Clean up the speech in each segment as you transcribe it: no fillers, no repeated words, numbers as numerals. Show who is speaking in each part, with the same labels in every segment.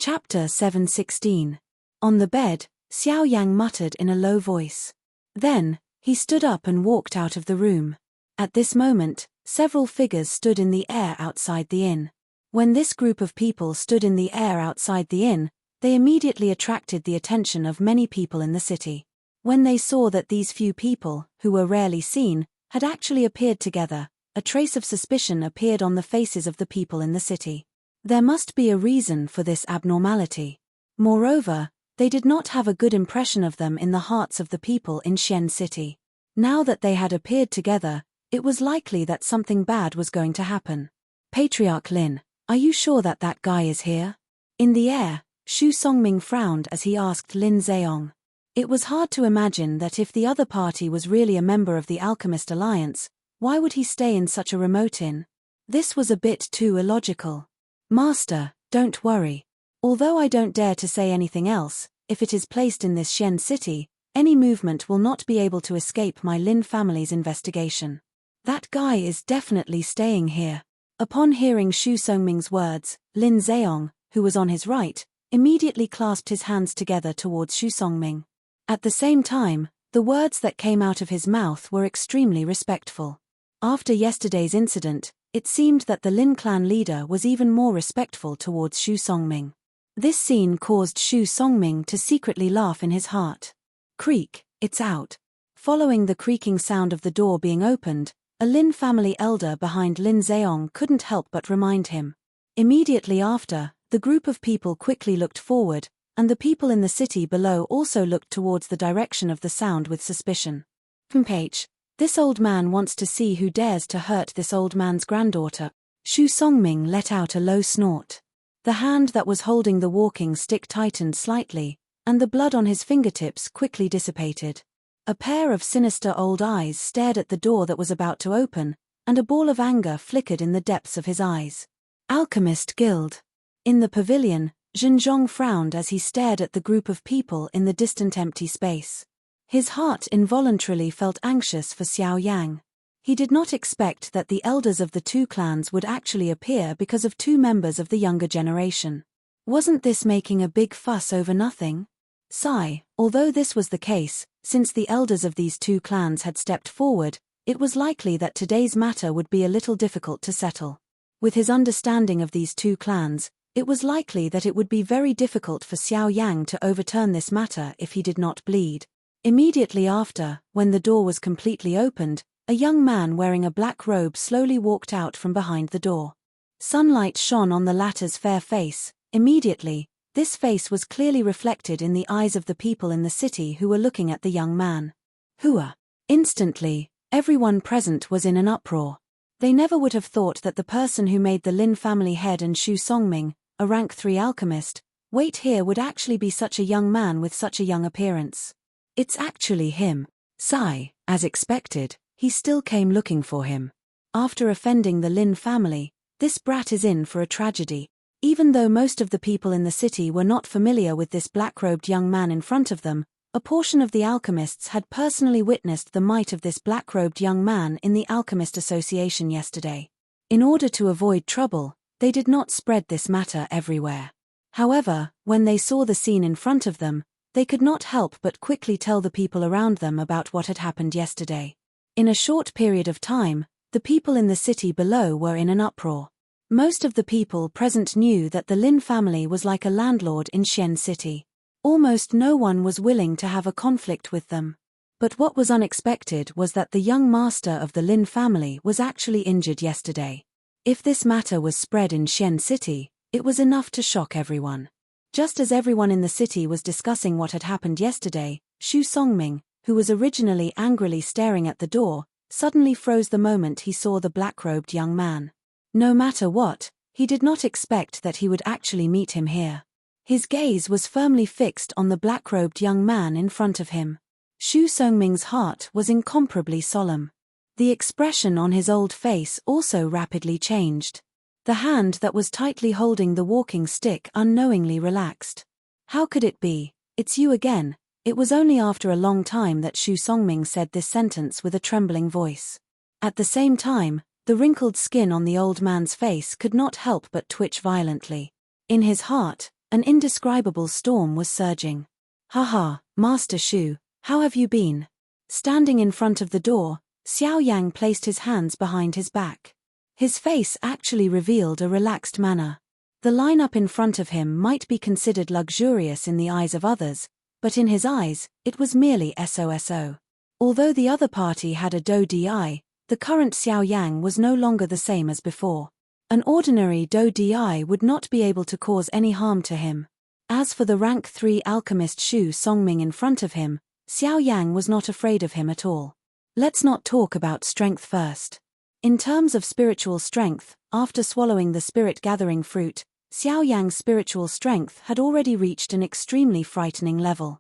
Speaker 1: Chapter 7:16. On the bed, Xiao Yang muttered in a low voice. Then, he stood up and walked out of the room. At this moment, several figures stood in the air outside the inn. When this group of people stood in the air outside the inn, they immediately attracted the attention of many people in the city. When they saw that these few people, who were rarely seen, had actually appeared together, a trace of suspicion appeared on the faces of the people in the city. There must be a reason for this abnormality. Moreover, they did not have a good impression of them in the hearts of the people in Xian City. Now that they had appeared together, it was likely that something bad was going to happen. Patriarch Lin, are you sure that that guy is here? In the air, Xu Songming frowned as he asked Lin Zheong. It was hard to imagine that if the other party was really a member of the Alchemist Alliance, why would he stay in such a remote inn? This was a bit too illogical. Master, don't worry. Although I don't dare to say anything else, if it is placed in this Xian city, any movement will not be able to escape my Lin family's investigation. That guy is definitely staying here. Upon hearing Xu Songming's words, Lin Zheong, who was on his right, immediately clasped his hands together towards Xu Songming. At the same time, the words that came out of his mouth were extremely respectful. After yesterday's incident, it seemed that the Lin clan leader was even more respectful towards Xu Songming. This scene caused Xu Songming to secretly laugh in his heart. Creak, it's out. Following the creaking sound of the door being opened, a Lin family elder behind Lin Zheong couldn't help but remind him. Immediately after, the group of people quickly looked forward, and the people in the city below also looked towards the direction of the sound with suspicion. H. This old man wants to see who dares to hurt this old man's granddaughter. Xu Songming let out a low snort. The hand that was holding the walking stick tightened slightly, and the blood on his fingertips quickly dissipated. A pair of sinister old eyes stared at the door that was about to open, and a ball of anger flickered in the depths of his eyes. Alchemist Guild. In the pavilion, Zhenzhong frowned as he stared at the group of people in the distant empty space. His heart involuntarily felt anxious for Xiao Yang. He did not expect that the elders of the two clans would actually appear because of two members of the younger generation. Wasn't this making a big fuss over nothing? Sigh, although this was the case, since the elders of these two clans had stepped forward, it was likely that today's matter would be a little difficult to settle. With his understanding of these two clans, it was likely that it would be very difficult for Xiao Yang to overturn this matter if he did not bleed. Immediately after, when the door was completely opened, a young man wearing a black robe slowly walked out from behind the door. Sunlight shone on the latter's fair face. Immediately, this face was clearly reflected in the eyes of the people in the city who were looking at the young man. Hua! Instantly, everyone present was in an uproar. They never would have thought that the person who made the Lin family head and Xu Songming, a rank 3 alchemist, wait here would actually be such a young man with such a young appearance. It's actually him. Sigh, as expected, he still came looking for him. After offending the Lin family, this brat is in for a tragedy. Even though most of the people in the city were not familiar with this black-robed young man in front of them, a portion of the alchemists had personally witnessed the might of this black-robed young man in the Alchemist Association yesterday. In order to avoid trouble, they did not spread this matter everywhere. However, when they saw the scene in front of them, they could not help but quickly tell the people around them about what had happened yesterday. In a short period of time, the people in the city below were in an uproar. Most of the people present knew that the Lin family was like a landlord in Xian City. Almost no one was willing to have a conflict with them. But what was unexpected was that the young master of the Lin family was actually injured yesterday. If this matter was spread in Xian City, it was enough to shock everyone. Just as everyone in the city was discussing what had happened yesterday, Xu Songming, who was originally angrily staring at the door, suddenly froze the moment he saw the black-robed young man. No matter what, he did not expect that he would actually meet him here. His gaze was firmly fixed on the black-robed young man in front of him. Xu Songming's heart was incomparably solemn. The expression on his old face also rapidly changed. The hand that was tightly holding the walking stick unknowingly relaxed. How could it be? It's you again. It was only after a long time that Xu Songming said this sentence with a trembling voice. At the same time, the wrinkled skin on the old man's face could not help but twitch violently. In his heart, An indescribable storm was surging. "Haha, Master Shu, how have you been?" Standing in front of the door, Xiao Yang placed his hands behind his back. His face actually revealed a relaxed manner. The lineup in front of him might be considered luxurious in the eyes of others, but in his eyes, it was merely SOSO. Although the other party had a Do Di, the current Xiao Yang was no longer the same as before. An ordinary Do Di would not be able to cause any harm to him. As for the rank 3 alchemist Shu Songming in front of him, Xiao Yang was not afraid of him at all. Let's not talk about strength first. In terms of spiritual strength, after swallowing the spirit-gathering fruit, Xiao Yang's spiritual strength had already reached an extremely frightening level.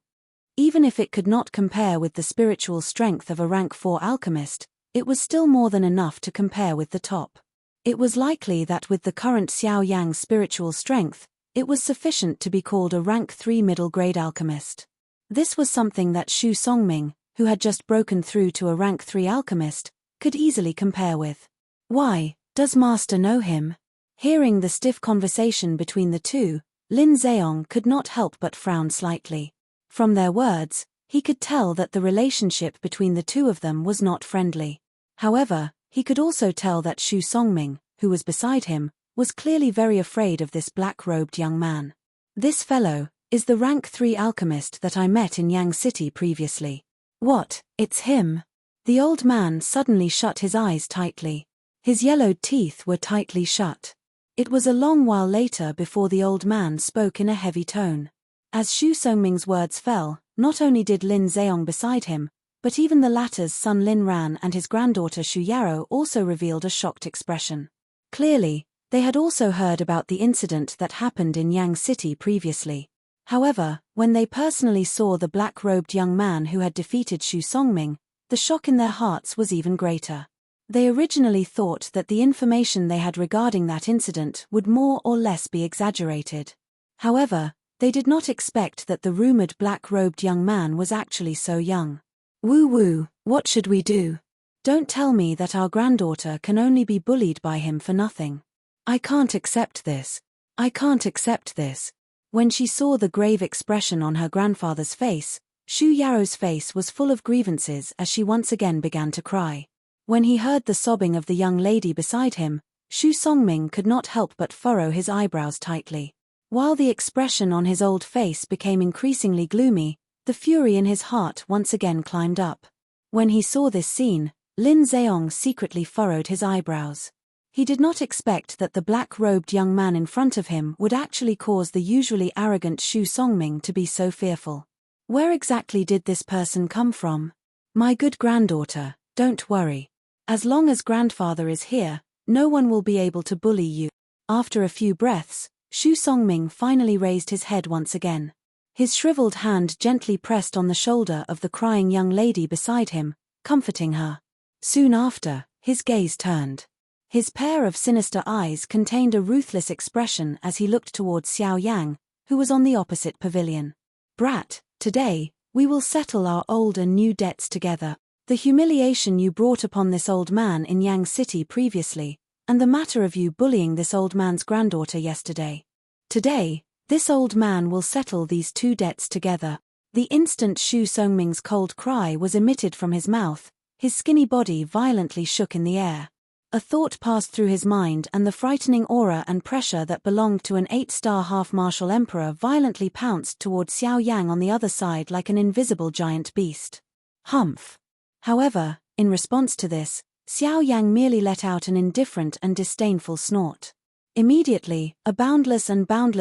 Speaker 1: Even if it could not compare with the spiritual strength of a rank 4 alchemist, it was still more than enough to compare with the top. It was likely that with the current Xiao Yang's spiritual strength, it was sufficient to be called a rank 3 middle-grade alchemist. This was something that Shu Songming, who had just broken through to a rank 3 alchemist, could easily compare with. "Why, does Master know him?" Hearing the stiff conversation between the two, Lin Zheong could not help but frown slightly. From their words, he could tell that the relationship between the two of them was not friendly. However, he could also tell that Shu Songming, who was beside him, was clearly very afraid of this black-robed young man. "This fellow is the rank 3 alchemist that I met in Yang City previously." "What, it's him?" The old man suddenly shut his eyes tightly. His yellowed teeth were tightly shut. It was a long while later before the old man spoke in a heavy tone. As Shu Songming's words fell, not only did Lin Zheong beside him, but even the latter's son Lin Ran and his granddaughter Shu Yarrow also revealed a shocked expression. Clearly, they had also heard about the incident that happened in Yang City previously. However, when they personally saw the black-robed young man who had defeated Shu Songming, the shock in their hearts was even greater. They originally thought that the information they had regarding that incident would more or less be exaggerated. However, they did not expect that the rumored black-robed young man was actually so young. "Woo-woo, what should we do? Don't tell me that our granddaughter can only be bullied by him for nothing. I can't accept this. I can't accept this." When she saw the grave expression on her grandfather's face, Shu Yarrow's face was full of grievances as she once again began to cry. When he heard the sobbing of the young lady beside him, Shu Songming could not help but furrow his eyebrows tightly. While the expression on his old face became increasingly gloomy, the fury in his heart once again climbed up. When he saw this scene, Lin Zheong secretly furrowed his eyebrows. He did not expect that the black-robed young man in front of him would actually cause the usually arrogant Shu Songming to be so fearful. Where exactly did this person come from? "My good granddaughter, don't worry. As long as grandfather is here, no one will be able to bully you." After a few breaths, Shu Songming finally raised his head once again. His shriveled hand gently pressed on the shoulder of the crying young lady beside him, comforting her. Soon after, his gaze turned. His pair of sinister eyes contained a ruthless expression as he looked towards Xiao Yang, who was on the opposite pavilion. "Brat, today, we will settle our old and new debts together. The humiliation you brought upon this old man in Yang City previously, and the matter of you bullying this old man's granddaughter yesterday. Today, this old man will settle these two debts together." The instant Shu Songming's cold cry was emitted from his mouth, his skinny body violently shook in the air. A thought passed through his mind, and the frightening aura and pressure that belonged to an 8-star half-martial emperor violently pounced toward Xiao Yang on the other side like an invisible giant beast. Humph. However, in response to this, Xiao Yang merely let out an indifferent and disdainful snort. Immediately, a boundless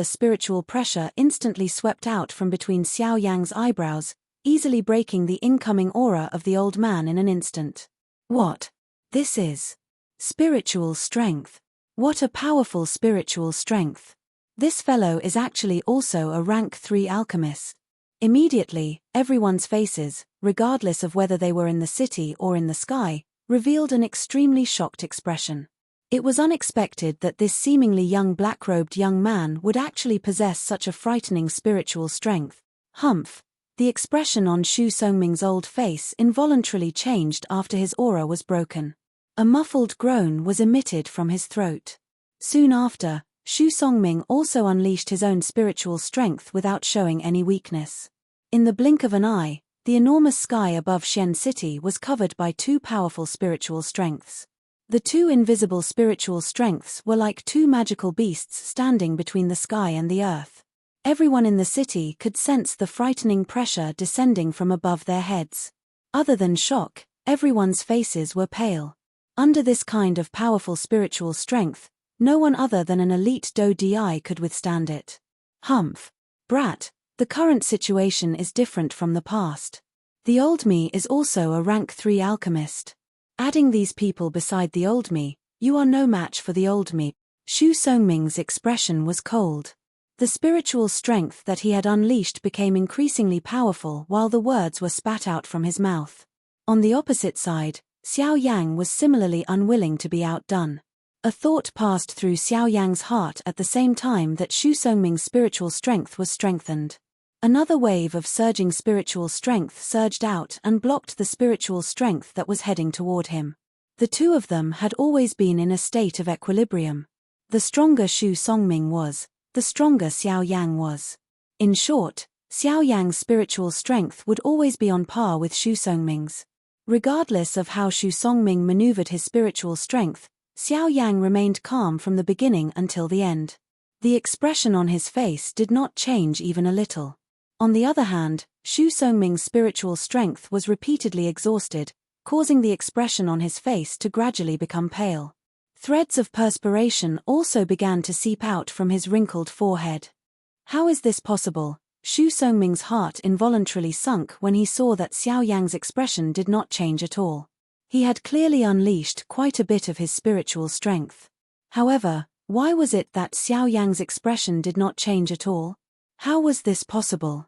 Speaker 1: spiritual pressure instantly swept out from between Xiao Yang's eyebrows, easily breaking the incoming aura of the old man in an instant. What? This is spiritual strength. What a powerful spiritual strength. This fellow is actually also a rank 3 alchemist. Immediately, everyone's faces, regardless of whether they were in the city or in the sky, revealed an extremely shocked expression. It was unexpected that this seemingly young black-robed young man would actually possess such a frightening spiritual strength. Humph. The expression on Shu Songming's old face involuntarily changed after his aura was broken. A muffled groan was emitted from his throat. Soon after, Xu Songming also unleashed his own spiritual strength without showing any weakness. In the blink of an eye, the enormous sky above Xian City was covered by two powerful spiritual strengths. The two invisible spiritual strengths were like two magical beasts standing between the sky and the earth. Everyone in the city could sense the frightening pressure descending from above their heads. Other than shock, everyone's faces were pale. Under this kind of powerful spiritual strength, no one other than an elite Do Di could withstand it. Humph. Brat, the current situation is different from the past. The old me is also a rank 3 alchemist. Adding these people beside the old me, you are no match for the old me. Xu Songming's expression was cold. The spiritual strength that he had unleashed became increasingly powerful while the words were spat out from his mouth. On the opposite side, Xiao Yang was similarly unwilling to be outdone. A thought passed through Xiao Yang's heart at the same time that Xu Songming's spiritual strength was strengthened. Another wave of surging spiritual strength surged out and blocked the spiritual strength that was heading toward him. The two of them had always been in a state of equilibrium. The stronger Xu Songming was, the stronger Xiao Yang was. In short, Xiao Yang's spiritual strength would always be on par with Xu Songming's. Regardless of how Xu Songming maneuvered his spiritual strength, Xiao Yang remained calm from the beginning until the end. The expression on his face did not change even a little. On the other hand, Xu Songming's spiritual strength was repeatedly exhausted, causing the expression on his face to gradually become pale. Threads of perspiration also began to seep out from his wrinkled forehead. How is this possible? Xu Songming's heart involuntarily sunk when he saw that Xiao Yang's expression did not change at all. He had clearly unleashed quite a bit of his spiritual strength. However, why was it that Xiao Yang's expression did not change at all? How was this possible?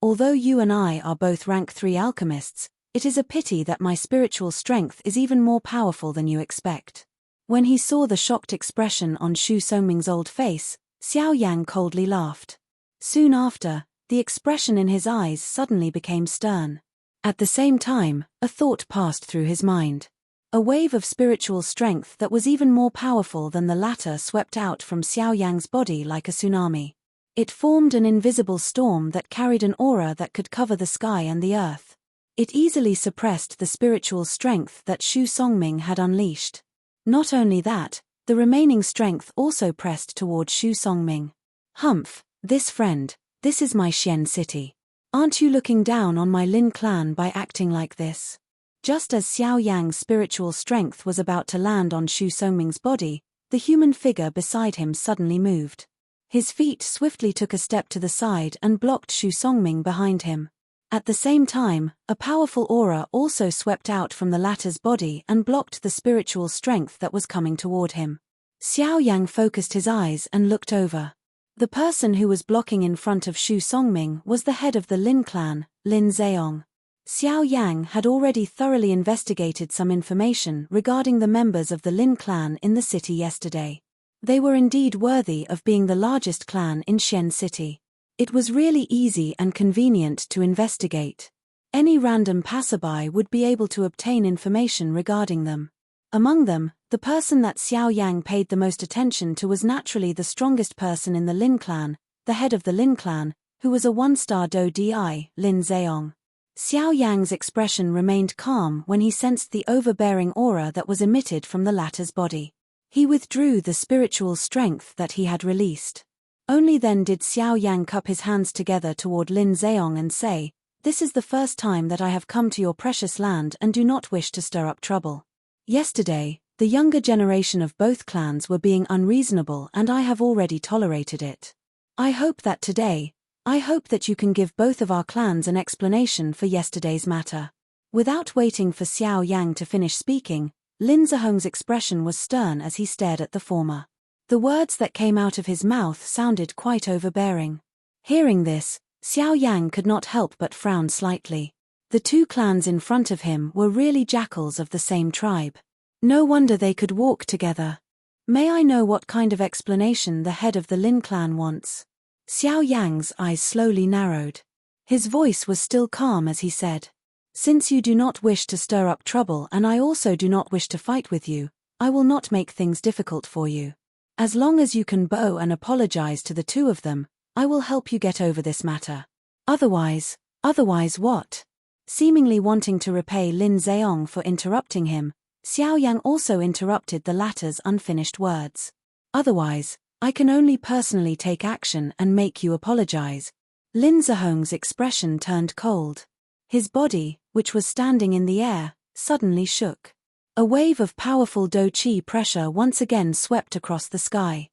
Speaker 1: Although you and I are both rank 3 alchemists, it is a pity that my spiritual strength is even more powerful than you expect. When he saw the shocked expression on Xu Songming's old face, Xiao Yang coldly laughed. Soon after, the expression in his eyes suddenly became stern. At the same time, a thought passed through his mind. A wave of spiritual strength that was even more powerful than the latter swept out from Xiao Yang's body like a tsunami. It formed an invisible storm that carried an aura that could cover the sky and the earth. It easily suppressed the spiritual strength that Xu Songming had unleashed. Not only that, the remaining strength also pressed toward Xu Songming. Humph, this friend, this is my Xian city. Aren't you looking down on my Lin clan by acting like this? Just as Xiao Yang's spiritual strength was about to land on Xu Songming's body, the human figure beside him suddenly moved. His feet swiftly took a step to the side and blocked Xu Songming behind him. At the same time, a powerful aura also swept out from the latter's body and blocked the spiritual strength that was coming toward him. Xiao Yang focused his eyes and looked over. The person who was blocking in front of Xu Songming was the head of the Lin clan, Lin Zheong. Xiao Yang had already thoroughly investigated some information regarding the members of the Lin clan in the city yesterday. They were indeed worthy of being the largest clan in Xian City. It was really easy and convenient to investigate. Any random passerby would be able to obtain information regarding them. Among them, the person that Xiao Yang paid the most attention to was naturally the strongest person in the Lin clan, the head of the Lin clan, who was a 1-star Do Di, Lin Zheong. Xiao Yang's expression remained calm when he sensed the overbearing aura that was emitted from the latter's body. He withdrew the spiritual strength that he had released. Only then did Xiao Yang cup his hands together toward Lin Zheong and say, "This is the first time that I have come to your precious land and do not wish to stir up trouble. Yesterday, the younger generation of both clans were being unreasonable and I have already tolerated it. I hope that you can give both of our clans an explanation for yesterday's matter." Without waiting for Xiao Yang to finish speaking, Lin Zheong's expression was stern as he stared at the former. The words that came out of his mouth sounded quite overbearing. Hearing this, Xiao Yang could not help but frown slightly. The two clans in front of him were really jackals of the same tribe. No wonder they could walk together. May I know what kind of explanation the head of the Lin clan wants? Xiao Yang's eyes slowly narrowed. His voice was still calm as he said, "Since you do not wish to stir up trouble and I also do not wish to fight with you, I will not make things difficult for you. As long as you can bow and apologize to the two of them, I will help you get over this matter. Otherwise what? Seemingly wanting to repay Lin Zheong for interrupting him, Xiao Yang also interrupted the latter's unfinished words. Otherwise, I can only personally take action and make you apologize. Lin Zheong's expression turned cold. His body, which was standing in the air, suddenly shook. A wave of powerful Do-Chi pressure once again swept across the sky.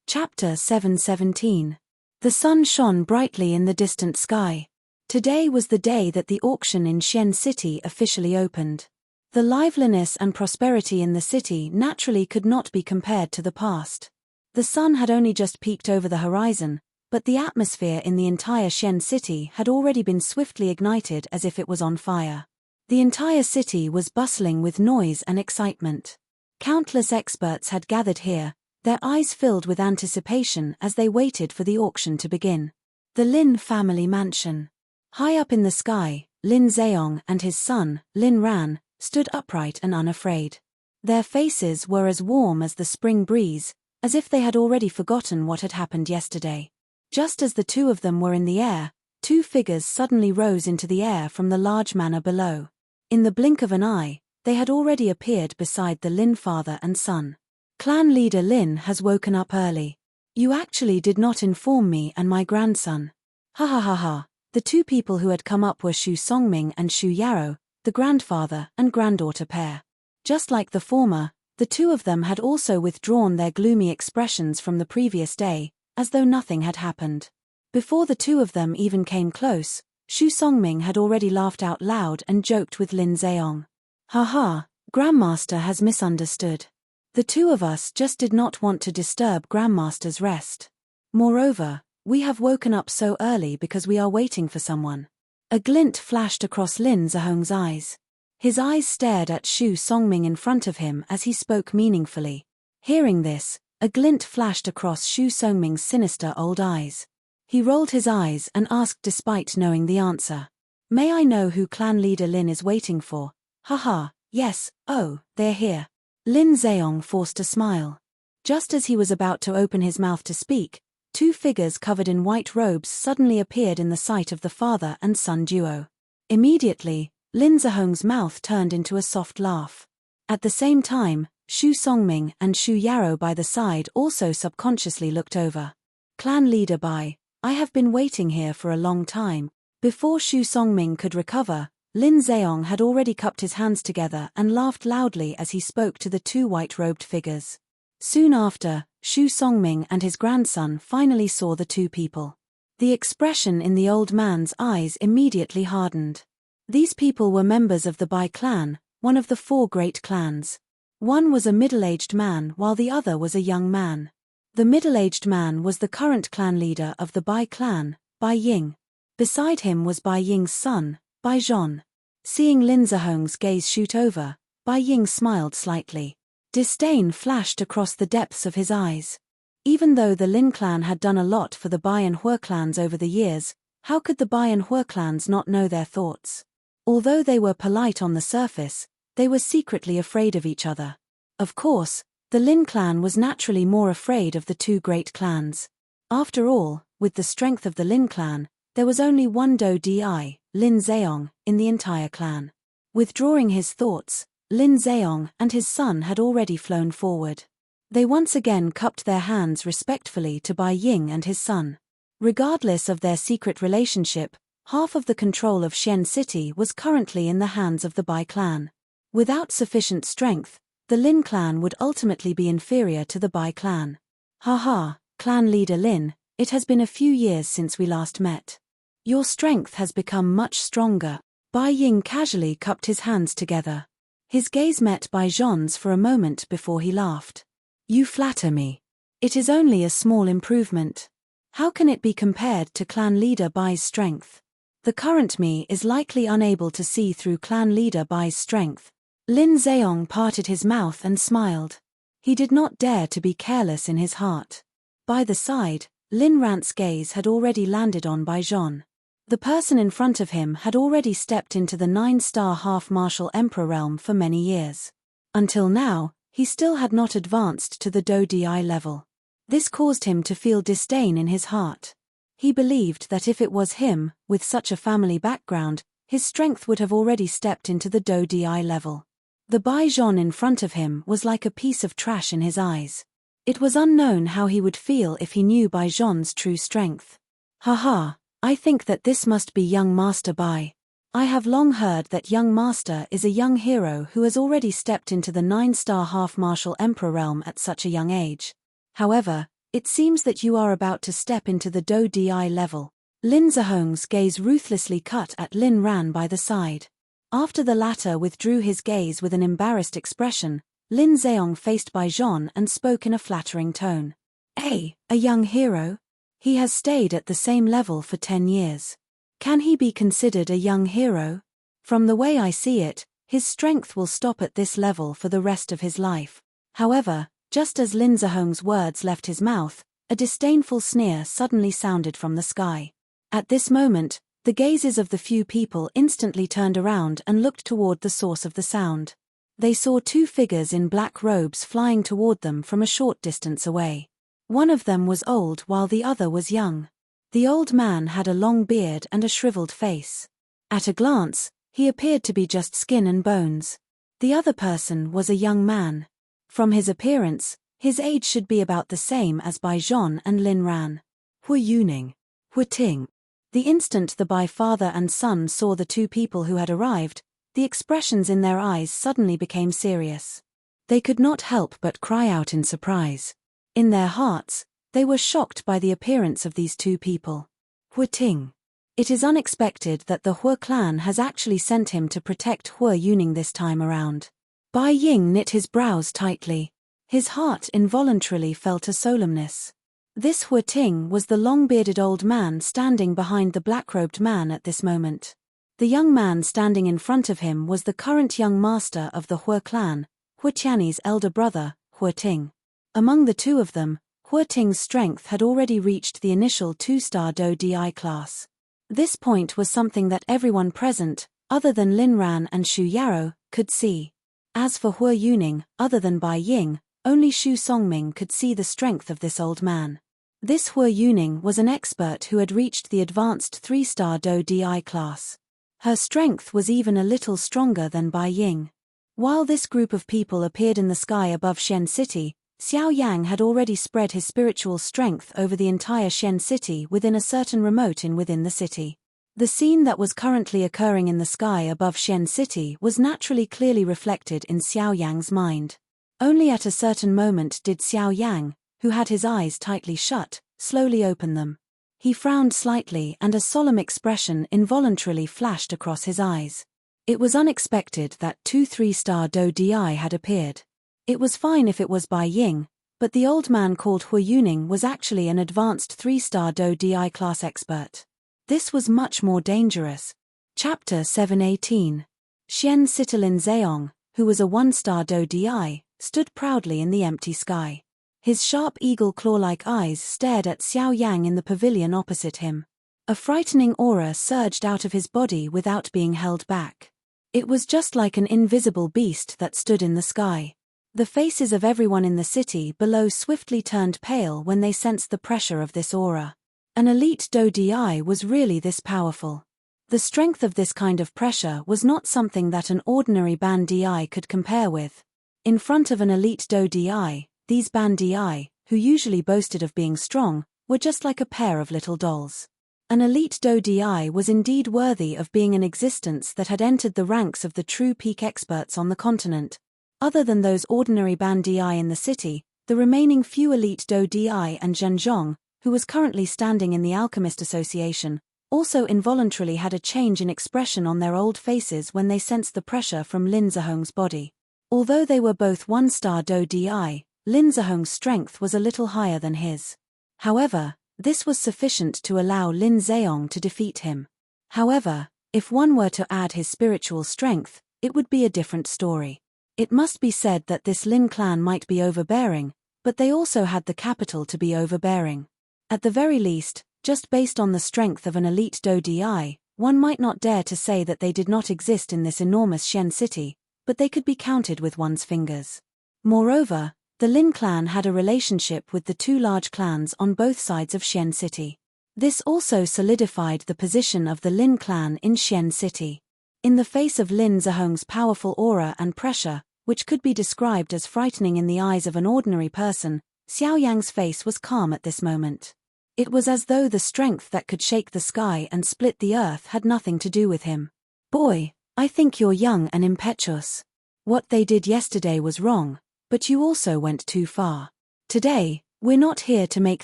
Speaker 1: Chapter 717. The sun shone brightly in the distant sky. Today was the day that the auction in Xian City officially opened. The liveliness and prosperity in the city naturally could not be compared to the past. The sun had only just peeked over the horizon, but the atmosphere in the entire Xian City had already been swiftly ignited as if it was on fire. The entire city was bustling with noise and excitement. Countless experts had gathered here, their eyes filled with anticipation as they waited for the auction to begin. The Lin family mansion. High up in the sky, Lin Zheong and his son, Lin Ran, stood upright and unafraid. Their faces were as warm as the spring breeze, as if they had already forgotten what had happened yesterday. Just as the two of them were in the air, two figures suddenly rose into the air from the large manor below. In the blink of an eye, they had already appeared beside the Lin father and son. Clan leader Lin has woken up early. You actually did not inform me and my grandson. Ha ha ha ha. The two people who had come up were Xu Songming and Xu Yarrow, the grandfather and granddaughter pair. Just like the former, the two of them had also withdrawn their gloomy expressions from the previous day, as though nothing had happened. Before the two of them even came close, Xu Songming had already laughed out loud and joked with Lin Zheong. Ha ha, Grandmaster has misunderstood. The two of us just did not want to disturb Grandmaster's rest. Moreover, we have woken up so early because we are waiting for someone. A glint flashed across Lin Zheong's eyes. His eyes stared at Xu Songming in front of him as he spoke meaningfully. Hearing this, a glint flashed across Xu Songming's sinister old eyes. He rolled his eyes and asked despite knowing the answer. May I know who clan leader Lin is waiting for? Haha, yes, oh, they're here. Lin Zheong forced a smile. Just as he was about to open his mouth to speak, two figures covered in white robes suddenly appeared in the sight of the father and son duo. Immediately, Lin Zheong's mouth turned into a soft laugh. At the same time, Xu Songming and Xu Yarrow by the side also subconsciously looked over. Clan leader Bai, I have been waiting here for a long time. Before Xu Songming could recover, Lin Zheong had already cupped his hands together and laughed loudly as he spoke to the two white-robed figures. Soon after, Xu Songming and his grandson finally saw the two people. The expression in the old man's eyes immediately hardened. These people were members of the Bai clan, one of the four great clans. One was a middle-aged man while the other was a young man. The middle-aged man was the current clan leader of the Bai clan, Bai Ying. Beside him was Bai Ying's son, Bai Zhon. Seeing Lin Zheong's gaze shoot over, Bai Ying smiled slightly. Disdain flashed across the depths of his eyes. Even though the Lin clan had done a lot for the Bai and Hue clans over the years, how could the Bai and Hue clans not know their thoughts? Although they were polite on the surface, they were secretly afraid of each other. Of course, the Lin clan was naturally more afraid of the two great clans. After all, with the strength of the Lin clan, there was only one Do-Di, Lin Zheong, in the entire clan. Withdrawing his thoughts, Lin Zheong and his son had already flown forward. They once again cupped their hands respectfully to Bai Ying and his son. Regardless of their secret relationship, half of the control of Xian City was currently in the hands of the Bai clan. Without sufficient strength, the Lin clan would ultimately be inferior to the Bai clan. Haha, clan leader Lin, it has been a few years since we last met. Your strength has become much stronger. Bai Ying casually cupped his hands together. His gaze met Bai Zhon's for a moment before he laughed. You flatter me. It is only a small improvement. How can it be compared to clan leader Bai's strength? The current me is likely unable to see through clan leader Bai's strength. Lin Zheong parted his mouth and smiled. He did not dare to be careless in his heart. By the side, Lin Rant's gaze had already landed on Bai Zhon. The person in front of him had already stepped into the 9-star half-martial emperor realm for many years. Until now, he still had not advanced to the Do-Di level. This caused him to feel disdain in his heart. He believed that if it was him, with such a family background, his strength would have already stepped into the Do-Di level. The Baijian in front of him was like a piece of trash in his eyes. It was unknown how he would feel if he knew Baijian's true strength. Haha, I think that this must be young Master Bai. I have long heard that young Master is a young hero who has already stepped into the 9-star half-martial emperor realm at such a young age. However, it seems that you are about to step into the Do-Di level. Lin Zhehong's gaze ruthlessly cut at Lin Ran by the side. After the latter withdrew his gaze with an embarrassed expression, Lin Zhehong faced Baijian and spoke in a flattering tone. A young hero? He has stayed at the same level for 10 years. Can he be considered a young hero? From the way I see it, his strength will stop at this level for the rest of his life. However, just as Lin Zhehong's words left his mouth, a disdainful sneer suddenly sounded from the sky. At this moment, the gazes of the few people instantly turned around and looked toward the source of the sound. They saw two figures in black robes flying toward them from a short distance away. One of them was old while the other was young. The old man had a long beard and a shriveled face. At a glance, he appeared to be just skin and bones. The other person was a young man. From his appearance, his age should be about the same as Baijian and Lin Ran. Hu Yuning. Hu Ting. The instant the Bai father and son saw the two people who had arrived, the expressions in their eyes suddenly became serious. They could not help but cry out in surprise. In their hearts, they were shocked by the appearance of these two people. Hu Ting. It is unexpected that the Hu clan has actually sent him to protect Hu Yuning this time around. Bai Ying knit his brows tightly. His heart involuntarily felt a solemnness. This Hu Ting was the long-bearded old man standing behind the black-robed man at this moment. The young man standing in front of him was the current young master of the Hu clan, Hu Tianyi's elder brother, Hu Ting. Among the two of them, Hu Ting's strength had already reached the initial 2-star Do-Di class. This point was something that everyone present, other than Lin Ran and Xu Yarou, could see. As for Hu Yuning, other than Bai Ying, only Xu Songming could see the strength of this old man. This Hu Yuning was an expert who had reached the advanced 3-star Do-Di class. Her strength was even a little stronger than Bai Ying. While this group of people appeared in the sky above Xian City, Xiao Yang had already spread his spiritual strength over the entire Xian City within a certain remote within the city. The scene that was currently occurring in the sky above Xian City was naturally clearly reflected in Xiao Yang's mind. Only at a certain moment did Xiao Yang, who had his eyes tightly shut, slowly open them. He frowned slightly and a solemn expression involuntarily flashed across his eyes. It was unexpected that 2 3-star Do-Di had appeared. It was fine if it was Bai Ying, but the old man called Hu Yuning was actually an advanced 3-star Do-Di class expert. This was much more dangerous. Chapter 718. Xian Sitalin Zheong, who was a 1-star Do-Di, stood proudly in the empty sky. His sharp eagle claw-like eyes stared at Xiao Yang in the pavilion opposite him. A frightening aura surged out of his body without being held back. It was just like an invisible beast that stood in the sky. The faces of everyone in the city below swiftly turned pale when they sensed the pressure of this aura. An elite Do-Di was really this powerful. The strength of this kind of pressure was not something that an ordinary Ban Di could compare with. In front of an elite Do-Di, these Ban Di, who usually boasted of being strong, were just like a pair of little dolls. An elite Do-Di was indeed worthy of being an existence that had entered the ranks of the true peak experts on the continent. Other than those ordinary Ban Di in the city, the remaining few elite Do-Di and Zhenzhong, who was currently standing in the Alchemist Association, also involuntarily had a change in expression on their old faces when they sensed the pressure from Lin Zhehong's body. Although they were both 1-star Do-Di, Lin Zhehong's strength was a little higher than his. However, this was sufficient to allow Lin Zhehong to defeat him. However, if one were to add his spiritual strength, it would be a different story. It must be said that this Lin clan might be overbearing, but they also had the capital to be overbearing. At the very least, just based on the strength of an elite Do-Di, one might not dare to say that they did not exist in this enormous Xian city, but they could be counted with one's fingers. Moreover, the Lin clan had a relationship with the two large clans on both sides of Xian City. This also solidified the position of the Lin clan in Xian City. In the face of Lin Zhehong's powerful aura and pressure, which could be described as frightening in the eyes of an ordinary person, Xiao Yang's face was calm at this moment. It was as though the strength that could shake the sky and split the earth had nothing to do with him. Boy, I think you're young and impetuous. What they did yesterday was wrong, but you also went too far. Today, we're not here to make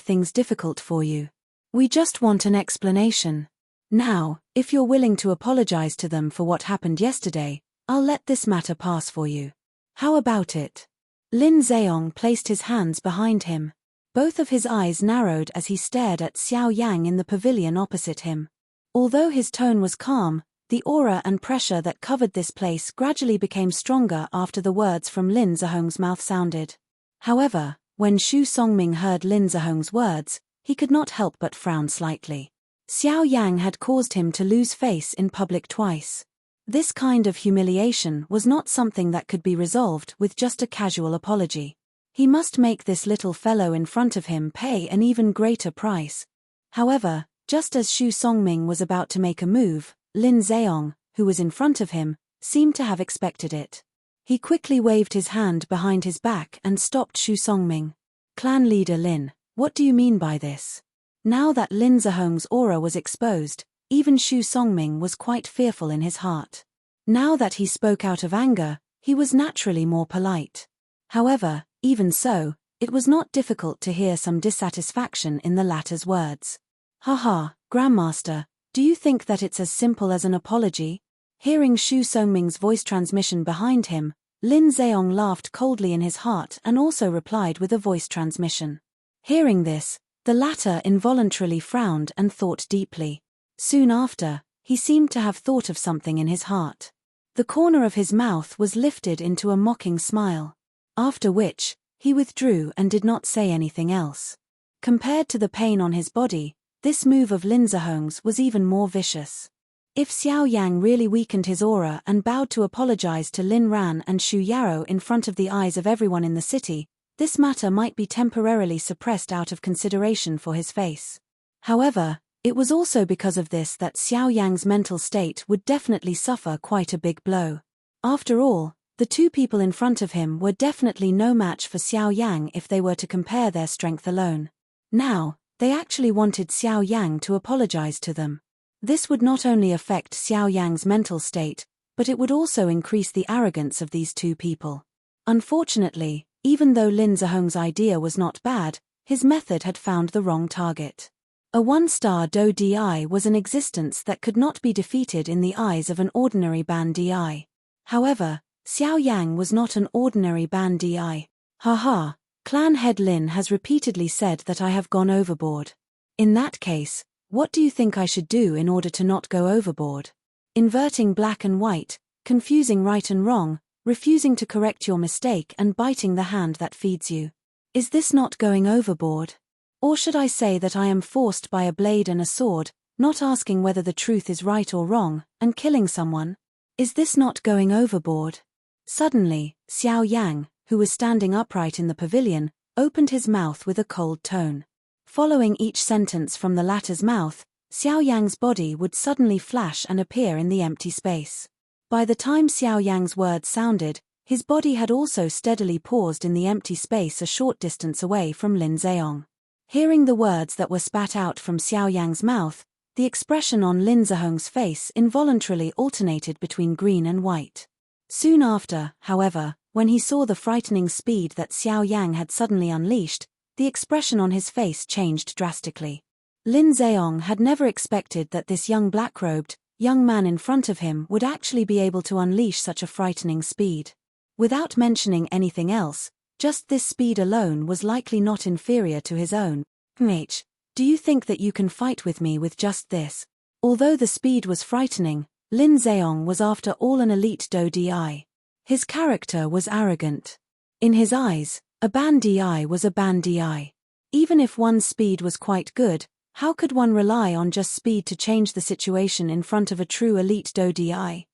Speaker 1: things difficult for you. We just want an explanation. Now, if you're willing to apologize to them for what happened yesterday, I'll let this matter pass for you. How about it? Lin Zheong placed his hands behind him. Both of his eyes narrowed as he stared at Xiao Yang in the pavilion opposite him. Although his tone was calm, the aura and pressure that covered this place gradually became stronger after the words from Lin Zhehong's mouth sounded. However, when Xu Songming heard Lin Zhehong's words, he could not help but frown slightly. Xiao Yang had caused him to lose face in public twice. This kind of humiliation was not something that could be resolved with just a casual apology. He must make this little fellow in front of him pay an even greater price. However, just as Xu Songming was about to make a move, Lin Zheong, who was in front of him, seemed to have expected it. He quickly waved his hand behind his back and stopped Xu Songming. Clan leader Lin, what do you mean by this? Now that Lin Zhehong's aura was exposed, even Xu Songming was quite fearful in his heart. Now that he spoke out of anger, he was naturally more polite. However, even so, it was not difficult to hear some dissatisfaction in the latter's words. Haha, Grandmaster, do you think that it's as simple as an apology? Hearing Xu Songming's voice transmission behind him, Lin Zheong laughed coldly in his heart and also replied with a voice transmission. Hearing this, the latter involuntarily frowned and thought deeply. Soon after, he seemed to have thought of something in his heart. The corner of his mouth was lifted into a mocking smile. After which, he withdrew and did not say anything else. Compared to the pain on his body, this move of Lin Zhehong's was even more vicious. If Xiao Yang really weakened his aura and bowed to apologize to Lin Ran and Xu Yarrow in front of the eyes of everyone in the city, this matter might be temporarily suppressed out of consideration for his face. However, it was also because of this that Xiao Yang's mental state would definitely suffer quite a big blow. After all, the two people in front of him were definitely no match for Xiao Yang if they were to compare their strength alone. Now, they actually wanted Xiao Yang to apologize to them. This would not only affect Xiao Yang's mental state, but it would also increase the arrogance of these two people. Unfortunately, even though Lin Zhehong's idea was not bad, his method had found the wrong target. A one-star Do Di was an existence that could not be defeated in the eyes of an ordinary Ban Di. However, Xiao Yang was not an ordinary Ban Di. Haha, Clan Head Lin has repeatedly said that I have gone overboard. In that case, what do you think I should do in order to not go overboard? Inverting black and white, confusing right and wrong, refusing to correct your mistake and biting the hand that feeds you. Is this not going overboard? Or should I say that I am forced by a blade and a sword, not asking whether the truth is right or wrong, and killing someone? Is this not going overboard? Suddenly, Xiao Yang, who was standing upright in the pavilion, opened his mouth with a cold tone. Following each sentence from the latter's mouth, Xiao Yang's body would suddenly flash and appear in the empty space. By the time Xiao Yang's words sounded, his body had also steadily paused in the empty space a short distance away from Lin Zheong. Hearing the words that were spat out from Xiao Yang's mouth, the expression on Lin Zhehong's face involuntarily alternated between green and white. Soon after, however, when he saw the frightening speed that Xiao Yang had suddenly unleashed, the expression on his face changed drastically. Lin Zheong had never expected that this young black-robed, young man in front of him would actually be able to unleash such a frightening speed. Without mentioning anything else, just this speed alone was likely not inferior to his own. Do you think that you can fight with me with just this? Although the speed was frightening, Lin Zheong was after all an elite Do Di. His character was arrogant. In his eyes, a Ban Di was a Ban Di. Even if one's speed was quite good, how could one rely on just speed to change the situation in front of a true elite Do Di?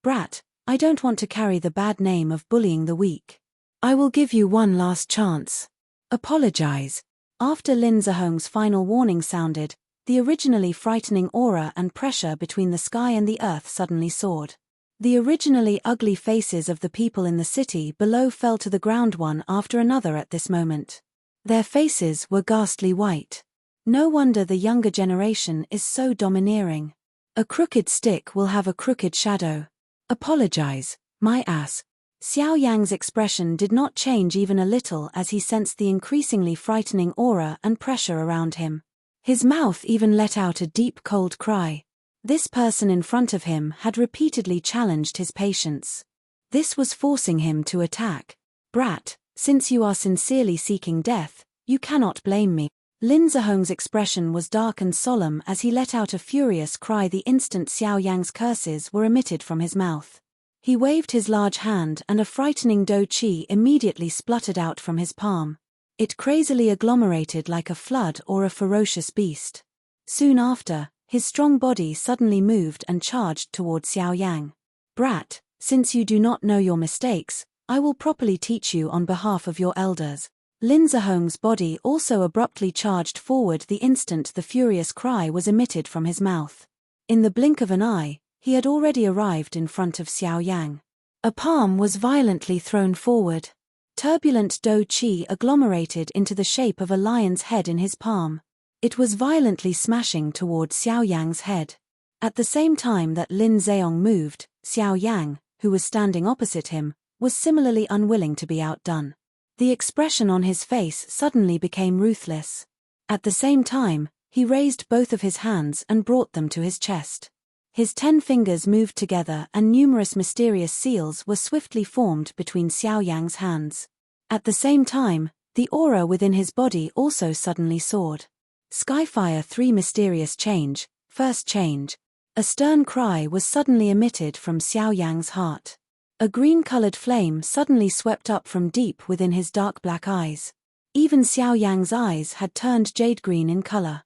Speaker 1: Brat, I don't want to carry the bad name of bullying the weak. I will give you one last chance. Apologize. After Lin Zihong's final warning sounded, the originally frightening aura and pressure between the sky and the earth suddenly soared. The originally ugly faces of the people in the city below fell to the ground one after another at this moment. Their faces were ghastly white. No wonder the younger generation is so domineering. A crooked stick will have a crooked shadow. Apologize, my ass. Xiao Yang's expression did not change even a little as he sensed the increasingly frightening aura and pressure around him. His mouth even let out a deep cold cry. This person in front of him had repeatedly challenged his patience. This was forcing him to attack. Brat, since you are sincerely seeking death, you cannot blame me. Lin Zihong's expression was dark and solemn as he let out a furious cry the instant Xiao Yang's curses were emitted from his mouth. He waved his large hand and a frightening dou qi immediately spluttered out from his palm. It crazily agglomerated like a flood or a ferocious beast. Soon after, his strong body suddenly moved and charged toward Xiao Yang. Brat, since you do not know your mistakes, I will properly teach you on behalf of your elders. Lin Zihong's body also abruptly charged forward the instant the furious cry was emitted from his mouth. In the blink of an eye, he had already arrived in front of Xiao Yang. A palm was violently thrown forward. Turbulent dou qi agglomerated into the shape of a lion's head in his palm. It was violently smashing toward Xiao Yang's head. At the same time that Lin Zheong moved, Xiao Yang, who was standing opposite him, was similarly unwilling to be outdone. The expression on his face suddenly became ruthless. At the same time, he raised both of his hands and brought them to his chest. His 10 fingers moved together and numerous mysterious seals were swiftly formed between Xiao Yang's hands. At the same time, the aura within his body also suddenly soared. Skyfire 3 Mysterious Change, First Change. A stern cry was suddenly emitted from Xiao Yang's heart. A green-colored flame suddenly swept up from deep within his dark black eyes. Even Xiao Yang's eyes had turned jade green in color.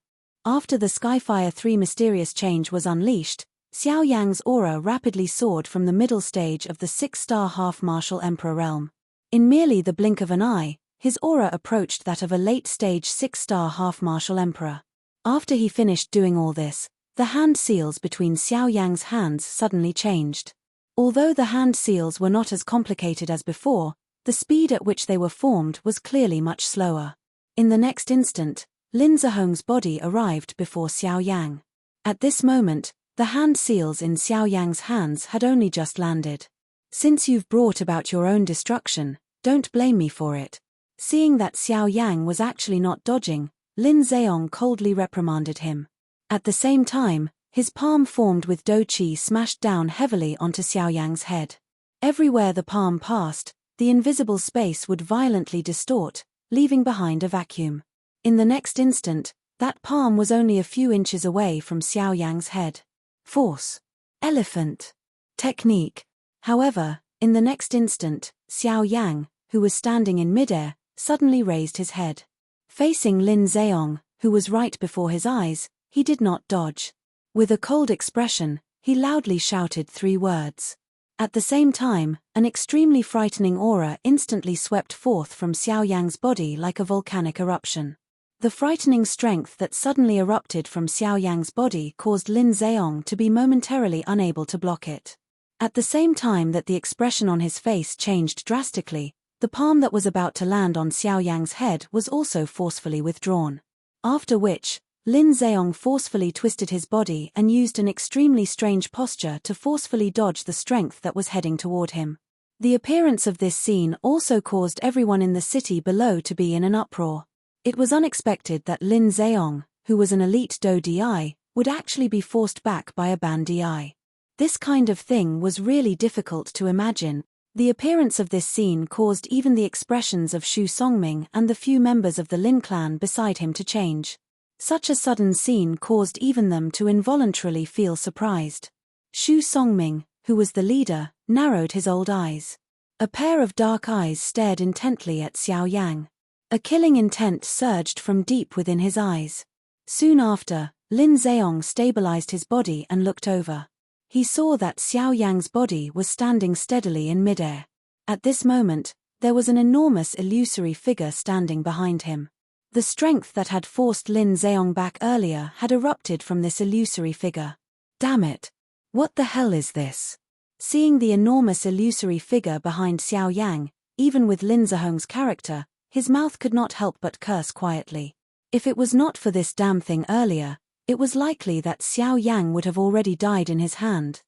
Speaker 1: After the Skyfire 3 Mysterious Change was unleashed, Xiao Yang's aura rapidly soared from the middle stage of the 6-star half-martial emperor realm. In merely the blink of an eye, his aura approached that of a late-stage 6-star half-martial emperor. After he finished doing all this, the hand seals between Xiao Yang's hands suddenly changed. Although the hand seals were not as complicated as before, the speed at which they were formed was clearly much slower. In the next instant, Lin Zihong's body arrived before Xiao Yang. At this moment, the hand seals in Xiao Yang's hands had only just landed. Since you've brought about your own destruction, don't blame me for it. Seeing that Xiao Yang was actually not dodging, Lin Zheong coldly reprimanded him. At the same time, his palm formed with dou qi smashed down heavily onto Xiao Yang's head. Everywhere the palm passed, the invisible space would violently distort, leaving behind a vacuum. In the next instant, that palm was only a few inches away from Xiao Yang's head. Force. Elephant. Technique. However, in the next instant, Xiao Yang, who was standing in midair, suddenly raised his head. Facing Lin Zheong, who was right before his eyes, he did not dodge. With a cold expression, he loudly shouted 3 words. At the same time, an extremely frightening aura instantly swept forth from Xiao Yang's body like a volcanic eruption. The frightening strength that suddenly erupted from Xiao Yang's body caused Lin Zheong to be momentarily unable to block it. At the same time that the expression on his face changed drastically, the palm that was about to land on Xiao Yang's head was also forcefully withdrawn. After which, Lin Zheong forcefully twisted his body and used an extremely strange posture to forcefully dodge the strength that was heading toward him. The appearance of this scene also caused everyone in the city below to be in an uproar. It was unexpected that Lin Zheong, who was an elite Dou Di, would actually be forced back by a Ban Di. This kind of thing was really difficult to imagine. The appearance of this scene caused even the expressions of Xu Songming and the few members of the Lin clan beside him to change. Such a sudden scene caused even them to involuntarily feel surprised. Xu Songming, who was the leader, narrowed his old eyes. A pair of dark eyes stared intently at Xiao Yang. A killing intent surged from deep within his eyes. Soon after, Lin Zheong stabilized his body and looked over. He saw that Xiao Yang's body was standing steadily in midair. At this moment, there was an enormous illusory figure standing behind him. The strength that had forced Lin Zheong back earlier had erupted from this illusory figure. Damn it! What the hell is this? Seeing the enormous illusory figure behind Xiao Yang, even with Lin Zheong's character, his mouth could not help but curse quietly. If it was not for this damn thing earlier, it was likely that Xiao Yang would have already died in his hand.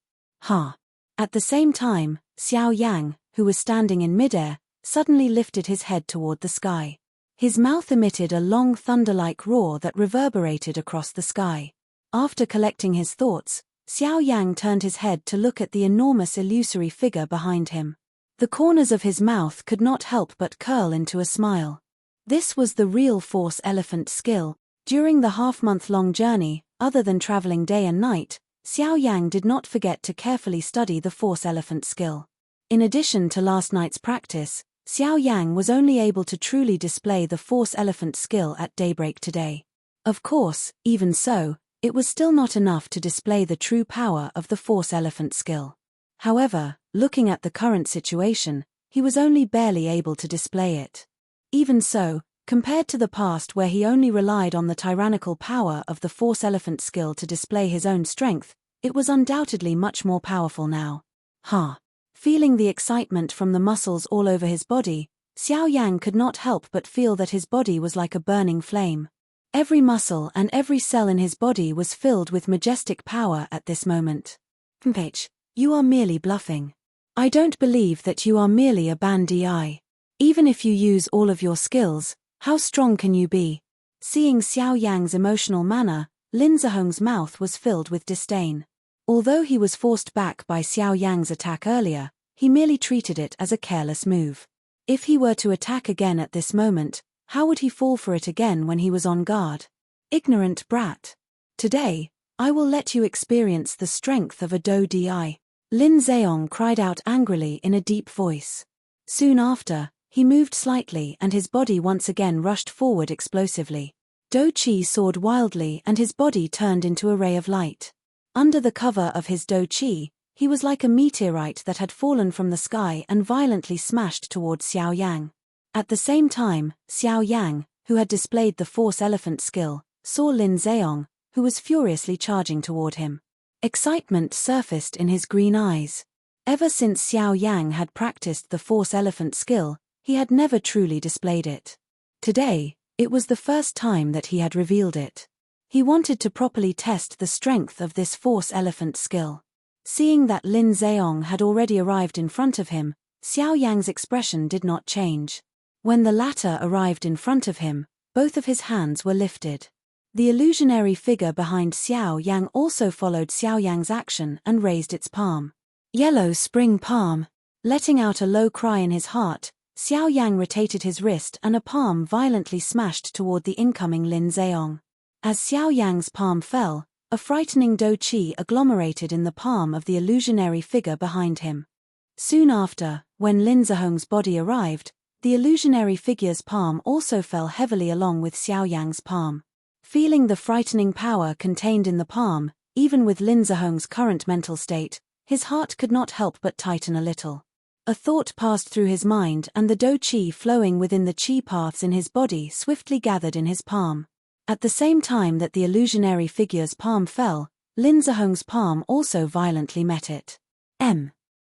Speaker 1: At the same time, Xiao Yang, who was standing in midair, suddenly lifted his head toward the sky. His mouth emitted a long thunder-like roar that reverberated across the sky. After collecting his thoughts, Xiao Yang turned his head to look at the enormous illusory figure behind him. The corners of his mouth could not help but curl into a smile. This was the real Force Elephant skill. During the half-month-long journey, other than traveling day and night, Xiao Yang did not forget to carefully study the Force Elephant skill. In addition to last night's practice, Xiao Yang was only able to truly display the Force Elephant skill at daybreak today. Of course, even so, it was still not enough to display the true power of the Force Elephant skill. However, looking at the current situation, he was only barely able to display it. Even so, compared to the past where he only relied on the tyrannical power of the Force Elephant skill to display his own strength, it was undoubtedly much more powerful now. Feeling the excitement from the muscles all over his body, Xiao Yang could not help but feel that his body was like a burning flame. Every muscle and every cell in his body was filled with majestic power at this moment. Bitch, you are merely bluffing. I don't believe that you are merely a bandai. Even if you use all of your skills, how strong can you be? Seeing Xiao Yang's emotional manner, Lin Zheong's mouth was filled with disdain. Although he was forced back by Xiao Yang's attack earlier, he merely treated it as a careless move. If he were to attack again at this moment, how would he fall for it again when he was on guard? Ignorant brat. Today, I will let you experience the strength of a Dou-Di. Lin Zheong cried out angrily in a deep voice. Soon after, he moved slightly and his body once again rushed forward explosively. Dou-Chi soared wildly and his body turned into a ray of light. Under the cover of his Dou-Chi, he was like a meteorite that had fallen from the sky and violently smashed towards Xiao Yang. At the same time, Xiao Yang, who had displayed the Force Elephant skill, saw Lin Zheong, who was furiously charging toward him. Excitement surfaced in his green eyes. Ever since Xiao Yang had practiced the Force Elephant skill, he had never truly displayed it. Today, it was the first time that he had revealed it. He wanted to properly test the strength of this Force Elephant skill. Seeing that Lin Zheong had already arrived in front of him, Xiao Yang's expression did not change. When the latter arrived in front of him, both of his hands were lifted. The illusionary figure behind Xiao Yang also followed Xiao Yang's action and raised its palm. Yellow spring palm. Letting out a low cry in his heart, Xiao Yang rotated his wrist and a palm violently smashed toward the incoming Lin Zheong. As Xiao Yang's palm fell, a frightening Dou-Chi agglomerated in the palm of the illusionary figure behind him. Soon after, when Lin Zheong's body arrived, the illusionary figure's palm also fell heavily along with Xiao Yang's palm. Feeling the frightening power contained in the palm, even with Lin Zheong's current mental state, his heart could not help but tighten a little. A thought passed through his mind and the Dou-Chi flowing within the Chi paths in his body swiftly gathered in his palm. At the same time that the illusionary figure's palm fell, Lin Zheong's palm also violently met it.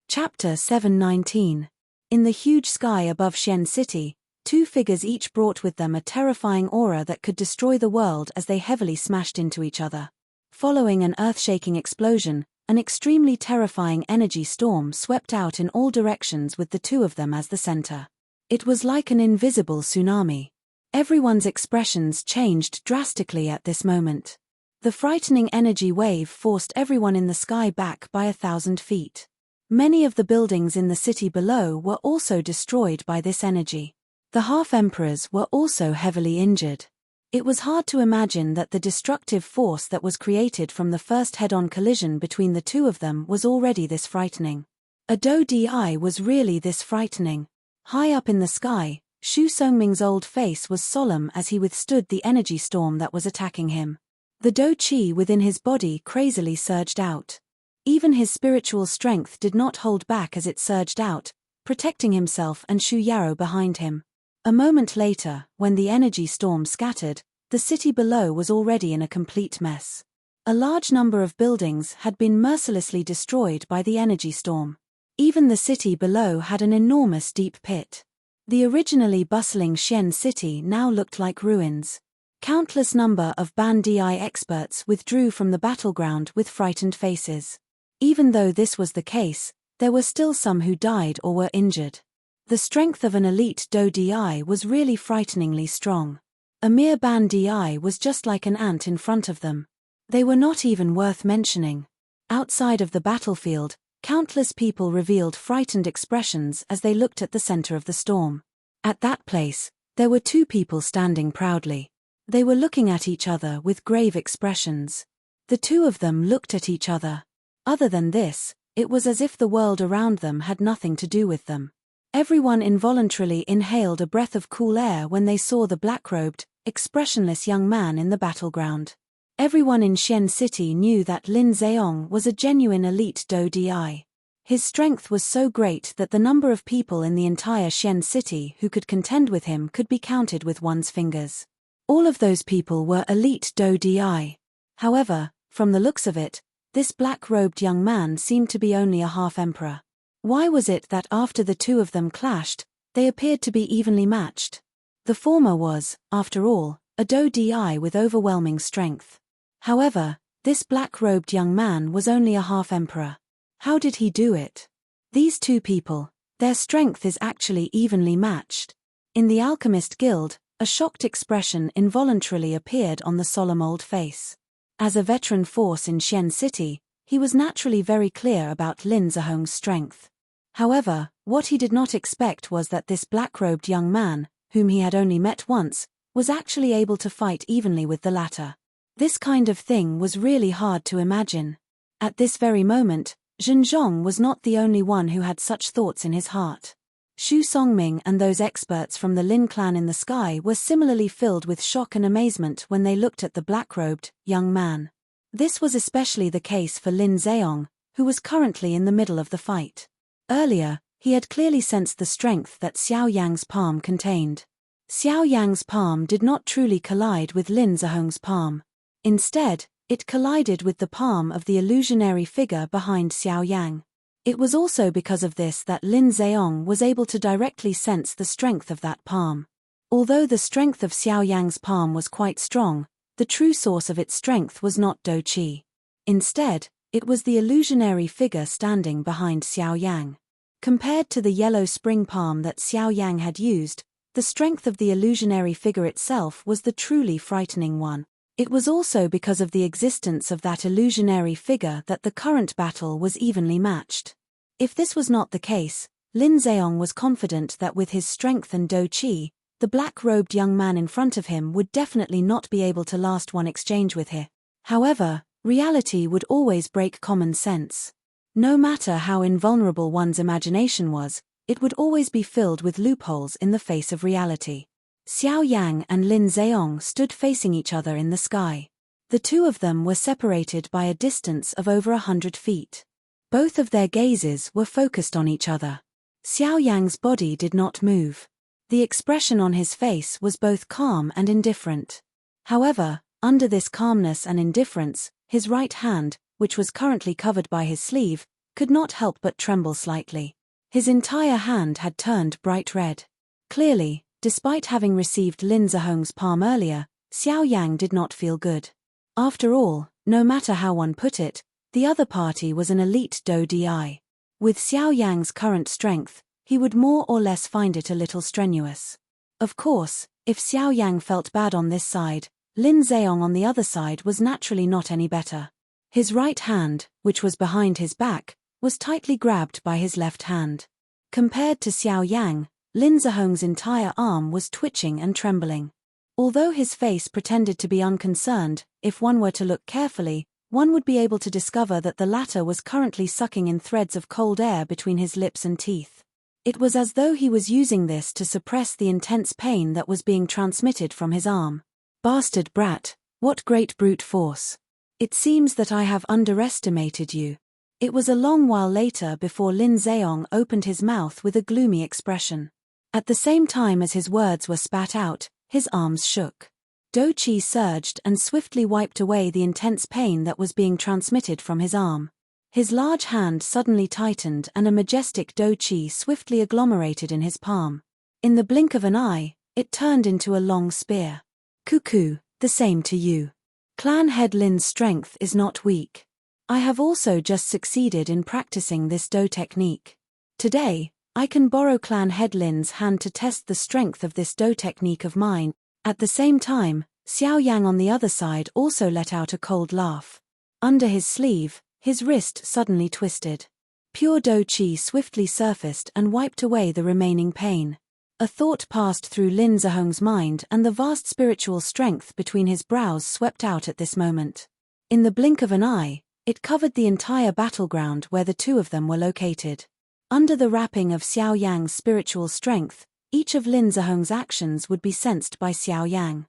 Speaker 1: Chapter 719. In the huge sky above Xian City, two figures each brought with them a terrifying aura that could destroy the world as they heavily smashed into each other. Following an earth-shaking explosion, an extremely terrifying energy storm swept out in all directions with the two of them as the center. It was like an invisible tsunami. Everyone's expressions changed drastically at this moment. The frightening energy wave forced everyone in the sky back by 1,000 feet. Many of the buildings in the city below were also destroyed by this energy. The half-emperors were also heavily injured. It was hard to imagine that the destructive force that was created from the first head-on collision between the two of them was already this frightening. A Dou-Di was really this frightening. High up in the sky, Xu Songming's old face was solemn as he withstood the energy storm that was attacking him. The Dou-Chi within his body crazily surged out. Even his spiritual strength did not hold back as it surged out, protecting himself and Shu Yarrow behind him. A moment later, when the energy storm scattered, the city below was already in a complete mess. A large number of buildings had been mercilessly destroyed by the energy storm. Even the city below had an enormous deep pit. The originally bustling Xian city now looked like ruins. Countless number of Ban Di experts withdrew from the battleground with frightened faces. Even though this was the case, there were still some who died or were injured. The strength of an elite Do Di was really frighteningly strong. A mere Ban Di was just like an ant in front of them. They were not even worth mentioning. Outside of the battlefield, countless people revealed frightened expressions as they looked at the center of the storm. At that place, there were two people standing proudly. They were looking at each other with grave expressions. The two of them looked at each other. Other than this, it was as if the world around them had nothing to do with them. Everyone involuntarily inhaled a breath of cool air when they saw the black-robed, expressionless young man in the battleground. Everyone in Xian City knew that Lin Zheong was a genuine elite Do Di. His strength was so great that the number of people in the entire Xian City who could contend with him could be counted with one's fingers. All of those people were elite Do Di. However, from the looks of it, this black-robed young man seemed to be only a half-emperor. Why was it that after the two of them clashed, they appeared to be evenly matched? The former was, after all, a Do Di with overwhelming strength. However, this black-robed young man was only a half-emperor. How did he do it? These two people, their strength is actually evenly matched. In the Alchemist Guild, a shocked expression involuntarily appeared on the solemn old face. As a veteran force in Xian City, he was naturally very clear about Lin Zheong's strength. However, what he did not expect was that this black-robed young man, whom he had only met once, was actually able to fight evenly with the latter. This kind of thing was really hard to imagine. At this very moment, Zhenzhong was not the only one who had such thoughts in his heart. Xu Songming and those experts from the Lin clan in the sky were similarly filled with shock and amazement when they looked at the black-robed, young man. This was especially the case for Lin Zheong, who was currently in the middle of the fight. Earlier, he had clearly sensed the strength that Xiao Yang's palm contained. Xiao Yang's palm did not truly collide with Lin Zheong's palm. Instead, it collided with the palm of the illusionary figure behind Xiao Yang. It was also because of this that Lin Zheong was able to directly sense the strength of that palm. Although the strength of Xiao Yang's palm was quite strong, the true source of its strength was not Do Qi. Instead, it was the illusionary figure standing behind Xiao Yang. Compared to the yellow spring palm that Xiao Yang had used, the strength of the illusionary figure itself was the truly frightening one. It was also because of the existence of that illusionary figure that the current battle was evenly matched. If this was not the case, Lin Zheong was confident that with his strength and Do Qi, the black-robed young man in front of him would definitely not be able to last one exchange with him. However, reality would always break common sense. No matter how invulnerable one's imagination was, it would always be filled with loopholes in the face of reality. Xiao Yang and Lin Zheong stood facing each other in the sky. The two of them were separated by a distance of over 100 feet. Both of their gazes were focused on each other. Xiao Yang's body did not move. The expression on his face was both calm and indifferent. However, under this calmness and indifference, his right hand, which was currently covered by his sleeve, could not help but tremble slightly. His entire hand had turned bright red. Clearly, despite having received Lin Zheong's palm earlier, Xiao Yang did not feel good. After all, no matter how one put it, the other party was an elite Do Di. With Xiao Yang's current strength, he would more or less find it a little strenuous. Of course, if Xiao Yang felt bad on this side, Lin Zheong on the other side was naturally not any better. His right hand, which was behind his back, was tightly grabbed by his left hand. Compared to Xiao Yang, Lin Zheong's entire arm was twitching and trembling. Although his face pretended to be unconcerned, if one were to look carefully, one would be able to discover that the latter was currently sucking in threads of cold air between his lips and teeth. It was as though he was using this to suppress the intense pain that was being transmitted from his arm. Bastard brat, what great brute force. It seems that I have underestimated you. It was a long while later before Lin Zheong opened his mouth with a gloomy expression. At the same time as his words were spat out, his arms shook. Do Qi surged and swiftly wiped away the intense pain that was being transmitted from his arm. His large hand suddenly tightened and a majestic Do Qi swiftly agglomerated in his palm. In the blink of an eye, it turned into a long spear. Cuckoo, the same to you. Clan Head Lin's strength is not weak. I have also just succeeded in practicing this Do technique. Today, I can borrow Clan Head Lin's hand to test the strength of this Do technique of mine. At the same time, Xiao Yang on the other side also let out a cold laugh. Under his sleeve, his wrist suddenly twisted. Pure Do Qi swiftly surfaced and wiped away the remaining pain. A thought passed through Lin Zheong's mind and the vast spiritual strength between his brows swept out at this moment. In the blink of an eye, it covered the entire battleground where the two of them were located. Under the wrapping of Xiao Yang's spiritual strength, each of Lin Zheong's actions would be sensed by Xiao Yang.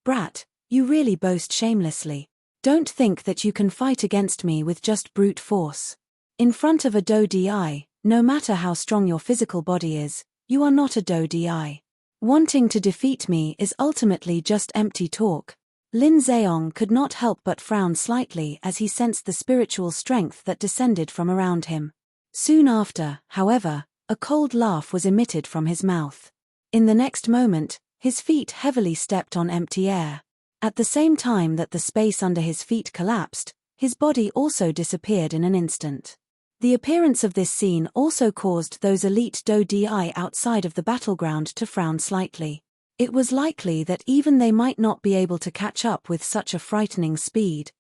Speaker 1: Brat, you really boast shamelessly. Don't think that you can fight against me with just brute force. In front of a Do Di, no matter how strong your physical body is, you are not a Do Di. Wanting to defeat me is ultimately just empty talk. Lin Zheong could not help but frown slightly as he sensed the spiritual strength that descended from around him. Soon after, however, a cold laugh was emitted from his mouth. In the next moment, his feet heavily stepped on empty air. At the same time that the space under his feet collapsed, his body also disappeared in an instant. The appearance of this scene also caused those elite Do Di outside of the battleground to frown slightly. It was likely that even they might not be able to catch up with such a frightening speed.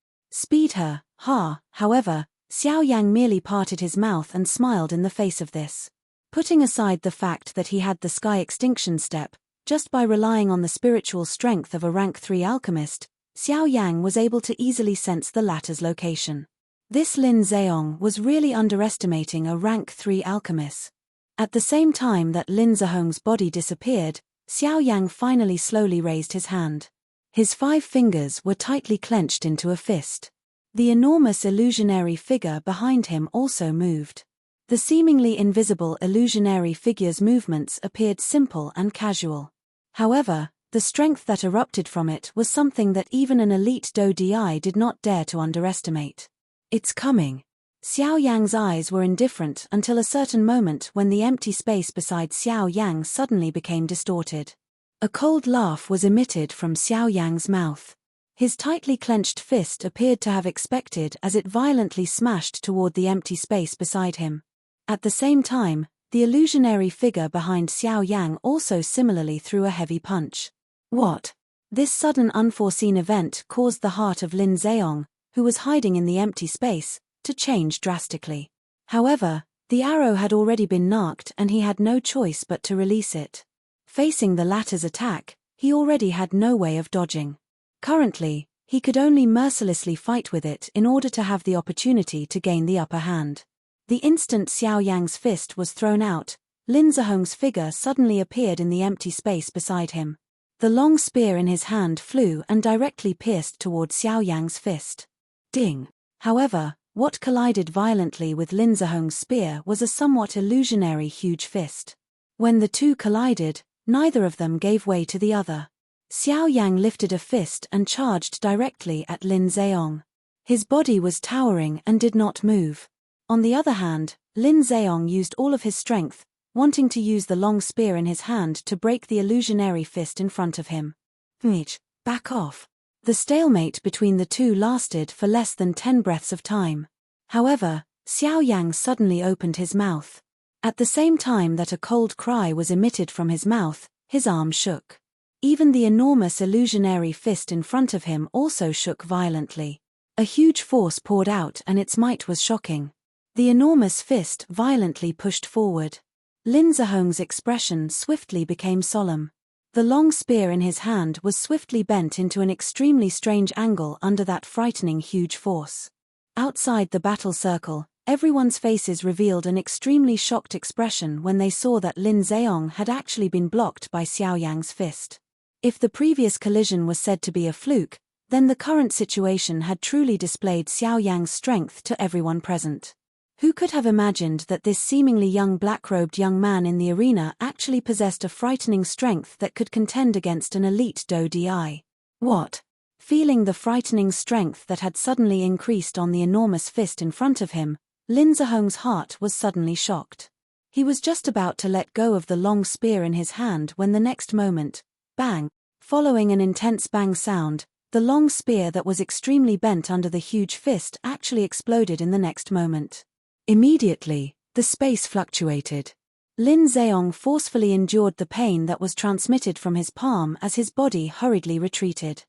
Speaker 1: However, Xiao Yang merely parted his mouth and smiled in the face of this. Putting aside the fact that he had the Sky Extinction Step, just by relying on the spiritual strength of a rank 3 alchemist, Xiao Yang was able to easily sense the latter's location. This Lin Zheong was really underestimating a rank 3 alchemist. At the same time that Lin Zheong's body disappeared, Xiao Yang finally slowly raised his hand. His 5 fingers were tightly clenched into a fist. The enormous illusionary figure behind him also moved. The seemingly invisible illusionary figure's movements appeared simple and casual. However, the strength that erupted from it was something that even an elite Do Di did not dare to underestimate. It's coming. Xiao Yang's eyes were indifferent until a certain moment when the empty space beside Xiao Yang suddenly became distorted. A cold laugh was emitted from Xiao Yang's mouth. His tightly clenched fist appeared to have expected as it violently smashed toward the empty space beside him. At the same time, the illusionary figure behind Xiao Yang also similarly threw a heavy punch. What? This sudden unforeseen event caused the heart of Lin Zheong, who was hiding in the empty space, to change drastically. However, the arrow had already been narked and he had no choice but to release it. Facing the latter's attack, he already had no way of dodging. Currently, he could only mercilessly fight with it in order to have the opportunity to gain the upper hand. The instant Xiao Yang's fist was thrown out, Lin Zheong's figure suddenly appeared in the empty space beside him. The long spear in his hand flew and directly pierced toward Xiao Yang's fist. Ding! However, what collided violently with Lin Zheong's spear was a somewhat illusionary huge fist. When the two collided, neither of them gave way to the other. Xiao Yang lifted a fist and charged directly at Lin Zheong. His body was towering and did not move. On the other hand, Lin Zheong used all of his strength, wanting to use the long spear in his hand to break the illusionary fist in front of him. Back off. The stalemate between the two lasted for less than 10 breaths of time. However, Xiao Yang suddenly opened his mouth. At the same time that a cold cry was emitted from his mouth, his arm shook. Even the enormous illusionary fist in front of him also shook violently. A huge force poured out and its might was shocking. The enormous fist violently pushed forward. Lin Zheong's expression swiftly became solemn. The long spear in his hand was swiftly bent into an extremely strange angle under that frightening huge force. Outside the battle circle, everyone's faces revealed an extremely shocked expression when they saw that Lin Zheong had actually been blocked by Xiao Yang's fist. If the previous collision was said to be a fluke, then the current situation had truly displayed Xiao Yang's strength to everyone present. Who could have imagined that this seemingly young black-robed young man in the arena actually possessed a frightening strength that could contend against an elite Do Di? What? Feeling the frightening strength that had suddenly increased on the enormous fist in front of him, Lin Zihong's heart was suddenly shocked. He was just about to let go of the long spear in his hand when the next moment, bang, following an intense bang sound, the long spear that was extremely bent under the huge fist actually exploded in the next moment. Immediately, the space fluctuated. Lin Zheong forcefully endured the pain that was transmitted from his palm as his body hurriedly retreated.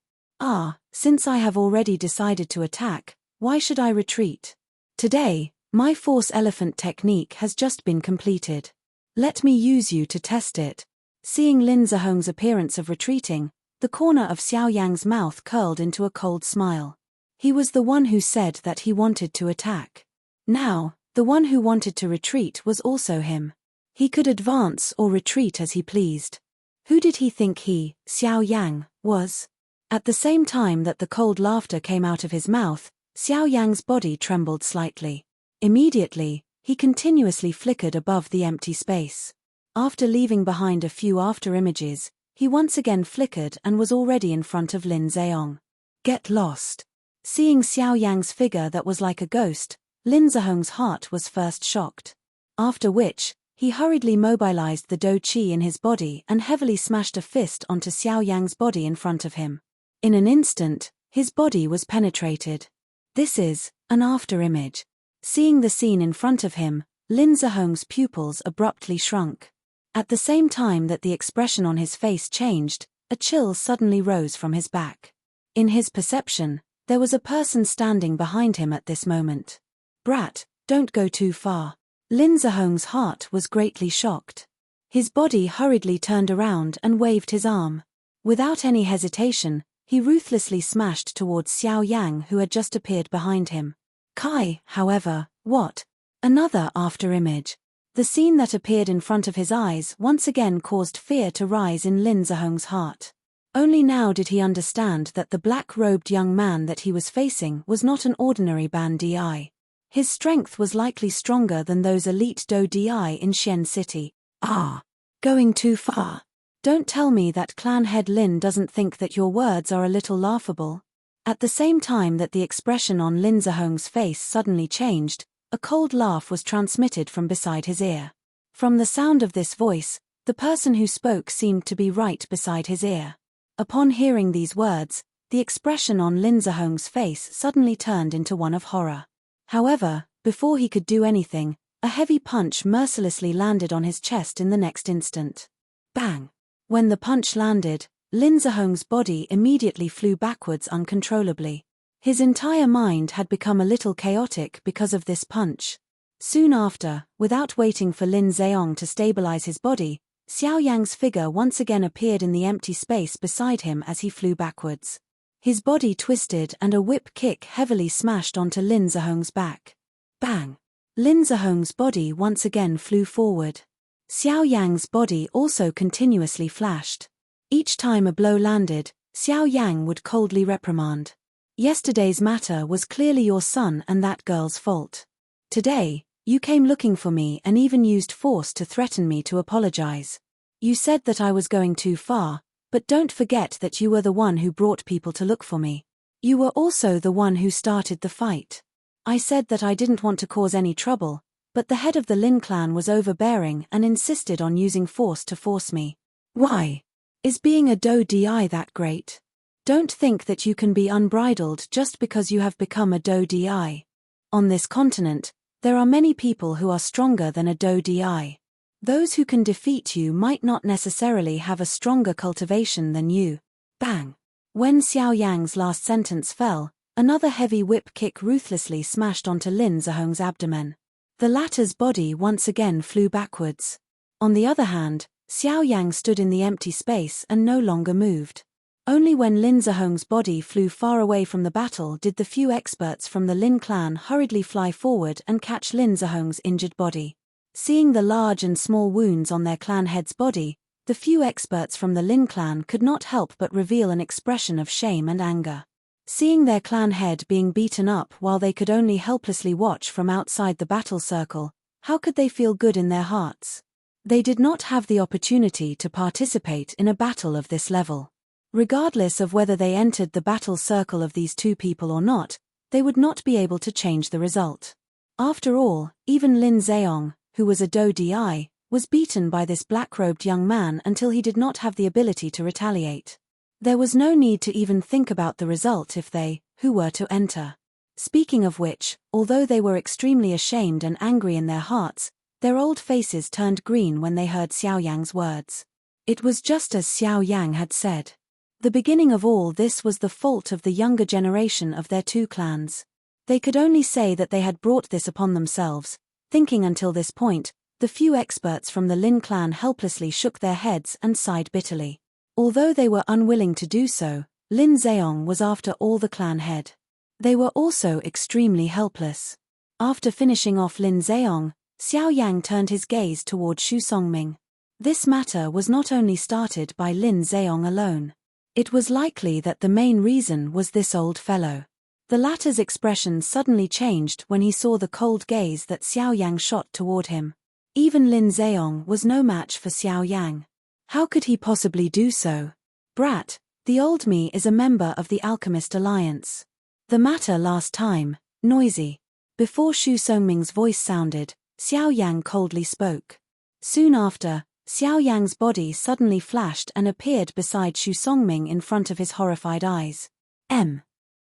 Speaker 1: Since I have already decided to attack, why should I retreat? Today, my force elephant technique has just been completed. Let me use you to test it. Seeing Lin Zihong's appearance of retreating, the corner of Xiao Yang's mouth curled into a cold smile. He was the one who said that he wanted to attack. Now, the one who wanted to retreat was also him. He could advance or retreat as he pleased. Who did he think he, Xiao Yang, was? At the same time that the cold laughter came out of his mouth, Xiao Yang's body trembled slightly. Immediately, he continuously flickered above the empty space. After leaving behind a few after-images, he once again flickered and was already in front of Lin Zheong. Get lost. Seeing Xiao Yang's figure that was like a ghost, Lin Zihong's heart was first shocked. After which, he hurriedly mobilized the Do Qi in his body and heavily smashed a fist onto Xiao Yang's body in front of him. In an instant, his body was penetrated. This is an after-image. Seeing the scene in front of him, Lin Zihong's pupils abruptly shrunk. At the same time that the expression on his face changed, a chill suddenly rose from his back. In his perception, there was a person standing behind him at this moment. Brat, don't go too far. Lin Zihong's heart was greatly shocked. His body hurriedly turned around and waved his arm. Without any hesitation, he ruthlessly smashed towards Xiao Yang who had just appeared behind him. Kai, however, what? Another after-image. The scene that appeared in front of his eyes once again caused fear to rise in Lin Zihong's heart. Only now did he understand that the black-robed young man that he was facing was not an ordinary Ban Di. His strength was likely stronger than those elite Do Di in Xian City. Going too far. Don't tell me that clan head Lin doesn't think that your words are a little laughable. At the same time that the expression on Lin Zihong's face suddenly changed, a cold laugh was transmitted from beside his ear. From the sound of this voice, the person who spoke seemed to be right beside his ear. Upon hearing these words, the expression on Lin Zihong's face suddenly turned into one of horror. However, before he could do anything, a heavy punch mercilessly landed on his chest in the next instant. Bang! When the punch landed, Lin Zihong's body immediately flew backwards uncontrollably. His entire mind had become a little chaotic because of this punch. Soon after, without waiting for Lin Zheong to stabilize his body, Xiao Yang's figure once again appeared in the empty space beside him as he flew backwards. His body twisted and a whip kick heavily smashed onto Lin Zihong's back. Bang! Lin Zihong's body once again flew forward. Xiao Yang's body also continuously flashed. Each time a blow landed, Xiao Yang would coldly reprimand. Yesterday's matter was clearly your son and that girl's fault. Today, you came looking for me and even used force to threaten me to apologize. You said that I was going too far, but don't forget that you were the one who brought people to look for me. You were also the one who started the fight. I said that I didn't want to cause any trouble, but the head of the Lin clan was overbearing and insisted on using force to force me. Why? Is being a Do Di that great? Don't think that you can be unbridled just because you have become a Do Di. On this continent, there are many people who are stronger than a Do Di. Those who can defeat you might not necessarily have a stronger cultivation than you. Bang! When Xiao Yang's last sentence fell, another heavy whip kick ruthlessly smashed onto Lin Zihong's abdomen. The latter's body once again flew backwards. On the other hand, Xiao Yang stood in the empty space and no longer moved. Only when Lin Zihong's body flew far away from the battle did the few experts from the Lin clan hurriedly fly forward and catch Lin Zihong's injured body. Seeing the large and small wounds on their clan head's body, the few experts from the Lin clan could not help but reveal an expression of shame and anger. Seeing their clan head being beaten up while they could only helplessly watch from outside the battle circle, how could they feel good in their hearts? They did not have the opportunity to participate in a battle of this level. Regardless of whether they entered the battle circle of these two people or not, they would not be able to change the result. After all, even Lin Zeong, who was a Do Di, was beaten by this black-robed young man until he did not have the ability to retaliate. There was no need to even think about the result if they, who were to enter. Speaking of which, although they were extremely ashamed and angry in their hearts, their old faces turned green when they heard Xiao Yang's words. It was just as Xiao Yang had said. The beginning of all this was the fault of the younger generation of their two clans. They could only say that they had brought this upon themselves, thinking until this point, the few experts from the Lin clan helplessly shook their heads and sighed bitterly. Although they were unwilling to do so, Lin Zeong was after all the clan head. They were also extremely helpless. After finishing off Lin Zeong, Xiao Yang turned his gaze toward Xu Songming. This matter was not only started by Lin Zeong alone. It was likely that the main reason was this old fellow. The latter's expression suddenly changed when he saw the cold gaze that Xiao Yang shot toward him. Even Lin Zeong was no match for Xiao Yang. How could he possibly do so? Brat, the old me is a member of the Alchemist Alliance. The matter last time, noisy. Before Xu Songming's voice sounded, Xiao Yang coldly spoke. Soon after, Xiao Yang's body suddenly flashed and appeared beside Xu Songming in front of his horrified eyes.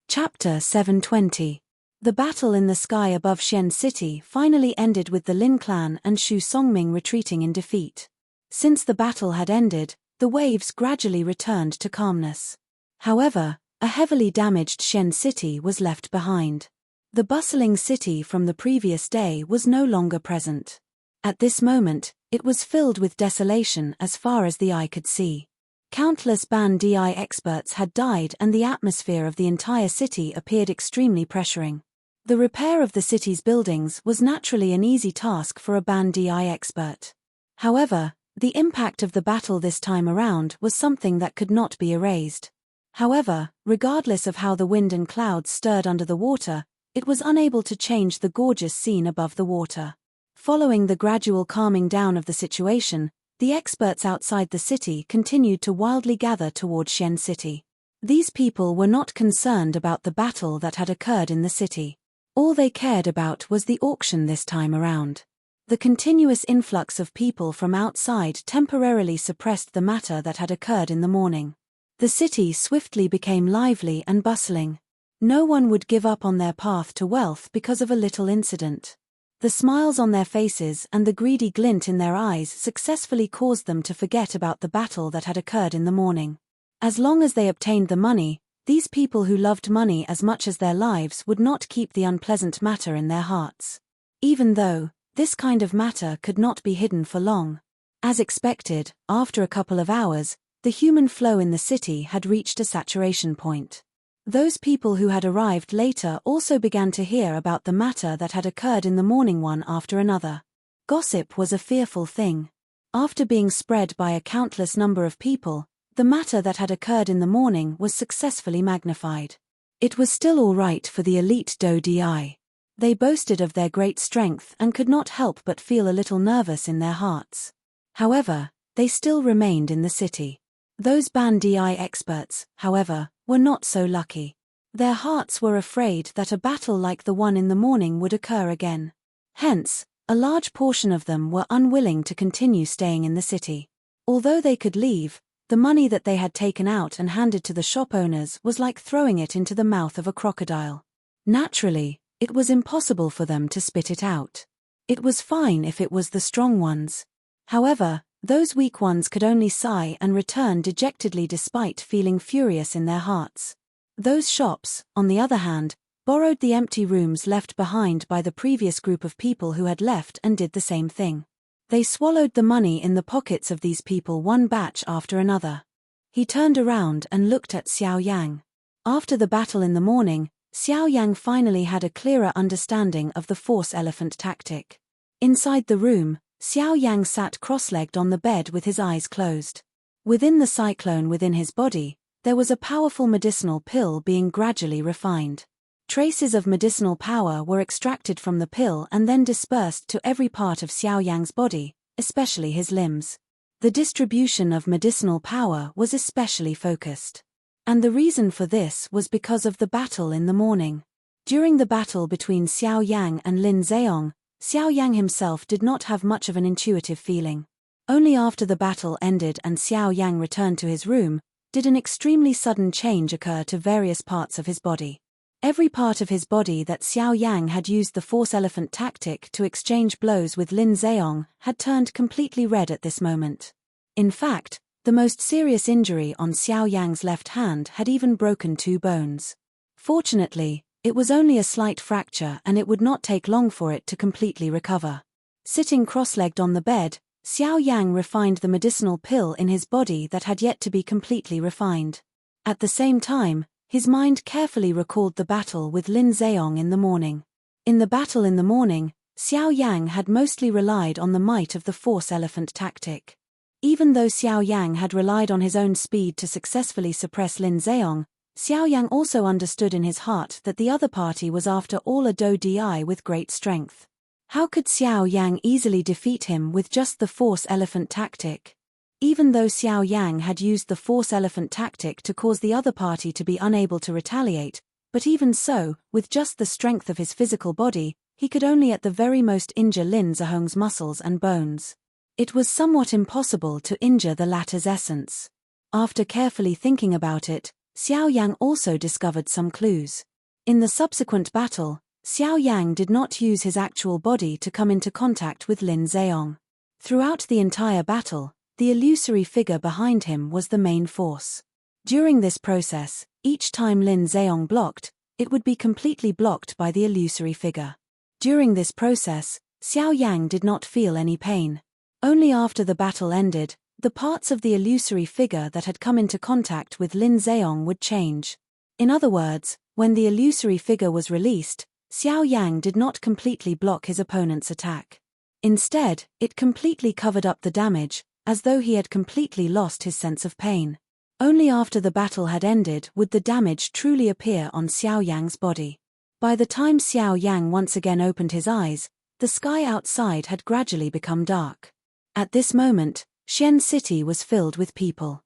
Speaker 1: Chapter 720. The battle in the sky above Xian City finally ended with the Lin clan and Xu Songming retreating in defeat. Since the battle had ended, the waves gradually returned to calmness. However, a heavily damaged Xian City was left behind. The bustling city from the previous day was no longer present. At this moment, it was filled with desolation as far as the eye could see. Countless Ban Di experts had died and the atmosphere of the entire city appeared extremely pressuring. The repair of the city's buildings was naturally an easy task for a Ban Di expert. However, the impact of the battle this time around was something that could not be erased. However, regardless of how the wind and clouds stirred under the water, it was unable to change the gorgeous scene above the water. Following the gradual calming down of the situation, the experts outside the city continued to wildly gather toward Xian City. These people were not concerned about the battle that had occurred in the city. All they cared about was the auction this time around. The continuous influx of people from outside temporarily suppressed the matter that had occurred in the morning. The city swiftly became lively and bustling. No one would give up on their path to wealth because of a little incident. The smiles on their faces and the greedy glint in their eyes successfully caused them to forget about the battle that had occurred in the morning. As long as they obtained the money, these people who loved money as much as their lives would not keep the unpleasant matter in their hearts. Even though, this kind of matter could not be hidden for long. As expected, after a couple of hours, the human flow in the city had reached a saturation point. Those people who had arrived later also began to hear about the matter that had occurred in the morning one after another. Gossip was a fearful thing. After being spread by a countless number of people, the matter that had occurred in the morning was successfully magnified. It was still all right for the elite Do Di. They boasted of their great strength and could not help but feel a little nervous in their hearts. However, they still remained in the city. Those Ban Di experts, however, were not so lucky. Their hearts were afraid that a battle like the one in the morning would occur again. Hence, a large portion of them were unwilling to continue staying in the city. Although they could leave, the money that they had taken out and handed to the shop owners was like throwing it into the mouth of a crocodile. Naturally, it was impossible for them to spit it out. It was fine if it was the strong ones. However, those weak ones could only sigh and return dejectedly despite feeling furious in their hearts. Those shops, on the other hand, borrowed the empty rooms left behind by the previous group of people who had left and did the same thing. They swallowed the money in the pockets of these people one batch after another. He turned around and looked at Xiao Yang. After the battle in the morning, Xiao Yang finally had a clearer understanding of the force elephant tactic. Inside the room, Xiao Yang sat cross-legged on the bed with his eyes closed. Within the cyclone within his body, there was a powerful medicinal pill being gradually refined. Traces of medicinal power were extracted from the pill and then dispersed to every part of Xiao Yang's body, especially his limbs. The distribution of medicinal power was especially focused. And the reason for this was because of the battle in the morning. During the battle between Xiao Yang and Lin Zheong, Xiao Yang himself did not have much of an intuitive feeling. Only after the battle ended and Xiao Yang returned to his room, did an extremely sudden change occur to various parts of his body. Every part of his body that Xiao Yang had used the force elephant tactic to exchange blows with Lin Zheong had turned completely red at this moment. In fact, the most serious injury on Xiao Yang's left hand had even broken 2 bones. Fortunately, it was only a slight fracture and it would not take long for it to completely recover. Sitting cross-legged on the bed, Xiao Yang refined the medicinal pill in his body that had yet to be completely refined. At the same time, his mind carefully recalled the battle with Lin Zheong in the morning. In the battle in the morning, Xiao Yang had mostly relied on the might of the force elephant tactic. Even though Xiao Yang had relied on his own speed to successfully suppress Lin Zheong, Xiao Yang also understood in his heart that the other party was after all a Do Di with great strength. How could Xiao Yang easily defeat him with just the force elephant tactic? Even though Xiao Yang had used the force elephant tactic to cause the other party to be unable to retaliate, but even so, with just the strength of his physical body, he could only at the very most injure Lin Zheong's muscles and bones. It was somewhat impossible to injure the latter's essence. After carefully thinking about it, Xiao Yang also discovered some clues. In the subsequent battle, Xiao Yang did not use his actual body to come into contact with Lin Zheong. Throughout the entire battle, the illusory figure behind him was the main force. During this process, each time Lin Zheong blocked, it would be completely blocked by the illusory figure. During this process, Xiao Yang did not feel any pain. Only after the battle ended, the parts of the illusory figure that had come into contact with Lin Zheong would change. In other words, when the illusory figure was released, Xiao Yang did not completely block his opponent's attack. Instead, it completely covered up the damage, as though he had completely lost his sense of pain. Only after the battle had ended would the damage truly appear on Xiao Yang's body. By the time Xiao Yang once again opened his eyes, the sky outside had gradually become dark. At this moment, Xian City was filled with people.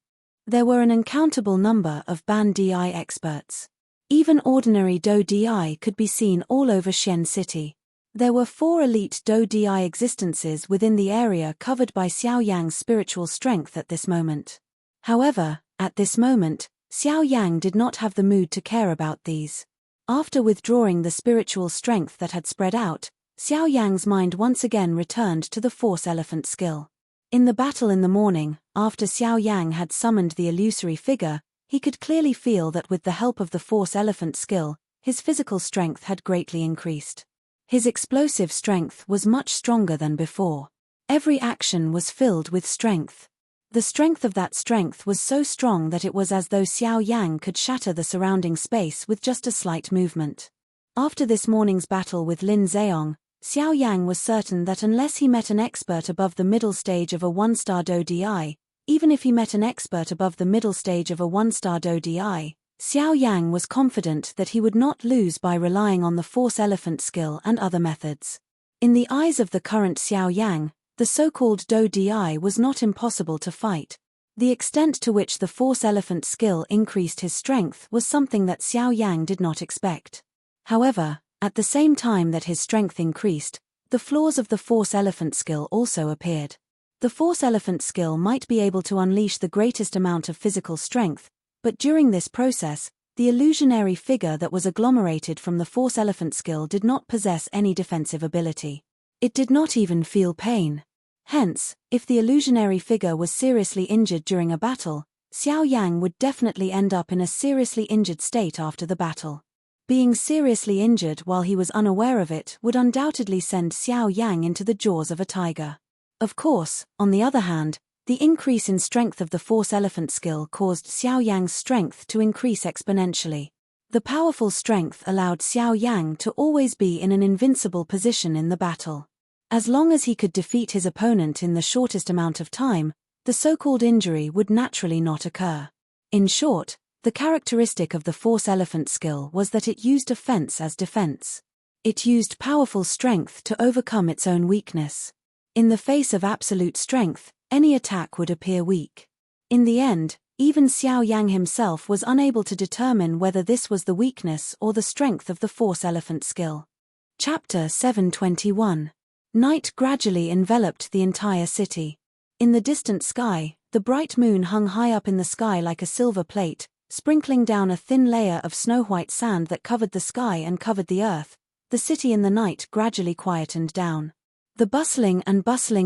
Speaker 1: There were an uncountable number of Ban Di experts. Even ordinary Do Di could be seen all over Xian City. There were 4 elite Do Di existences within the area covered by Xiao Yang's spiritual strength at this moment. However, at this moment, Xiao Yang did not have the mood to care about these. After withdrawing the spiritual strength that had spread out, Xiao Yang's mind once again returned to the force elephant skill. In the battle in the morning, after Xiao Yang had summoned the illusory figure, he could clearly feel that with the help of the force elephant skill, his physical strength had greatly increased. His explosive strength was much stronger than before. Every action was filled with strength. The strength of that strength was so strong that it was as though Xiao Yang could shatter the surrounding space with just a slight movement. After this morning's battle with Lin Zheong, Xiao Yang was certain that unless he met an expert above the middle stage of a 1-star Do Di, even if he met an expert above the middle stage of a 1-star Do Di, Xiao Yang was confident that he would not lose by relying on the force elephant skill and other methods. In the eyes of the current Xiao Yang, the so-called Do Di was not impossible to fight. The extent to which the force elephant skill increased his strength was something that Xiao Yang did not expect. However, at the same time that his strength increased, the flaws of the force elephant skill also appeared. The force elephant skill might be able to unleash the greatest amount of physical strength, but during this process, the illusionary figure that was agglomerated from the force elephant skill did not possess any defensive ability. It did not even feel pain. Hence, if the illusionary figure was seriously injured during a battle, Xiao Yang would definitely end up in a seriously injured state after the battle. Being seriously injured while he was unaware of it would undoubtedly send Xiao Yang into the jaws of a tiger. Of course, on the other hand, the increase in strength of the force elephant skill caused Xiao Yang's strength to increase exponentially. The powerful strength allowed Xiao Yang to always be in an invincible position in the battle. As long as he could defeat his opponent in the shortest amount of time, the so-called injury would naturally not occur. In short, The characteristic of the Force Elephant skill was that it used offense as defense. It used powerful strength to overcome its own weakness. In the face of absolute strength, any attack would appear weak. In the end, even Xiao Yang himself was unable to determine whether this was the weakness or the strength of the Force Elephant skill. Chapter 721. Night gradually enveloped the entire city. In the distant sky, the bright moon hung high up in the sky like a silver plate, sprinkling down a thin layer of snow-white sand that covered the sky and covered the earth. The city in the night gradually quietened down. The bustling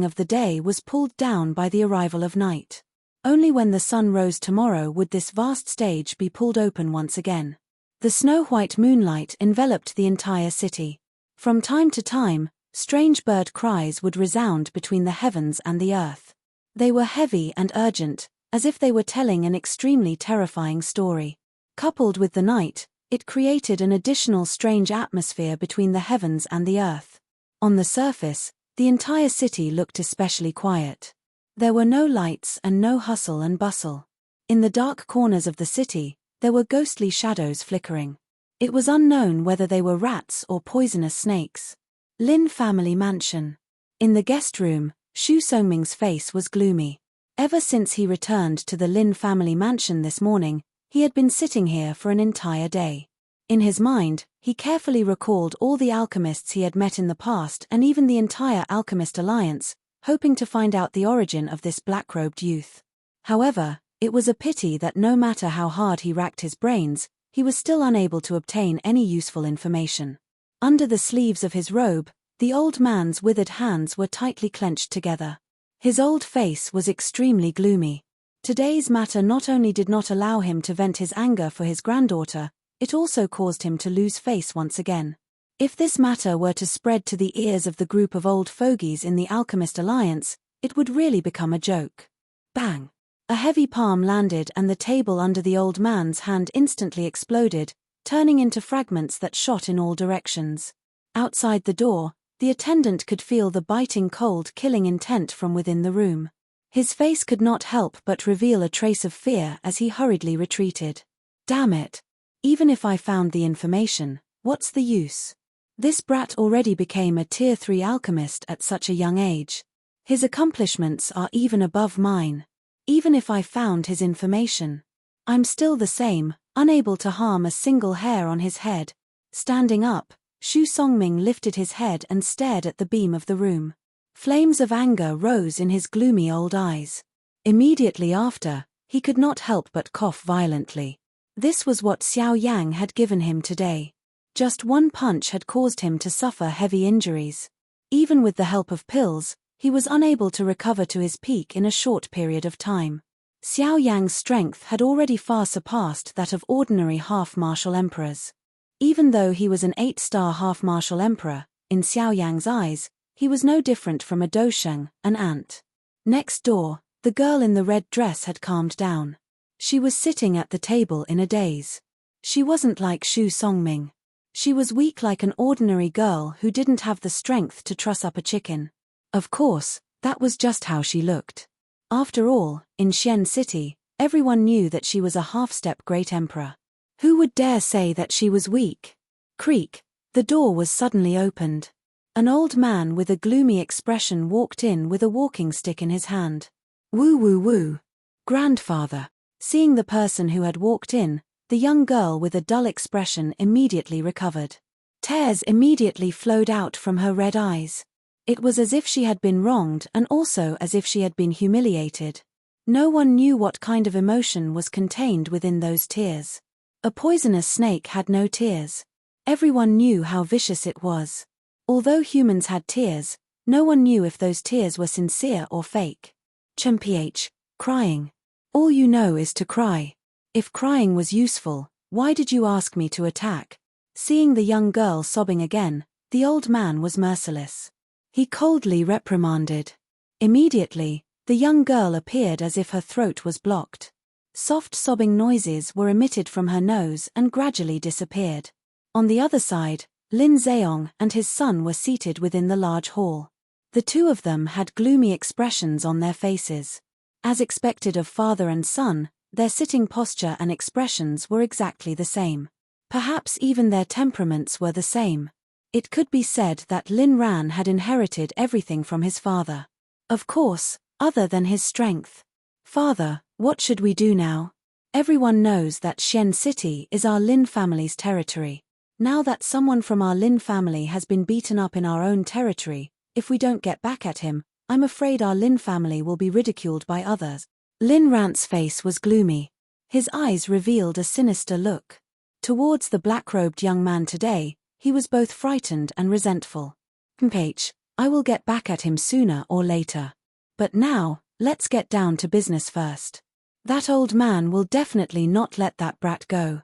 Speaker 1: of the day was pulled down by the arrival of night. Only when the sun rose tomorrow would this vast stage be pulled open once again. The snow-white moonlight enveloped the entire city. From time to time, strange bird cries would resound between the heavens and the earth. They were heavy and urgent, as if they were telling an extremely terrifying story. Coupled with the night, it created an additional strange atmosphere between the heavens and the earth. On the surface, the entire city looked especially quiet. There were no lights and no hustle and bustle. In the dark corners of the city, there were ghostly shadows flickering. It was unknown whether they were rats or poisonous snakes. Lin family mansion. In the guest room, Xu Songming's face was gloomy. Ever since he returned to the Lin family mansion this morning, he had been sitting here for an entire day. In his mind, he carefully recalled all the alchemists he had met in the past and even the entire Alchemist Alliance, hoping to find out the origin of this black-robed youth. However, it was a pity that no matter how hard he racked his brains, he was still unable to obtain any useful information. Under the sleeves of his robe, the old man's withered hands were tightly clenched together. His old face was extremely gloomy. Today's matter not only did not allow him to vent his anger for his granddaughter, it also caused him to lose face once again. If this matter were to spread to the ears of the group of old fogies in the Alchemist Alliance, it would really become a joke. Bang! A heavy palm landed and the table under the old man's hand instantly exploded, turning into fragments that shot in all directions. Outside the door, the attendant could feel the biting cold killing intent from within the room. His face could not help but reveal a trace of fear as he hurriedly retreated. Damn it! Even if I found the information, what's the use? This brat already became a Tier 3 alchemist at such a young age. His accomplishments are even above mine. Even if I found his information, I'm still the same, unable to harm a single hair on his head. Standing up, Xu Songming lifted his head and stared at the beam of the room. Flames of anger rose in his gloomy old eyes. Immediately after, he could not help but cough violently. This was what Xiao Yang had given him today. Just one punch had caused him to suffer heavy injuries. Even with the help of pills, he was unable to recover to his peak in a short period of time. Xiao Yang's strength had already far surpassed that of ordinary half-martial emperors. Even though he was an 8-star half-martial emperor, in Xiao Yang's eyes, he was no different from a dosheng, an ant. Next door, the girl in the red dress had calmed down. She was sitting at the table in a daze. She wasn't like Xu Songming. She was weak like an ordinary girl who didn't have the strength to truss up a chicken. Of course, that was just how she looked. After all, in Xian City, everyone knew that she was a half-step great emperor. Who would dare say that she was weak? Creak, the door was suddenly opened. An old man with a gloomy expression walked in with a walking stick in his hand. Woo woo woo. Grandfather. Seeing the person who had walked in, the young girl with a dull expression immediately recovered. Tears immediately flowed out from her red eyes. It was as if she had been wronged and also as if she had been humiliated. No one knew what kind of emotion was contained within those tears. A poisonous snake had no tears. Everyone knew how vicious it was. Although humans had tears, no one knew if those tears were sincere or fake. Mph, crying. All you know is to cry. If crying was useful, why did you ask me to attack? Seeing the young girl sobbing again, the old man was merciless. He coldly reprimanded. Immediately, the young girl appeared as if her throat was blocked. Soft sobbing noises were emitted from her nose and gradually disappeared. On the other side, Lin Zheong and his son were seated within the large hall. The two of them had gloomy expressions on their faces. As expected of father and son, Their sitting posture and expressions were exactly the same. Perhaps even their temperaments were the same. It could be said that Lin Ran had inherited everything from his father. Of course, other than his strength. Father, what should we do now? Everyone knows that Xian City is our Lin family's territory. Now that someone from our Lin family has been beaten up in our own territory, if we don't get back at him, I'm afraid our Lin family will be ridiculed by others. Lin Ran's face was gloomy. His eyes revealed a sinister look. Towards the black-robed young man today, he was both frightened and resentful. I will get back at him sooner or later. But now, let's get down to business first. That old man will definitely not let that brat go.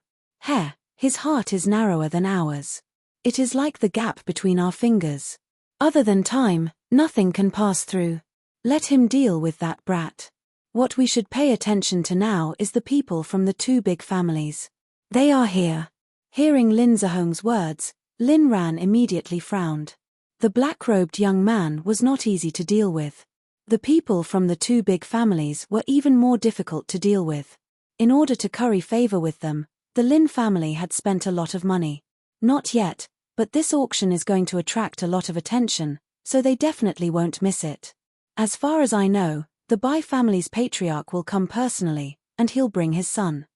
Speaker 1: His heart is narrower than ours. It is like the gap between our fingers. Other than time, nothing can pass through. Let him deal with that brat. What we should pay attention to now is the people from the two big families. They are here. Hearing Lin Zihong's words, Lin Ran immediately frowned. The black-robed young man was not easy to deal with. The people from the two big families were even more difficult to deal with. In order to curry favor with them, the Lin family had spent a lot of money. Not yet, but this auction is going to attract a lot of attention, so they definitely won't miss it. As far as I know, the Bai family's patriarch will come personally, and he'll bring his son.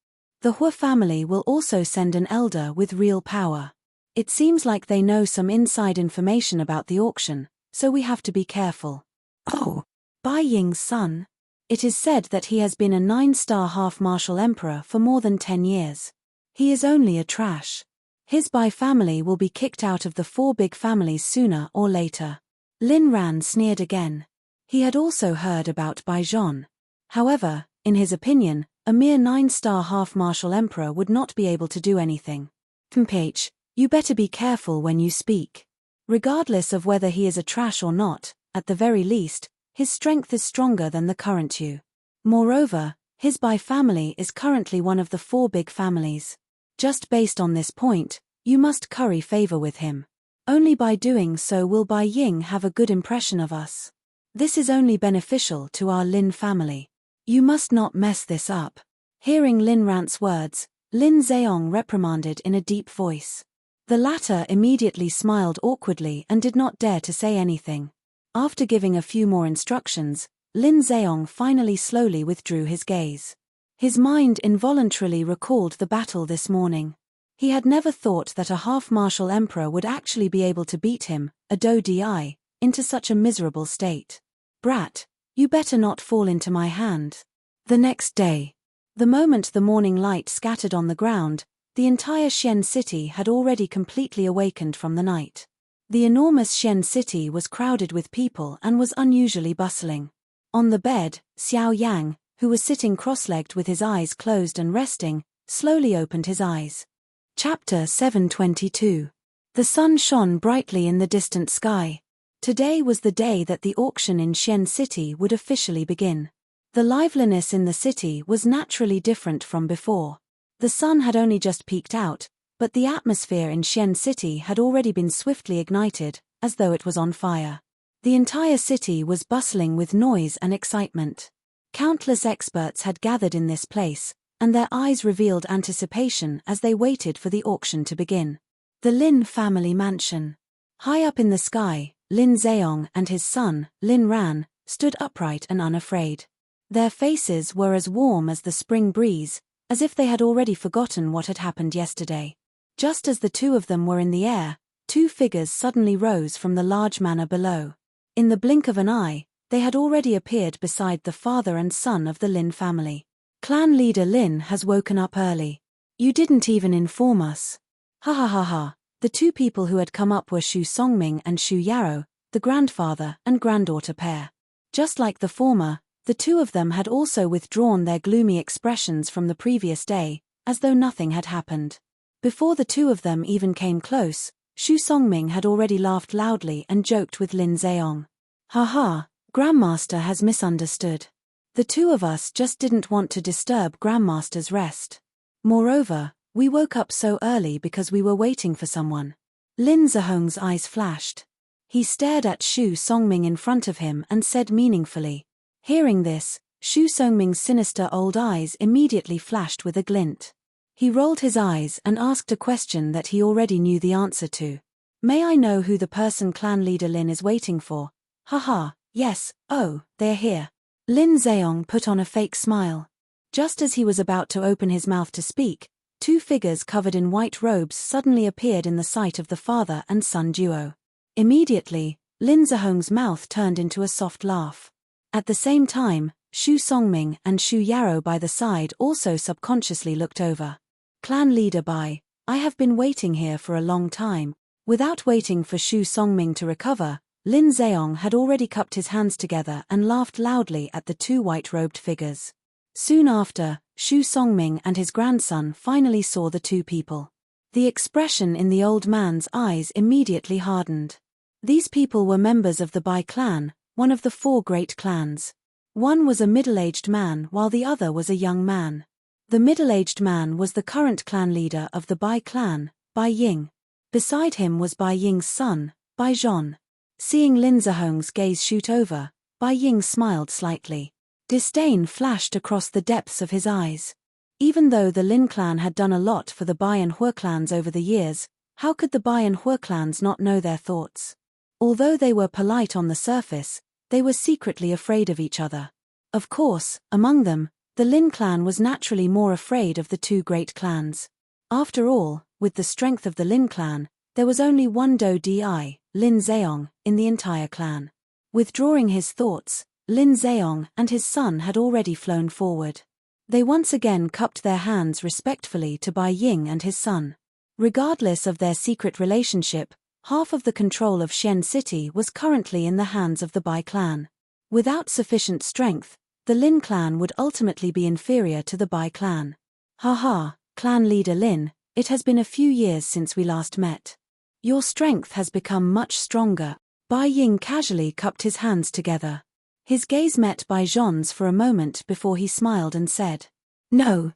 Speaker 1: The Hua family will also send an elder with real power. It seems like they know some inside information about the auction, so we have to be careful. Oh, Bai Ying's son. It is said that he has been a 9-star half-martial emperor for more than 10 years. He is only a trash. His Bai family will be kicked out of the 4 big families sooner or later. Lin Ran sneered again. He had also heard about Bai Zhong. However, in his opinion, a mere 9-star half-martial emperor would not be able to do anything. You better be careful when you speak. Regardless of whether he is a trash or not, at the very least, his strength is stronger than the current you. Moreover, his Bai family is currently one of the 4 big families. Just based on this point, you must curry favor with him. Only by doing so will Bai Ying have a good impression of us. This is only beneficial to our Lin family. You must not mess this up. Hearing Lin Ran's words, Lin Zheong reprimanded in a deep voice. The latter immediately smiled awkwardly and did not dare to say anything. After giving a few more instructions, Lin Zheong finally slowly withdrew his gaze. His mind involuntarily recalled the battle this morning. He had never thought that a half-martial emperor would actually be able to beat him, a do di, into such a miserable state. Brat, you better not fall into my hand. The next day. The moment the morning light scattered on the ground, the entire Xian city had already completely awakened from the night. The enormous Xian city was crowded with people and was unusually bustling. On the bed, Xiao Yang, who was sitting cross-legged with his eyes closed and resting, slowly opened his eyes. Chapter 722. The sun shone brightly in the distant sky. Today was the day that the auction in Xian City would officially begin. The liveliness in the city was naturally different from before. The sun had only just peeked out, but the atmosphere in Xian City had already been swiftly ignited, as though it was on fire. The entire city was bustling with noise and excitement. Countless experts had gathered in this place, and their eyes revealed anticipation as they waited for the auction to begin. The Lin family mansion. High up in the sky, Lin Zheong and his son, Lin Ran, stood upright and unafraid. Their faces were as warm as the spring breeze, as if they had already forgotten what had happened yesterday. Just as the two of them were in the air, 2 figures suddenly rose from the large manor below. In the blink of an eye, they had already appeared beside the father and son of the Lin family. Clan leader Lin has woken up early. You didn't even inform us. Ha ha ha ha. The 2 people who had come up were Xu Songming and Xu Yarrow, the grandfather and granddaughter pair. Just like the former, the 2 of them had also withdrawn their gloomy expressions from the previous day, as though nothing had happened. Before the 2 of them even came close, Xu Songming had already laughed loudly and joked with Lin Zheong. Ha ha, Grandmaster has misunderstood. The 2 of us just didn't want to disturb Grandmaster's rest. Moreover, we woke up so early because we were waiting for someone. Lin Zihong's eyes flashed. He stared at Xu Songming in front of him and said meaningfully. Hearing this, Shu Songming's sinister old eyes immediately flashed with a glint. He rolled his eyes and asked a question that he already knew the answer to. May I know who the person clan leader Lin is waiting for? Haha, yes, oh, they're here. Lin Zheong put on a fake smile. Just as he was about to open his mouth to speak, two figures covered in white robes suddenly appeared in the sight of the father and son duo. Immediately, Lin Zheong's mouth turned into a soft laugh. At the same time, Shu Songming and Shu Yarrow by the side also subconsciously looked over. Clan leader Bai, I have been waiting here for a long time. Without waiting for Shu Songming to recover, Lin Zheong had already cupped his hands together and laughed loudly at the two white-robed figures. Soon after, Shu Songming and his grandson finally saw the two people. The expression in the old man's eyes immediately hardened. These people were members of the Bai clan, one of the four great clans. One was a middle-aged man while the other was a young man. The middle-aged man was the current clan leader of the Bai clan, Bai Ying. Beside him was Bai Ying's son, Bai Zhon. Seeing Lin Zheong's gaze shoot over, Bai Ying smiled slightly. Disdain flashed across the depths of his eyes. Even though the Lin clan had done a lot for the Bai and Hue clans over the years, how could the Bai and Hue clans not know their thoughts? Although they were polite on the surface, they were secretly afraid of each other. Of course, among them, the Lin clan was naturally more afraid of the two great clans. After all, with the strength of the Lin clan, there was only one Di, Lin Zheong, in the entire clan. Withdrawing his thoughts, Lin Zheong and his son had already flown forward. They once again cupped their hands respectfully to Bai Ying and his son. Regardless of their secret relationship, half of the control of Xian City was currently in the hands of the Bai clan. Without sufficient strength, the Lin clan would ultimately be inferior to the Bai clan. Haha, clan leader Lin, it has been a few years since we last met. Your strength has become much stronger. Bai Ying casually cupped his hands together. His gaze met Bai Zhon's for a moment before he smiled and said, No,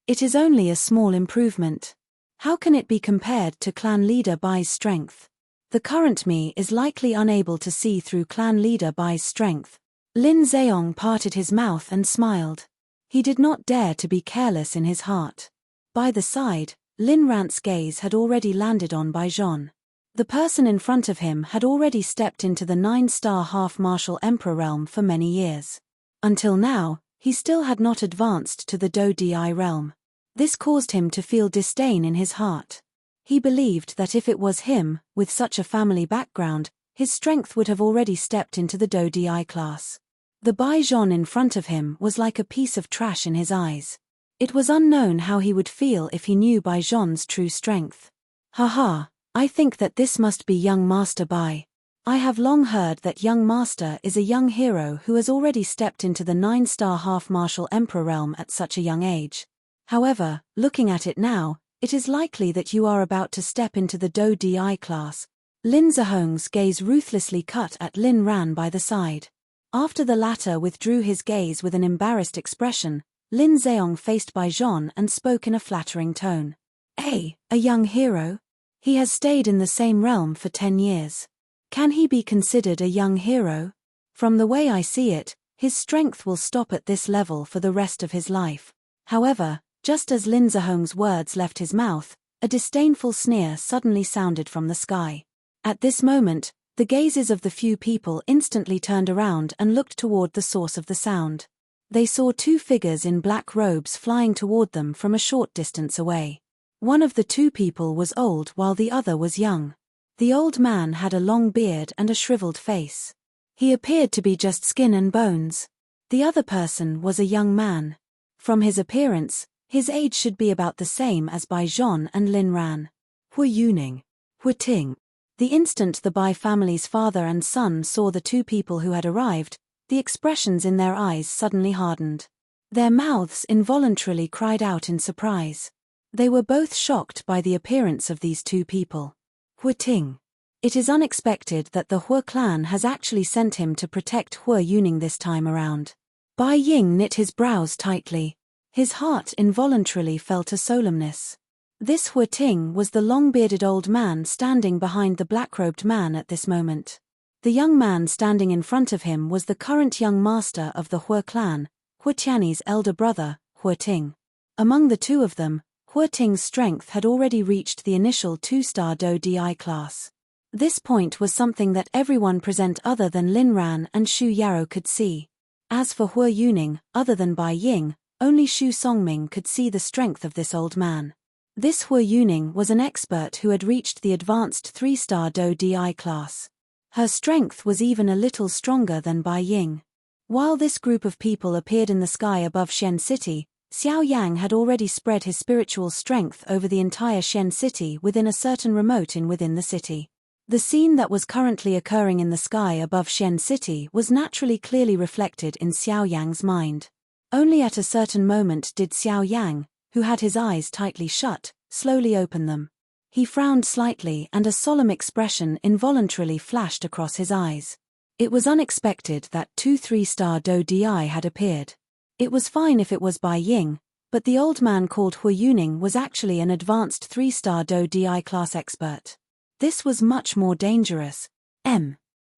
Speaker 1: it is only a small improvement. How can it be compared to clan leader Bai's strength? The current me is likely unable to see through clan leader Bai's strength. Lin Zheong parted his mouth and smiled. He did not dare to be careless in his heart. By the side, Lin Rant's gaze had already landed on Bai Zhon. The person in front of him had already stepped into the 9-star half-martial emperor realm for many years. Until now, he still had not advanced to the Di realm. This caused him to feel disdain in his heart. He believed that if it was him, with such a family background, his strength would have already stepped into the Di class. The Bai Zhon in front of him was like a piece of trash in his eyes. It was unknown how he would feel if he knew Bai Zhon's true strength. Haha, I think that this must be young Master Bai. I have long heard that young Master is a young hero who has already stepped into the 9-star half-martial emperor realm at such a young age. However, looking at it now, it is likely that you are about to step into the Di class. Lin Zheong's gaze ruthlessly cut at Lin Ran by the side. After the latter withdrew his gaze with an embarrassed expression, Lin Zheong faced Bai Zhon and spoke in a flattering tone. A young hero? He has stayed in the same realm for 10 years. Can he be considered a young hero? From the way I see it, his strength will stop at this level for the rest of his life. However, just as Lin Zheong's words left his mouth, a disdainful sneer suddenly sounded from the sky. At this moment, the gazes of the few people instantly turned around and looked toward the source of the sound. They saw two figures in black robes flying toward them from a short distance away. One of the two people was old while the other was young. The old man had a long beard and a shriveled face. He appeared to be just skin and bones. The other person was a young man. From his appearance, his age should be about the same as Bai Zhon and Lin Ran. Hue Yuning. Hue Ting. The instant the Bai family's father and son saw the two people who had arrived, the expressions in their eyes suddenly hardened. Their mouths involuntarily cried out in surprise. They were both shocked by the appearance of these two people. Hue Ting. It is unexpected that the Hue clan has actually sent him to protect Hue Yuning this time around. Bai Ying knit his brows tightly. His heart involuntarily felt a solemnness. This Hue Ting was the long-bearded old man standing behind the black-robed man at this moment. The young man standing in front of him was the current young master of the Hue clan, Hue Tianyi's elder brother, Hue Ting. Among the two of them, Hue Ting's strength had already reached the initial 2-star Do Di class. This point was something that everyone present other than Lin Ran and Xu Yarrow could see. As for Hue Yuning, other than Bai Ying, only Xu Songming could see the strength of this old man. This Hue Yuning was an expert who had reached the advanced 3-star Do Di class. Her strength was even a little stronger than Bai Ying. While this group of people appeared in the sky above Shen City, Xiao Yang had already spread his spiritual strength over the entire Shen City within a certain remote within the city. The scene that was currently occurring in the sky above Shen City was naturally clearly reflected in Xiao Yang's mind. Only at a certain moment did Xiao Yang, who had his eyes tightly shut, slowly open them. He frowned slightly and a solemn expression involuntarily flashed across his eyes. It was unexpected that 2 3-star Do Di had appeared. It was fine if it was Bai Ying, but the old man called Hue Yuning was actually an advanced 3-star Do Di class expert. This was much more dangerous.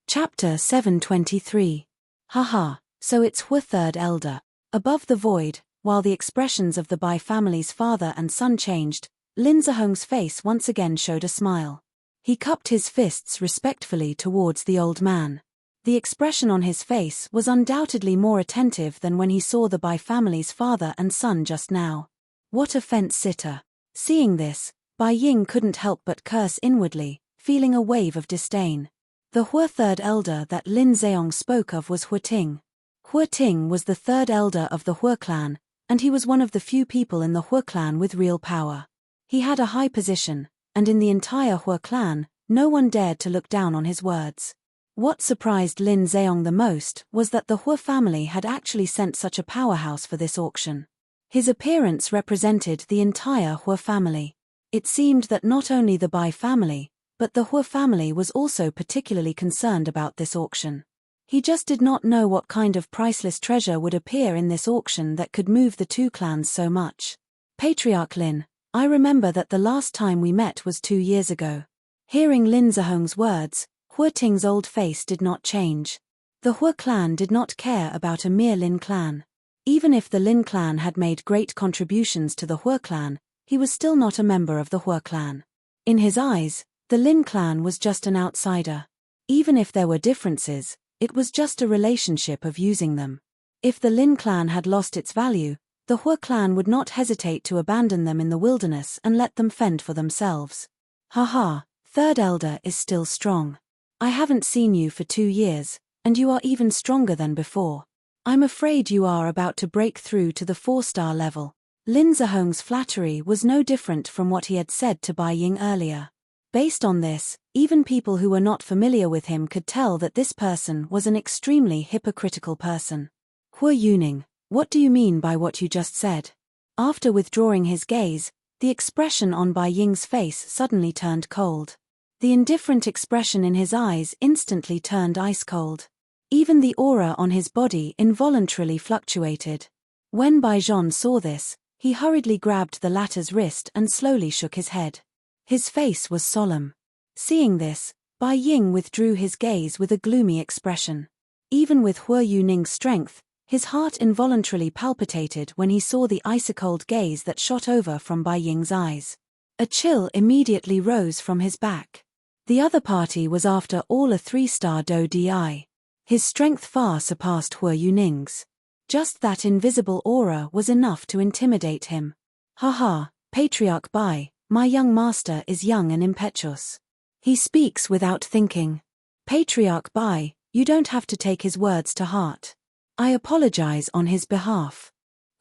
Speaker 1: Chapter 723. Haha, so it's Hue third elder. Above the void, while the expressions of the Bai family's father and son changed, Lin Zihong's face once again showed a smile. He cupped his fists respectfully towards the old man. The expression on his face was undoubtedly more attentive than when he saw the Bai family's father and son just now. What a fence-sitter. Seeing this, Bai Ying couldn't help but curse inwardly, feeling a wave of disdain. The Hue third elder that Lin Zheong spoke of was Hue Ting. Hue Ting was the third elder of the Hue clan, and he was one of the few people in the Hue clan with real power. He had a high position, and in the entire Hue clan, no one dared to look down on his words. What surprised Lin Zheong the most was that the Hue family had actually sent such a powerhouse for this auction. His appearance represented the entire Hue family. It seemed that not only the Bai family, but the Hue family was also particularly concerned about this auction. He just did not know what kind of priceless treasure would appear in this auction that could move the two clans so much. Patriarch Lin, I remember that the last time we met was 2 years ago. Hearing Lin Zihong's words, Hue Ting's old face did not change. The Hue clan did not care about a mere Lin clan. Even if the Lin clan had made great contributions to the Hue clan, he was still not a member of the Hue clan. In his eyes, the Lin clan was just an outsider. Even if there were differences, it was just a relationship of using them. If the Lin clan had lost its value, the Hue clan would not hesitate to abandon them in the wilderness and let them fend for themselves. Haha, third elder is still strong. I haven't seen you for 2 years, and you are even stronger than before. I'm afraid you are about to break through to the 4-star level. Lin Zihong's flattery was no different from what he had said to Bai Ying earlier. Based on this, even people who were not familiar with him could tell that this person was an extremely hypocritical person. Hue Yuning, what do you mean by what you just said? After withdrawing his gaze, the expression on Bai Ying's face suddenly turned cold. The indifferent expression in his eyes instantly turned ice-cold. Even the aura on his body involuntarily fluctuated. When Bai Zhong saw this, he hurriedly grabbed the latter's wrist and slowly shook his head. His face was solemn. Seeing this, Bai Ying withdrew his gaze with a gloomy expression. Even with Hue Yuning's strength, his heart involuntarily palpitated when he saw the icy-cold gaze that shot over from Bai Ying's eyes. A chill immediately rose from his back. The other party was after all a 3-star Do Di. His strength far surpassed Hue Yuning's. Just that invisible aura was enough to intimidate him. Haha, Patriarch Bai, my young master is young and impetuous. He speaks without thinking. Patriarch Bai, you don't have to take his words to heart. I apologize on his behalf.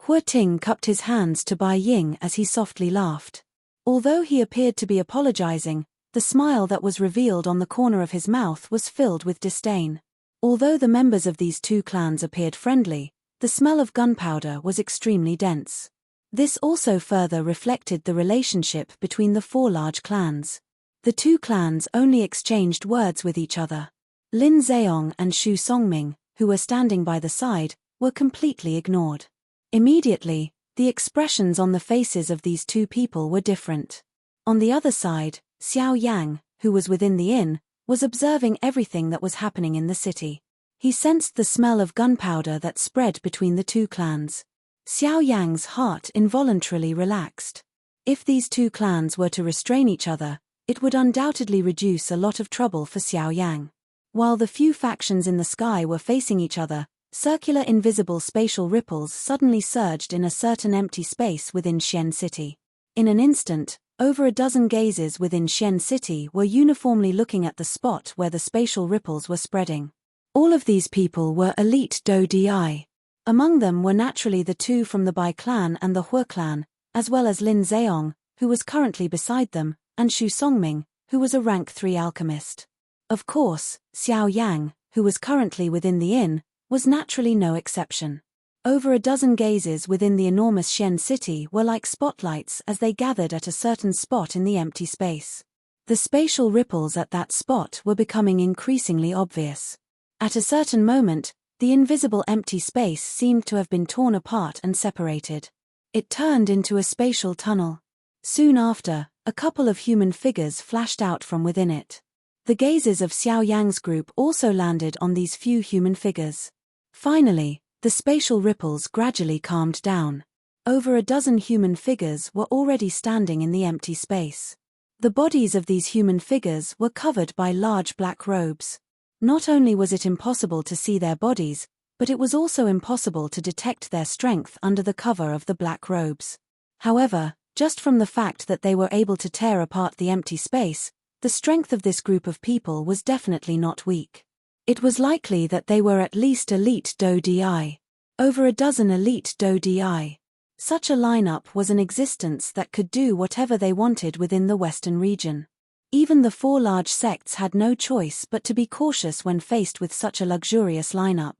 Speaker 1: Hue Ting cupped his hands to Bai Ying as he softly laughed. Although he appeared to be apologizing, the smile that was revealed on the corner of his mouth was filled with disdain. Although the members of these two clans appeared friendly, the smell of gunpowder was extremely dense. This also further reflected the relationship between the 4 large clans. The 2 clans only exchanged words with each other. Lin Zheong and Xu Songming, who were standing by the side, were completely ignored. Immediately, the expressions on the faces of these 2 people were different. On the other side, Xiao Yang, who was within the inn, was observing everything that was happening in the city. He sensed the smell of gunpowder that spread between the two clans. Xiao Yang's heart involuntarily relaxed. If these two clans were to restrain each other, it would undoubtedly reduce a lot of trouble for Xiao Yang. While the few factions in the sky were facing each other, circular invisible spatial ripples suddenly surged in a certain empty space within Xian City. In an instant, over a dozen gazes within Xian City were uniformly looking at the spot where the spatial ripples were spreading. All of these people were elite Dou Di. Among them were naturally the two from the Bai clan and the Hu clan, as well as Lin Zheong, who was currently beside them, and Xu Songming, who was a rank 3 alchemist. Of course, Xiao Yang, who was currently within the inn, was naturally no exception. Over a dozen gazes within the enormous Xian City were like spotlights as they gathered at a certain spot in the empty space. The spatial ripples at that spot were becoming increasingly obvious. At a certain moment, the invisible empty space seemed to have been torn apart and separated. It turned into a spatial tunnel. Soon after, a couple of human figures flashed out from within it. The gazes of Xiao Yang's group also landed on these few human figures. Finally, the spatial ripples gradually calmed down. Over a dozen human figures were already standing in the empty space. The bodies of these human figures were covered by large black robes. Not only was it impossible to see their bodies, but it was also impossible to detect their strength under the cover of the black robes. However, just from the fact that they were able to tear apart the empty space, the strength of this group of people was definitely not weak. It was likely that they were at least elite Dou Di. Over a dozen elite Dou Di. Such a lineup was in existence that could do whatever they wanted within the western region. Even the 4 large sects had no choice but to be cautious when faced with such a luxurious lineup.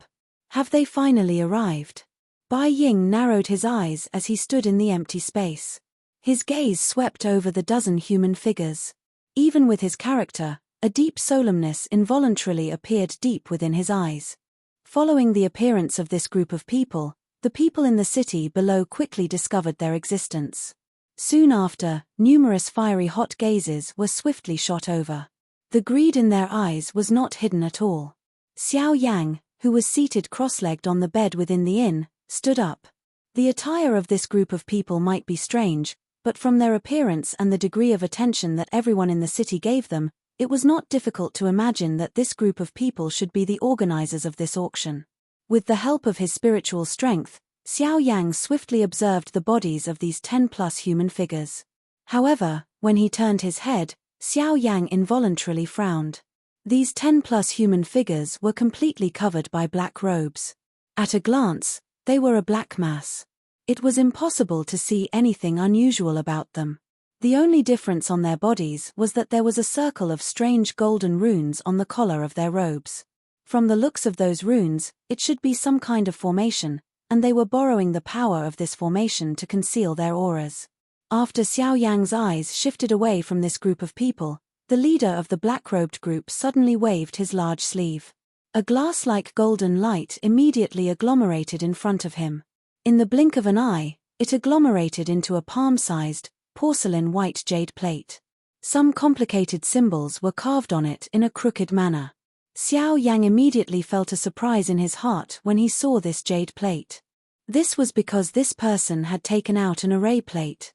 Speaker 1: Have they finally arrived? Bai Ying narrowed his eyes as he stood in the empty space. His gaze swept over the dozen human figures. Even with his character, a deep solemnness involuntarily appeared deep within his eyes. Following the appearance of this group of people, the people in the city below quickly discovered their existence. Soon after, numerous fiery hot gazes were swiftly shot over. The greed in their eyes was not hidden at all. Xiao Yang, who was seated cross-legged on the bed within the inn, stood up. The attire of this group of people might be strange, but from their appearance and the degree of attention that everyone in the city gave them, it was not difficult to imagine that this group of people should be the organizers of this auction. With the help of his spiritual strength, Xiao Yang swiftly observed the bodies of these 10+ human figures. However, when he turned his head, Xiao Yang involuntarily frowned. These 10+ human figures were completely covered by black robes. At a glance, they were a black mass. It was impossible to see anything unusual about them. The only difference on their bodies was that there was a circle of strange golden runes on the collar of their robes. From the looks of those runes, it should be some kind of formation, and they were borrowing the power of this formation to conceal their auras. After Xiao Yang's eyes shifted away from this group of people, the leader of the black-robed group suddenly waved his large sleeve. A glass-like golden light immediately agglomerated in front of him. In the blink of an eye, it agglomerated into a palm-sized, porcelain white jade plate. Some complicated symbols were carved on it in a crooked manner. Xiao Yang immediately felt a surprise in his heart when he saw this jade plate. This was because this person had taken out an array plate.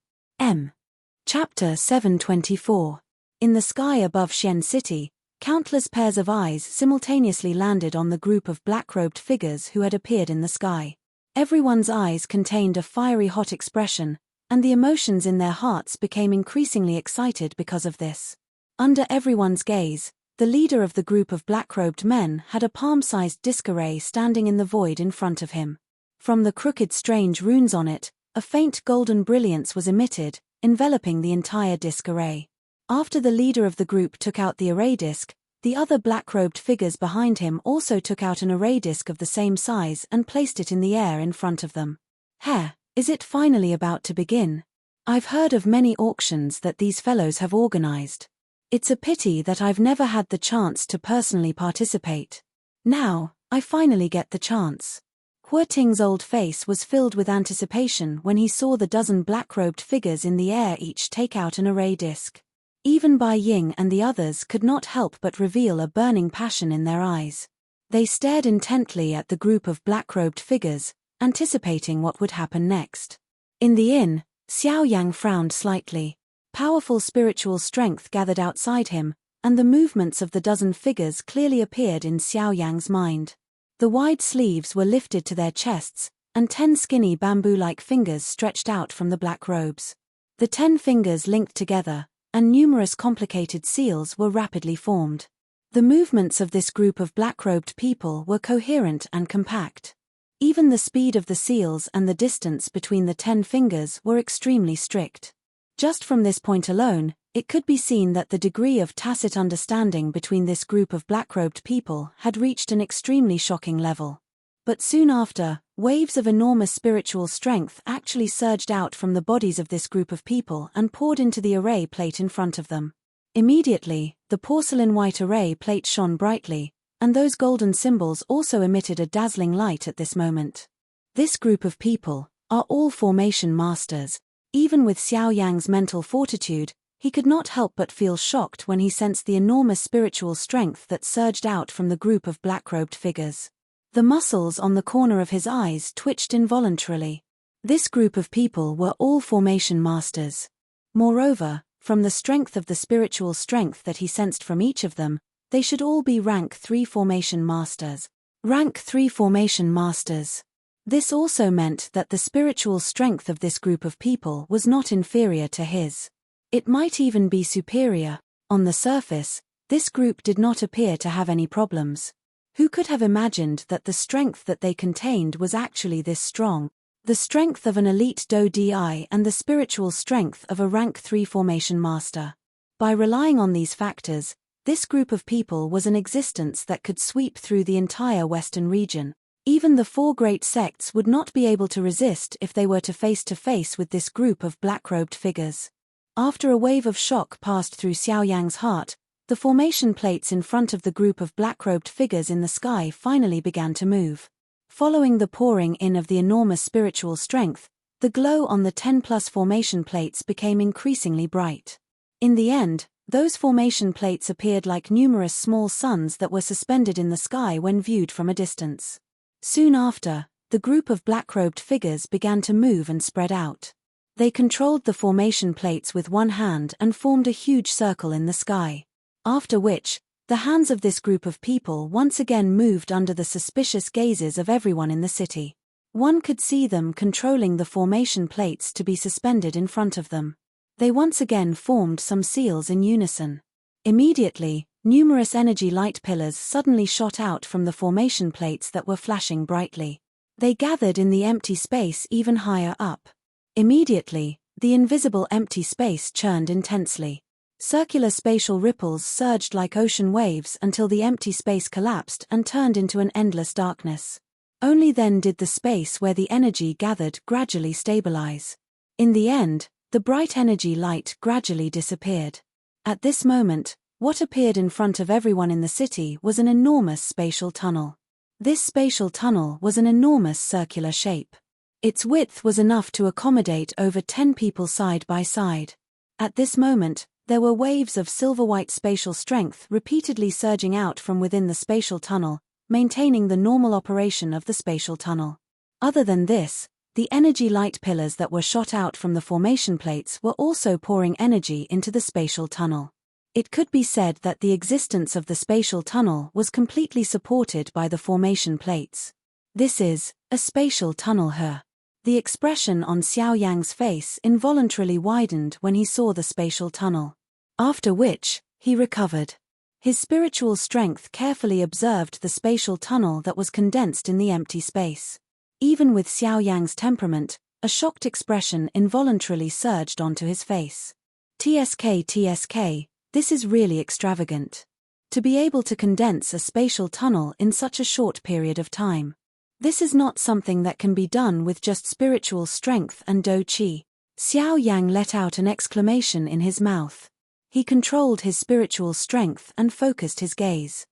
Speaker 1: Chapter 724. In the sky above Xian City, countless pairs of eyes simultaneously landed on the group of black-robed figures who had appeared in the sky. Everyone's eyes contained a fiery hot expression, and the emotions in their hearts became increasingly excited because of this. Under everyone's gaze, the leader of the group of black-robed men had a palm-sized disc array standing in the void in front of him. From the crooked strange runes on it, a faint golden brilliance was emitted, enveloping the entire disc array. After the leader of the group took out the array disc, the other black-robed figures behind him also took out an array disc of the same size and placed it in the air in front of them. Is it finally about to begin? I've heard of many auctions that these fellows have organized. It's a pity that I've never had the chance to personally participate. Now, I finally get the chance. Hu Ting's old face was filled with anticipation when he saw the dozen black-robed figures in the air each take out an array disc. Even Bai Ying and the others could not help but reveal a burning passion in their eyes. They stared intently at the group of black-robed figures, anticipating what would happen next. In the inn, Xiao Yang frowned slightly. Powerful spiritual strength gathered outside him, and the movements of the dozen figures clearly appeared in Xiao Yang's mind. The wide sleeves were lifted to their chests, and 10 skinny bamboo-like fingers stretched out from the black robes. The 10 fingers linked together, and numerous complicated seals were rapidly formed. The movements of this group of black-robed people were coherent and compact. Even the speed of the seals and the distance between the 10 fingers were extremely strict. Just from this point alone, it could be seen that the degree of tacit understanding between this group of black-robed people had reached an extremely shocking level. But soon after, waves of enormous spiritual strength actually surged out from the bodies of this group of people and poured into the array plate in front of them. Immediately, the porcelain-white array plate shone brightly, and those golden symbols also emitted a dazzling light at this moment. This group of people are all formation masters. Even with Xiao Yang's mental fortitude, he could not help but feel shocked when he sensed the enormous spiritual strength that surged out from the group of black-robed figures. The muscles on the corner of his eyes twitched involuntarily. This group of people were all formation masters. Moreover, from the strength of the spiritual strength that he sensed from each of them, they should all be rank 3 formation masters. Rank 3 formation masters. This also meant that the spiritual strength of this group of people was not inferior to his. It might even be superior. On the surface, this group did not appear to have any problems. Who could have imagined that the strength that they contained was actually this strong? The strength of an elite Do Di and the spiritual strength of a rank 3 formation master. By relying on these factors, this group of people was an existence that could sweep through the entire Western region. Even the 4 great sects would not be able to resist if they were to face with this group of black-robed figures. After a wave of shock passed through Xiao Yang's heart, the formation plates in front of the group of black-robed figures in the sky finally began to move. Following the pouring in of the enormous spiritual strength, the glow on the 10+ formation plates became increasingly bright. In the end, those formation plates appeared like numerous small suns that were suspended in the sky when viewed from a distance. Soon after, the group of black-robed figures began to move and spread out. They controlled the formation plates with one hand and formed a huge circle in the sky. After which, the hands of this group of people once again moved under the suspicious gazes of everyone in the city. One could see them controlling the formation plates to be suspended in front of them. They once again formed some seals in unison. Immediately, numerous energy light pillars suddenly shot out from the formation plates that were flashing brightly. They gathered in the empty space even higher up. Immediately, the invisible empty space churned intensely. Circular spatial ripples surged like ocean waves until the empty space collapsed and turned into an endless darkness. Only then did the space where the energy gathered gradually stabilize. In the end, the bright energy light gradually disappeared. At this moment, what appeared in front of everyone in the city was an enormous spatial tunnel. This spatial tunnel was an enormous circular shape. Its width was enough to accommodate over 10 people side by side. At this moment, there were waves of silver-white spatial strength repeatedly surging out from within the spatial tunnel, maintaining the normal operation of the spatial tunnel. Other than this, the energy light pillars that were shot out from the formation plates were also pouring energy into the spatial tunnel. It could be said that the existence of the spatial tunnel was completely supported by the formation plates. This is a spatial tunnel here. The expression on Xiao Yang's face involuntarily widened when he saw the spatial tunnel. After which, he recovered. His spiritual strength carefully observed the spatial tunnel that was condensed in the empty space. Even with Xiao Yang's temperament, a shocked expression involuntarily surged onto his face. TSK, this is really extravagant. To be able to condense a spatial tunnel in such a short period of time. This is not something that can be done with just spiritual strength and Do Qi. Xiao Yang let out an exclamation in his mouth. He controlled his spiritual strength and focused his gaze.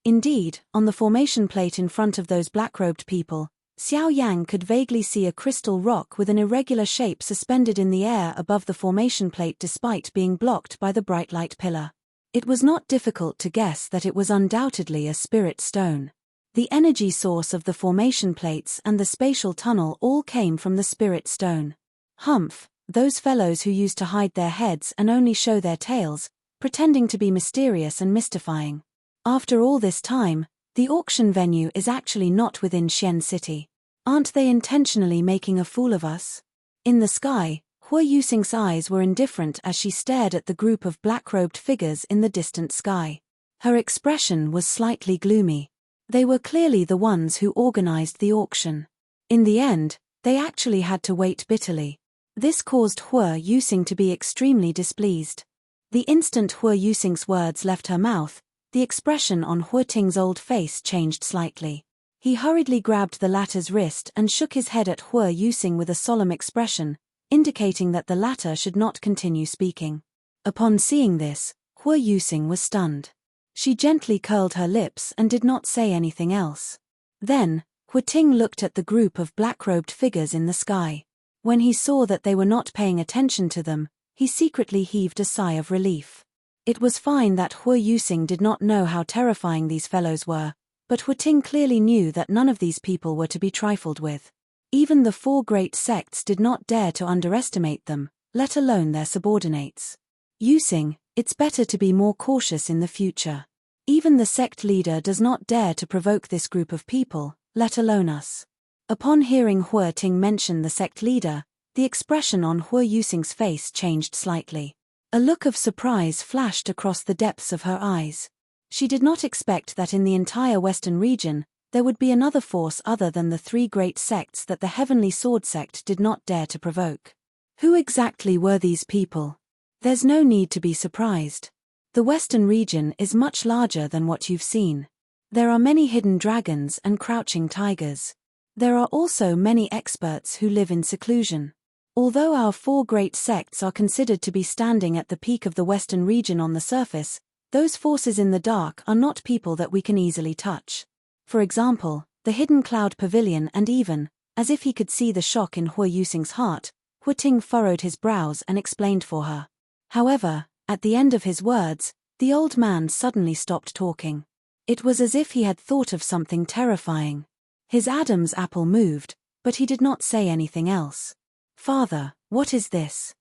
Speaker 1: Indeed, on the formation plate in front of those black-robed people, Xiao Yang could vaguely see a crystal rock with an irregular shape suspended in the air above the formation plate despite being blocked by the bright light pillar. It was not difficult to guess that it was undoubtedly a spirit stone. The energy source of the formation plates and the spatial tunnel all came from the spirit stone. Humph, those fellows who used to hide their heads and only show their tails, pretending to be mysterious and mystifying. After all this time, the auction venue is actually not within Xian City. Aren't they intentionally making a fool of us? In the sky, Hua Yuxing's eyes were indifferent as she stared at the group of black-robed figures in the distant sky. Her expression was slightly gloomy. They were clearly the ones who organized the auction. In the end, they actually had to wait bitterly. This caused Hua Yuxing to be extremely displeased. The instant Hua Yuxing's words left her mouth, the expression on Hua Ting's old face changed slightly. He hurriedly grabbed the latter's wrist and shook his head at Hua Yuxing with a solemn expression, indicating that the latter should not continue speaking. Upon seeing this, Hua Yuxing was stunned. She gently curled her lips and did not say anything else. Then, Hua Ting looked at the group of black-robed figures in the sky. When he saw that they were not paying attention to them, he secretly heaved a sigh of relief. It was fine that Hua Yuxing did not know how terrifying these fellows were, but Hua Ting clearly knew that none of these people were to be trifled with. Even the four great sects did not dare to underestimate them, let alone their subordinates. Yuxing, it's better to be more cautious in the future. Even the sect leader does not dare to provoke this group of people, let alone us. Upon hearing Hua Ting mention the sect leader, the expression on Hua Yuxing's face changed slightly. A look of surprise flashed across the depths of her eyes. She did not expect that in the entire Western region, there would be another force other than the three great sects that the Heavenly Sword sect did not dare to provoke. Who exactly were these people? There's no need to be surprised. The Western region is much larger than what you've seen. There are many hidden dragons and crouching tigers. There are also many experts who live in seclusion. Although our four great sects are considered to be standing at the peak of the Western region on the surface, those forces in the dark are not people that we can easily touch. For example, the Hidden Cloud Pavilion, and even, as if he could see the shock in Hua Yuxing's heart, Hua Ting furrowed his brows and explained for her. However, at the end of his words, the old man suddenly stopped talking. It was as if he had thought of something terrifying. His Adam's apple moved, but he did not say anything else. "Father, what is this?"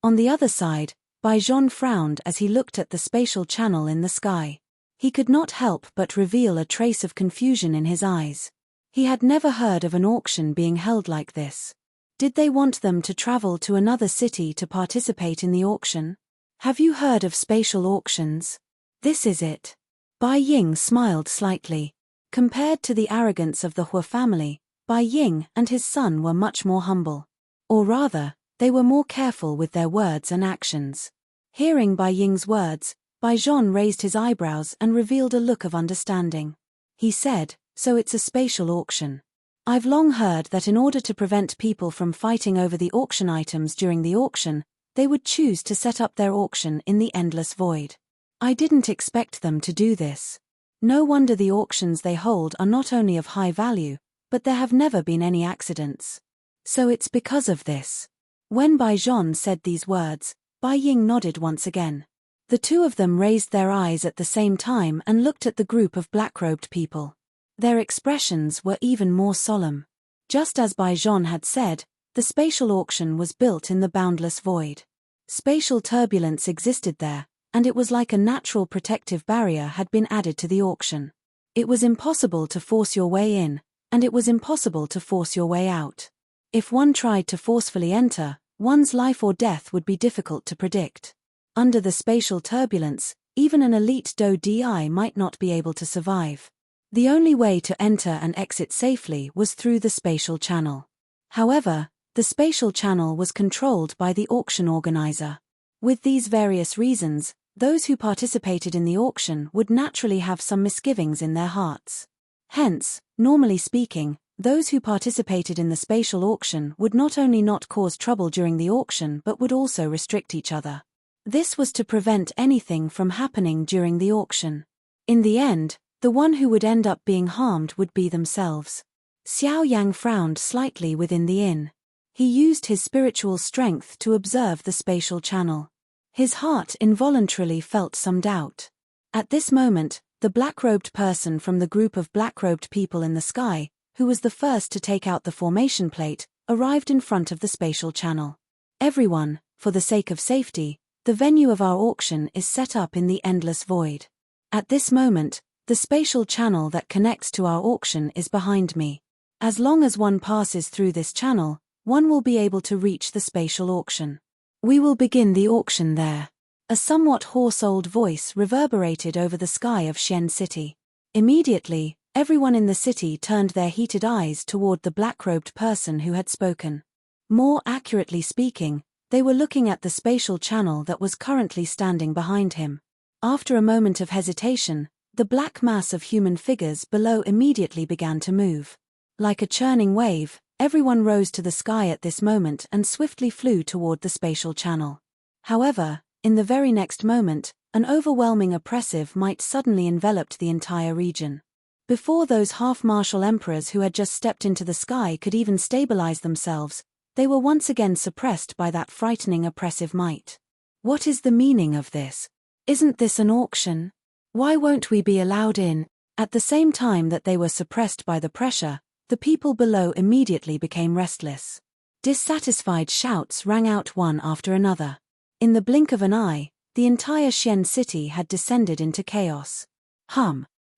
Speaker 1: On the other side, Baijian frowned as he looked at the spatial channel in the sky. He could not help but reveal a trace of confusion in his eyes. He had never heard of an auction being held like this. Did they want them to travel to another city to participate in the auction? Have you heard of spatial auctions? This is it. Bai Ying smiled slightly. Compared to the arrogance of the Hua family, Bai Ying and his son were much more humble. Or rather, they were more careful with their words and actions. Hearing Bai Ying's words, Baijian raised his eyebrows and revealed a look of understanding. He said, "So it's a spatial auction. I've long heard that in order to prevent people from fighting over the auction items during the auction, they would choose to set up their auction in the endless void. I didn't expect them to do this. No wonder the auctions they hold are not only of high value, but there have never been any accidents. So it's because of this." When Baijian said these words, Bai Ying nodded once again. The two of them raised their eyes at the same time and looked at the group of black-robed people. Their expressions were even more solemn. Just as Baijian had said, the spatial auction was built in the boundless void. Spatial turbulence existed there, and it was like a natural protective barrier had been added to the auction. It was impossible to force your way in, and it was impossible to force your way out. If one tried to forcefully enter, one's life or death would be difficult to predict. Under the spatial turbulence, even an elite DI might not be able to survive. The only way to enter and exit safely was through the spatial channel. However, the spatial channel was controlled by the auction organizer. With these various reasons, those who participated in the auction would naturally have some misgivings in their hearts. Hence, normally speaking, those who participated in the spatial auction would not only not cause trouble during the auction but would also restrict each other. This was to prevent anything from happening during the auction. In the end, the one who would end up being harmed would be themselves. Xiao Yang frowned slightly within the inn. He used his spiritual strength to observe the spatial channel. His heart involuntarily felt some doubt. At this moment, the black-robed person from the group of black-robed people in the sky, who was the first to take out the formation plate, arrived in front of the spatial channel. Everyone, for the sake of safety, the venue of our auction is set up in the endless void. At this moment, the spatial channel that connects to our auction is behind me. As long as one passes through this channel, one will be able to reach the spatial auction. We will begin the auction there. A somewhat hoarse old voice reverberated over the sky of Xian City. Immediately, everyone in the city turned their heated eyes toward the black-robed person who had spoken. More accurately speaking, they were looking at the spatial channel that was currently standing behind him. After a moment of hesitation, the black mass of human figures below immediately began to move. Like a churning wave, everyone rose to the sky at this moment and swiftly flew toward the spatial channel. However, in the very next moment, an overwhelming oppressive might suddenly enveloped the entire region. Before those half-martial emperors who had just stepped into the sky could even stabilize themselves, they were once again suppressed by that frightening oppressive might. What is the meaning of this? Isn't this an auction? Why won't we be allowed in? At the same time that they were suppressed by the pressure, the people below immediately became restless. Dissatisfied shouts rang out one after another. In the blink of an eye, the entire Xian city had descended into chaos.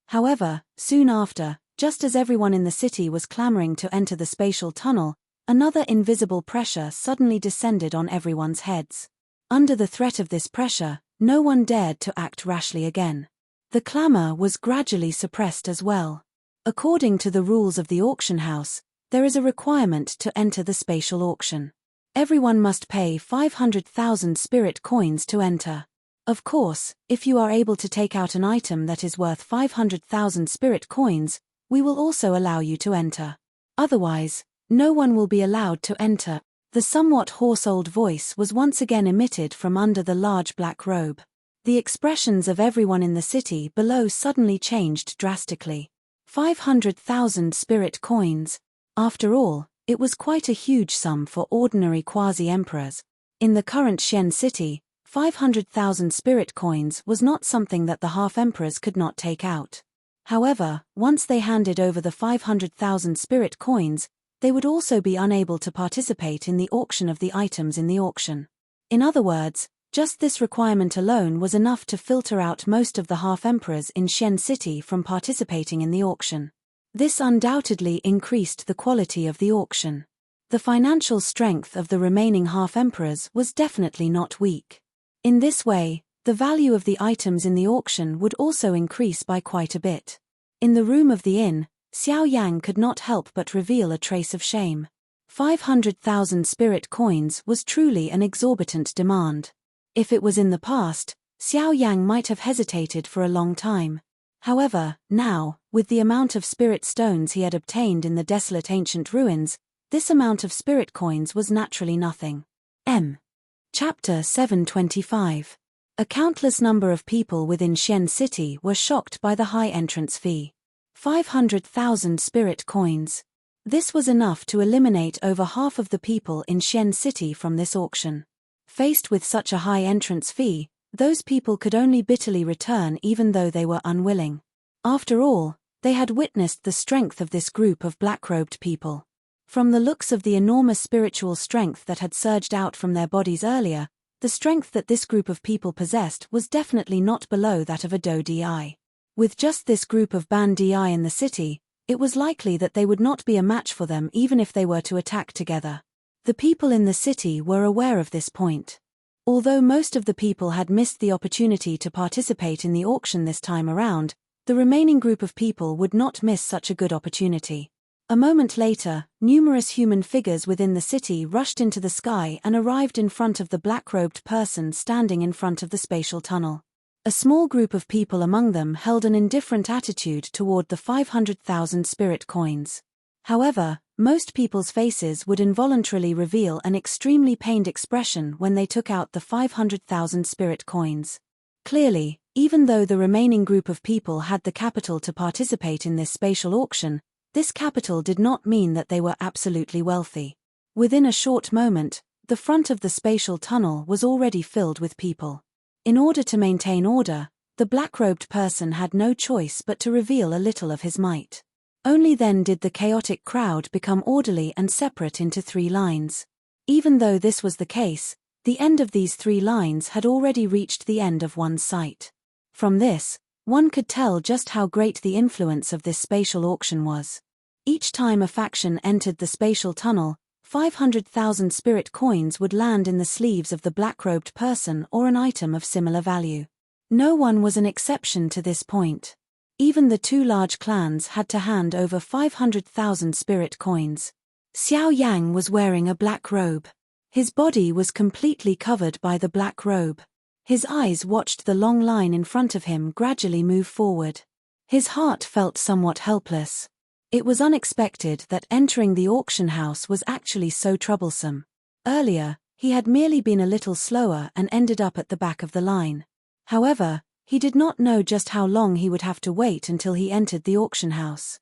Speaker 1: However, soon after, just as everyone in the city was clamoring to enter the spatial tunnel, another invisible pressure suddenly descended on everyone's heads. Under the threat of this pressure, no one dared to act rashly again. The clamor was gradually suppressed as well. According to the rules of the auction house, there is a requirement to enter the spatial auction. Everyone must pay 500,000 spirit coins to enter. Of course, if you are able to take out an item that is worth 500,000 spirit coins, we will also allow you to enter. Otherwise, no one will be allowed to enter. The somewhat hoarse old voice was once again emitted from under the large black robe. The expressions of everyone in the city below suddenly changed drastically. 500,000 spirit coins. After all, it was quite a huge sum for ordinary quasi-emperors. In the current Xian city, 500,000 spirit coins was not something that the half-emperors could not take out. However, once they handed over the 500,000 spirit coins, they would also be unable to participate in the auction of the items in the auction. In other words, just this requirement alone was enough to filter out most of the half-emperors in Xian city from participating in the auction. This undoubtedly increased the quality of the auction. The financial strength of the remaining half-emperors was definitely not weak. In this way, the value of the items in the auction would also increase by quite a bit. In the room of the inn, Xiao Yang could not help but reveal a trace of shame. 500,000 spirit coins was truly an exorbitant demand. If it was in the past, Xiao Yang might have hesitated for a long time. However, now, with the amount of spirit stones he had obtained in the desolate ancient ruins, this amount of spirit coins was naturally nothing. Chapter 725. A countless number of people within Xian city were shocked by the high entrance fee. 500,000 spirit coins. This was enough to eliminate over half of the people in Xian city from this auction. Faced with such a high entrance fee, those people could only bitterly return even though they were unwilling. After all, they had witnessed the strength of this group of black-robed people. From the looks of the enormous spiritual strength that had surged out from their bodies earlier, the strength that this group of people possessed was definitely not below that of a Do Di. With just this group of Ban Di in the city, it was likely that they would not be a match for them even if they were to attack together. The people in the city were aware of this point. Although most of the people had missed the opportunity to participate in the auction this time around, the remaining group of people would not miss such a good opportunity. A moment later, numerous human figures within the city rushed into the sky and arrived in front of the black-robed person standing in front of the spatial tunnel. A small group of people among them held an indifferent attitude toward the 500,000 spirit coins. However, most people's faces would involuntarily reveal an extremely pained expression when they took out the 500,000 spirit coins. Clearly, even though the remaining group of people had the capital to participate in this spatial auction, this capital did not mean that they were absolutely wealthy. Within a short moment, the front of the spatial tunnel was already filled with people. In order to maintain order, the black-robed person had no choice but to reveal a little of his might. Only then did the chaotic crowd become orderly and separate into 3 lines. Even though this was the case, the end of these 3 lines had already reached the end of one's sight. From this, one could tell just how great the influence of this spatial auction was. Each time a faction entered the spatial tunnel, 500,000 spirit coins would land in the sleeves of the black-robed person or an item of similar value. No one was an exception to this point. Even the 2 large clans had to hand over 500,000 spirit coins. Xiao Yang was wearing a black robe. His body was completely covered by the black robe. His eyes watched the long line in front of him gradually move forward. His heart felt somewhat helpless. It was unexpected that entering the auction house was actually so troublesome. Earlier, he had merely been a little slower and ended up at the back of the line. However, he did not know just how long he would have to wait until he entered the auction house.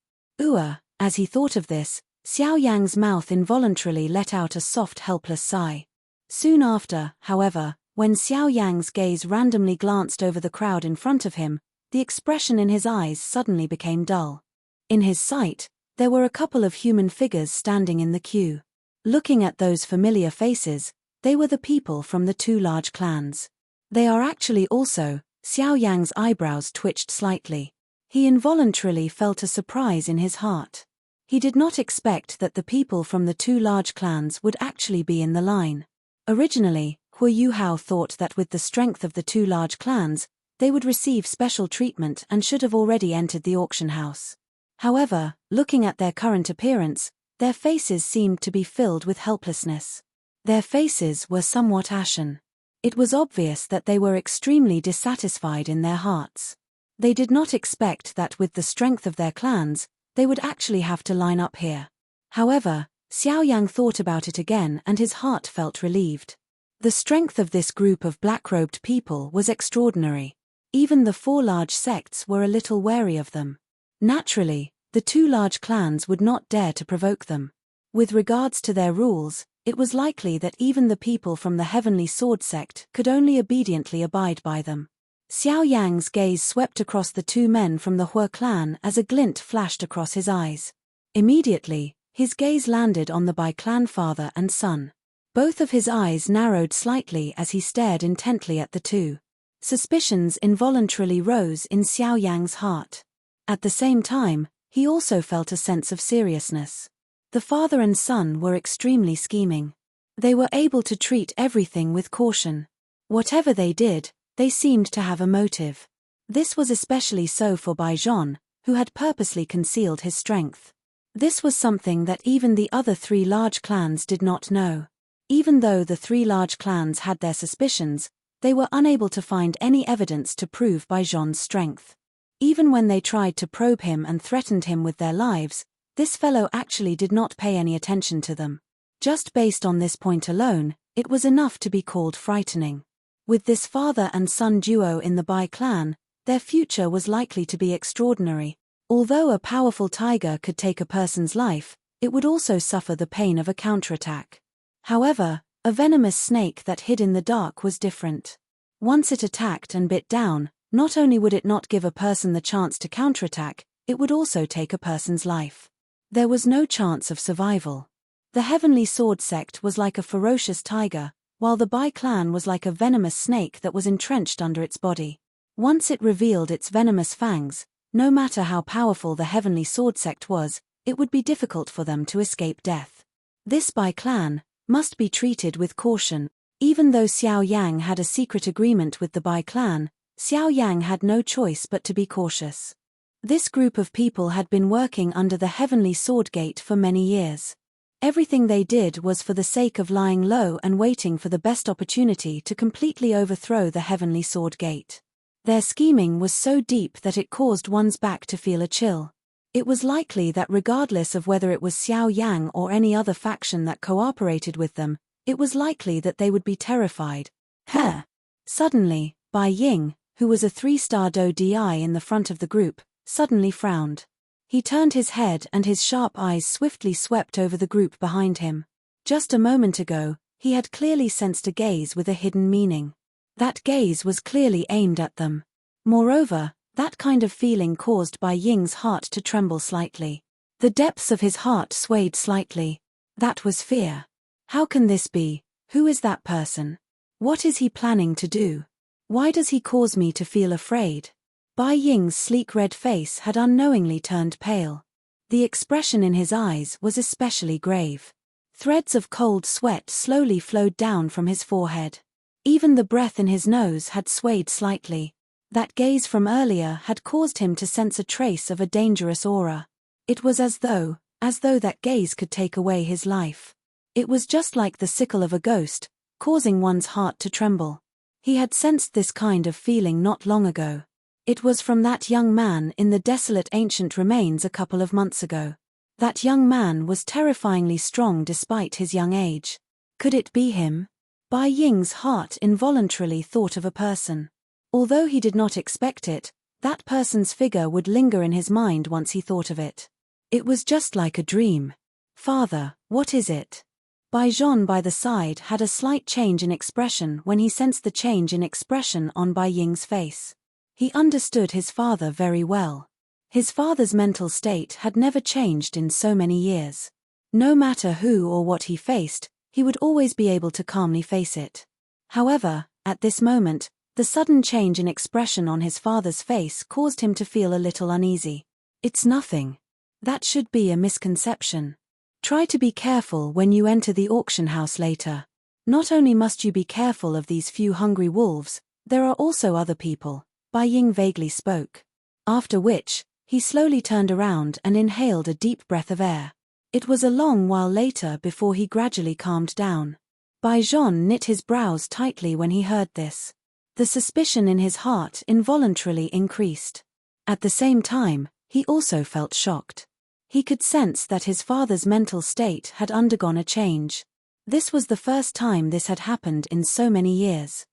Speaker 1: As he thought of this, Xiao Yang's mouth involuntarily let out a soft helpless sigh. Soon after, however, when Xiao Yang's gaze randomly glanced over the crowd in front of him, the expression in his eyes suddenly became dull. In his sight, there were a couple of human figures standing in the queue. Looking at those familiar faces, they were the people from the 2 large clans. They are actually also. Xiao Yang's eyebrows twitched slightly. He involuntarily felt a surprise in his heart. He did not expect that the people from the 2 large clans would actually be in the line. Originally, Hu Yuhao thought that with the strength of the 2 large clans, they would receive special treatment and should have already entered the auction house. However, looking at their current appearance, their faces seemed to be filled with helplessness. Their faces were somewhat ashen. It was obvious that they were extremely dissatisfied in their hearts. They did not expect that with the strength of their clans, they would actually have to line up here. However, Xiao Yang thought about it again and his heart felt relieved. The strength of this group of black-robed people was extraordinary. Even the 4 large sects were a little wary of them. Naturally, the 2 large clans would not dare to provoke them. With regards to their rules, it was likely that even the people from the Heavenly Sword sect could only obediently abide by them. Xiao Yang's gaze swept across the 2 men from the Hua clan as a glint flashed across his eyes. Immediately, his gaze landed on the Bai clan father and son. Both of his eyes narrowed slightly as he stared intently at the 2. Suspicions involuntarily rose in Xiao Yang's heart. At the same time, he also felt a sense of seriousness. The father and son were extremely scheming. They were able to treat everything with caution. Whatever they did, they seemed to have a motive. This was especially so for Bai Zhan, who had purposely concealed his strength. This was something that even the other 3 large clans did not know. Even though the 3 large clans had their suspicions, they were unable to find any evidence to prove Bai Zhan's strength. Even when they tried to probe him and threatened him with their lives, this fellow actually did not pay any attention to them. Just based on this point alone, it was enough to be called frightening. With this father and son duo in the Bai clan, their future was likely to be extraordinary. Although a powerful tiger could take a person's life, it would also suffer the pain of a counterattack. However, a venomous snake that hid in the dark was different. Once it attacked and bit down, not only would it not give a person the chance to counterattack, it would also take a person's life. There was no chance of survival. The Heavenly Sword sect was like a ferocious tiger, while the Bai clan was like a venomous snake that was entrenched under its body. Once it revealed its venomous fangs, no matter how powerful the Heavenly Sword sect was, it would be difficult for them to escape death. This Bai clan must be treated with caution. Even though Xiao Yang had a secret agreement with the Bai clan, Xiao Yang had no choice but to be cautious. This group of people had been working under the Heavenly Sword Gate for many years. Everything they did was for the sake of lying low and waiting for the best opportunity to completely overthrow the Heavenly Sword Gate. Their scheming was so deep that it caused one's back to feel a chill. It was likely that regardless of whether it was Xiao Yang or any other faction that cooperated with them, it was likely that they would be terrified. Suddenly, Bai Ying, who was a 3-star DI in the front of the group, suddenly frowned. He turned his head and his sharp eyes swiftly swept over the group behind him. Just a moment ago, he had clearly sensed a gaze with a hidden meaning. That gaze was clearly aimed at them. Moreover, that kind of feeling caused Bai Ying's heart to tremble slightly. The depths of his heart swayed slightly. That was fear. How can this be? Who is that person? What is he planning to do? Why does he cause me to feel afraid? Bai Ying's sleek red face had unknowingly turned pale. The expression in his eyes was especially grave. Threads of cold sweat slowly flowed down from his forehead. Even the breath in his nose had swayed slightly. That gaze from earlier had caused him to sense a trace of a dangerous aura. It was as though that gaze could take away his life. It was just like the sickle of a ghost, causing one's heart to tremble. He had sensed this kind of feeling not long ago. It was from that young man in the desolate ancient remains a couple of months ago. That young man was terrifyingly strong despite his young age. Could it be him? Bai Ying's heart involuntarily thought of a person. Although he did not expect it, that person's figure would linger in his mind once he thought of it. It was just like a dream. Father, what is it? Bai Zhong by the side had a slight change in expression when he sensed the change in expression on Bai Ying's face. He understood his father very well. His father's mental state had never changed in so many years. No matter who or what he faced, he would always be able to calmly face it. However, at this moment, the sudden change in expression on his father's face caused him to feel a little uneasy. It's nothing. That should be a misconception. Try to be careful when you enter the auction house later. Not only must you be careful of these few hungry wolves, there are also other people. Bai Ying vaguely spoke. After which, he slowly turned around and inhaled a deep breath of air. It was a long while later before he gradually calmed down. Bai Zhong knit his brows tightly when he heard this. The suspicion in his heart involuntarily increased. At the same time, he also felt shocked. He could sense that his father's mental state had undergone a change. This was the first time this had happened in so many years.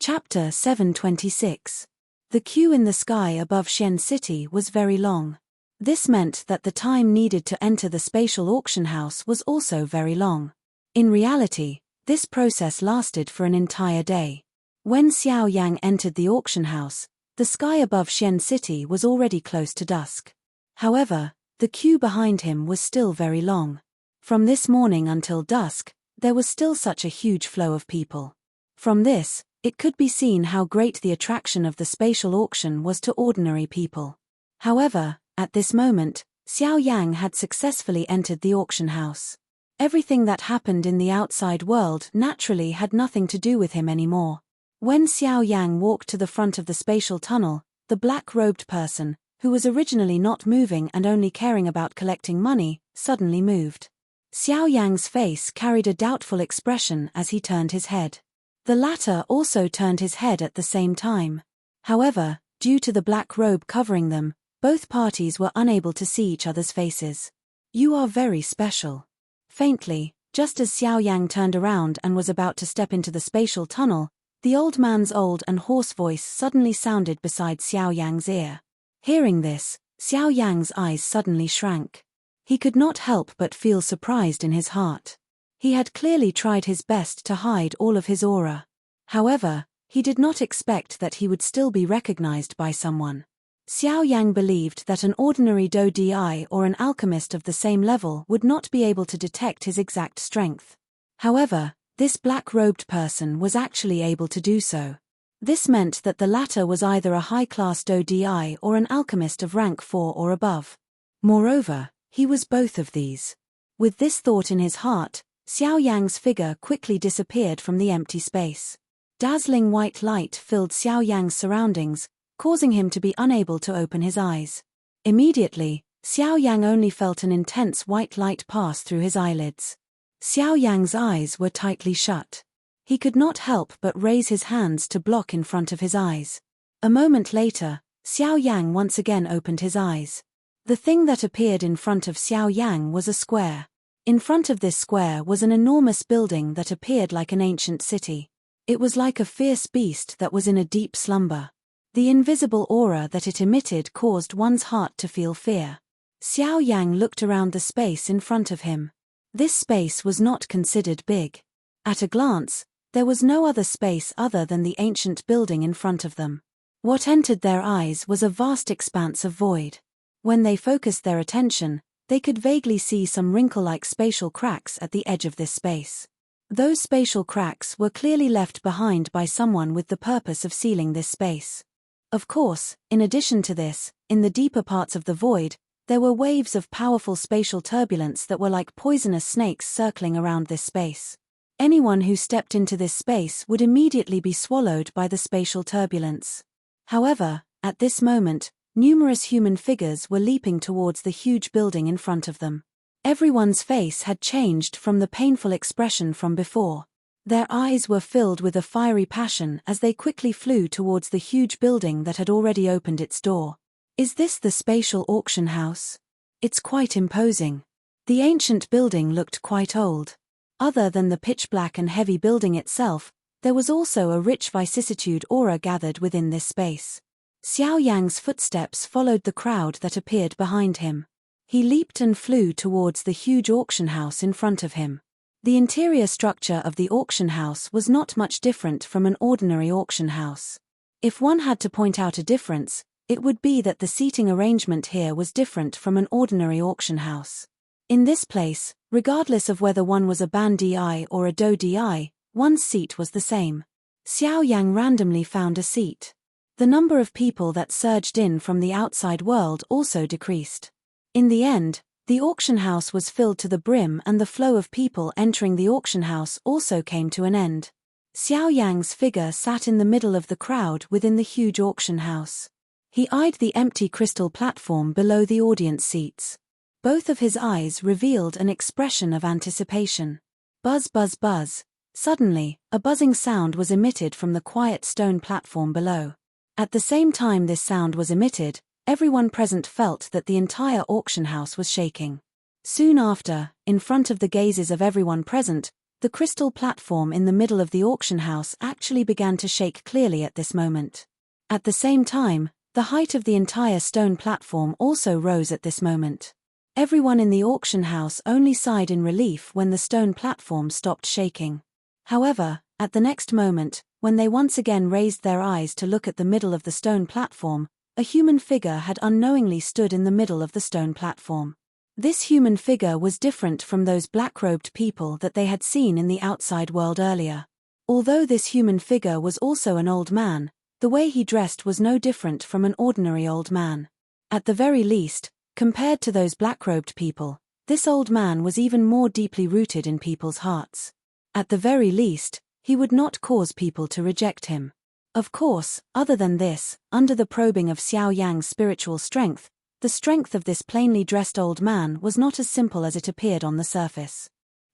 Speaker 1: Chapter 726. The queue in the sky above Xian City was very long. This meant that the time needed to enter the spatial auction house was also very long. In reality, this process lasted for an entire day. When Xiao Yang entered the auction house, the sky above Xian City was already close to dusk. However, the queue behind him was still very long. From this morning until dusk, there was still such a huge flow of people. From this, it could be seen how great the attraction of the spatial auction was to ordinary people. However, at this moment, Xiao Yang had successfully entered the auction house. Everything that happened in the outside world naturally had nothing to do with him anymore. When Xiao Yang walked to the front of the spatial tunnel, the black-robed person, who was originally not moving and only caring about collecting money, suddenly moved. Xiao Yang's face carried a doubtful expression as he turned his head. The latter also turned his head at the same time. However, due to the black robe covering them, both parties were unable to see each other's faces. You are very special. Faintly, just as Xiao Yang turned around and was about to step into the spatial tunnel, the old man's old and hoarse voice suddenly sounded beside Xiao Yang's ear. Hearing this, Xiao Yang's eyes suddenly shrank. He could not help but feel surprised in his heart. He had clearly tried his best to hide all of his aura. However, he did not expect that he would still be recognized by someone. Xiao Yang believed that an ordinary Do Di or an alchemist of the same level would not be able to detect his exact strength. However, this black-robed person was actually able to do so. This meant that the latter was either a high-class Do Di or an alchemist of rank 4 or above. Moreover, he was both of these. With this thought in his heart, Xiao Yang's figure quickly disappeared from the empty space. Dazzling white light filled Xiao Yang's surroundings, causing him to be unable to open his eyes. Immediately, Xiao Yang only felt an intense white light pass through his eyelids. Xiao Yang's eyes were tightly shut. He could not help but raise his hands to block in front of his eyes. A moment later, Xiao Yang once again opened his eyes. The thing that appeared in front of Xiao Yang was a square. In front of this square was an enormous building that appeared like an ancient city. It was like a fierce beast that was in a deep slumber. The invisible aura that it emitted caused one's heart to feel fear. Xiao Yang looked around the space in front of him. This space was not considered big. At a glance, there was no other space other than the ancient building in front of them. What entered their eyes was a vast expanse of void. When they focused their attention, they could vaguely see some wrinkle-like spatial cracks at the edge of this space. Those spatial cracks were clearly left behind by someone with the purpose of sealing this space. Of course, in addition to this, in the deeper parts of the void, there were waves of powerful spatial turbulence that were like poisonous snakes circling around this space. Anyone who stepped into this space would immediately be swallowed by the spatial turbulence. However, at this moment, numerous human figures were leaping towards the huge building in front of them. Everyone's face had changed from the painful expression from before. Their eyes were filled with a fiery passion as they quickly flew towards the huge building that had already opened its door. Is this the spatial auction house? It's quite imposing. The ancient building looked quite old. Other than the pitch-black and heavy building itself, there was also a rich vicissitude aura gathered within this space. Xiao Yang's footsteps followed the crowd that appeared behind him. He leaped and flew towards the huge auction house in front of him. The interior structure of the auction house was not much different from an ordinary auction house. If one had to point out a difference, it would be that the seating arrangement here was different from an ordinary auction house. In this place, regardless of whether one was a ban di or a do di, one's seat was the same. Xiao Yang randomly found a seat. The number of people that surged in from the outside world also decreased. In the end, the auction house was filled to the brim and the flow of people entering the auction house also came to an end. Xiao Yang's figure sat in the middle of the crowd within the huge auction house. He eyed the empty crystal platform below the audience seats. Both of his eyes revealed an expression of anticipation. Buzz, buzz, buzz. Suddenly, a buzzing sound was emitted from the quiet stone platform below. At the same time this sound was emitted, everyone present felt that the entire auction house was shaking. Soon after, in front of the gazes of everyone present, the crystal platform in the middle of the auction house actually began to shake clearly at this moment. At the same time, the height of the entire stone platform also rose at this moment. Everyone in the auction house only sighed in relief when the stone platform stopped shaking. However, at the next moment, when they once again raised their eyes to look at the middle of the stone platform, a human figure had unknowingly stood in the middle of the stone platform. This human figure was different from those black-robed people that they had seen in the outside world earlier. Although this human figure was also an old man, the way he dressed was no different from an ordinary old man. At the very least, compared to those black-robed people, this old man was even more deeply rooted in people's hearts. At the very least, he would not cause people to reject him. Of course, other than this, under the probing of Xiao Yang's spiritual strength, the strength of this plainly dressed old man was not as simple as it appeared on the surface.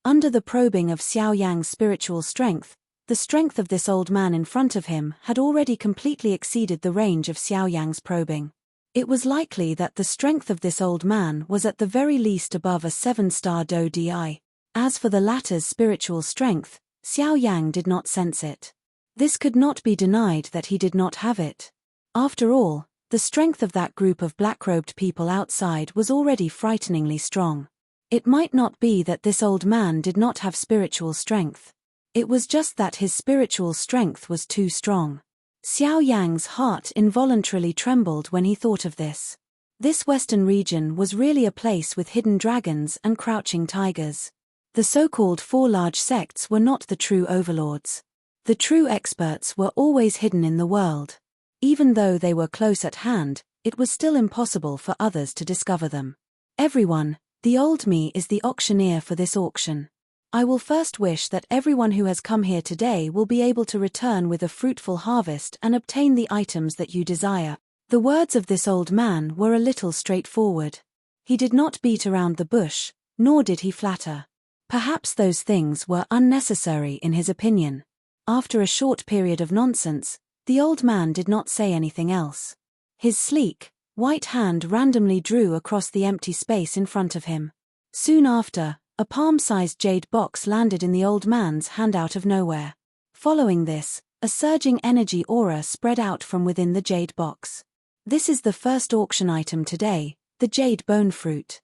Speaker 1: Under the probing of Xiao Yang's spiritual strength, the strength of this old man in front of him had already completely exceeded the range of Xiao Yang's probing. It was likely that the strength of this old man was at the very least above a 7-star Do Di. As for the latter's spiritual strength, Xiao Yang did not sense it. This could not be denied that he did not have it. After all, the strength of that group of black-robed people outside was already frighteningly strong. It might not be that this old man did not have spiritual strength. It was just that his spiritual strength was too strong. Xiao Yang's heart involuntarily trembled when he thought of this. This western region was really a place with hidden dragons and crouching tigers. The so-called 4 large sects were not the true overlords. The true experts were always hidden in the world. Even though they were close at hand, it was still impossible for others to discover them. Everyone, the old me is the auctioneer for this auction. I will first wish that everyone who has come here today will be able to return with a fruitful harvest and obtain the items that you desire. The words of this old man were a little straightforward. He did not beat around the bush, nor did he flatter. Perhaps those things were unnecessary in his opinion. After a short period of nonsense, the old man did not say anything else. His sleek, white hand randomly drew across the empty space in front of him. Soon after, a palm-sized jade box landed in the old man's hand out of nowhere. Following this, A surging energy aura spread out from within the jade box. This is the first auction item today, the jade bone fruit.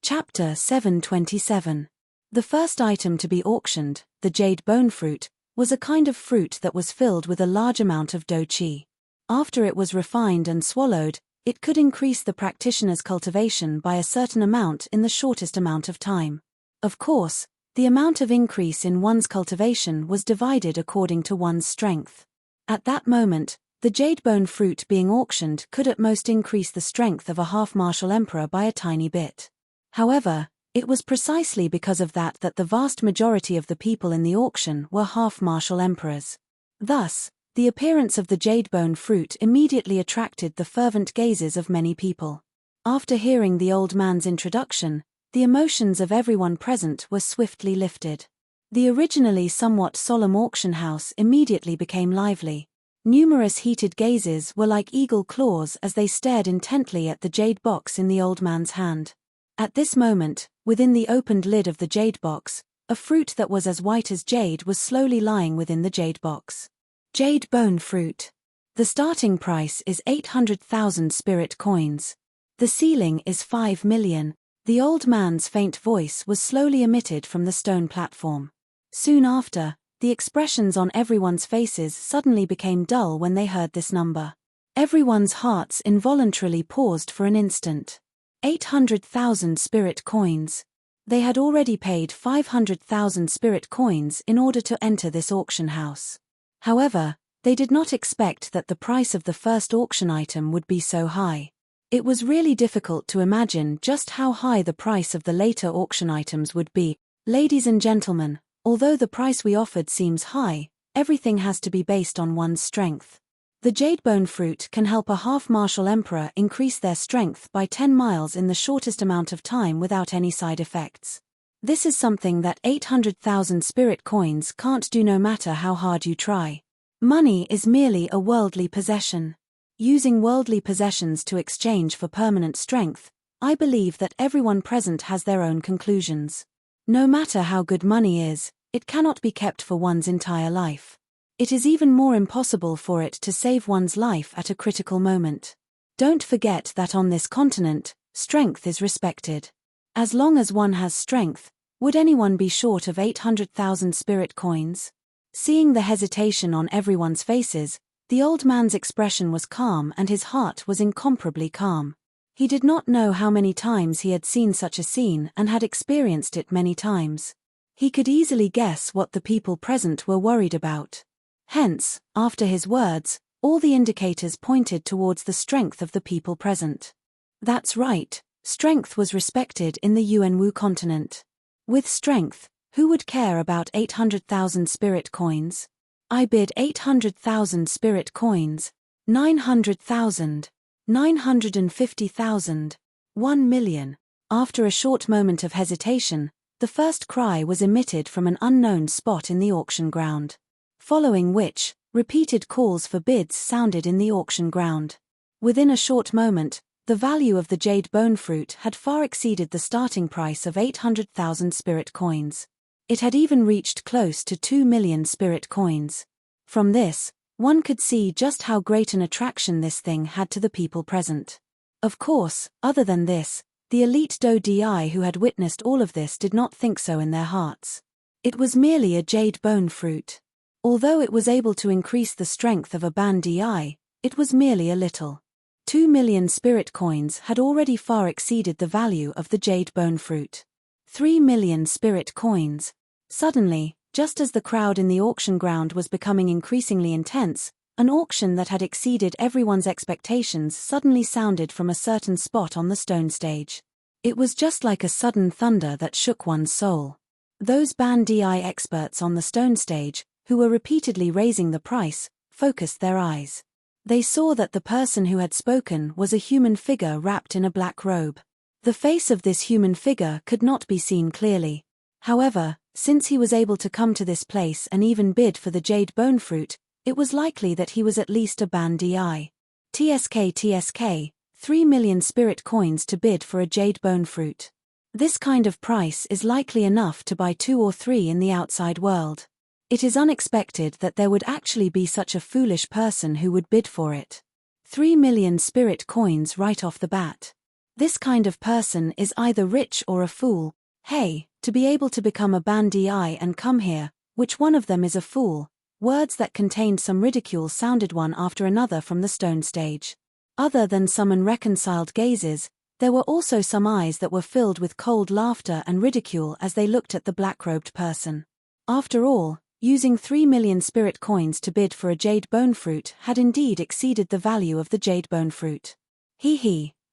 Speaker 1: Chapter 727. The first item to be auctioned, the jade bone fruit, was a kind of fruit that was filled with a large amount of do chi. After it was refined and swallowed, it could increase the practitioner's cultivation by a certain amount in the shortest amount of time. Of course, the amount of increase in one's cultivation was divided according to one's strength. At that moment, the jade bone fruit being auctioned could at most increase the strength of a half-martial emperor by a tiny bit. However, it was precisely because of that the vast majority of the people in the auction were half-martial emperors. Thus, the appearance of the jade bone fruit immediately attracted the fervent gazes of many people. After hearing the old man's introduction, the emotions of everyone present were swiftly lifted. The originally somewhat solemn auction house immediately became lively. Numerous heated gazes were like eagle claws as they stared intently at the jade box in the old man's hand. At this moment, within the opened lid of the jade box, a fruit that was as white as jade was slowly lying within the jade box. Jade bone fruit. The starting price is 800,000 spirit coins. The ceiling is 5 million. The old man's faint voice was slowly emitted from the stone platform. Soon after, the expressions on everyone's faces suddenly became dull when they heard this number. Everyone's hearts involuntarily paused for an instant. 800,000 spirit coins. They had already paid 500,000 spirit coins in order to enter this auction house. However, they did not expect that the price of the first auction item would be so high. It was really difficult to imagine just how high the price of the later auction items would be. Ladies and gentlemen, although the price we offered seems high, everything has to be based on one's strength. The jade bone fruit can help a half-martial emperor increase their strength by 10 miles in the shortest amount of time without any side effects. This is something that 800,000 spirit coins can't do no matter how hard you try. Money is merely a worldly possession. Using worldly possessions to exchange for permanent strength, I believe that everyone present has their own conclusions. No matter how good money is, it cannot be kept for one's entire life. It is even more impossible for it to save one's life at a critical moment. Don't forget that on this continent, strength is respected. As long as one has strength, would anyone be short of 800,000 spirit coins? Seeing the hesitation on everyone's faces, the old man's expression was calm and his heart was incomparably calm. He did not know how many times he had seen such a scene and had experienced it many times. He could easily guess what the people present were worried about. Hence, after his words, all the indicators pointed towards the strength of the people present. That's right, strength was respected in the Yuanwu continent. With strength, who would care about 800,000 spirit coins? I bid 800,000 spirit coins, 900,000, 950,000, 1 million. After a short moment of hesitation, the first cry was emitted from an unknown spot in the auction ground. Following which, repeated calls for bids sounded in the auction ground. Within a short moment, the value of the jade bone fruit had far exceeded the starting price of 800,000 spirit coins. It had even reached close to 2 million spirit coins. From this, one could see just how great an attraction this thing had to the people present. Of course, other than this, the elite Do Di who had witnessed all of this did not think so in their hearts. It was merely a jade bone fruit. Although it was able to increase the strength of a Ban Di, it was merely a little. 2 million spirit coins had already far exceeded the value of the jade bone fruit. 3 million spirit coins. Suddenly, just as the crowd in the auction ground was becoming increasingly intense, an auction that had exceeded everyone's expectations suddenly sounded from a certain spot on the stone stage. It was just like a sudden thunder that shook one's soul. Those Ban Di experts on the stone stage, who were repeatedly raising the price, focused their eyes. They saw that the person who had spoken was a human figure wrapped in a black robe. The face of this human figure could not be seen clearly. However, since he was able to come to this place and even bid for the jade bone fruit, it was likely that he was at least a Ban Di. TSK, 3 million spirit coins to bid for a jade bone fruit. This kind of price is likely enough to buy 2 or 3 in the outside world. It is unexpected that there would actually be such a foolish person who would bid for it. 3 million spirit coins right off the bat. This kind of person is either rich or a fool. Hey, to be able to become a bandii and come here, which one of them is a fool? Words that contained some ridicule sounded one after another from the stone stage. Other than some unreconciled gazes, there were also some eyes that were filled with cold laughter and ridicule as they looked at the black-robed person. After all, using 3 million spirit coins to bid for a jade bone fruit had indeed exceeded the value of the jade bone fruit.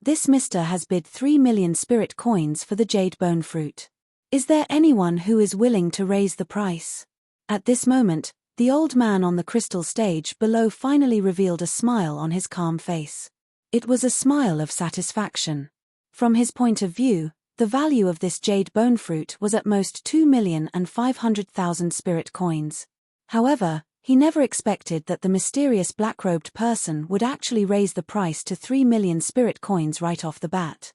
Speaker 1: This mister has bid 3 million spirit coins for the jade bone fruit. Is there anyone who is willing to raise the price? At this moment, the old man on the crystal stage below finally revealed a smile on his calm face. It was a smile of satisfaction. From his point of view, the value of this jade bone fruit was at most 2,500,000 spirit coins. However, he never expected that the mysterious black-robed person would actually raise the price to 3 million spirit coins right off the bat.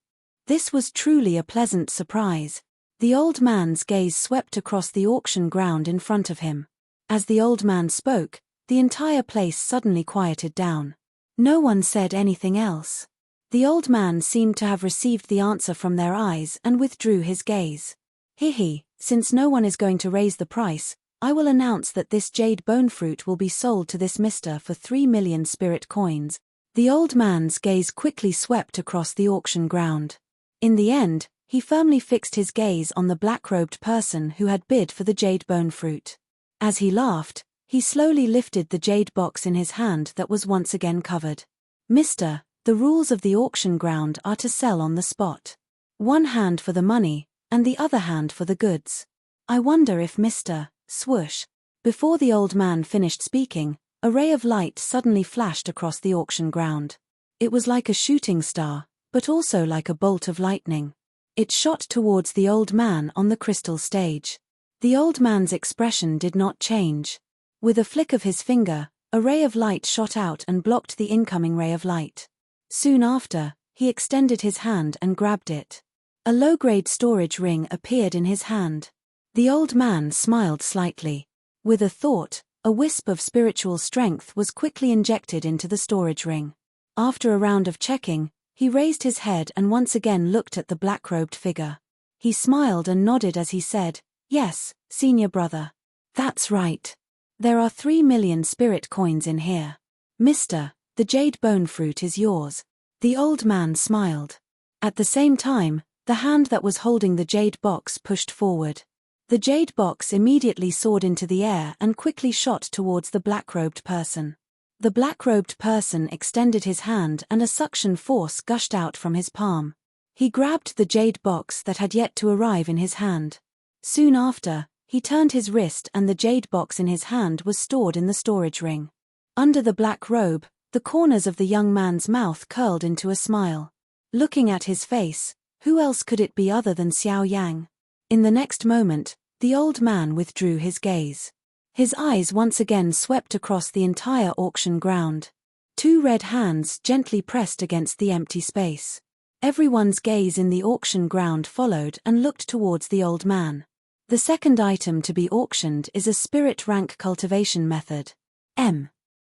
Speaker 1: This was truly a pleasant surprise. The old man's gaze swept across the auction ground in front of him. As the old man spoke, the entire place suddenly quieted down. No one said anything else. The old man seemed to have received the answer from their eyes and withdrew his gaze. Since no one is going to raise the price, I will announce that this jade bone fruit will be sold to this mister for 3 million spirit coins. The old man's gaze quickly swept across the auction ground. In the end, he firmly fixed his gaze on the black-robed person who had bid for the jade bone fruit. As he laughed, he slowly lifted the jade box in his hand that was once again covered. Mister, the rules of the auction ground are to sell on the spot. One hand for the money, and the other hand for the goods. I wonder if Mr. Swoosh. Before the old man finished speaking, a ray of light suddenly flashed across the auction ground. It was like a shooting star, but also like a bolt of lightning. It shot towards the old man on the crystal stage. The old man's expression did not change. With a flick of his finger, a ray of light shot out and blocked the incoming ray of light. Soon after, he extended his hand and grabbed it. A low-grade storage ring appeared in his hand. The old man smiled slightly. With a thought, a wisp of spiritual strength was quickly injected into the storage ring. After a round of checking, he raised his head and once again looked at the black-robed figure. He smiled and nodded as he said, "Yes, senior brother. That's right. There are 3 million spirit coins in here. Mister, the jade bone fruit is yours." The old man smiled. At the same time, the hand that was holding the jade box pushed forward. The jade box immediately soared into the air and quickly shot towards the black-robed person. The black-robed person extended his hand and a suction force gushed out from his palm. He grabbed the jade box that had yet to arrive in his hand. Soon after, he turned his wrist and the jade box in his hand was stored in the storage ring. Under the black robe, the corners of the young man's mouth curled into a smile. Looking at his face, who else could it be other than Xiao Yang? In the next moment, the old man withdrew his gaze. His eyes once again swept across the entire auction ground. 2 red hands gently pressed against the empty space. Everyone's gaze in the auction ground followed and looked towards the old man. The second item to be auctioned is a spirit rank cultivation method.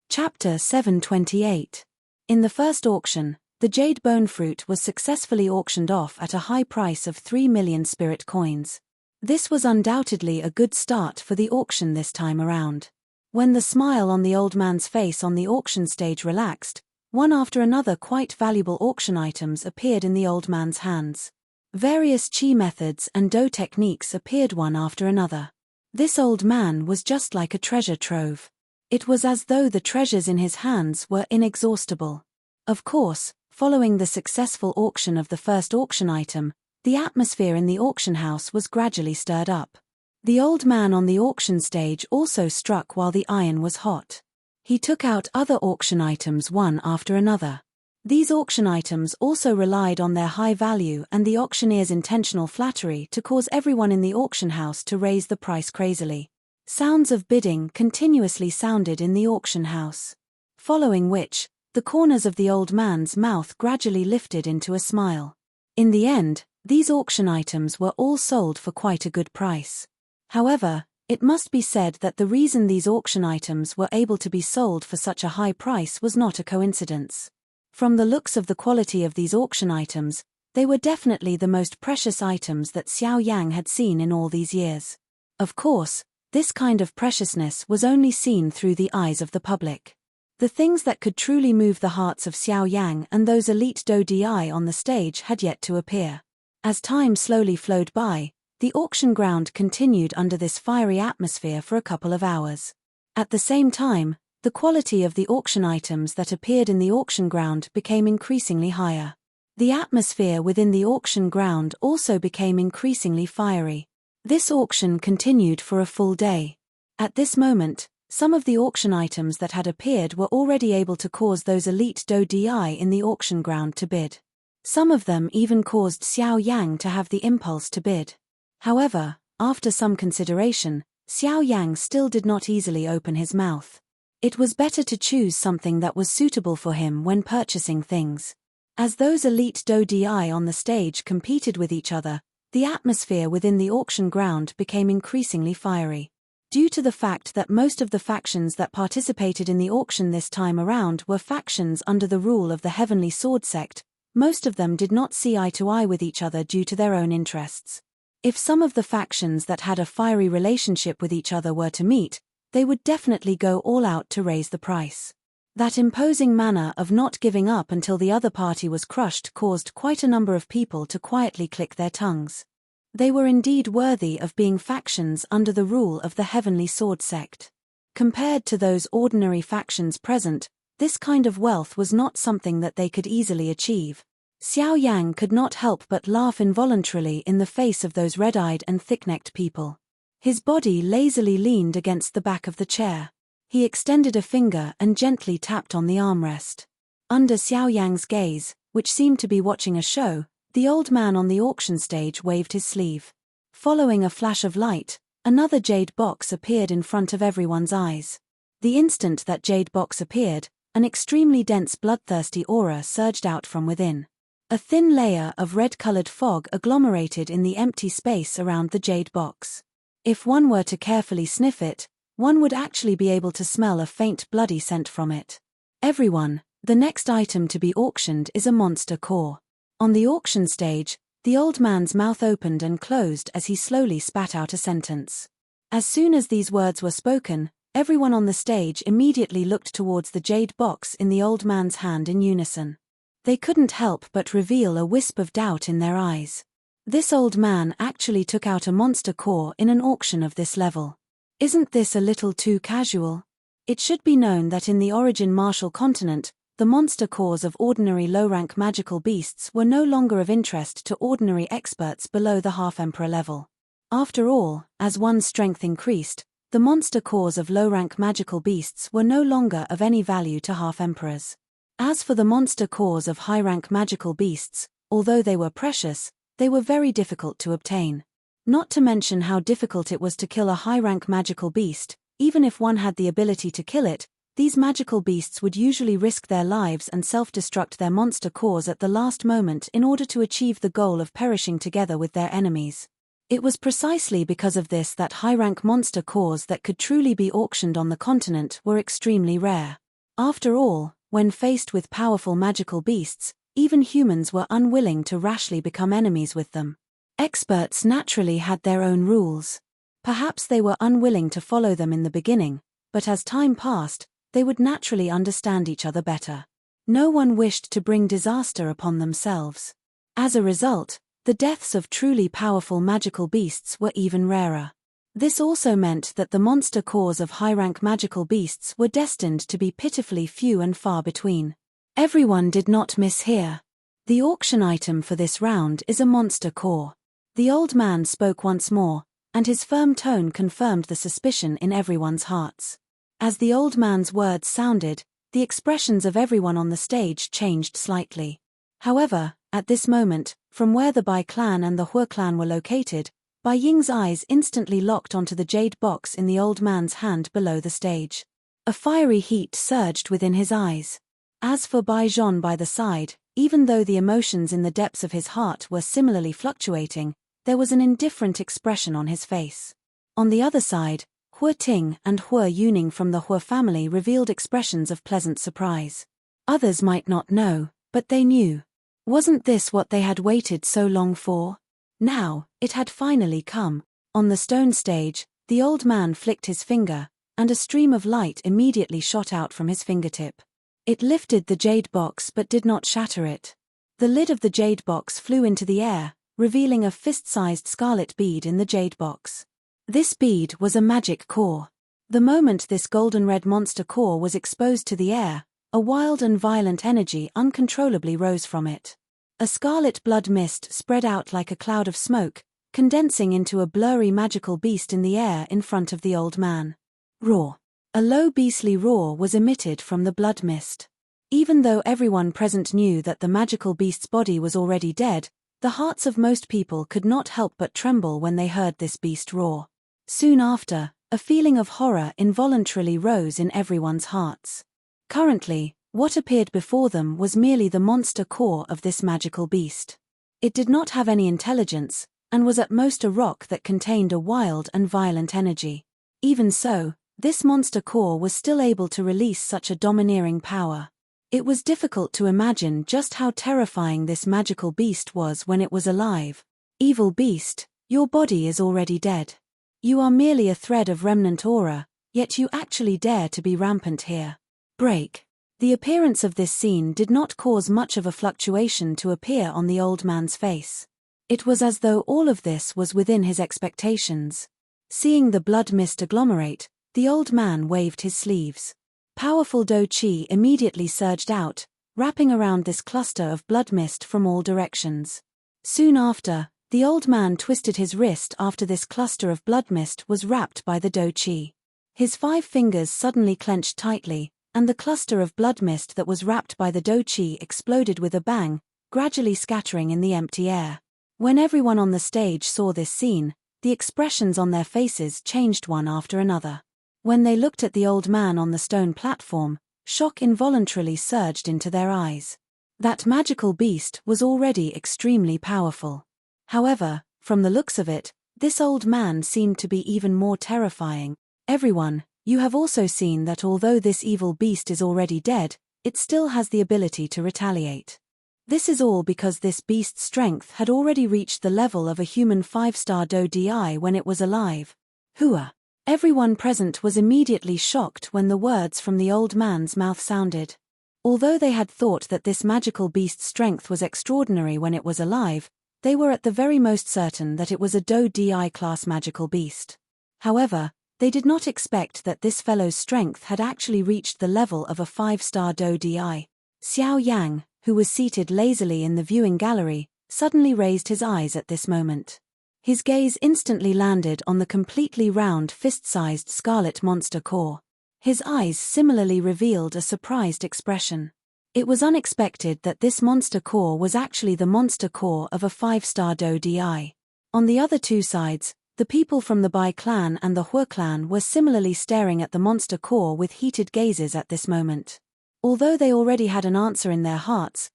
Speaker 1: Chapter 728. In the first auction, the jade bone fruit was successfully auctioned off at a high price of 3 million spirit coins. This was undoubtedly a good start for the auction this time around. When the smile on the old man's face on the auction stage relaxed, one after another quite valuable auction items appeared in the old man's hands. Various chi methods and do techniques appeared one after another. This old man was just like a treasure trove. It was as though the treasures in his hands were inexhaustible. Of course, following the successful auction of the first auction item, the atmosphere in the auction house was gradually stirred up. The old man on the auction stage also struck while the iron was hot. He took out other auction items one after another. These auction items also relied on their high value and the auctioneer's intentional flattery to cause everyone in the auction house to raise the price crazily. Sounds of bidding continuously sounded in the auction house. Following which, the corners of the old man's mouth gradually lifted into a smile. In the end, these auction items were all sold for quite a good price. However, It must be said that the reason these auction items were able to be sold for such a high price was not a coincidence. From the looks of the quality of these auction items, they were definitely the most precious items that Xiao Yang had seen in all these years. Of course, this kind of preciousness was only seen through the eyes of the public. The things that could truly move the hearts of Xiao Yang and those elite dodi on the stage had yet to appear. As time slowly flowed by, the auction ground continued under this fiery atmosphere for a couple of hours. At the same time, the quality of the auction items that appeared in the auction ground became increasingly higher. The atmosphere within the auction ground also became increasingly fiery. This auction continued for a full day. At this moment, some of the auction items that had appeared were already able to cause those elite dodi in the auction ground to bid. Some of them even caused Xiao Yang to have the impulse to bid. However, after some consideration, Xiao Yang still did not easily open his mouth. It was better to choose something that was suitable for him when purchasing things. As those elite dodi on the stage competed with each other, the atmosphere within the auction ground became increasingly fiery. Due to the fact that most of the factions that participated in the auction this time around were factions under the rule of the Heavenly Sword Sect, most of them did not see eye to eye with each other due to their own interests. If some of the factions that had a fiery relationship with each other were to meet, they would definitely go all out to raise the price. That imposing manner of not giving up until the other party was crushed caused quite a number of people to quietly click their tongues. They were indeed worthy of being factions under the rule of the Heavenly Sword Sect. Compared to those ordinary factions present, this kind of wealth was not something that they could easily achieve. Xiao Yang could not help but laugh involuntarily in the face of those red-eyed and thick-necked people. His body lazily leaned against the back of the chair. He extended a finger and gently tapped on the armrest. Under Xiao Yang's gaze, which seemed to be watching a show, the old man on the auction stage waved his sleeve. Following a flash of light, another jade box appeared in front of everyone's eyes. The instant that jade box appeared, an extremely dense bloodthirsty aura surged out from within. A thin layer of red-colored fog agglomerated in the empty space around the jade box. If one were to carefully sniff it, one would actually be able to smell a faint bloody scent from it. Everyone, the next item to be auctioned is a monster core. On the auction stage, the old man's mouth opened and closed as he slowly spat out a sentence. As soon as these words were spoken, everyone on the stage immediately looked towards the jade box in the old man's hand in unison. They couldn't help but reveal a wisp of doubt in their eyes. This old man actually took out a monster core in an auction of this level. Isn't this a little too casual? It should be known that in the origin martial continent, the monster cores of ordinary low-rank magical beasts were no longer of interest to ordinary experts below the half-emperor level. After all, as one's strength increased, the monster cores of low-rank magical beasts were no longer of any value to half-emperors. As for the monster cores of high-rank magical beasts, although they were precious, they were very difficult to obtain. Not to mention how difficult it was to kill a high-rank magical beast. Even if one had the ability to kill it, these magical beasts would usually risk their lives and self-destruct their monster cores at the last moment in order to achieve the goal of perishing together with their enemies. It was precisely because of this that high-rank monster cores that could truly be auctioned on the continent were extremely rare. After all, when faced with powerful magical beasts, even humans were unwilling to rashly become enemies with them. Experts naturally had their own rules. Perhaps they were unwilling to follow them in the beginning, but as time passed, they would naturally understand each other better. No one wished to bring disaster upon themselves. As a result, the deaths of truly powerful magical beasts were even rarer. This also meant that the monster cores of high-rank magical beasts were destined to be pitifully few and far between. Everyone did not miss here. The auction item for this round is a monster core. The old man spoke once more, and his firm tone confirmed the suspicion in everyone's hearts. As the old man's words sounded, the expressions of everyone on the stage changed slightly. However, at this moment, from where the Bai clan and the Hua clan were located, Bai Ying's eyes instantly locked onto the jade box in the old man's hand below the stage. A fiery heat surged within his eyes. As for Bai Zhong by the side, even though the emotions in the depths of his heart were similarly fluctuating, there was an indifferent expression on his face. On the other side, Hua Ting and Hua Yuning from the Hua family revealed expressions of pleasant surprise. Others might not know, but they knew. Wasn't this what they had waited so long for? Now, it had finally come. On the stone stage, the old man flicked his finger, and a stream of light immediately shot out from his fingertip. It lifted the jade box but did not shatter it. The lid of the jade box flew into the air, revealing a fist-sized scarlet bead in the jade box. This bead was a magic core. The moment this golden-red monster core was exposed to the air, a wild and violent energy uncontrollably rose from it. A scarlet blood mist spread out like a cloud of smoke, condensing into a blurry magical beast in the air in front of the old man. Roar. A low beastly roar was emitted from the blood mist. Even though everyone present knew that the magical beast's body was already dead, the hearts of most people could not help but tremble when they heard this beast roar. Soon after, a feeling of horror involuntarily rose in everyone's hearts. Currently, what appeared before them was merely the monster core of this magical beast. It did not have any intelligence, and was at most a rock that contained a wild and violent energy. Even so, this monster core was still able to release such a domineering power. It was difficult to imagine just how terrifying this magical beast was when it was alive. Evil beast, your body is already dead. You are merely a thread of remnant aura, yet you actually dare to be rampant here. Break. The appearance of this scene did not cause much of a fluctuation to appear on the old man's face. It was as though all of this was within his expectations. Seeing the blood mist agglomerate, the old man waved his sleeves. Powerful Do Chi immediately surged out, wrapping around this cluster of blood mist from all directions. Soon after, the old man twisted his wrist after this cluster of blood mist was wrapped by the Do Chi. His 5 fingers suddenly clenched tightly, and the cluster of blood mist that was wrapped by the Do Chi exploded with a bang, gradually scattering in the empty air. When everyone on the stage saw this scene, the expressions on their faces changed one after another. When they looked at the old man on the stone platform, shock involuntarily surged into their eyes. That magical beast was already extremely powerful. However, from the looks of it, this old man seemed to be even more terrifying. Everyone, you have also seen that although this evil beast is already dead, it still has the ability to retaliate. This is all because this beast's strength had already reached the level of a human 5-star Do Di when it was alive. Hua. Everyone present was immediately shocked when the words from the old man's mouth sounded. Although they had thought that this magical beast's strength was extraordinary when it was alive, they were at the very most certain that it was a Do Di class magical beast. However, they did not expect that this fellow's strength had actually reached the level of a 5-star Do Di. Xiao Yang, who was seated lazily in the viewing gallery, suddenly raised his eyes at this moment. His gaze instantly landed on the completely round fist-sized scarlet monster core. His eyes similarly revealed a surprised expression. It was unexpected that this monster core was actually the monster core of a 5-star Do Di. On the other two sides, the people from the Bai clan and the Hua clan were similarly staring at the monster core with heated gazes at this moment. Although they already had an answer in their hearts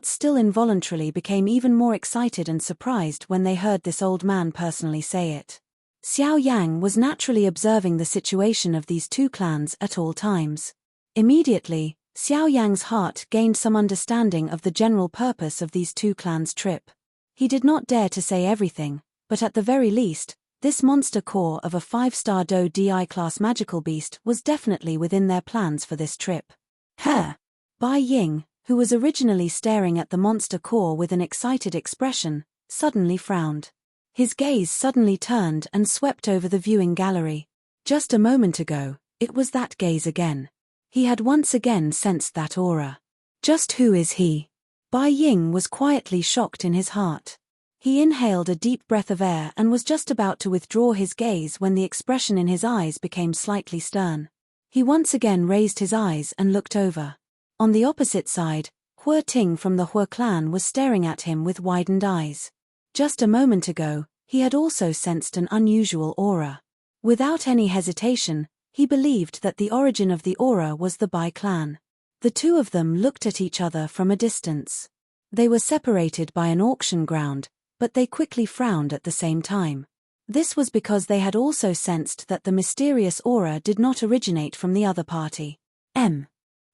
Speaker 1: still involuntarily became even more excited and surprised when they heard this old man personally say it. Xiao Yang was naturally observing the situation of these two clans at all times. Immediately, Xiao Yang's heart gained some understanding of the general purpose of these two clans' trip. He did not dare to say everything, but at the very least, this monster core of a 5-star Do Di class magical beast was definitely within their plans for this trip. Bai Ying, who was originally staring at the monster core with an excited expression, suddenly frowned. His gaze suddenly turned and swept over the viewing gallery. Just a moment ago, it was that gaze again. He had once again sensed that aura. Just who is he? Bai Ying was quietly shocked in his heart. He inhaled a deep breath of air and was just about to withdraw his gaze when the expression in his eyes became slightly stern. He once again raised his eyes and looked over. On the opposite side, Hua Ting from the Hua clan was staring at him with widened eyes. Just a moment ago, he had also sensed an unusual aura. Without any hesitation, he believed that the origin of the aura was the Bai clan. The two of them looked at each other from a distance. They were separated by an auction ground, but they quickly frowned at the same time. This was because they had also sensed that the mysterious aura did not originate from the other party.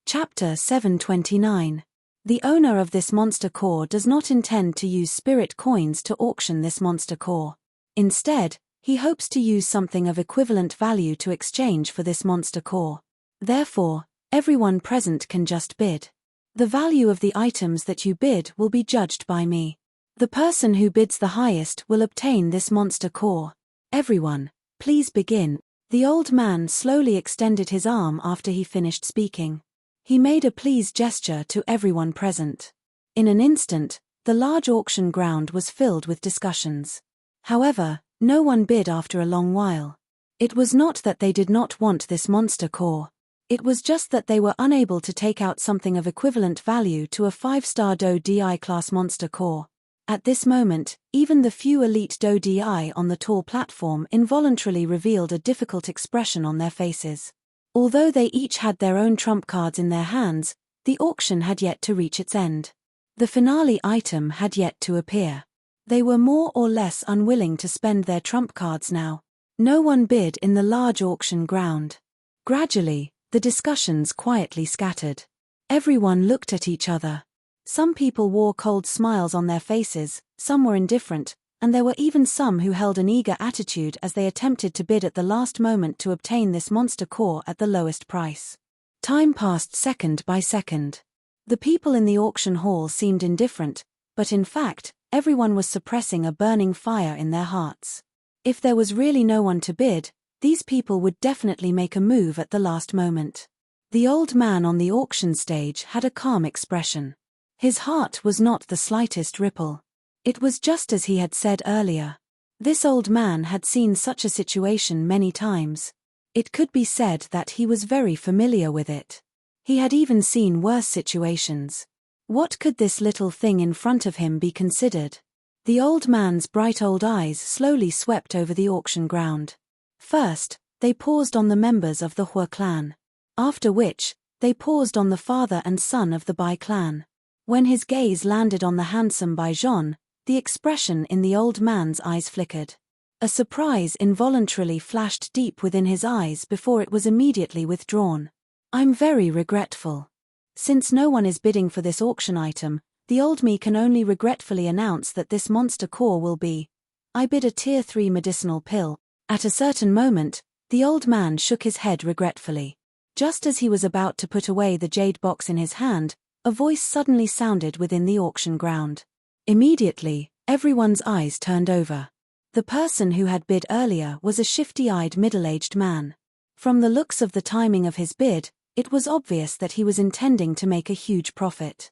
Speaker 1: Chapter 729. The owner of this monster core does not intend to use spirit coins to auction this monster core. Instead, he hopes to use something of equivalent value to exchange for this monster core. Therefore, everyone present can just bid. The value of the items that you bid will be judged by me. The person who bids the highest will obtain this monster core. Everyone, please begin. The old man slowly extended his arm after he finished speaking. He made a please gesture to everyone present. In an instant, the large auction ground was filled with discussions. However, no one bid after a long while. It was not that they did not want this monster core. It was just that they were unable to take out something of equivalent value to a 5-star Do Di class monster core. At this moment, even the few elite Do Di on the tall platform involuntarily revealed a difficult expression on their faces. Although they each had their own trump cards in their hands, the auction had yet to reach its end. The finale item had yet to appear. They were more or less unwilling to spend their trump cards now. No one bid in the large auction ground. Gradually, the discussions quietly scattered. Everyone looked at each other. Some people wore cold smiles on their faces, some were indifferent, and there were even some who held an eager attitude as they attempted to bid at the last moment to obtain this monster core at the lowest price. Time passed second by second. The people in the auction hall seemed indifferent, but in fact, everyone was suppressing a burning fire in their hearts. If there was really no one to bid, these people would definitely make a move at the last moment. The old man on the auction stage had a calm expression. His heart was not the slightest ripple. It was just as he had said earlier. This old man had seen such a situation many times. It could be said that he was very familiar with it. He had even seen worse situations. What could this little thing in front of him be considered? The old man's bright old eyes slowly swept over the auction ground. First, they paused on the members of the Hua clan. After which, they paused on the father and son of the Bai clan. When his gaze landed on the handsome Bai Zhon, the expression in the old man's eyes flickered. A surprise involuntarily flashed deep within his eyes before it was immediately withdrawn. I'm very regretful. Since no one is bidding for this auction item, the old me can only regretfully announce that this monster core will be. I bid a tier 3 medicinal pill. At a certain moment, the old man shook his head regretfully. Just as he was about to put away the jade box in his hand, a voice suddenly sounded within the auction ground. Immediately, everyone's eyes turned over. The person who had bid earlier was a shifty-eyed middle-aged man. From the looks of the timing of his bid, it was obvious that he was intending to make a huge profit.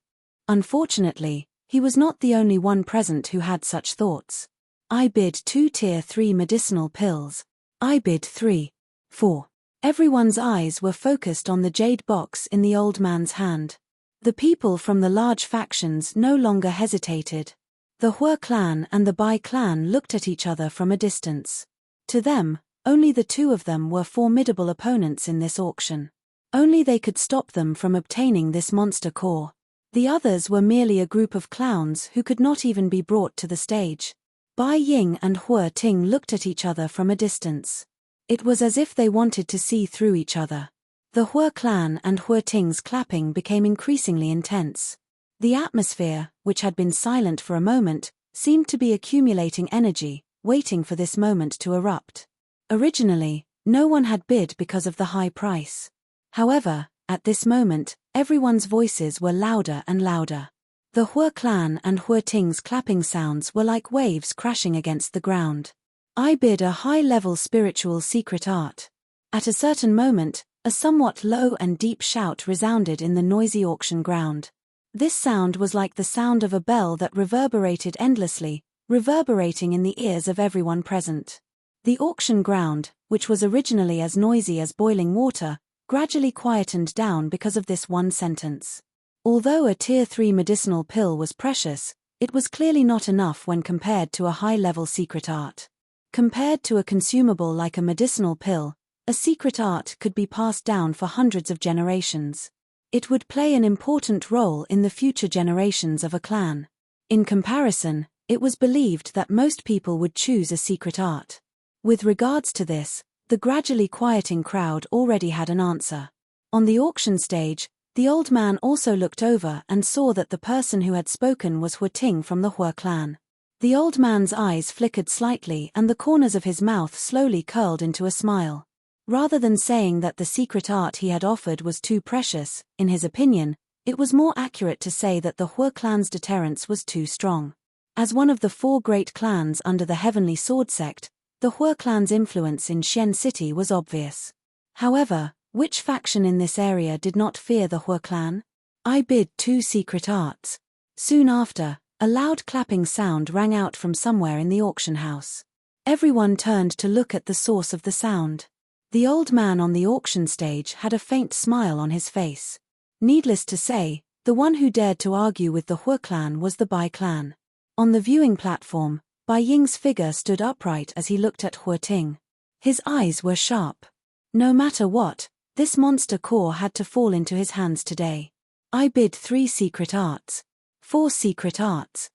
Speaker 1: Unfortunately, he was not the only one present who had such thoughts. I bid 2 tier 3 medicinal pills. I bid 3. 4. Everyone's eyes were focused on the jade box in the old man's hand. The people from the large factions no longer hesitated. The Hua clan and the Bai clan looked at each other from a distance. To them, only the two of them were formidable opponents in this auction. Only they could stop them from obtaining this monster core. The others were merely a group of clowns who could not even be brought to the stage. Bai Ying and Hua Ting looked at each other from a distance. It was as if they wanted to see through each other. The Hua clan and Hua Ting's clapping became increasingly intense. The atmosphere, which had been silent for a moment, seemed to be accumulating energy, waiting for this moment to erupt. Originally, no one had bid because of the high price. However, at this moment, everyone's voices were louder and louder. The Hua clan and Hua Ting's clapping sounds were like waves crashing against the ground. I bid a high-level spiritual secret art. At a certain moment, a somewhat low and deep shout resounded in the noisy auction ground. This sound was like the sound of a bell that reverberated endlessly, reverberating in the ears of everyone present. The auction ground, which was originally as noisy as boiling water, gradually quietened down because of this one sentence. Although a tier 3 medicinal pill was precious, it was clearly not enough when compared to a high-level secret art. Compared to a consumable like a medicinal pill, a secret art could be passed down for hundreds of generations. It would play an important role in the future generations of a clan. In comparison, it was believed that most people would choose a secret art. With regards to this, the gradually quieting crowd already had an answer. On the auction stage, the old man also looked over and saw that the person who had spoken was Ting from the Hua clan. The old man's eyes flickered slightly and the corners of his mouth slowly curled into a smile. Rather than saying that the secret art he had offered was too precious, in his opinion, it was more accurate to say that the Hua clan's deterrence was too strong. As one of the 4 great clans under the Heavenly Sword sect, the Hua clan's influence in Xian City was obvious. However, which faction in this area did not fear the Hua clan? I bid 2 secret arts. Soon after, a loud clapping sound rang out from somewhere in the auction house. Everyone turned to look at the source of the sound. The old man on the auction stage had a faint smile on his face. Needless to say, the one who dared to argue with the Hua clan was the Bai clan. On the viewing platform, Bai Ying's figure stood upright as he looked at Ting. His eyes were sharp. No matter what, this monster core had to fall into his hands today. I bid 3 secret arts. 4 secret arts.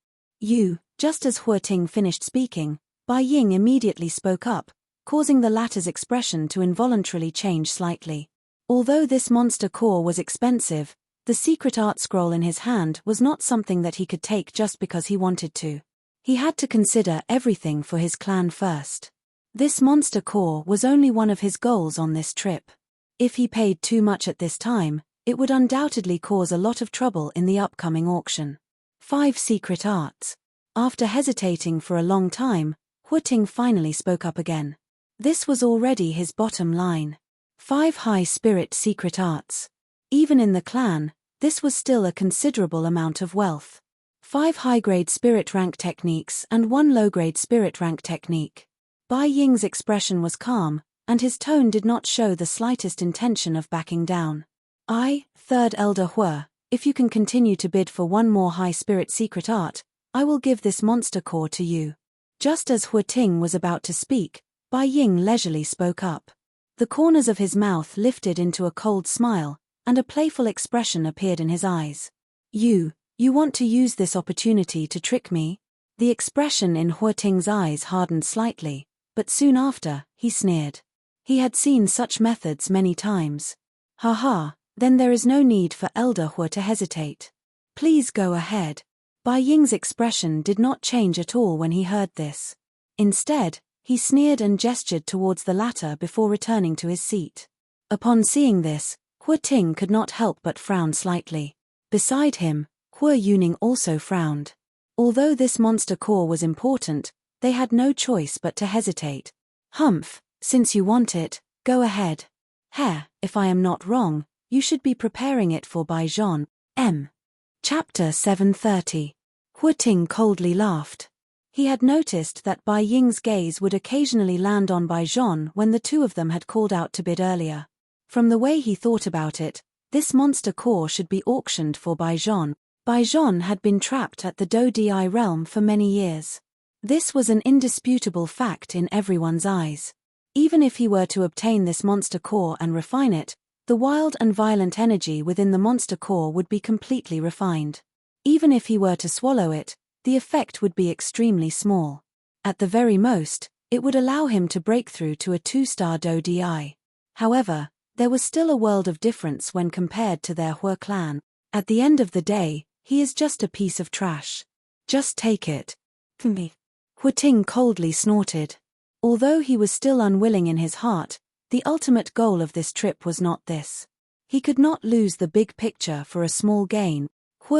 Speaker 1: Just as Ting finished speaking, Bai Ying immediately spoke up, causing the latter's expression to involuntarily change slightly. Although this monster core was expensive, the secret art scroll in his hand was not something that he could take just because he wanted to. He had to consider everything for his clan first. This monster core was only one of his goals on this trip. If he paid too much at this time, it would undoubtedly cause a lot of trouble in the upcoming auction. 5 secret arts. After hesitating for a long time, Ting finally spoke up again. This was already his bottom line. 5 high spirit secret arts. Even in the clan, this was still a considerable amount of wealth. 5 high-grade spirit rank techniques and 1 low-grade spirit rank technique. Bai Ying's expression was calm, and his tone did not show the slightest intention of backing down. Third Elder Hua, if you can continue to bid for 1 more high spirit secret art, I will give this monster core to you. Just as Ting was about to speak, Bai Ying leisurely spoke up. The corners of his mouth lifted into a cold smile, and a playful expression appeared in his eyes. You want to use this opportunity to trick me? The expression in Ting's eyes hardened slightly, but soon after, he sneered. He had seen such methods many times. Haha, then there is no need for Elder Hua to hesitate. Please go ahead. Bai Ying's expression did not change at all when he heard this. Instead, he sneered and gestured towards the latter before returning to his seat. Upon seeing this, Ting could not help but frown slightly. Beside him, Hua Yuning also frowned. Although this monster core was important, they had no choice but to hesitate. Humph, since you want it, go ahead. If I am not wrong, you should be preparing it for Bai Zhan. Chapter 730. Ting coldly laughed. He had noticed that Bai Ying's gaze would occasionally land on Bai Zhan when the 2 of them had called out to bid earlier. From the way he thought about it, this monster core should be auctioned for Bai Zhan. Bai Zhan had been trapped at the Do Di realm for many years. This was an indisputable fact in everyone's eyes. Even if he were to obtain this monster core and refine it, the wild and violent energy within the monster core would be completely refined. Even if he were to swallow it, the effect would be extremely small. At the very most, it would allow him to break through to a 2-star Do Di. However, there was still a world of difference when compared to their Hua clan. At the end of the day, he is just a piece of trash. Just take it. Ting coldly snorted. Although he was still unwilling in his heart, the ultimate goal of this trip was not this. He could not lose the big picture for a small gain.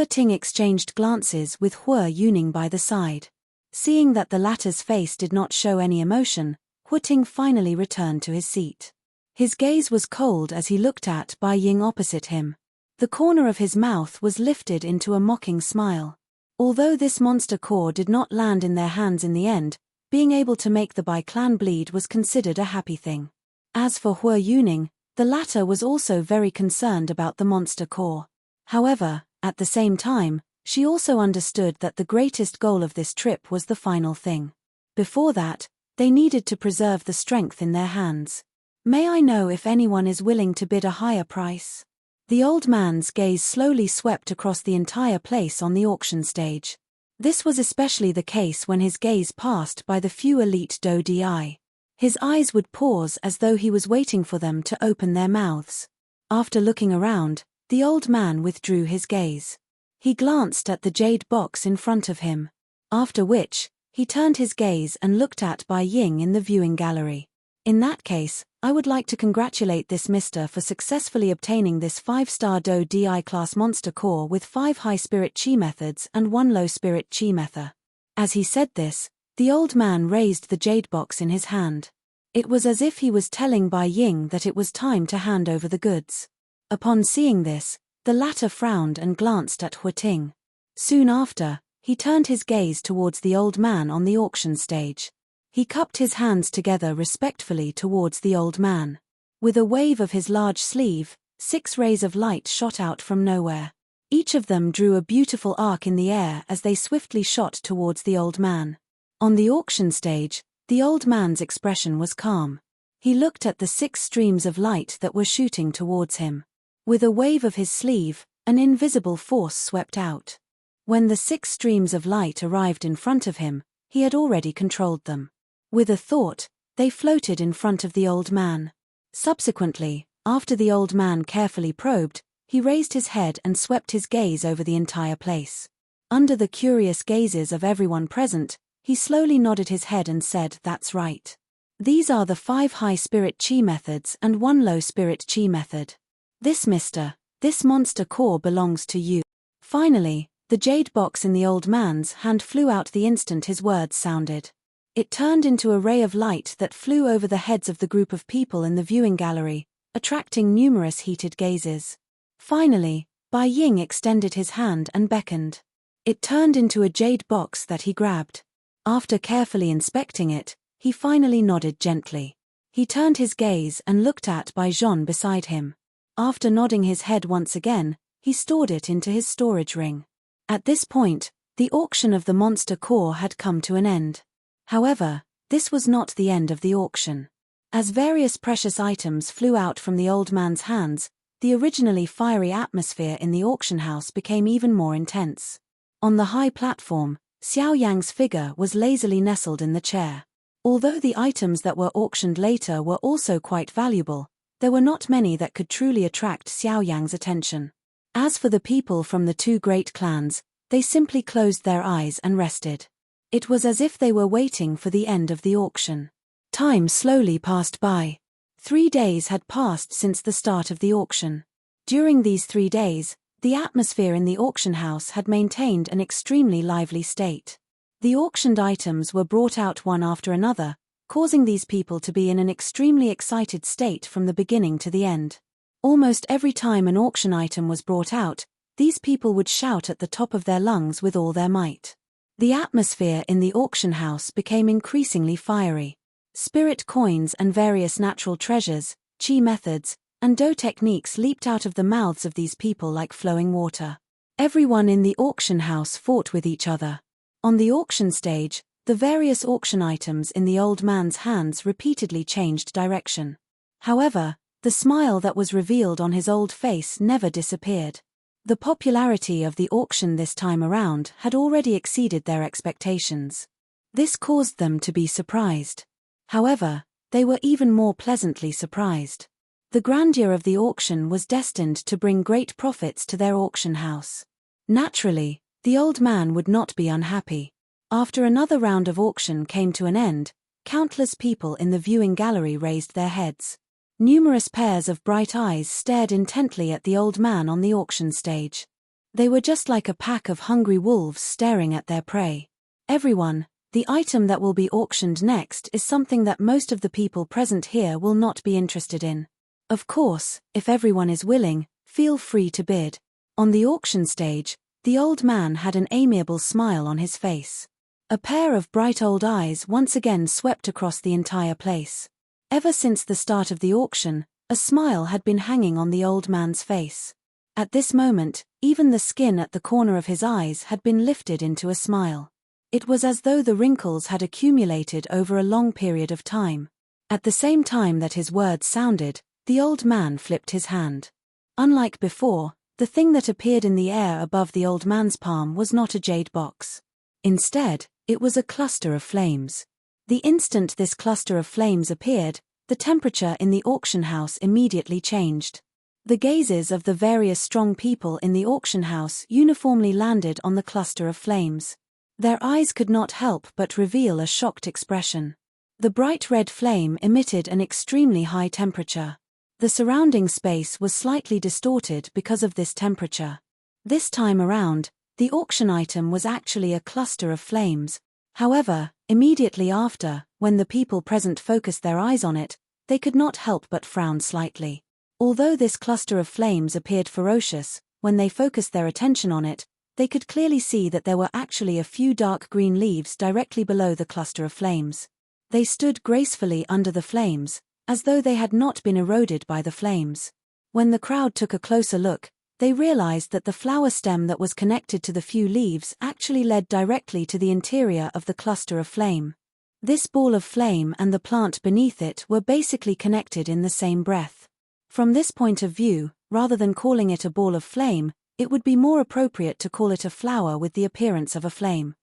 Speaker 1: Ting exchanged glances with Hua Yuning by the side. Seeing that the latter's face did not show any emotion, Ting finally returned to his seat. His gaze was cold as he looked at Bai Ying opposite him. The corner of his mouth was lifted into a mocking smile. Although this monster core did not land in their hands in the end, being able to make the Bai clan bleed was considered a happy thing. As for Hua Yuning, the latter was also very concerned about the monster core. However, at the same time, she also understood that the greatest goal of this trip was the final thing. Before that, they needed to preserve the strength in their hands. May I know if anyone is willing to bid a higher price? The old man's gaze slowly swept across the entire place on the auction stage. This was especially the case when his gaze passed by the few elite Do Di. His eyes would pause as though he was waiting for them to open their mouths. After looking around, the old man withdrew his gaze. He glanced at the jade box in front of him. After which, he turned his gaze and looked at Bai Ying in the viewing gallery. In that case, I would like to congratulate this mister for successfully obtaining this 5-star Do Di class monster core with 5 high spirit chi methods and 1 low spirit chi method. As he said this, the old man raised the jade box in his hand. It was as if he was telling Bai Ying that it was time to hand over the goods. Upon seeing this, the latter frowned and glanced at Huating. Soon after, he turned his gaze towards the old man on the auction stage. He cupped his hands together respectfully towards the old man. With a wave of his large sleeve, 6 rays of light shot out from nowhere. Each of them drew a beautiful arc in the air as they swiftly shot towards the old man. On the auction stage, the old man's expression was calm. He looked at the 6 streams of light that were shooting towards him. With a wave of his sleeve, an invisible force swept out. When the 6 streams of light arrived in front of him, he had already controlled them. With a thought, they floated in front of the old man. Subsequently, after the old man carefully probed, he raised his head and swept his gaze over the entire place. Under the curious gazes of everyone present, he slowly nodded his head and said, "That's right. These are the 5 high spirit chi methods and 1 low spirit chi method. This monster core belongs to you." Finally, the jade box in the old man's hand flew out the instant his words sounded. It turned into a ray of light that flew over the heads of the group of people in the viewing gallery, attracting numerous heated gazes. Finally, Bai Ying extended his hand and beckoned. It turned into a jade box that he grabbed. After carefully inspecting it, he finally nodded gently. He turned his gaze and looked at Bai Zhon beside him. After nodding his head once again, he stored it into his storage ring. At this point, the auction of the monster core had come to an end. However, this was not the end of the auction. As various precious items flew out from the old man's hands, the originally fiery atmosphere in the auction house became even more intense. On the high platform, Xiao Yang's figure was lazily nestled in the chair. Although the items that were auctioned later were also quite valuable, there were not many that could truly attract Xiao Yang's attention. As for the people from the 2 great clans, they simply closed their eyes and rested. It was as if they were waiting for the end of the auction. Time slowly passed by. 3 days had passed since the start of the auction. During these 3 days, the atmosphere in the auction house had maintained an extremely lively state. The auctioned items were brought out one after another, causing these people to be in an extremely excited state from the beginning to the end. Almost every time an auction item was brought out, these people would shout at the top of their lungs with all their might. The atmosphere in the auction house became increasingly fiery. Spirit coins and various natural treasures, chi methods, and do techniques leaped out of the mouths of these people like flowing water. Everyone in the auction house fought with each other. On the auction stage, the various auction items in the old man's hands repeatedly changed direction. However, the smile that was revealed on his old face never disappeared. The popularity of the auction this time around had already exceeded their expectations. This caused them to be surprised. However, they were even more pleasantly surprised. The grandeur of the auction was destined to bring great profits to their auction house. Naturally, the old man would not be unhappy. After another round of auction came to an end, countless people in the viewing gallery raised their heads. Numerous pairs of bright eyes stared intently at the old man on the auction stage. They were just like a pack of hungry wolves staring at their prey. "Everyone, the item that will be auctioned next is something that most of the people present here will not be interested in. Of course, if everyone is willing, feel free to bid." On the auction stage, the old man had an amiable smile on his face. A pair of bright old eyes once again swept across the entire place. Ever since the start of the auction, a smile had been hanging on the old man's face. At this moment, even the skin at the corner of his eyes had been lifted into a smile. It was as though the wrinkles had accumulated over a long period of time. At the same time that his words sounded, the old man flipped his hand. Unlike before, the thing that appeared in the air above the old man's palm was not a jade box. Instead, it was a cluster of flames. The instant this cluster of flames appeared, the temperature in the auction house immediately changed. The gazes of the various strong people in the auction house uniformly landed on the cluster of flames. Their eyes could not help but reveal a shocked expression. The bright red flame emitted an extremely high temperature. The surrounding space was slightly distorted because of this temperature. This time around, the auction item was actually a cluster of flames. However, immediately after, when the people present focused their eyes on it, they could not help but frown slightly. Although this cluster of flames appeared ferocious, when they focused their attention on it, they could clearly see that there were actually a few dark green leaves directly below the cluster of flames. They stood gracefully under the flames, as though they had not been eroded by the flames. When the crowd took a closer look, they realized that the flower stem that was connected to the few leaves actually led directly to the interior of the cluster of flame. This ball of flame and the plant beneath it were basically connected in the same breath. From this point of view, rather than calling it a ball of flame, it would be more appropriate to call it a flower with the appearance of a flame.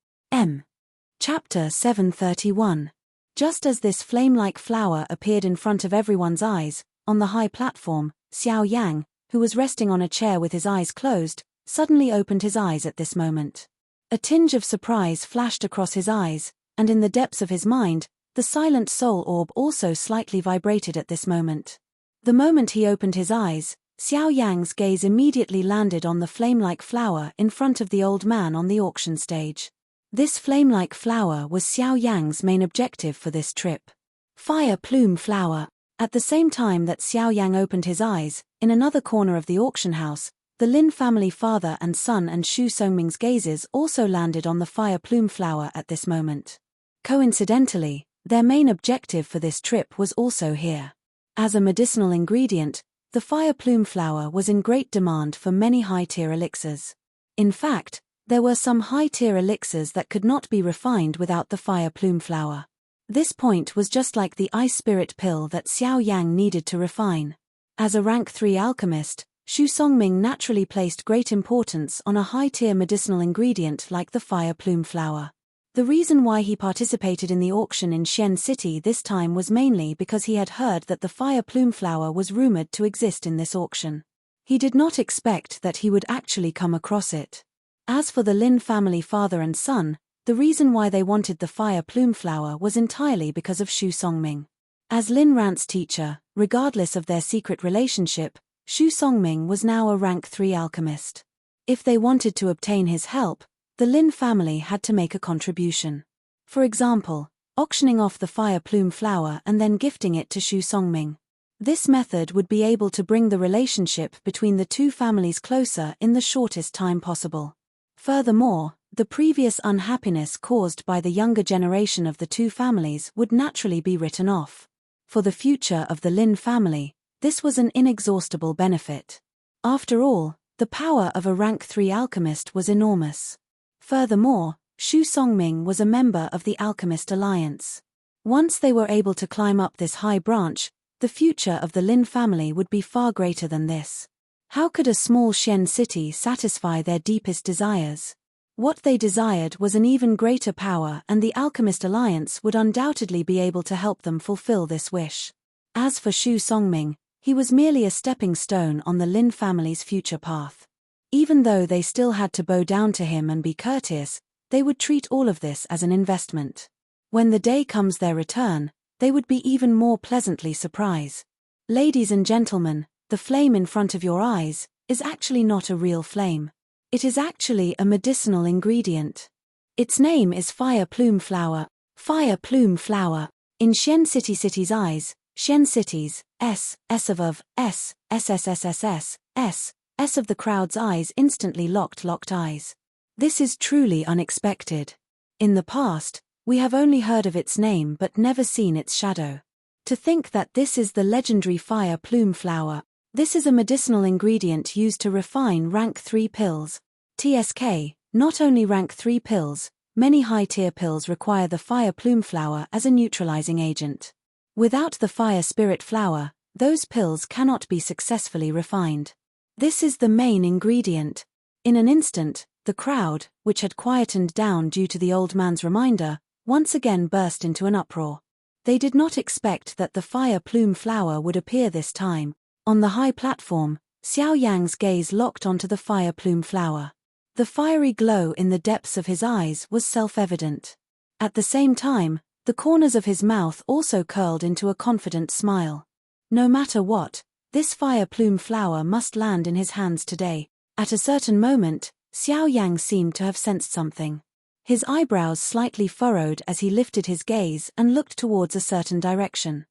Speaker 1: Chapter 731. Just as this flame-like flower appeared in front of everyone's eyes, on the high platform, Xiao Yang, who was resting on a chair with his eyes closed, suddenly opened his eyes at this moment. A tinge of surprise flashed across his eyes, and in the depths of his mind, the silent soul orb also slightly vibrated at this moment. The moment he opened his eyes, Xiao Yang's gaze immediately landed on the flame-like flower in front of the old man on the auction stage. This flame-like flower was Xiao Yang's main objective for this trip. Fire plume flower. At the same time that Xiao Yang opened his eyes, in another corner of the auction house, the Lin family father and son and Xu Songming's gazes also landed on the fire plume flower at this moment. Coincidentally, their main objective for this trip was also here. As a medicinal ingredient, the fire plume flower was in great demand for many high-tier elixirs. In fact, there were some high-tier elixirs that could not be refined without the fire plume flower. This point was just like the ice spirit pill that Xiao Yang needed to refine. As a rank 3 alchemist, Xu Songming naturally placed great importance on a high-tier medicinal ingredient like the fire plume flower. The reason why he participated in the auction in Xian City this time was mainly because he had heard that the fire plume flower was rumored to exist in this auction. He did not expect that he would actually come across it. As for the Lin family father and son, the reason why they wanted the fire plume flower was entirely because of Xu Songming. As Lin Rant's teacher, regardless of their secret relationship, Xu Songming was now a rank 3 alchemist. If they wanted to obtain his help, the Lin family had to make a contribution. For example, auctioning off the fire plume flower and then gifting it to Xu Songming. This method would be able to bring the relationship between the two families closer in the shortest time possible. Furthermore, the previous unhappiness caused by the younger generation of the two families would naturally be written off. For the future of the Lin family, this was an inexhaustible benefit. After all, the power of a rank 3 alchemist was enormous. Furthermore, Xu Songming was a member of the Alchemist Alliance. Once they were able to climb up this high branch, the future of the Lin family would be far greater than this. How could a small Xian city satisfy their deepest desires? What they desired was an even greater power, and the Alchemist Alliance would undoubtedly be able to help them fulfill this wish. As for Xu Songming, he was merely a stepping stone on the Lin family's future path. Even though they still had to bow down to him and be courteous, they would treat all of this as an investment. When the day comes their return, they would be even more pleasantly surprised. Ladies and gentlemen, the flame in front of your eyes is actually not a real flame. It is actually a medicinal ingredient. Its name is fire plume flower. Fire plume flower. In Xian City's eyes, Xian City's S of S, SSSSS, S of the crowd's eyes instantly locked eyes. This is truly unexpected. In the past, we have only heard of its name but never seen its shadow. To think that this is the legendary fire plume flower. This is a medicinal ingredient used to refine rank 3 pills. TSK, not only rank 3 pills, many high-tier pills require the fire plume flower as a neutralizing agent. Without the fire spirit flower, those pills cannot be successfully refined. This is the main ingredient. In an instant, the crowd, which had quietened down due to the old man's reminder, once again burst into an uproar. They did not expect that the fire plume flower would appear this time. On the high platform, Xiao Yang's gaze locked onto the fire plume flower. The fiery glow in the depths of his eyes was self-evident. At the same time, the corners of his mouth also curled into a confident smile. No matter what, this fire plume flower must land in his hands today. At a certain moment, Xiao Yang seemed to have sensed something. His eyebrows slightly furrowed as he lifted his gaze and looked towards a certain direction.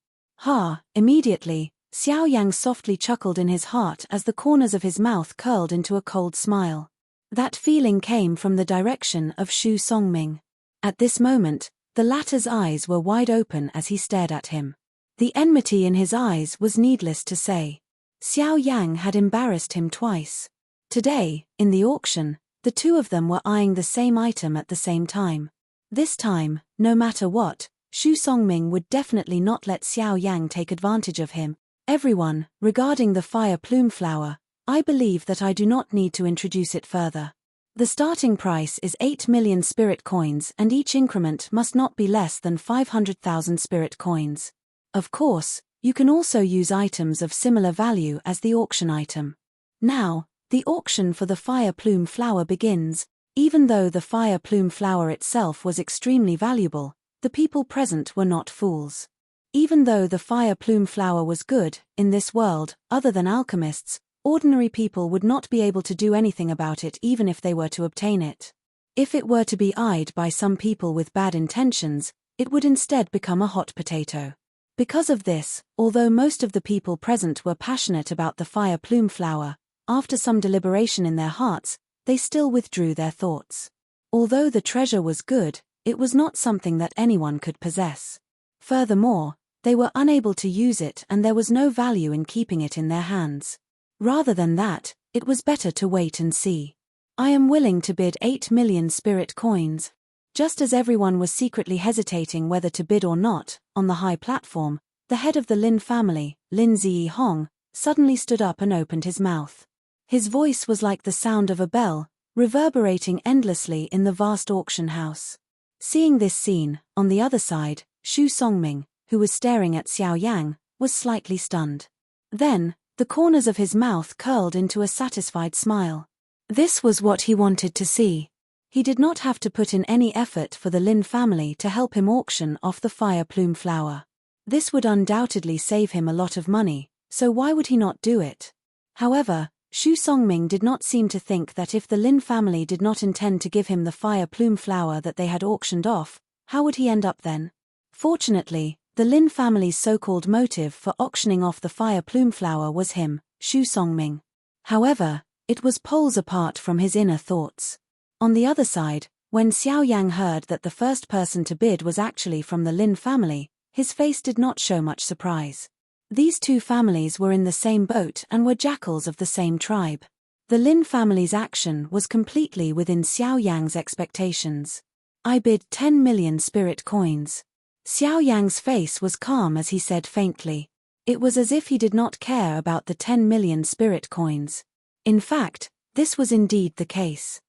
Speaker 1: Immediately, Xiao Yang softly chuckled in his heart as the corners of his mouth curled into a cold smile. That feeling came from the direction of Xu Songming. At this moment, the latter's eyes were wide open as he stared at him. The enmity in his eyes was needless to say. Xiao Yang had embarrassed him twice. Today, in the auction, the two of them were eyeing the same item at the same time. This time, no matter what, Xu Songming would definitely not let Xiao Yang take advantage of him. Everyone, regarding the fire plume flower, I believe that I do not need to introduce it further. The starting price is 8 million spirit coins and each increment must not be less than 500,000 spirit coins. Of course, you can also use items of similar value as the auction item. Now, the auction for the fire plume flower begins. Even though the fire plume flower itself was extremely valuable, the people present were not fools. Even though the fire plume flower was good, in this world, other than alchemists, ordinary people would not be able to do anything about it even if they were to obtain it. If it were to be eyed by some people with bad intentions, it would instead become a hot potato. Because of this, although most of the people present were passionate about the fire plume flower, after some deliberation in their hearts, they still withdrew their thoughts. Although the treasure was good, it was not something that anyone could possess. Furthermore, they were unable to use it and there was no value in keeping it in their hands. Rather than that, it was better to wait and see. I am willing to bid 8 million spirit coins. Just as everyone was secretly hesitating whether to bid or not, on the high platform, the head of the Lin family, Lin Ziyihong, suddenly stood up and opened his mouth. His voice was like the sound of a bell, reverberating endlessly in the vast auction house. Seeing this scene, on the other side, Xu Songming, who was staring at Xiao Yang, was slightly stunned. Then, the corners of his mouth curled into a satisfied smile. This was what he wanted to see. He did not have to put in any effort for the Lin family to help him auction off the fire plume flower. This would undoubtedly save him a lot of money, so why would he not do it? However, Xu Songming did not seem to think that if the Lin family did not intend to give him the fire plume flower that they had auctioned off, how would he end up then? Fortunately, the Lin family's so-called motive for auctioning off the fire plume flower was him, Xu Songming. However, it was poles apart from his inner thoughts. On the other side, when Xiao Yang heard that the first person to bid was actually from the Lin family, his face did not show much surprise. These two families were in the same boat and were jackals of the same tribe. The Lin family's action was completely within Xiao Yang's expectations. I bid 10 million spirit coins. Xiao Yang's face was calm as he said faintly. It was as if he did not care about the 10 million spirit coins. In fact, this was indeed the case.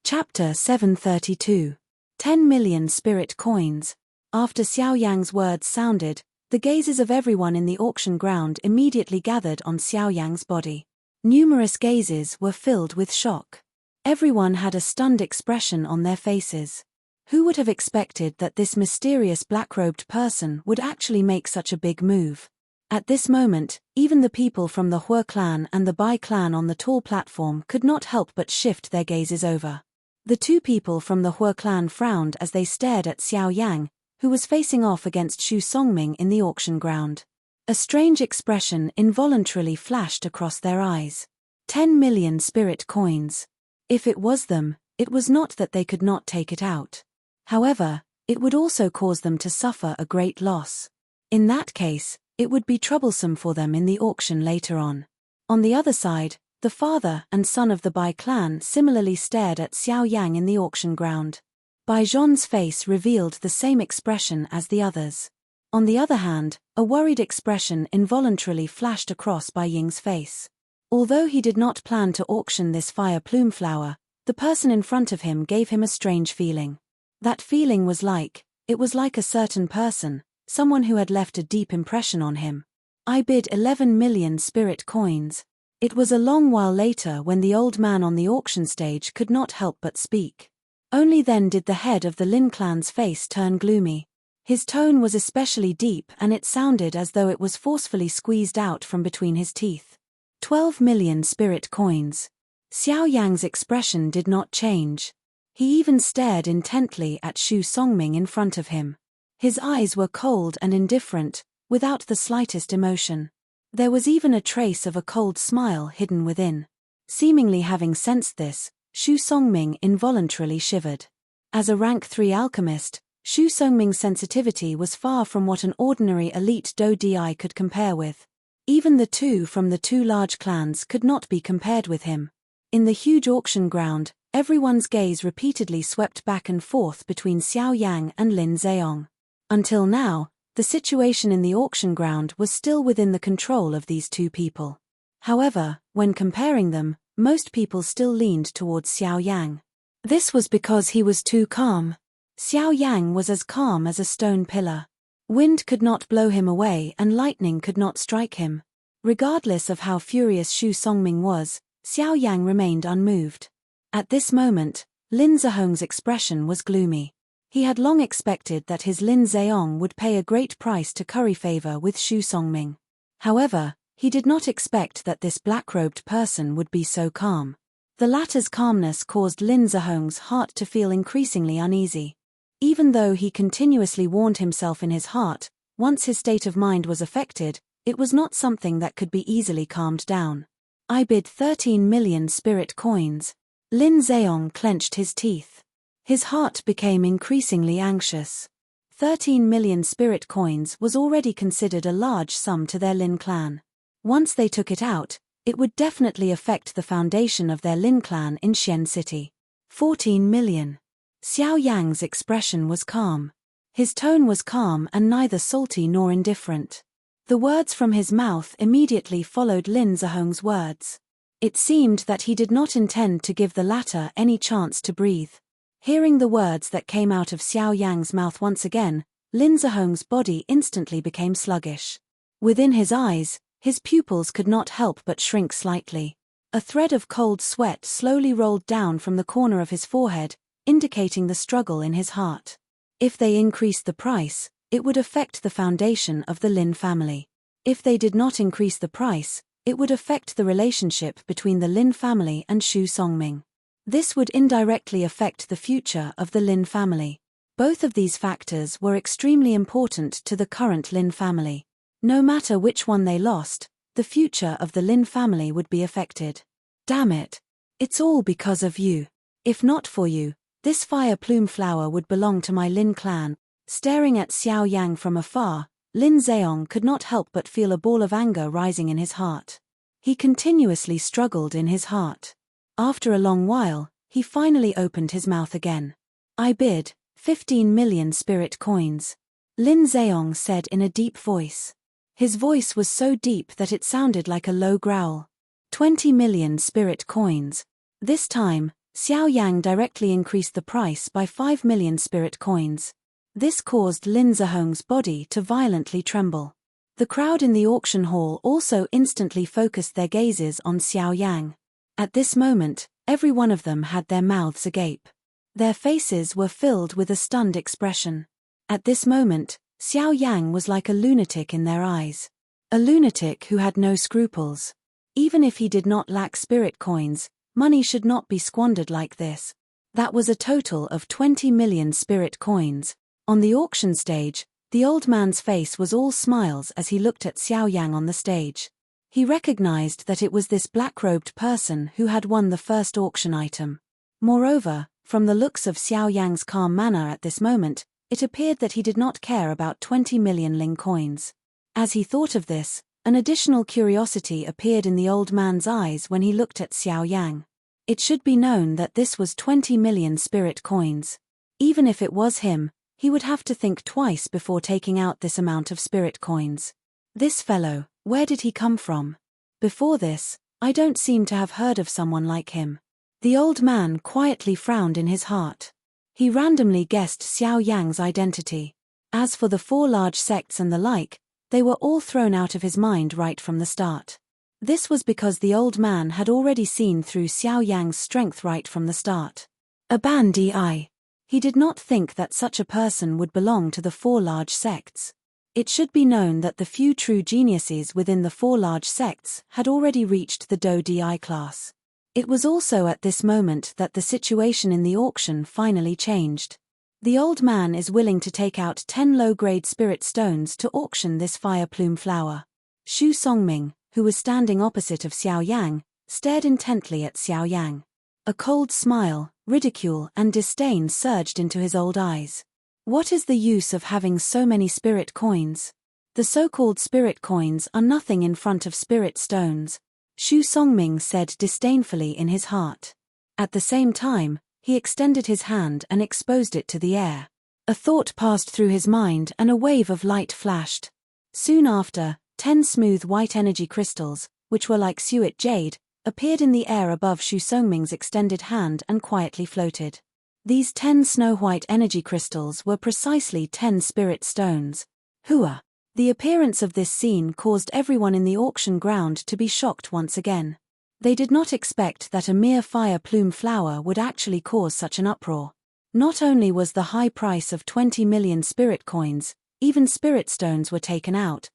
Speaker 1: Chapter 732. 10 million spirit coins. After Xiao Yang's words sounded, the gazes of everyone in the auction ground immediately gathered on Xiao Yang's body. Numerous gazes were filled with shock. Everyone had a stunned expression on their faces. Who would have expected that this mysterious black-robed person would actually make such a big move? At this moment, even the people from the Hue clan and the Bai clan on the tall platform could not help but shift their gazes over. The two people from the Hue clan frowned as they stared at Xiao Yang, who was facing off against Xu Songming in the auction ground. A strange expression involuntarily flashed across their eyes. 10 million spirit coins. If it was them, it was not that they could not take it out. However, it would also cause them to suffer a great loss. In that case, it would be troublesome for them in the auction later on. On the other side, the father and son of the Bai clan similarly stared at Xiao Yang in the auction ground. Bai Zhon's face revealed the same expression as the others. On the other hand, a worried expression involuntarily flashed across Bai Ying's face. Although he did not plan to auction this fire plume flower, the person in front of him gave him a strange feeling. That feeling was like a certain person, someone who had left a deep impression on him. I bid 11 million spirit coins. It was a long while later when the old man on the auction stage could not help but speak. Only then did the head of the Lin clan's face turn gloomy. His tone was especially deep and it sounded as though it was forcefully squeezed out from between his teeth. 12 million spirit coins. Xiao Yang's expression did not change. He even stared intently at Xu Songming in front of him. His eyes were cold and indifferent, without the slightest emotion. There was even a trace of a cold smile hidden within. Seemingly having sensed this, Xu Songming involuntarily shivered. As a rank 3 alchemist, Xu Songming's sensitivity was far from what an ordinary elite Do Di could compare with. Even the two from the two large clans could not be compared with him. In the huge auction ground, everyone's gaze repeatedly swept back and forth between Xiao Yang and Lin Zheong. Until now, the situation in the auction ground was still within the control of these two people. However, when comparing them, most people still leaned towards Xiao Yang. This was because he was too calm. Xiao Yang was as calm as a stone pillar. Wind could not blow him away and lightning could not strike him. Regardless of how furious Xu Songming was, Xiao Yang remained unmoved. At this moment, Lin Zheong's expression was gloomy. He had long expected that his Lin Zheong would pay a great price to curry favor with Xu Songming. However, he did not expect that this black-robed person would be so calm. The latter's calmness caused Lin Zheong's heart to feel increasingly uneasy. Even though he continuously warned himself in his heart, once his state of mind was affected, it was not something that could be easily calmed down. I bid 13 million spirit coins. Lin Zheong clenched his teeth. His heart became increasingly anxious. 13 million spirit coins was already considered a large sum to their Lin clan. Once they took it out, it would definitely affect the foundation of their Lin clan in Xian City. 14 million. Xiao Yang's expression was calm. His tone was calm and neither salty nor indifferent. The words from his mouth immediately followed Lin Zheong's words. It seemed that he did not intend to give the latter any chance to breathe. Hearing the words that came out of Xiao Yang's mouth once again, Lin Zheong's body instantly became sluggish. Within his eyes, his pupils could not help but shrink slightly. A thread of cold sweat slowly rolled down from the corner of his forehead, indicating the struggle in his heart. If they increased the price, it would affect the foundation of the Lin family. If they did not increase the price, it would affect the relationship between the Lin family and Xu Songming. This would indirectly affect the future of the Lin family. Both of these factors were extremely important to the current Lin family. No matter which one they lost, the future of the Lin family would be affected. Damn it. It's all because of you. If not for you, this fire plume flower would belong to my Lin clan. Staring at Xiao Yang from afar, Lin Zheong could not help but feel a ball of anger rising in his heart. He continuously struggled in his heart. After a long while, he finally opened his mouth again. I bid 15 million spirit coins. Lin Zheong said in a deep voice. His voice was so deep that it sounded like a low growl. 20 million spirit coins. This time, Xiao Yang directly increased the price by 5 million spirit coins. This caused Lin Zheong's body to violently tremble. The crowd in the auction hall also instantly focused their gazes on Xiao Yang. At this moment, every one of them had their mouths agape. Their faces were filled with a stunned expression. At this moment, Xiao Yang was like a lunatic in their eyes. A lunatic who had no scruples. Even if he did not lack spirit coins, money should not be squandered like this. That was a total of 20 million spirit coins. On the auction stage, the old man's face was all smiles as he looked at Xiao Yang on the stage. He recognized that it was this black-robed person who had won the first auction item. Moreover, from the looks of Xiao Yang's calm manner at this moment, it appeared that he did not care about 20 million Ling coins. As he thought of this, an additional curiosity appeared in the old man's eyes when he looked at Xiao Yang. It should be known that this was 20 million spirit coins. Even if it was him, he would have to think twice before taking out this amount of spirit coins. This fellow, where did he come from? Before this, I don't seem to have heard of someone like him. The old man quietly frowned in his heart. He randomly guessed Xiao Yang's identity. As for the 4 large sects and the like, they were all thrown out of his mind right from the start. This was because the old man had already seen through Xiao Yang's strength right from the start. A bandit. He did not think that such a person would belong to the 4 large sects. It should be known that the few true geniuses within the 4 large sects had already reached the Do Di class. It was also at this moment that the situation in the auction finally changed. The old man is willing to take out 10 low-grade spirit stones to auction this fire plume flower. Xu Songming, who was standing opposite of Xiao Yang, stared intently at Xiao Yang. A cold smile, ridicule and disdain surged into his old eyes. What is the use of having so many spirit coins? The so-called spirit coins are nothing in front of spirit stones, Xu Songming said disdainfully in his heart. At the same time, he extended his hand and exposed it to the air. A thought passed through his mind and a wave of light flashed. Soon after, 10 smooth white energy crystals, which were like suet jade, appeared in the air above Xu Songming's extended hand and quietly floated. These 10 snow-white energy crystals were precisely 10 spirit stones. Hua! The appearance of this scene caused everyone in the auction ground to be shocked once again. They did not expect that a mere fire plume flower would actually cause such an uproar. Not only was the high price of 20 million spirit coins, even spirit stones were taken out.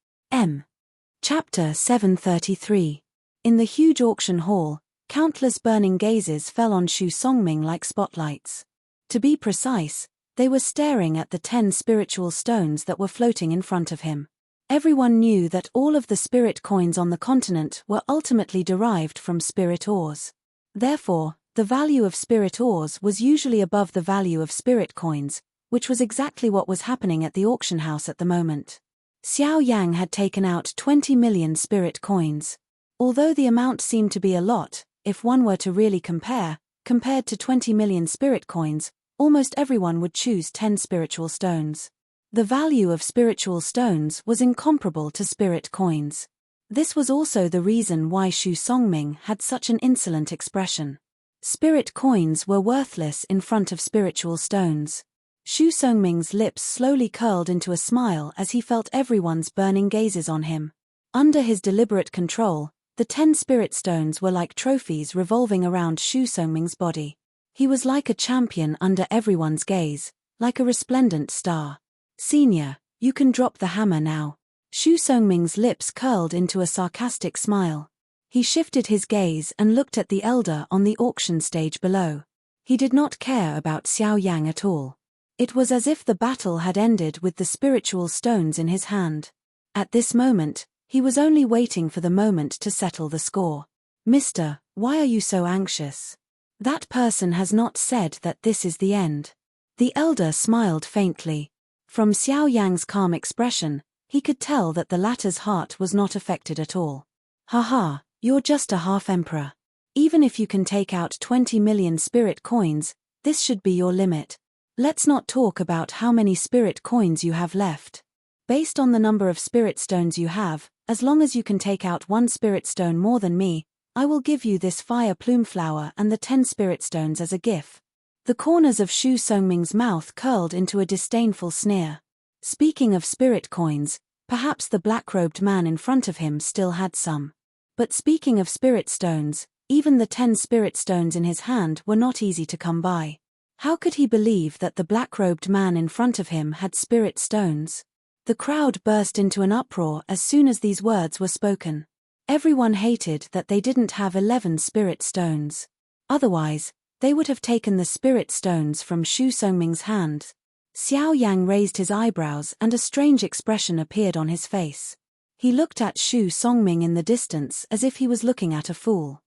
Speaker 1: Chapter 733. In the huge auction hall, countless burning gazes fell on Xu Songming like spotlights. To be precise, they were staring at the 10 spiritual stones that were floating in front of him. Everyone knew that all of the spirit coins on the continent were ultimately derived from spirit ores. Therefore, the value of spirit ores was usually above the value of spirit coins, which was exactly what was happening at the auction house at the moment. Xiao Yang had taken out 20 million spirit coins. Although the amount seemed to be a lot, if one were to really compared to 20 million spirit coins, almost everyone would choose 10 spiritual stones. The value of spiritual stones was incomparable to spirit coins. This was also the reason why Xu Songming had such an insolent expression. Spirit coins were worthless in front of spiritual stones. Xu Songming's lips slowly curled into a smile as he felt everyone's burning gazes on him. Under his deliberate control, the 10 spirit stones were like trophies revolving around Xu Songming's body. He was like a champion under everyone's gaze, like a resplendent star. Senior, you can drop the hammer now. Xu Songming's lips curled into a sarcastic smile. He shifted his gaze and looked at the elder on the auction stage below. He did not care about Xiao Yang at all. It was as if the battle had ended with the spiritual stones in his hand. At this moment, he was only waiting for the moment to settle the score. Mister, why are you so anxious? That person has not said that this is the end. The elder smiled faintly. From Xiao Yang's calm expression, he could tell that the latter's heart was not affected at all. Haha, you're just a half-emperor. Even if you can take out 20 million spirit coins, this should be your limit. Let's not talk about how many spirit coins you have left. Based on the number of spirit stones you have, as long as you can take out 1 spirit stone more than me, I will give you this fire plume flower and the 10 spirit stones as a gift. The corners of Xu Songming's mouth curled into a disdainful sneer. Speaking of spirit coins, perhaps the black-robed man in front of him still had some. But speaking of spirit stones, even the 10 spirit stones in his hand were not easy to come by. How could he believe that the black-robed man in front of him had spirit stones? The crowd burst into an uproar as soon as these words were spoken. Everyone hated that they didn't have 11 spirit stones. Otherwise, they would have taken the spirit stones from Xu Songming's hand. Xiao Yang raised his eyebrows and a strange expression appeared on his face. He looked at Xu Songming in the distance as if he was looking at a fool.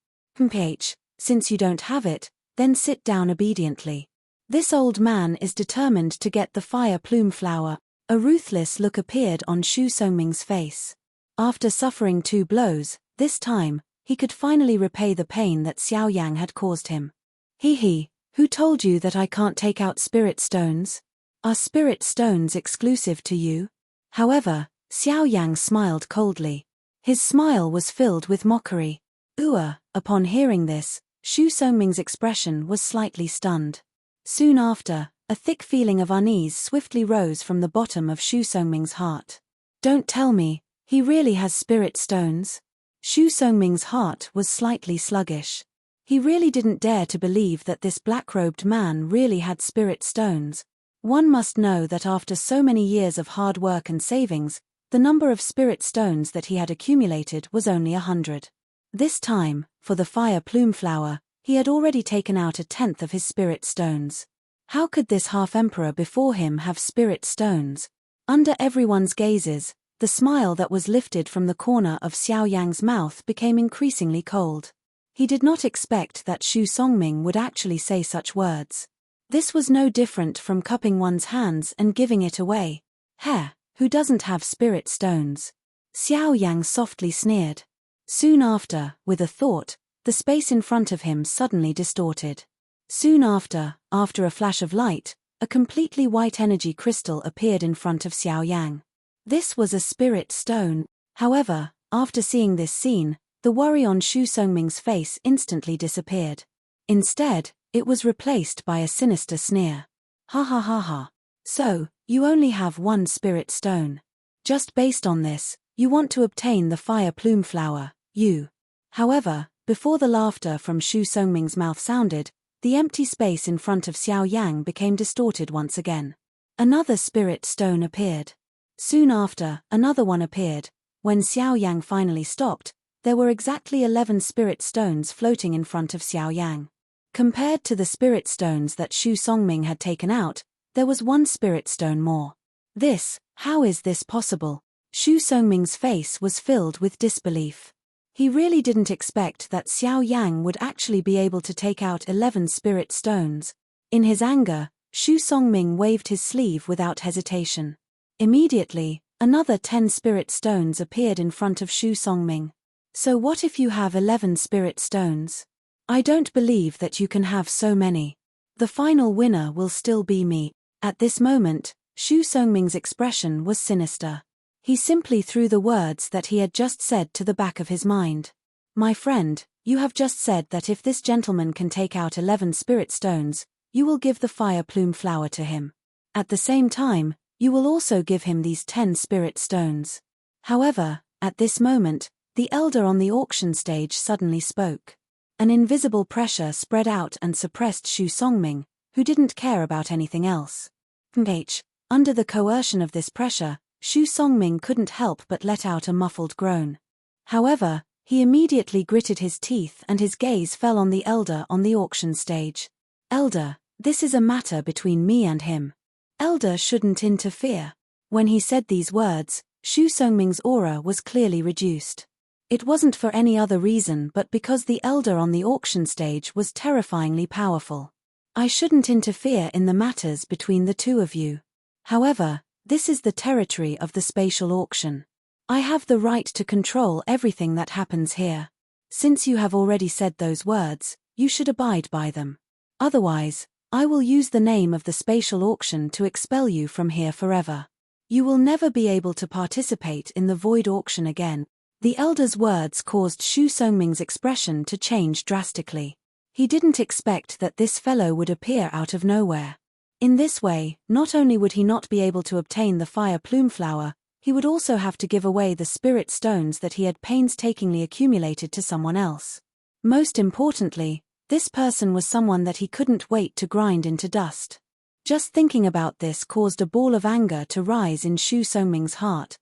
Speaker 1: Since you don't have it, then sit down obediently. This old man is determined to get the fire plume flower. A ruthless look appeared on Xu Songming's face. After suffering 2 blows, this time, he could finally repay the pain that Xiao Yang had caused him. Who told you that I can't take out spirit stones? Are spirit stones exclusive to you? However, Xiao Yang smiled coldly. His smile was filled with mockery. Upon hearing this, Xu Songming's expression was slightly stunned. Soon after, A thick feeling of unease swiftly rose from the bottom of Shu Songming's heart. Don't tell me, he really has spirit stones? Shu Songming's heart was slightly sluggish. He really didn't dare to believe that this black-robed man really had spirit stones. One must know that after so many years of hard work and savings, the number of spirit stones that he had accumulated was only 100. This time, for the fire plume flower, he had already taken out 1/10 of his spirit stones. How could this half-emperor before him have spirit stones? Under everyone's gazes, the smile that was lifted from the corner of Xiao Yang's mouth became increasingly cold. He did not expect that Shu Songming would actually say such words. This was no different from cupping one's hands and giving it away. Heh, who doesn't have spirit stones? Xiao Yang softly sneered. Soon after, with a thought, the space in front of him suddenly distorted. Soon after a flash of light, a completely white energy crystal appeared in front of Xiao Yang. This was a spirit stone. However, after seeing this scene, the worry on Shu Songming's face instantly disappeared. Instead, it was replaced by a sinister sneer. Ha ha ha ha. So, you only have one spirit stone. Just based on this, you want to obtain the fire plume flower, you. However, before the laughter from Shu Songming's mouth sounded, the empty space in front of Xiao Yang became distorted once again. Another spirit stone appeared. Soon after, another one appeared. When Xiao Yang finally stopped, there were exactly 11 spirit stones floating in front of Xiao Yang. Compared to the spirit stones that Shu Songming had taken out, there was one spirit stone more. How is this possible? Shu Songming's face was filled with disbelief. He really didn't expect that Xiao Yang would actually be able to take out 11 spirit stones. In his anger, Shu Songming waved his sleeve without hesitation. Immediately, another 10 spirit stones appeared in front of Shu Songming. So what if you have 11 spirit stones? I don't believe that you can have so many. The final winner will still be me. At this moment, Shu Songming's expression was sinister. He simply threw the words that he had just said to the back of his mind. My friend, you have just said that if this gentleman can take out 11 spirit stones, you will give the fire plume flower to him. At the same time, you will also give him these 10 spirit stones. However, at this moment, the elder on the auction stage suddenly spoke. An invisible pressure spread out and suppressed Shu Songming, who didn't care about anything else. Under the coercion of this pressure, Shu Songming couldn't help but let out a muffled groan. However, he immediately gritted his teeth and his gaze fell on the elder on the auction stage. Elder, this is a matter between me and him. Elder shouldn't interfere. When he said these words, Shu Songming's aura was clearly reduced. It wasn't for any other reason but because the elder on the auction stage was terrifyingly powerful. I shouldn't interfere in the matters between the two of you. However, this is the territory of the spatial auction. I have the right to control everything that happens here. Since you have already said those words, you should abide by them. Otherwise, I will use the name of the spatial auction to expel you from here forever. You will never be able to participate in the void auction again. The elder's words caused Shu Songming's expression to change drastically. He didn't expect that this fellow would appear out of nowhere. In this way, not only would he not be able to obtain the fire plume flower, he would also have to give away the spirit stones that he had painstakingly accumulated to someone else. Most importantly, this person was someone that he couldn't wait to grind into dust. Just thinking about this caused a ball of anger to rise in Shu Songming's heart.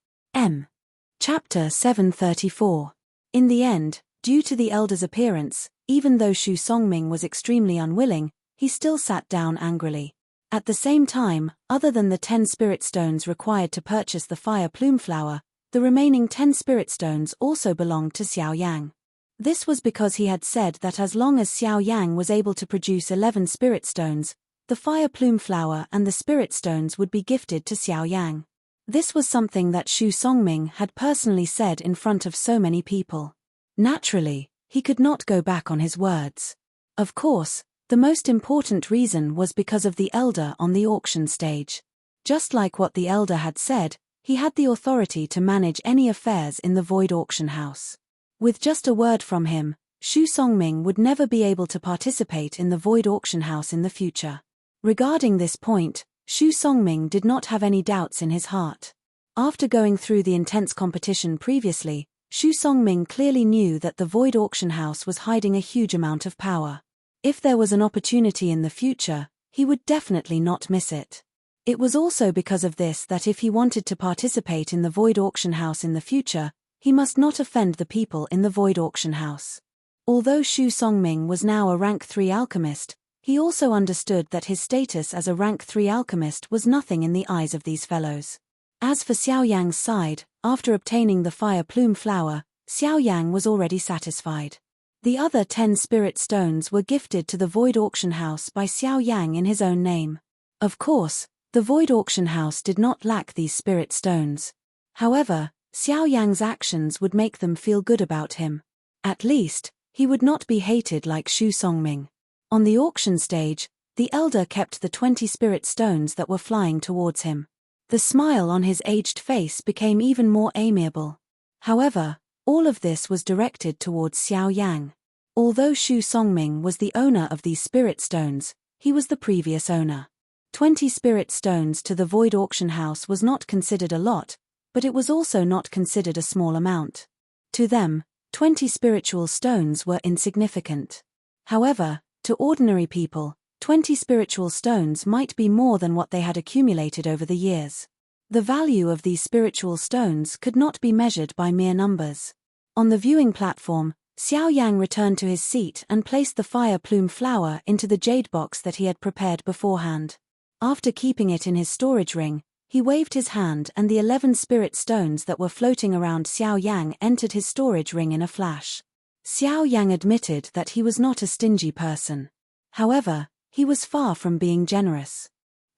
Speaker 1: Chapter 734. In the end, due to the elder's appearance, even though Shu Songming was extremely unwilling, he still sat down angrily. At the same time, other than the 10 spirit stones required to purchase the fire plume flower, the remaining 10 spirit stones also belonged to Xiao Yang. This was because he had said that as long as Xiao Yang was able to produce 11 spirit stones, the fire plume flower and the spirit stones would be gifted to Xiao Yang. This was something that Shu Songming had personally said in front of so many people. Naturally, he could not go back on his words. Of course, the most important reason was because of the elder on the auction stage. Just like what the elder had said, he had the authority to manage any affairs in the void auction house. With just a word from him, Shu Songming would never be able to participate in the void auction house in the future. Regarding this point, Xu Songming did not have any doubts in his heart. After going through the intense competition previously, Xu Songming clearly knew that the Void Auction House was hiding a huge amount of power. If there was an opportunity in the future, he would definitely not miss it. It was also because of this that if he wanted to participate in the Void Auction House in the future, he must not offend the people in the Void Auction House. Although Xu Songming was now a rank 3 alchemist, he also understood that his status as a rank 3 alchemist was nothing in the eyes of these fellows. As for Xiao Yang's side, after obtaining the fire plume flower, Xiao Yang was already satisfied. The other 10 spirit stones were gifted to the Void Auction House by Xiao Yang in his own name. Of course, the Void Auction House did not lack these spirit stones. However, Xiao Yang's actions would make them feel good about him. At least, he would not be hated like Xu Songming. On the auction stage, the elder kept the 20 spirit stones that were flying towards him. The smile on his aged face became even more amiable. However, all of this was directed towards Xiao Yang. Although Xu Songming was the owner of these spirit stones, he was the previous owner. 20 spirit stones to the Void Auction House was not considered a lot, but it was also not considered a small amount. To them, 20 spiritual stones were insignificant. However, to ordinary people, 20 spiritual stones might be more than what they had accumulated over the years. The value of these spiritual stones could not be measured by mere numbers. On the viewing platform, Xiao Yang returned to his seat and placed the fire plume flower into the jade box that he had prepared beforehand. After keeping it in his storage ring, he waved his hand and the 11 spirit stones that were floating around Xiao Yang entered his storage ring in a flash. Xiao Yang admitted that he was not a stingy person. However, he was far from being generous.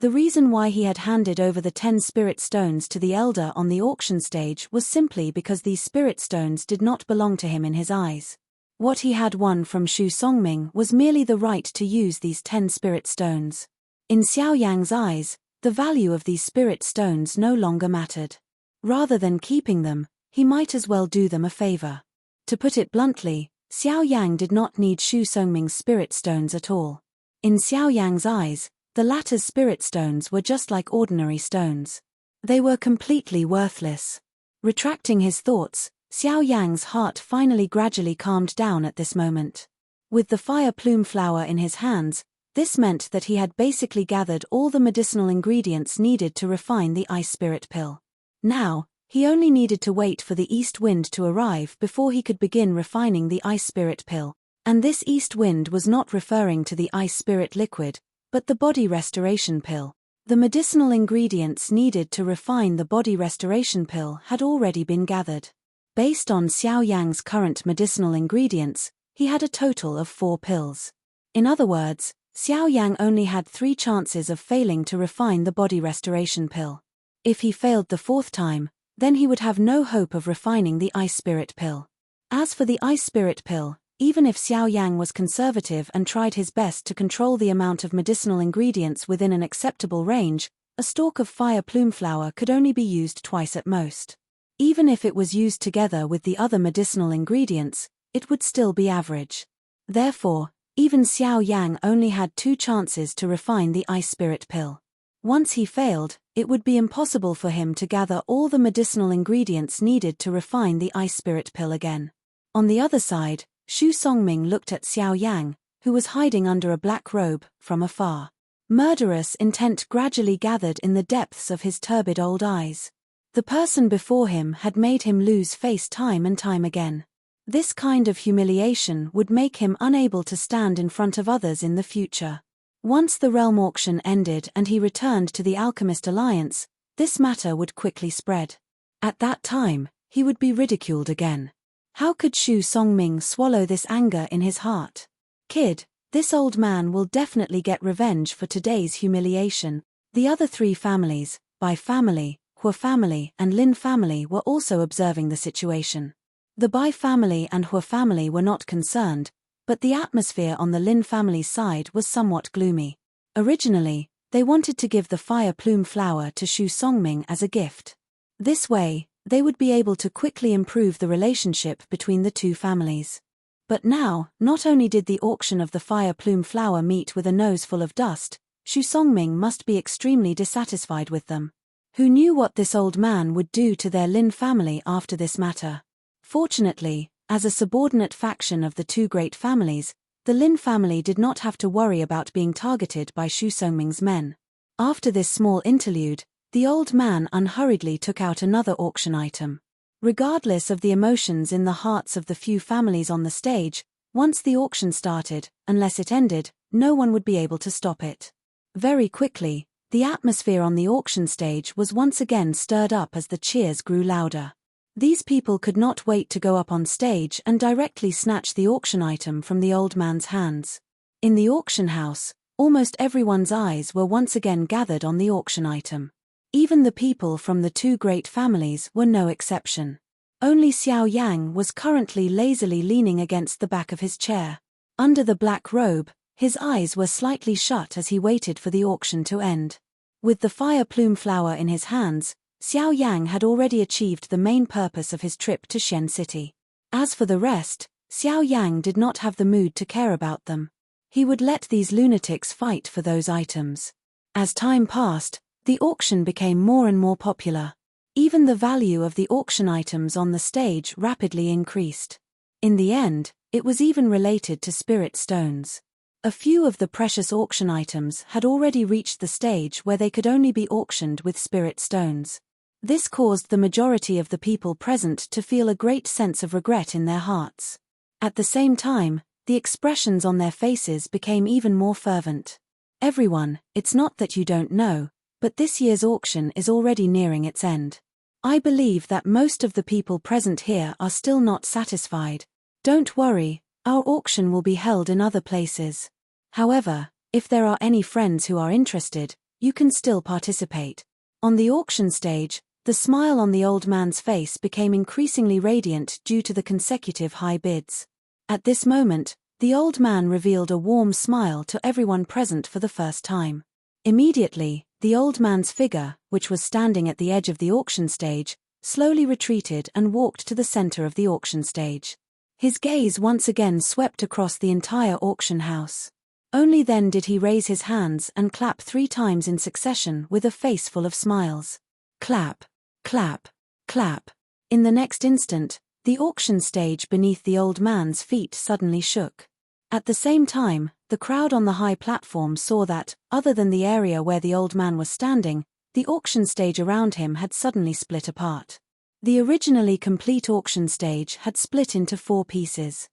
Speaker 1: The reason why he had handed over the 10 spirit stones to the elder on the auction stage was simply because these spirit stones did not belong to him in his eyes. What he had won from Xu Songming was merely the right to use these 10 spirit stones. In Xiao Yang's eyes, the value of these spirit stones no longer mattered. Rather than keeping them, he might as well do them a favor. To put it bluntly, Xiao Yang did not need Xu Songming's spirit stones at all. In Xiao Yang's eyes, the latter's spirit stones were just like ordinary stones. They were completely worthless. Retracting his thoughts, Xiao Yang's heart finally gradually calmed down at this moment. With the fire plume flower in his hands, this meant that he had basically gathered all the medicinal ingredients needed to refine the ice spirit pill. Now, he only needed to wait for the east wind to arrive before he could begin refining the ice spirit pill. And this east wind was not referring to the ice spirit liquid, but the body restoration pill. The medicinal ingredients needed to refine the body restoration pill had already been gathered. Based on Xiao Yang's current medicinal ingredients, he had a total of 4 pills. In other words, Xiao Yang only had 3 chances of failing to refine the body restoration pill. If he failed the 4th time, then he would have no hope of refining the ice spirit pill. As for the ice spirit pill, even if Xiao Yang was conservative and tried his best to control the amount of medicinal ingredients within an acceptable range, a stalk of fire plume flower could only be used twice at most. Even if it was used together with the other medicinal ingredients, it would still be average. Therefore, even Xiao Yang only had 2 chances to refine the ice spirit pill. Once he failed, it would be impossible for him to gather all the medicinal ingredients needed to refine the ice spirit pill again. On the other side, Xu Songming looked at Xiao Yang, who was hiding under a black robe, from afar. Murderous intent gradually gathered in the depths of his turbid old eyes. The person before him had made him lose face time and time again. This kind of humiliation would make him unable to stand in front of others in the future. Once the realm auction ended and he returned to the Alchemist Alliance, this matter would quickly spread. At that time, he would be ridiculed again. How could Xu Songming swallow this anger in his heart? Kid, this old man will definitely get revenge for today's humiliation. The other 3 families, Bai family, Hua family and Lin family were also observing the situation. The Bai family and Hua family were not concerned, but the atmosphere on the Lin family's side was somewhat gloomy. Originally, they wanted to give the fire plume flower to Xu Songming as a gift. This way, they would be able to quickly improve the relationship between the 2 families. But now, not only did the auction of the fire plume flower meet with a nose full of dust, Shu Songming must be extremely dissatisfied with them. Who knew what this old man would do to their Lin family after this matter? Fortunately, as a subordinate faction of the two great families, the Lin family did not have to worry about being targeted by Shu Songming's men. After this small interlude, the old man unhurriedly took out another auction item. Regardless of the emotions in the hearts of the few families on the stage, once the auction started, unless it ended, no one would be able to stop it. Very quickly, the atmosphere on the auction stage was once again stirred up as the cheers grew louder. These people could not wait to go up on stage and directly snatch the auction item from the old man's hands. In the auction house, almost everyone's eyes were once again gathered on the auction item. Even the people from the two great families were no exception. Only Xiao Yang was currently lazily leaning against the back of his chair. Under the black robe, his eyes were slightly shut as he waited for the auction to end. With the fire plume flower in his hands, Xiao Yang had already achieved the main purpose of his trip to Shen City. As for the rest, Xiao Yang did not have the mood to care about them. He would let these lunatics fight for those items. As time passed, the auction became more and more popular. Even the value of the auction items on the stage rapidly increased. In the end, it was even related to spirit stones. A few of the precious auction items had already reached the stage where they could only be auctioned with spirit stones. This caused the majority of the people present to feel a great sense of regret in their hearts. At the same time, the expressions on their faces became even more fervent. Everyone, it's not that you don't know, but this year's auction is already nearing its end. I believe that most of the people present here are still not satisfied. Don't worry, our auction will be held in other places. However, if there are any friends who are interested, you can still participate. On the auction stage, the smile on the old man's face became increasingly radiant due to the consecutive high bids. At this moment, the old man revealed a warm smile to everyone present for the first time. Immediately, the old man's figure, which was standing at the edge of the auction stage, slowly retreated and walked to the center of the auction stage. His gaze once again swept across the entire auction house. Only then did he raise his hands and clap 3 times in succession with a face full of smiles. Clap, clap, clap. In the next instant, the auction stage beneath the old man's feet suddenly shook. At the same time, the crowd on the high platform saw that, other than the area where the old man was standing, the auction stage around him had suddenly split apart. The originally complete auction stage had split into 4 pieces.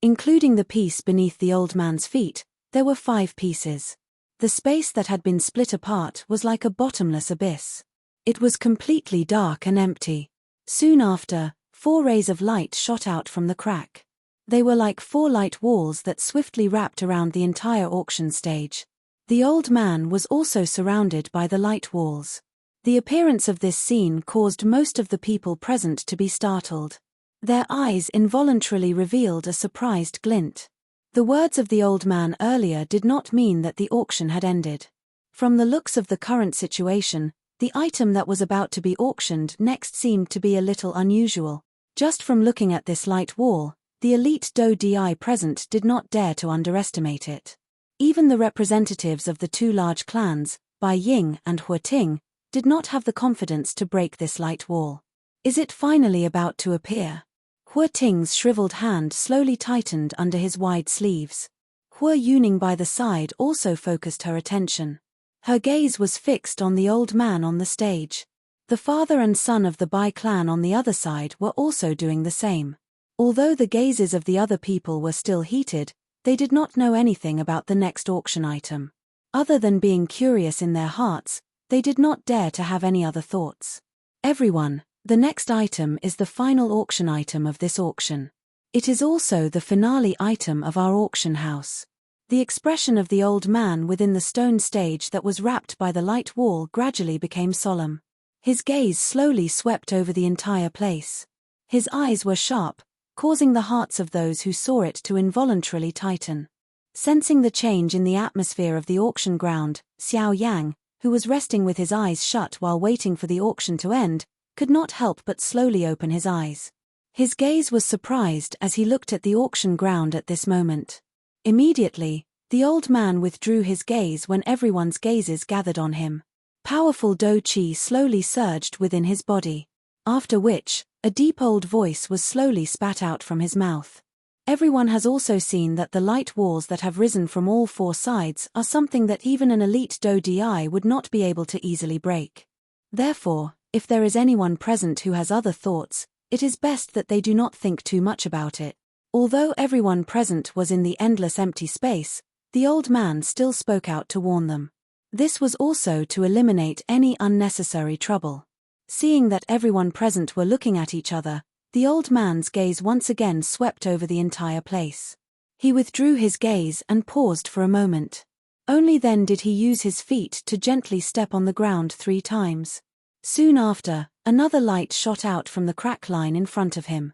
Speaker 1: Including the piece beneath the old man's feet, there were 5 pieces. The space that had been split apart was like a bottomless abyss. It was completely dark and empty. Soon after, 4 rays of light shot out from the crack. They were like 4 light walls that swiftly wrapped around the entire auction stage. The old man was also surrounded by the light walls. The appearance of this scene caused most of the people present to be startled. Their eyes involuntarily revealed a surprised glint. The words of the old man earlier did not mean that the auction had ended. From the looks of the current situation, the item that was about to be auctioned next seemed to be a little unusual. Just from looking at this light wall, the elite Do Di present did not dare to underestimate it. Even the representatives of the 2 large clans, Bai Ying and Hua Ting, did not have the confidence to break this light wall. Is it finally about to appear? Hua Ting's shriveled hand slowly tightened under his wide sleeves. Hua Yuning by the side also focused her attention. Her gaze was fixed on the old man on the stage. The father and son of the Bai clan on the other side were also doing the same. Although the gazes of the other people were still heated, they did not know anything about the next auction item. Other than being curious in their hearts, they did not dare to have any other thoughts. Everyone, the next item is the final auction item of this auction. It is also the finale item of our auction house. The expression of the old man within the stone stage that was wrapped by the light wall gradually became solemn. His gaze slowly swept over the entire place. His eyes were sharp, causing the hearts of those who saw it to involuntarily tighten. Sensing the change in the atmosphere of the auction ground, Xiao Yang, who was resting with his eyes shut while waiting for the auction to end, could not help but slowly open his eyes. His gaze was surprised as he looked at the auction ground at this moment. Immediately, The old man withdrew his gaze when everyone's gazes gathered on him. Powerful do qi slowly surged within his body. After which, a deep old voice was slowly spat out from his mouth. Everyone has also seen that the light walls that have risen from all four sides are something that even an elite do di would not be able to easily break. Therefore, if there is anyone present who has other thoughts, it is best that they do not think too much about it. Although everyone present was in the endless empty space, the old man still spoke out to warn them. This was also to eliminate any unnecessary trouble. Seeing that everyone present were looking at each other, the old man's gaze once again swept over the entire place. He withdrew his gaze and paused for a moment. Only then did he use his feet to gently step on the ground 3 times. Soon after, another light shot out from the crack line in front of him.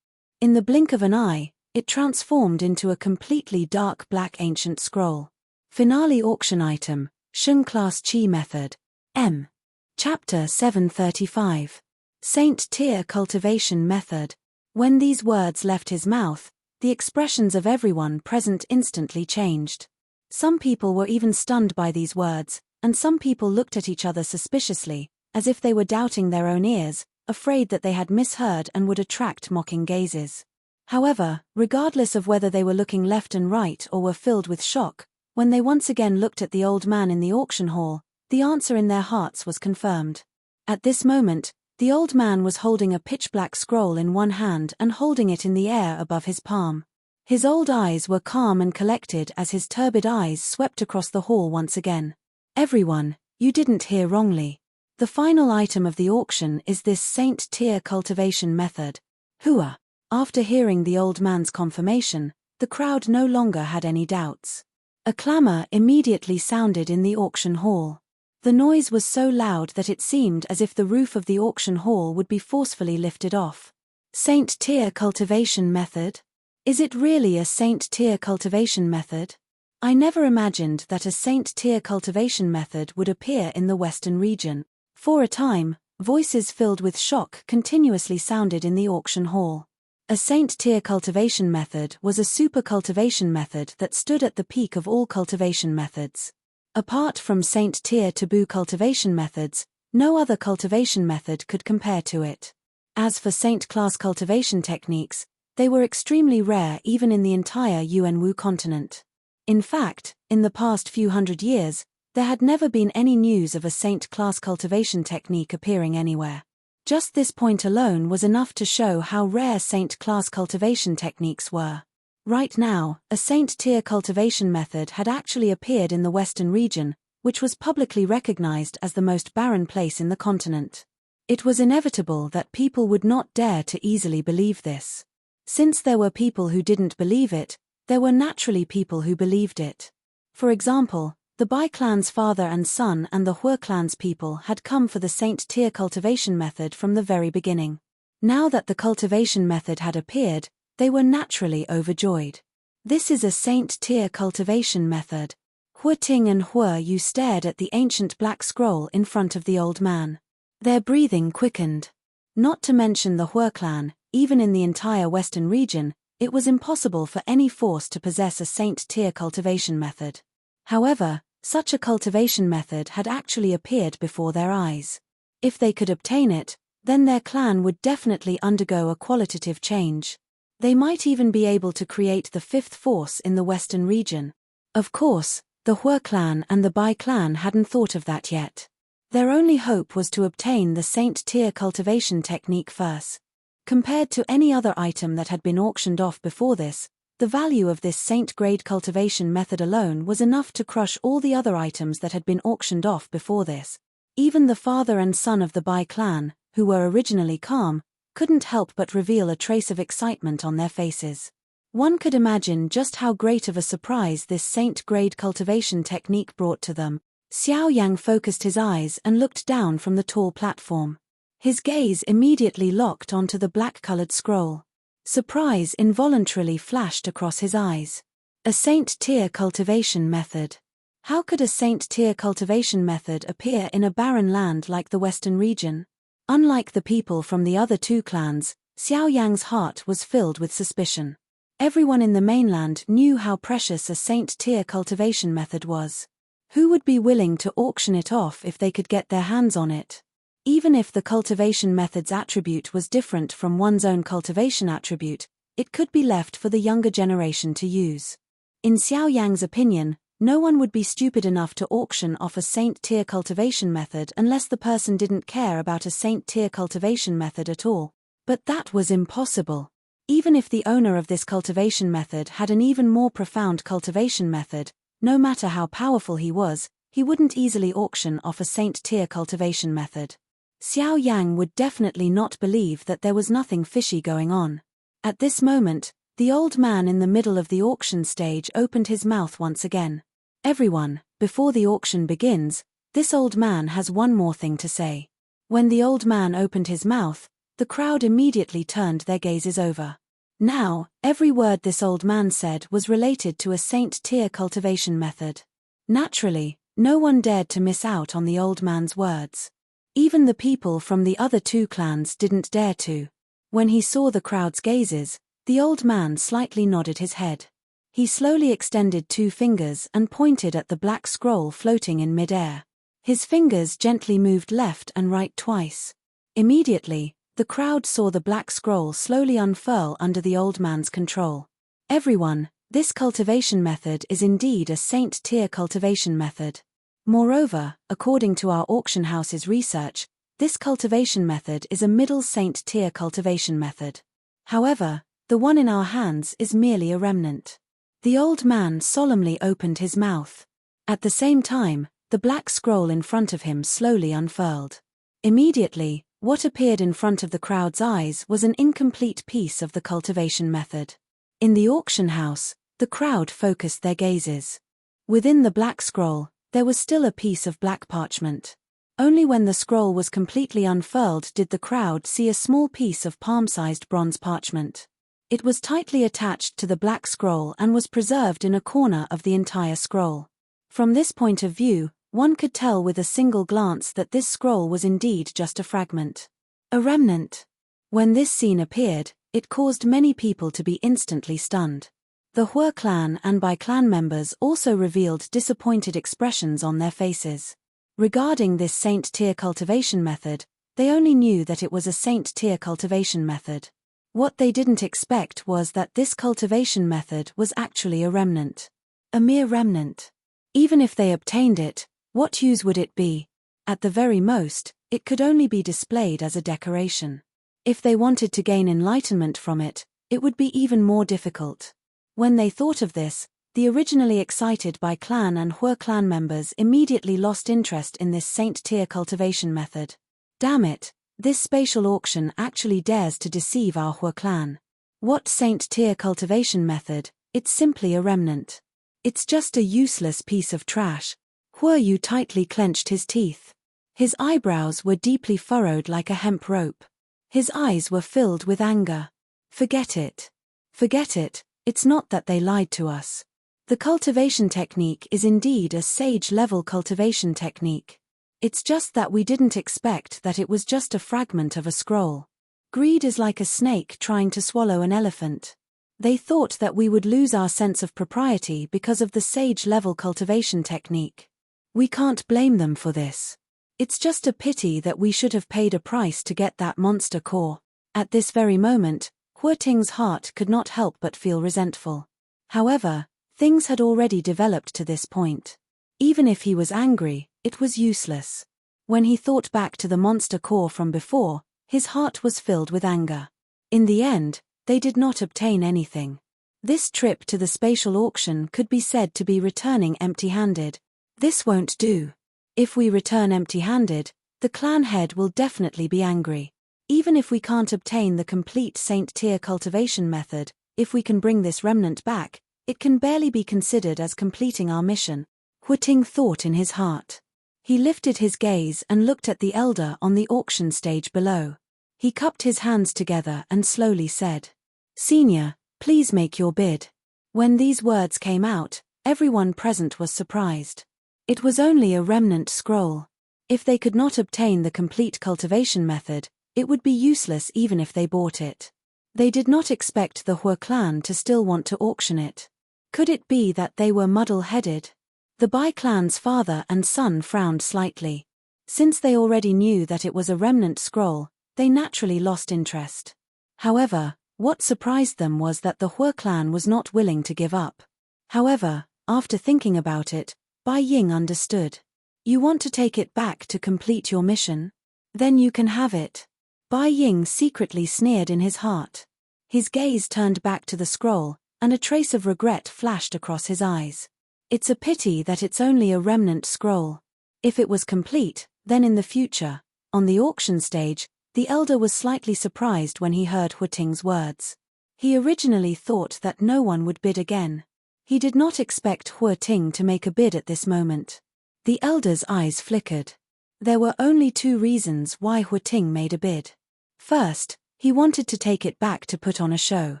Speaker 1: In the blink of an eye, it transformed into a completely dark black ancient scroll. Finale auction item, Shun Class Chi Method. M. Chapter 735. Saint Tier Cultivation Method. When these words left his mouth, the expressions of everyone present instantly changed. Some people were even stunned by these words, and some people looked at each other suspiciously, as if they were doubting their own ears, afraid that they had misheard and would attract mocking gazes. However, regardless of whether they were looking left and right or were filled with shock, when they once again looked at the old man in the auction hall, the answer in their hearts was confirmed. At this moment, the old man was holding a pitch-black scroll in one hand and holding it in the air above his palm. His old eyes were calm and collected as his turbid eyes swept across the hall once again. Everyone, you didn't hear wrongly. The final item of the auction is this Saint Tier Cultivation Method. Hua. After hearing the old man's confirmation, the crowd no longer had any doubts. A clamor immediately sounded in the auction hall. The noise was so loud that it seemed as if the roof of the auction hall would be forcefully lifted off. Saint Tier Cultivation Method? Is it really a Saint Tier Cultivation Method? I never imagined that a Saint Tier Cultivation Method would appear in the Western region. For a time, voices filled with shock continuously sounded in the auction hall. A Saint Tier cultivation method was a super cultivation method that stood at the peak of all cultivation methods. Apart from Saint Tier taboo cultivation methods, no other cultivation method could compare to it. As for Saint class cultivation techniques, they were extremely rare even in the entire Yuanwu continent. In fact, in the past few hundred years, there had never been any news of a Saint class cultivation technique appearing anywhere. Just this point alone was enough to show how rare Saint class cultivation techniques were. Right now, a Saint Tier cultivation method had actually appeared in the Western region, which was publicly recognized as the most barren place in the continent. It was inevitable that people would not dare to easily believe this. Since there were people who didn't believe it, there were naturally people who believed it. For example, the Bai clan's father and son and the Hua clan's people had come for the Saint Tier cultivation method from the very beginning. Now that the cultivation method had appeared, they were naturally overjoyed. This is a Saint Tier cultivation method. Hua Ting and Hua Yu stared at the ancient black scroll in front of the old man. Their breathing quickened. Not to mention the Hua clan, even in the entire Western region, it was impossible for any force to possess a Saint Tier cultivation method. However, such a cultivation method had actually appeared before their eyes. If they could obtain it, then their clan would definitely undergo a qualitative change. They might even be able to create the fifth force in the Western region. Of course, the Hua clan and the Bai clan hadn't thought of that yet. Their only hope was to obtain the Saint Tier cultivation technique first. Compared to any other item that had been auctioned off before this, the value of this Saint-grade cultivation method alone was enough to crush all the other items that had been auctioned off before this. Even the father and son of the Bai clan, who were originally calm, couldn't help but reveal a trace of excitement on their faces. One could imagine just how great of a surprise this Saint-grade cultivation technique brought to them. Xiao Yang focused his eyes and looked down from the tall platform. His gaze immediately locked onto the black-colored scroll. Surprise involuntarily flashed across his eyes. A Saint Tier cultivation method. How could a Saint Tier cultivation method appear in a barren land like the Western region? Unlike the people from the other two clans, Xiao Yang's heart was filled with suspicion. Everyone in the mainland knew how precious a Saint-tier cultivation method was. Who would be willing to auction it off if they could get their hands on it? Even if the cultivation method's attribute was different from one's own cultivation attribute, it could be left for the younger generation to use. In Xiao Yang's opinion, no one would be stupid enough to auction off a Saint-tier cultivation method unless the person didn't care about a Saint-tier cultivation method at all. But that was impossible. Even if the owner of this cultivation method had an even more profound cultivation method, no matter how powerful he was, he wouldn't easily auction off a Saint-tier cultivation method. Xiao Yang would definitely not believe that there was nothing fishy going on. At this moment, the old man in the middle of the auction stage opened his mouth once again. Everyone, before the auction begins, this old man has one more thing to say. When the old man opened his mouth, the crowd immediately turned their gazes over. Now, every word this old man said was related to a Saint-tier cultivation method. Naturally, no one dared to miss out on the old man's words. Even the people from the other two clans didn't dare to. When he saw the crowd's gazes, the old man slightly nodded his head. He slowly extended two fingers and pointed at the black scroll floating in mid-air. His fingers gently moved left and right twice. Immediately, the crowd saw the black scroll slowly unfurl under the old man's control. Everyone, this cultivation method is indeed a Saint-tier cultivation method. Moreover, according to our auction house's research, this cultivation method is a middle Saint-tier cultivation method. However, the one in our hands is merely a remnant. The old man solemnly opened his mouth. At the same time, the black scroll in front of him slowly unfurled. Immediately, what appeared in front of the crowd's eyes was an incomplete piece of the cultivation method. In the auction house, the crowd focused their gazes. Within the black scroll, there was still a piece of black parchment. Only when the scroll was completely unfurled did the crowd see a small piece of palm-sized bronze parchment. It was tightly attached to the black scroll and was preserved in a corner of the entire scroll. From this point of view, one could tell with a single glance that this scroll was indeed just a fragment. A remnant. When this scene appeared, it caused many people to be instantly stunned. The Hue clan and Bai clan members also revealed disappointed expressions on their faces. Regarding this Saint-tier cultivation method, they only knew that it was a Saint-tier cultivation method. What they didn't expect was that this cultivation method was actually a remnant. A mere remnant. Even if they obtained it, what use would it be? At the very most, it could only be displayed as a decoration. If they wanted to gain enlightenment from it, it would be even more difficult. When they thought of this, the originally excited Bai clan and Hue clan members immediately lost interest in this Saint-tier cultivation method. Damn it, this spatial auction actually dares to deceive our Hue clan. What Saint-tier cultivation method? It's simply a remnant. It's just a useless piece of trash. Hue Yu tightly clenched his teeth. His eyebrows were deeply furrowed like a hemp rope. His eyes were filled with anger. Forget it. Forget it, it's not that they lied to us. The cultivation technique is indeed a sage-level cultivation technique. It's just that we didn't expect that it was just a fragment of a scroll. Greed is like a snake trying to swallow an elephant. They thought that we would lose our sense of propriety because of the sage-level cultivation technique. We can't blame them for this. It's just a pity that we should have paid a price to get that monster core. At this very moment, Hue Ting's heart could not help but feel resentful. However, things had already developed to this point. Even if he was angry, it was useless. When he thought back to the monster core from before, his heart was filled with anger. In the end, they did not obtain anything. This trip to the spatial auction could be said to be returning empty-handed. This won't do. If we return empty-handed, the clan head will definitely be angry. Even if we can't obtain the complete Saint-tier cultivation method, if we can bring this remnant back, it can barely be considered as completing our mission. Hue Ting thought in his heart. He lifted his gaze and looked at the elder on the auction stage below. He cupped his hands together and slowly said, "Senior, please make your bid." When these words came out, everyone present was surprised. It was only a remnant scroll. If they could not obtain the complete cultivation method, it would be useless even if they bought it. They did not expect the Hua clan to still want to auction it. Could it be that they were muddle-headed? The Bai clan's father and son frowned slightly. Since they already knew that it was a remnant scroll, they naturally lost interest. However, what surprised them was that the Hua clan was not willing to give up. However, after thinking about it, Bai Ying understood. You want to take it back to complete your mission? Then you can have it. Bai Ying secretly sneered in his heart. His gaze turned back to the scroll, and a trace of regret flashed across his eyes. It's a pity that it's only a remnant scroll. If it was complete, then in the future, on the auction stage, the elder was slightly surprised when he heard Huting's words. He originally thought that no one would bid again. He did not expect Huting to make a bid at this moment. The elder's eyes flickered. There were only two reasons why Huting made a bid. First, he wanted to take it back to put on a show.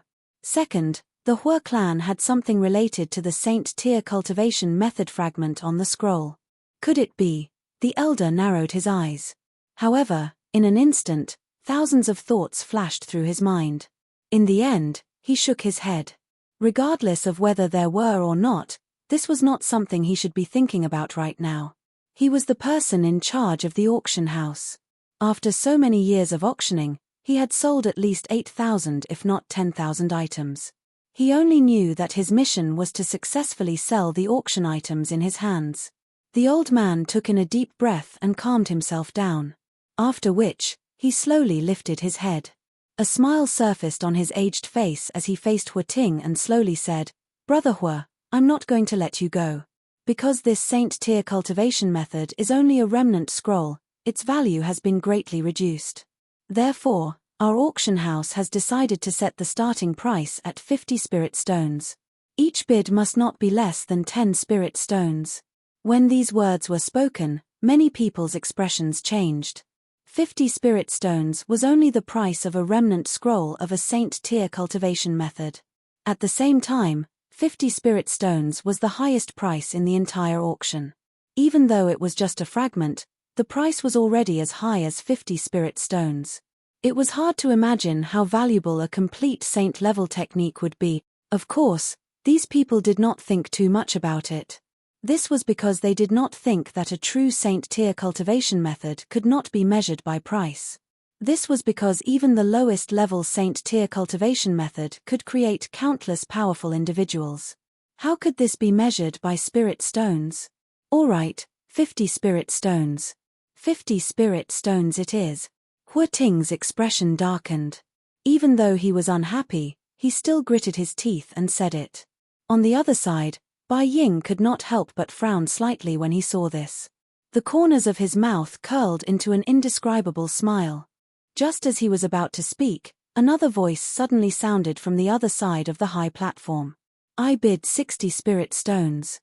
Speaker 1: Second, the Hua clan had something related to the Saint Tier cultivation method fragment on the scroll. Could it be? The elder narrowed his eyes. However, in an instant, thousands of thoughts flashed through his mind. In the end, he shook his head. Regardless of whether there were or not, this was not something he should be thinking about right now. He was the person in charge of the auction house. After so many years of auctioning, he had sold at least 8,000 if not 10,000 items. He only knew that his mission was to successfully sell the auction items in his hands. The old man took in a deep breath and calmed himself down. After which, he slowly lifted his head. A smile surfaced on his aged face as he faced Huting and slowly said, "Brother Hua, I'm not going to let you go. Because this Saint Tier cultivation method is only a remnant scroll, its value has been greatly reduced. Therefore, our auction house has decided to set the starting price at 50 spirit stones. Each bid must not be less than 10 spirit stones." When these words were spoken, many people's expressions changed. 50 spirit stones was only the price of a remnant scroll of a Saint Tier cultivation method. At the same time, 50 spirit stones was the highest price in the entire auction. Even though it was just a fragment, the price was already as high as 50 spirit stones. It was hard to imagine how valuable a complete saint-level technique would be. Of course, these people did not think too much about it. This was because they did not think that a true Saint Tier cultivation method could not be measured by price. This was because even the lowest level Saint Tier cultivation method could create countless powerful individuals. How could this be measured by spirit stones? Alright, 50 spirit stones. 50 spirit stones it is. Huting's expression darkened. Even though he was unhappy, he still gritted his teeth and said it. On the other side, Bai Ying could not help but frown slightly when he saw this. The corners of his mouth curled into an indescribable smile. Just as he was about to speak, another voice suddenly sounded from the other side of the high platform. "I bid 60 spirit stones."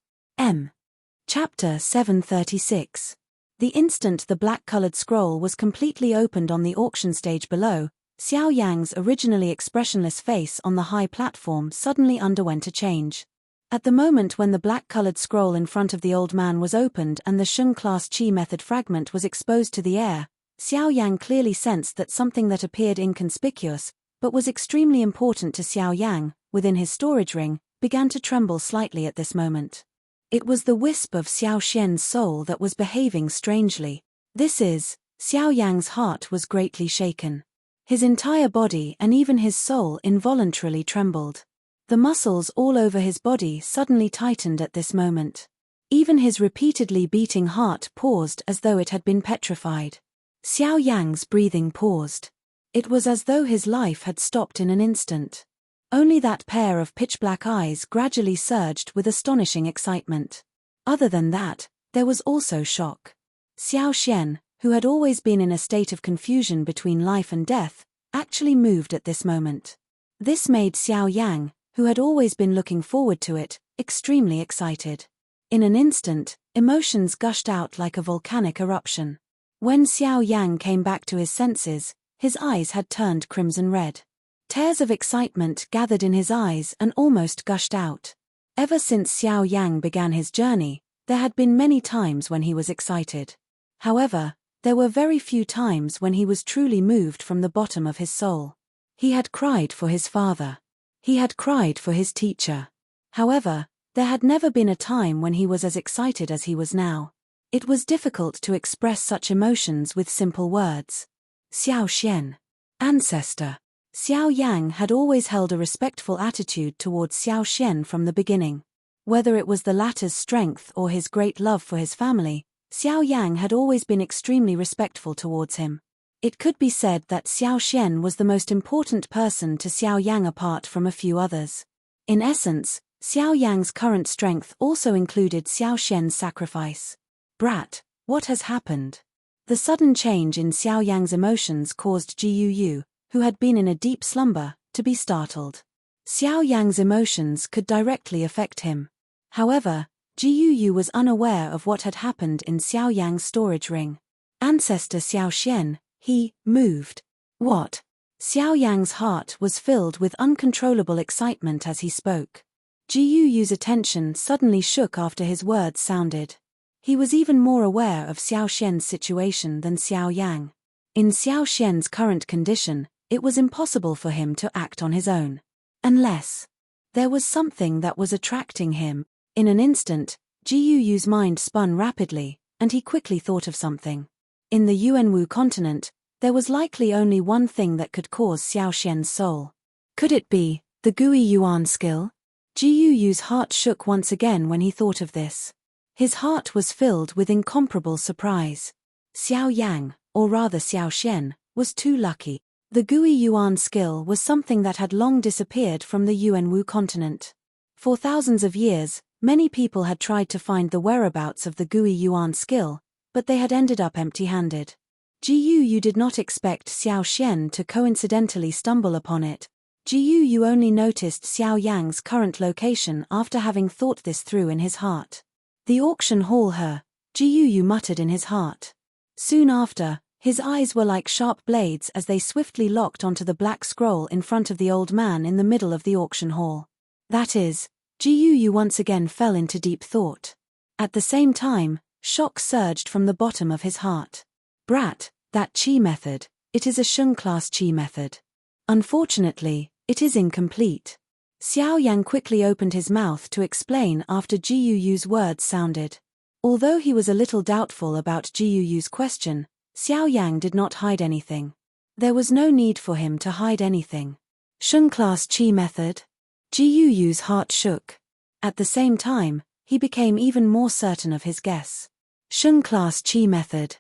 Speaker 1: Chapter 736. The instant the black-colored scroll was completely opened on the auction stage below, Xiao Yang's originally expressionless face on the high platform suddenly underwent a change. At the moment when the black-colored scroll in front of the old man was opened and the Sheng-class Qi method fragment was exposed to the air, Xiao Yang clearly sensed that something that appeared inconspicuous, but was extremely important to Xiao Yang, within his storage ring, began to tremble slightly at this moment. It was the wisp of Xiao Xian's soul that was behaving strangely. Xiao Yang's heart was greatly shaken. His entire body and even his soul involuntarily trembled. The muscles all over his body suddenly tightened at this moment. Even his repeatedly beating heart paused as though it had been petrified. Xiao Yang's breathing paused. It was as though his life had stopped in an instant. Only that pair of pitch-black eyes gradually surged with astonishing excitement. Other than that, there was also shock. Xiao Xian, who had always been in a state of confusion between life and death, actually moved at this moment. This made Xiao Yang, who had always been looking forward to it, extremely excited. In an instant, emotions gushed out like a volcanic eruption. When Xiao Yang came back to his senses, his eyes had turned crimson red. Tears of excitement gathered in his eyes and almost gushed out. Ever since Xiao Yang began his journey, there had been many times when he was excited. However, there were very few times when he was truly moved from the bottom of his soul. He had cried for his father. He had cried for his teacher. However, there had never been a time when he was as excited as he was now. It was difficult to express such emotions with simple words. Xiao Xian. Ancestor. Xiao Yang had always held a respectful attitude towards Xiao Xian from the beginning. Whether it was the latter's strength or his great love for his family, Xiao Yang had always been extremely respectful towards him. It could be said that Xiao Xian was the most important person to Xiao Yang apart from a few others. In essence, Xiao Yang's current strength also included Xiao Xian's sacrifice. Brat, what has happened? The sudden change in Xiao Yang's emotions caused Ji Yu, who had been in a deep slumber, to be startled. Xiao Yang's emotions could directly affect him. However, Ji Yu was unaware of what had happened in Xiao Yang's storage ring. Ancestor Xiao Xian, he moved. What? Xiao Yang's heart was filled with uncontrollable excitement as he spoke. Ji Yu's attention suddenly shook after his words sounded. He was even more aware of Xiao Xian's situation than Xiao Yang. In Xiao Xian's current condition, it was impossible for him to act on his own. Unless there was something that was attracting him. In an instant, Ji Yu's mind spun rapidly, and he quickly thought of something. In the Yuanwu continent, there was likely only one thing that could cause Xiao Xian's soul. Could it be the Gui Yuan skill? Ji Yu's heart shook once again when he thought of this. His heart was filled with incomparable surprise. Xiao Yang, or rather Xiao Xian, was too lucky. The Gui Yuan skill was something that had long disappeared from the Yuanwu continent. For thousands of years, many people had tried to find the whereabouts of the Gui Yuan skill, but they had ended up empty-handed. Ji Yu did not expect Xiao Xian to coincidentally stumble upon it. Ji Yu only noticed Xiao Yang's current location after having thought this through in his heart. The auction hall her, Ji Yu muttered in his heart. Soon after, his eyes were like sharp blades as they swiftly locked onto the black scroll in front of the old man in the middle of the auction hall. That is, Ji Yu once again fell into deep thought. At the same time, shock surged from the bottom of his heart. Brat, that Qi method, it is a Sheng class Qi method. Unfortunately, it is incomplete. Xiao Yang quickly opened his mouth to explain after Ji Yu's words sounded. Although he was a little doubtful about Ji Yu's question, Xiao Yang did not hide anything. There was no need for him to hide anything. Sheng class Qi method? Ji Yu's heart shook. At the same time, he became even more certain of his guess. Sheng class Qi method.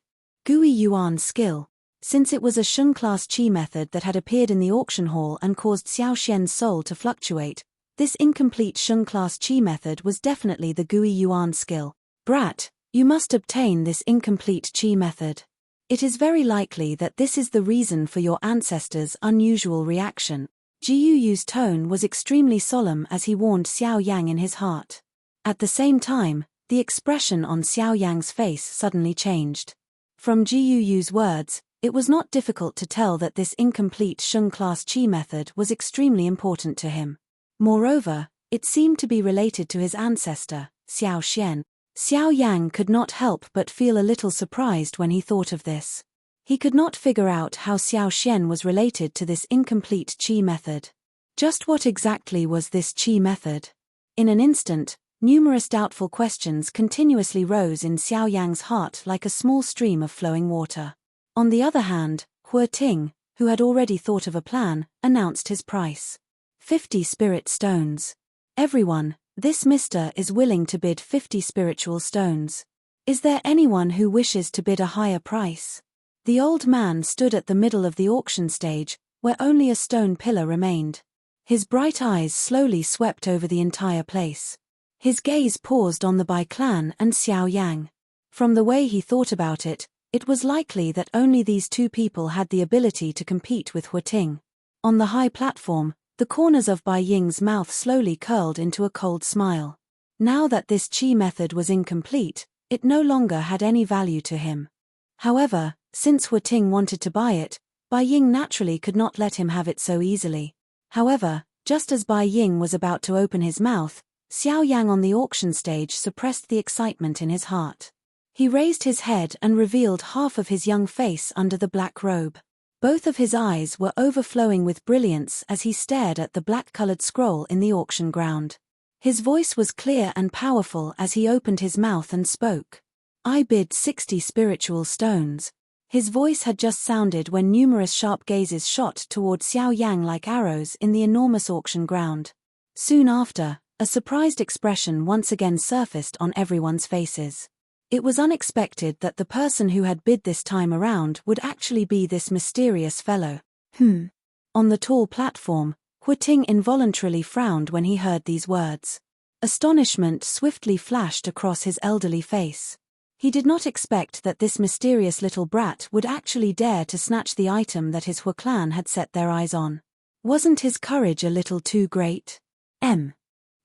Speaker 1: Gui Yuan skill. Since it was a Sheng class Qi method that had appeared in the auction hall and caused Xiao Xian's soul to fluctuate, this incomplete Sheng class Qi method was definitely the Gui Yuan skill. Brat, you must obtain this incomplete Qi method. It is very likely that this is the reason for your ancestors' unusual reaction. Ji Yu's tone was extremely solemn as he warned Xiao Yang in his heart. At the same time, the expression on Xiao Yang's face suddenly changed. From Ji Yu's words, it was not difficult to tell that this incomplete Sheng class Qi method was extremely important to him. Moreover, it seemed to be related to his ancestor, Xiao Xian. Xiao Yang could not help but feel a little surprised when he thought of this. He could not figure out how Xiao Xian was related to this incomplete Qi method. Just what exactly was this Qi method? In an instant, numerous doubtful questions continuously rose in Xiao Yang's heart like a small stream of flowing water. On the other hand, Ting, who had already thought of a plan, announced his price. 50 spirit stones. Everyone, this mister is willing to bid 50 spiritual stones. Is there anyone who wishes to bid a higher price? The old man stood at the middle of the auction stage, where only a stone pillar remained. His bright eyes slowly swept over the entire place. His gaze paused on the Bai clan and Xiao Yang. From the way he thought about it, it was likely that only these two people had the ability to compete with Ting. On the high platform, the corners of Bai Ying's mouth slowly curled into a cold smile. Now that this Qi method was incomplete, it no longer had any value to him. However, since Ting wanted to buy it, Bai Ying naturally could not let him have it so easily. However, just as Bai Ying was about to open his mouth, Xiao Yang on the auction stage suppressed the excitement in his heart. He raised his head and revealed half of his young face under the black robe. Both of his eyes were overflowing with brilliance as he stared at the black-colored scroll in the auction ground. His voice was clear and powerful as he opened his mouth and spoke. "I bid 60 spiritual stones." His voice had just sounded when numerous sharp gazes shot toward Xiao Yang like arrows in the enormous auction ground. Soon after, a surprised expression once again surfaced on everyone's faces. It was unexpected that the person who had bid this time around would actually be this mysterious fellow. On the tall platform, Hu Ting involuntarily frowned when he heard these words. Astonishment swiftly flashed across his elderly face. He did not expect that this mysterious little brat would actually dare to snatch the item that his Hu clan had set their eyes on. Wasn't his courage a little too great?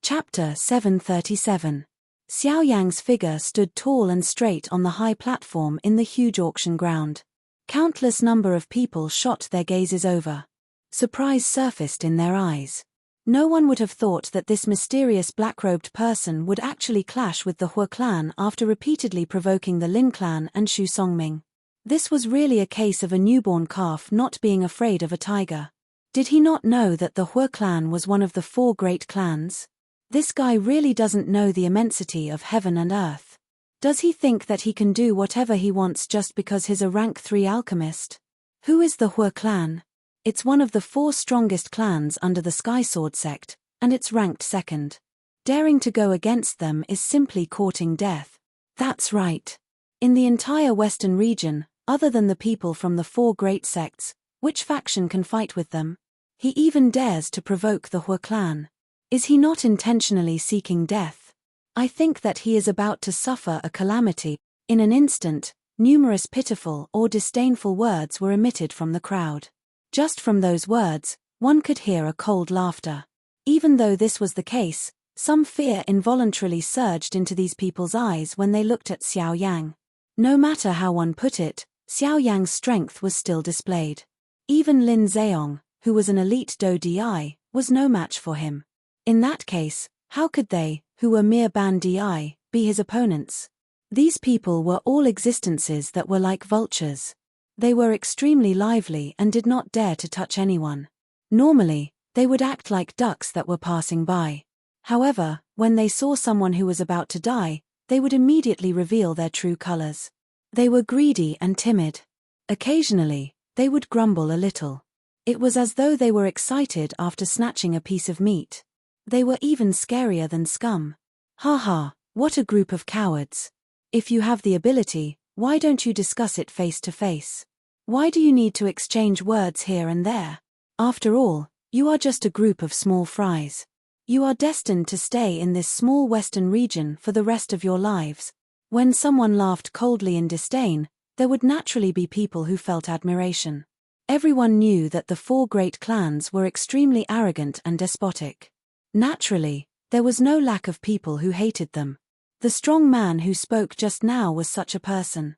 Speaker 1: Chapter 737. Xiao Yang's figure stood tall and straight on the high platform in the huge auction ground. Countless number of people shot their gazes over. Surprise surfaced in their eyes. No one would have thought that this mysterious black-robed person would actually clash with the Hu clan after repeatedly provoking the Lin clan and Xu Songming. This was really a case of a newborn calf not being afraid of a tiger. Did he not know that the Hu clan was one of the 4 great clans? This guy really doesn't know the immensity of heaven and earth. Does he think that he can do whatever he wants just because he's a rank 3 alchemist? Who is the Hu clan? It's one of the 4 strongest clans under the Sky Sword sect, and it's ranked 2nd. Daring to go against them is simply courting death. That's right. In the entire western region, other than the people from the 4 great sects, which faction can fight with them? He even dares to provoke the Hu clan. Is he not intentionally seeking death? I think that he is about to suffer a calamity. In an instant, numerous pitiful or disdainful words were emitted from the crowd. Just from those words, one could hear a cold laughter. Even though this was the case, some fear involuntarily surged into these people's eyes when they looked at Xiao Yang. No matter how one put it, Xiao Yang's strength was still displayed. Even Lin Zheong, who was an elite Do Di, was no match for him. In that case, how could they, who were mere Ban Di, be his opponents? These people were all existences that were like vultures. They were extremely lively and did not dare to touch anyone. Normally, they would act like ducks that were passing by. However, when they saw someone who was about to die, they would immediately reveal their true colors. They were greedy and timid. Occasionally, they would grumble a little. It was as though they were excited after snatching a piece of meat. They were even scarier than scum. Ha, what a group of cowards. If you have the ability, why don't you discuss it face to face? Why do you need to exchange words here and there? After all, you are just a group of small fries. You are destined to stay in this small western region for the rest of your lives. When someone laughed coldly in disdain, there would naturally be people who felt admiration. Everyone knew that the 4 great clans were extremely arrogant and despotic. Naturally, there was no lack of people who hated them. The strong man who spoke just now was such a person.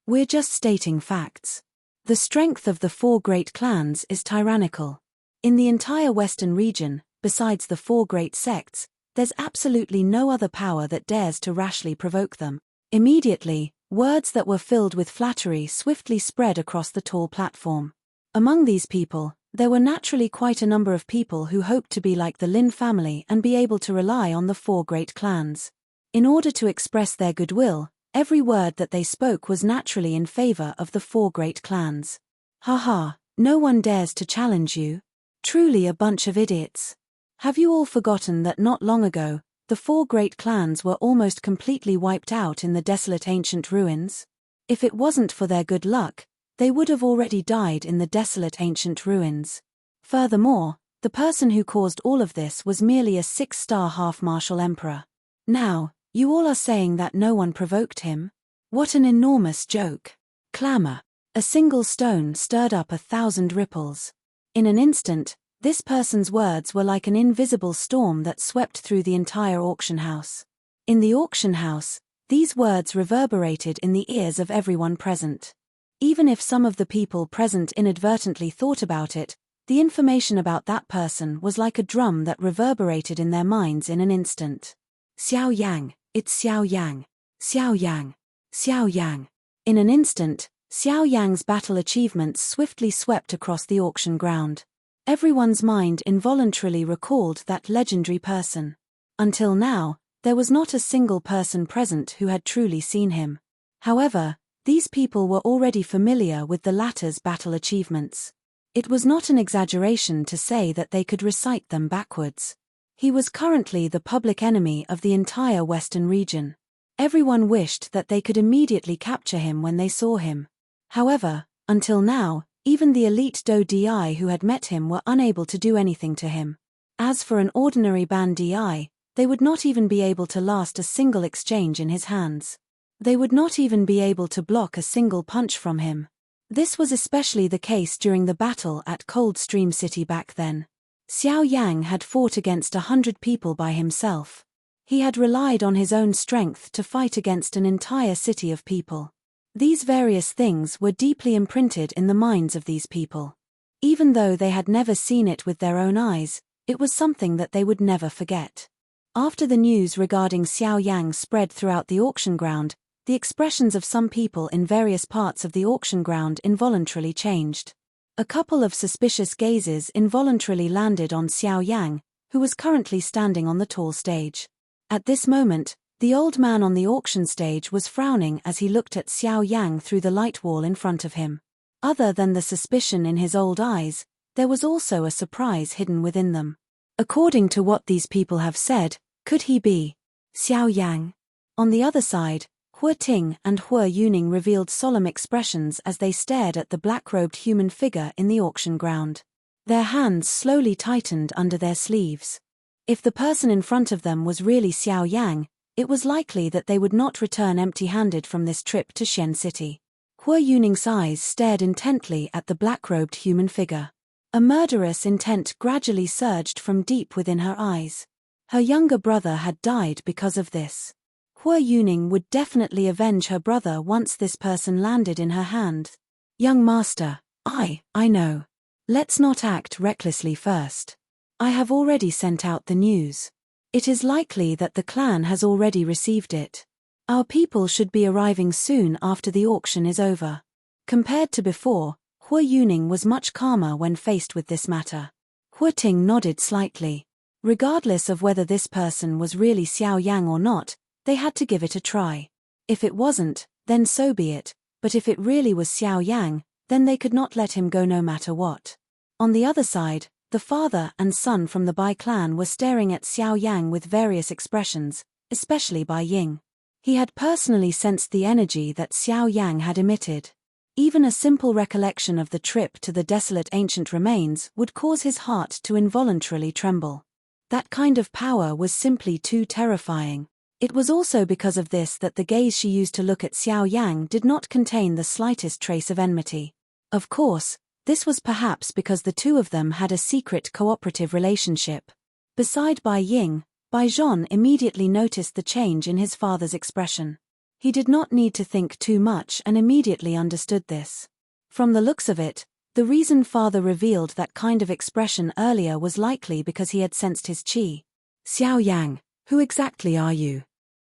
Speaker 1: We're just stating facts. The strength of the 4 great clans is tyrannical. In the entire western region, besides the 4 great sects, there's absolutely no other power that dares to rashly provoke them. Immediately, words that were filled with flattery swiftly spread across the tall platform. Among these people, there were naturally quite a number of people who hoped to be like the Lin family and be able to rely on the 4 great clans. In order to express their goodwill, every word that they spoke was naturally in favor of the 4 great clans. Haha, no one dares to challenge you. Truly a bunch of idiots. Have you all forgotten that not long ago, the 4 great clans were almost completely wiped out in the desolate ancient ruins? If it wasn't for their good luck, they would have already died in the desolate ancient ruins. Furthermore, the person who caused all of this was merely a 6-star half-martial emperor. Now, you all are saying that no one provoked him? What an enormous joke. Clamor. A single stone stirred up 1,000 ripples. In an instant, this person's words were like an invisible storm that swept through the entire auction house. In the auction house, these words reverberated in the ears of everyone present. Even if some of the people present inadvertently thought about it, the information about that person was like a drum that reverberated in their minds in an instant. Xiao Yang, it's Xiao Yang. Xiao Yang. Xiao Yang. In an instant, Xiao Yang's battle achievements swiftly swept across the auction ground. Everyone's mind involuntarily recalled that legendary person. Until now, there was not a single person present who had truly seen him. However, these people were already familiar with the latter's battle achievements. It was not an exaggeration to say that they could recite them backwards. He was currently the public enemy of the entire Western region. Everyone wished that they could immediately capture him when they saw him. However, until now, even the elite Do Di who had met him were unable to do anything to him. As for an ordinary Ban Di, they would not even be able to last a single exchange in his hands. They would not even be able to block a single punch from him. This was especially the case during the battle at Cold Stream City back then. Xiao Yang had fought against 100 people by himself. He had relied on his own strength to fight against an entire city of people. These various things were deeply imprinted in the minds of these people. Even though they had never seen it with their own eyes, it was something that they would never forget. After the news regarding Xiao Yang spread throughout the auction ground, the expressions of some people in various parts of the auction ground involuntarily changed. A couple of suspicious gazes involuntarily landed on Xiao Yang, who was currently standing on the tall stage. At this moment, the old man on the auction stage was frowning as he looked at Xiao Yang through the light wall in front of him. Other than the suspicion in his old eyes, there was also a surprise hidden within them. According to what these people have said, could he be Xiao Yang? On the other side, Hu Ting and Hu Yuning revealed solemn expressions as they stared at the black-robed human figure in the auction ground. Their hands slowly tightened under their sleeves. If the person in front of them was really Xiao Yang, it was likely that they would not return empty-handed from this trip to Xian City. Hu Yuning's eyes stared intently at the black-robed human figure. A murderous intent gradually surged from deep within her eyes. Her younger brother had died because of this. Hu Yuning would definitely avenge her brother once this person landed in her hand. Young master, I know. Let's not act recklessly first. I have already sent out the news. It is likely that the clan has already received it. Our people should be arriving soon after the auction is over. Compared to before, Hu Yuning was much calmer when faced with this matter. Hu Ting nodded slightly. Regardless of whether this person was really Xiao Yang or not, they had to give it a try. If it wasn't, then so be it, but if it really was Xiao Yang, then they could not let him go no matter what. On the other side, the father and son from the Bai clan were staring at Xiao Yang with various expressions, especially Bai Ying. He had personally sensed the energy that Xiao Yang had emitted. Even a simple recollection of the trip to the desolate ancient remains would cause his heart to involuntarily tremble. That kind of power was simply too terrifying. It was also because of this that the gaze she used to look at Xiao Yang did not contain the slightest trace of enmity. Of course, this was perhaps because the two of them had a secret cooperative relationship. Beside Bai Ying, Bai Zhon immediately noticed the change in his father's expression. He did not need to think too much and immediately understood this. From the looks of it, the reason father revealed that kind of expression earlier was likely because he had sensed his qi. Xiao Yang, who exactly are you?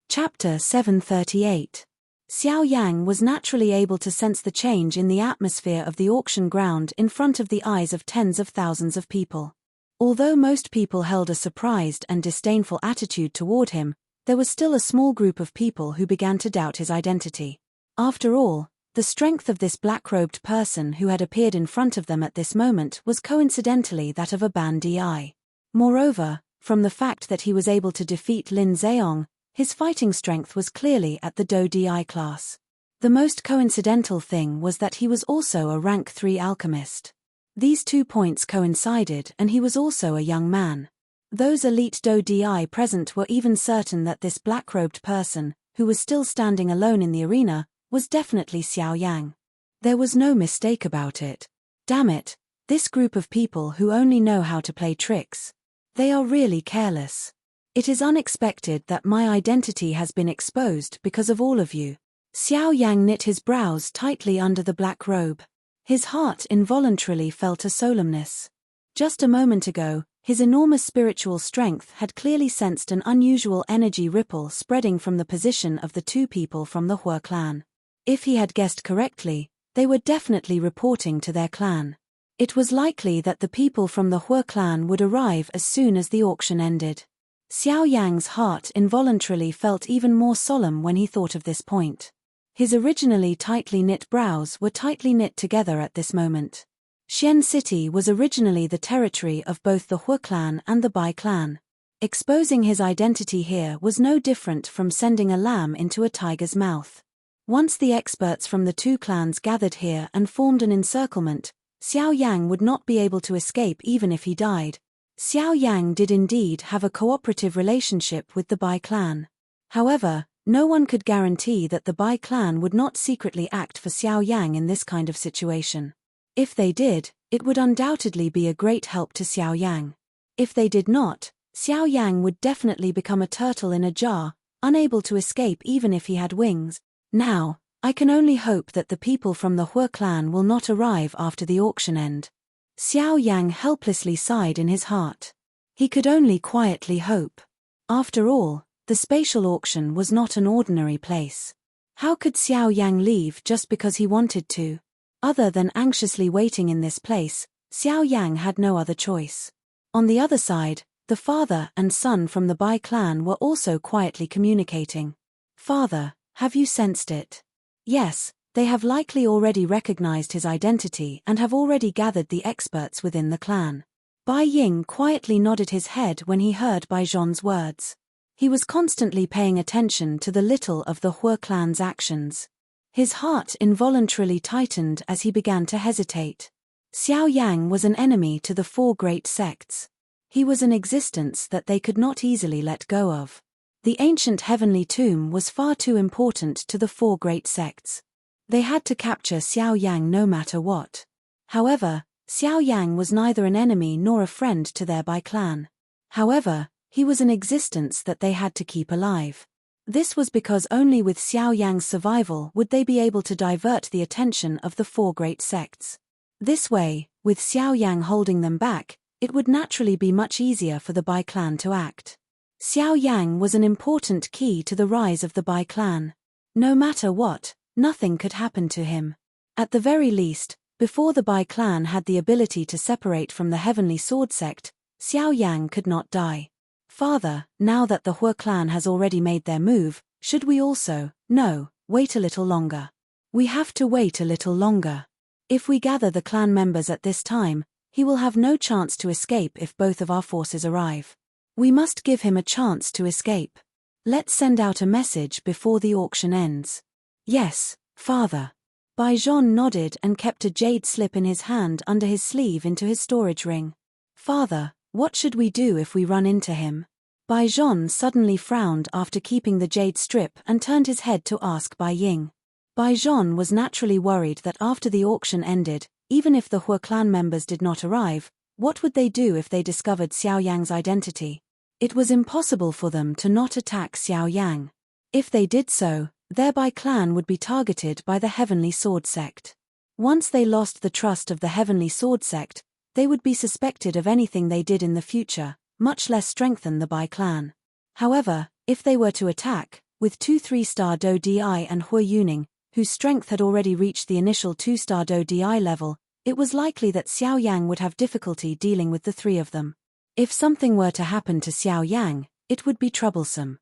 Speaker 1: Chapter 738. Xiao Yang was naturally able to sense the change in the atmosphere of the auction ground in front of the eyes of tens of thousands of people. Although most people held a surprised and disdainful attitude toward him, there was still a small group of people who began to doubt his identity. After all, the strength of this black-robed person who had appeared in front of them at this moment was coincidentally that of a Ban Di. Moreover, from the fact that he was able to defeat Lin Zheong, his fighting strength was clearly at the Do Di class. The most coincidental thing was that he was also a rank 3 alchemist. These 2 points coincided and he was also a young man. Those elite Do Di present were even certain that this black-robed person, who was still standing alone in the arena, was definitely Xiao Yang. There was no mistake about it. Damn it, this group of people who only know how to play tricks. They are really careless. It is unexpected that my identity has been exposed because of all of you. Xiao Yang knit his brows tightly under the black robe. His heart involuntarily felt a solemnness. Just a moment ago, his enormous spiritual strength had clearly sensed an unusual energy ripple spreading from the position of the 2 people from the Hua clan. If he had guessed correctly, They were definitely reporting to their clan. It was likely that the people from the Hue clan would arrive as soon as the auction ended. Xiao Yang's heart involuntarily felt even more solemn when he thought of this point. His originally tightly knit brows were tightly knit together at this moment. Xian City was originally the territory of both the Hue clan and the Bai clan. Exposing his identity here was no different from sending a lamb into a tiger's mouth. Once the experts from the two clans gathered here and formed an encirclement, Xiao Yang would not be able to escape even if he died. Xiao Yang did indeed have a cooperative relationship with the Bai clan. However, no one could guarantee that the Bai clan would not secretly act for Xiao Yang in this kind of situation. If they did, it would undoubtedly be a great help to Xiao Yang. If they did not, Xiao Yang would definitely become a turtle in a jar, unable to escape even if he had wings. Now, I can only hope that the people from the Hue clan will not arrive after the auction end. Xiao Yang helplessly sighed in his heart. He could only quietly hope. After all, the spatial auction was not an ordinary place. How could Xiao Yang leave just because he wanted to? Other than anxiously waiting in this place, Xiao Yang had no other choice. On the other side, the father and son from the Bai clan were also quietly communicating. Father, have you sensed it? Yes, they have likely already recognized his identity and have already gathered the experts within the clan. Bai Ying quietly nodded his head when he heard Bai Zhon's words. He was constantly paying attention to the little of the Hue clan's actions. His heart involuntarily tightened as he began to hesitate. Xiao Yang was an enemy to the four great sects. He was an existence that they could not easily let go of. The ancient heavenly tomb was far too important to the four great sects. They had to capture Xiao Yang no matter what. However, Xiao Yang was neither an enemy nor a friend to their Bai clan. However, he was an existence that they had to keep alive. This was because only with Xiao Yang's survival would they be able to divert the attention of the four great sects. This way, with Xiao Yang holding them back, it would naturally be much easier for the Bai clan to act. Xiao Yang was an important key to the rise of the Bai clan. No matter what, nothing could happen to him. At the very least, before the Bai clan had the ability to separate from the Heavenly Sword sect, Xiao Yang could not die. Father, now that the Hue clan has already made their move, should we also? No, wait a little longer. We have to wait a little longer. If we gather the clan members at this time, he will have no chance to escape if both of our forces arrive. We must give him a chance to escape. Let's send out a message before the auction ends. Yes, father. Bai Zhon nodded and kept a jade slip in his hand under his sleeve into his storage ring. Father, what should we do if we run into him? Bai Zhon suddenly frowned after keeping the jade strip and turned his head to ask Bai Ying. Bai Zhon was naturally worried that after the auction ended, even if the Hue clan members did not arrive, what would they do if they discovered Xiao Yang's identity? It was impossible for them to not attack Xiao Yang. If they did so, their Bai clan would be targeted by the Heavenly Sword sect. Once they lost the trust of the Heavenly Sword sect, they would be suspected of anything they did in the future, much less strengthen the Bai clan. However, if they were to attack, with 2 3-star Do Di and Hue Yuning, whose strength had already reached the initial 2-star Do Di level, it was likely that Xiao Yang would have difficulty dealing with the three of them. If something were to happen to Xiao Yang, it would be troublesome.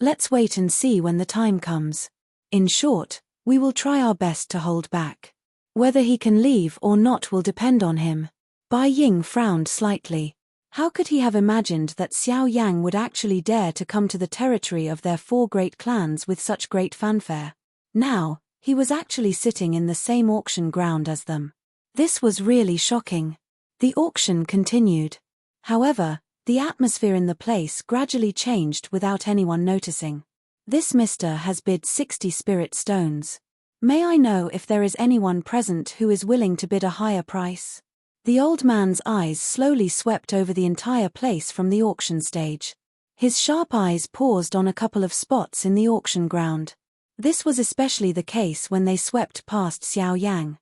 Speaker 1: Let's wait and see when the time comes. In short, we will try our best to hold back. Whether he can leave or not will depend on him. Bai Ying frowned slightly. How could he have imagined that Xiao Yang would actually dare to come to the territory of their four great clans with such great fanfare? Now, he was actually sitting in the same auction ground as them. This was really shocking. The auction continued. However, the atmosphere in the place gradually changed without anyone noticing. This mister has bid 60 spirit stones. May I know if there is anyone present who is willing to bid a higher price? The old man's eyes slowly swept over the entire place from the auction stage. His sharp eyes paused on a couple of spots in the auction ground. This was especially the case when they swept past Xiao Yang.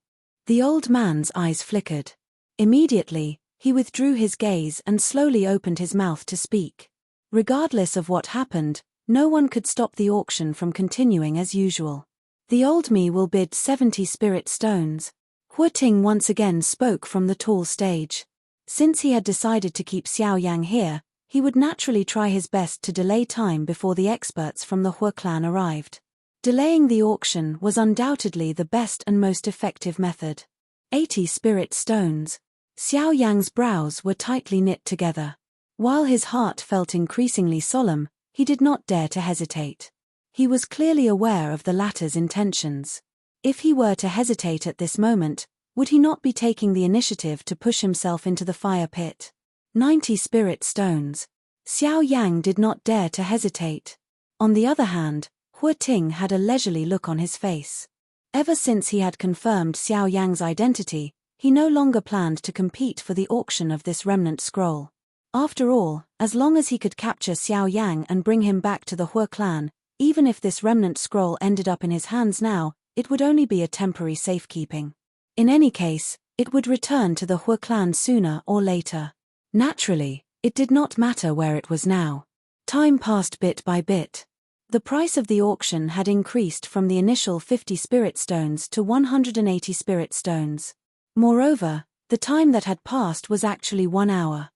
Speaker 1: The old man's eyes flickered. Immediately, he withdrew his gaze and slowly opened his mouth to speak. Regardless of what happened, no one could stop the auction from continuing as usual. The old me will bid 70 spirit stones. Ting once again spoke from the tall stage. Since he had decided to keep Xiao Yang here, he would naturally try his best to delay time before the experts from the Hua clan arrived. Delaying the auction was undoubtedly the best and most effective method. 80 spirit stones. Xiao Yang's brows were tightly knit together. While his heart felt increasingly solemn, he did not dare to hesitate. He was clearly aware of the latter's intentions. If he were to hesitate at this moment, would he not be taking the initiative to push himself into the fire pit? 90 spirit stones. Xiao Yang did not dare to hesitate. On the other hand, Ting had a leisurely look on his face. Ever since he had confirmed Xiao Yang's identity, he no longer planned to compete for the auction of this remnant scroll. After all, as long as he could capture Xiao Yang and bring him back to the Hua clan, even if this remnant scroll ended up in his hands now, it would only be a temporary safekeeping. In any case, it would return to the Hua clan sooner or later. Naturally, it did not matter where it was now. Time passed bit by bit. The price of the auction had increased from the initial 50 spirit stones to 180 spirit stones. Moreover, the time that had passed was actually 1 hour.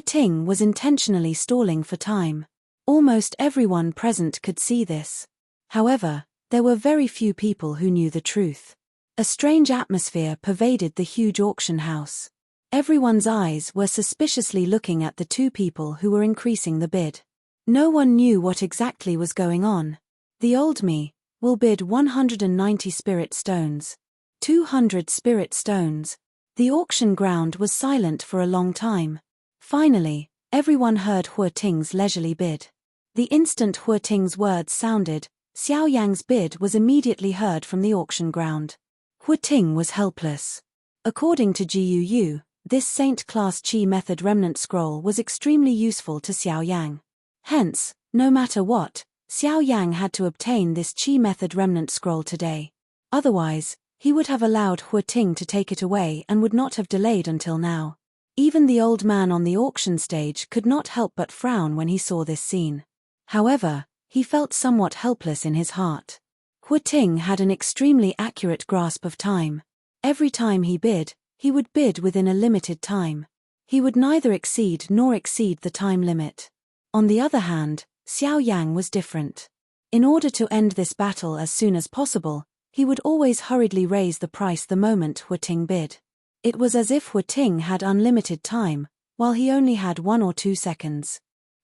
Speaker 1: Ting was intentionally stalling for time. Almost everyone present could see this. However, there were very few people who knew the truth. A strange atmosphere pervaded the huge auction house. Everyone's eyes were suspiciously looking at the two people who were increasing the bid. No one knew what exactly was going on. The old me will bid 190 spirit stones. 200 spirit stones. The auction ground was silent for a long time. Finally, everyone heard Ting's leisurely bid. The instant Ting's words sounded, Xiao Yang's bid was immediately heard from the auction ground. Ting was helpless. According to Gu, this Saint-class Qi method remnant scroll was extremely useful to Xiao Yang. Hence, no matter what, Xiao Yang had to obtain this Qi method remnant scroll today. Otherwise, he would have allowed Ting to take it away and would not have delayed until now. Even the old man on the auction stage could not help but frown when he saw this scene. However, he felt somewhat helpless in his heart. Ting had an extremely accurate grasp of time. Every time he would bid within a limited time. He would neither exceed the time limit. On the other hand, Xiao Yang was different. In order to end this battle as soon as possible, he would always hurriedly raise the price the moment Ting bid. It was as if Ting had unlimited time, while he only had 1 or 2 seconds.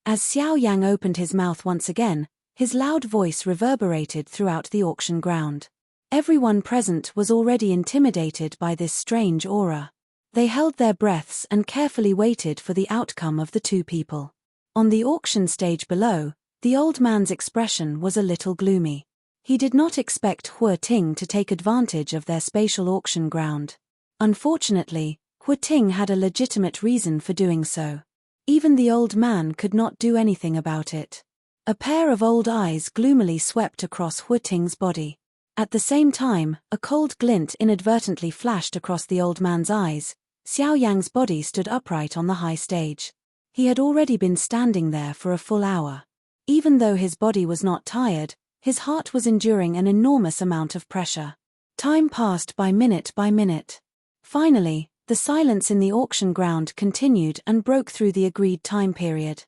Speaker 1: As Xiao Yang opened his mouth once again, his loud voice reverberated throughout the auction ground. Everyone present was already intimidated by this strange aura. They held their breaths and carefully waited for the outcome of the two people. On the auction stage below, the old man's expression was a little gloomy. He did not expect Ting to take advantage of their spatial auction ground. Unfortunately, Ting had a legitimate reason for doing so. Even the old man could not do anything about it. A pair of old eyes gloomily swept across Ting's body. At the same time, a cold glint inadvertently flashed across the old man's eyes. Xiao Yang's body stood upright on the high stage. He had already been standing there for a full hour. Even though his body was not tired, his heart was enduring an enormous amount of pressure. Time passed by minute by minute. Finally, the silence in the auction ground continued and broke through the agreed time period.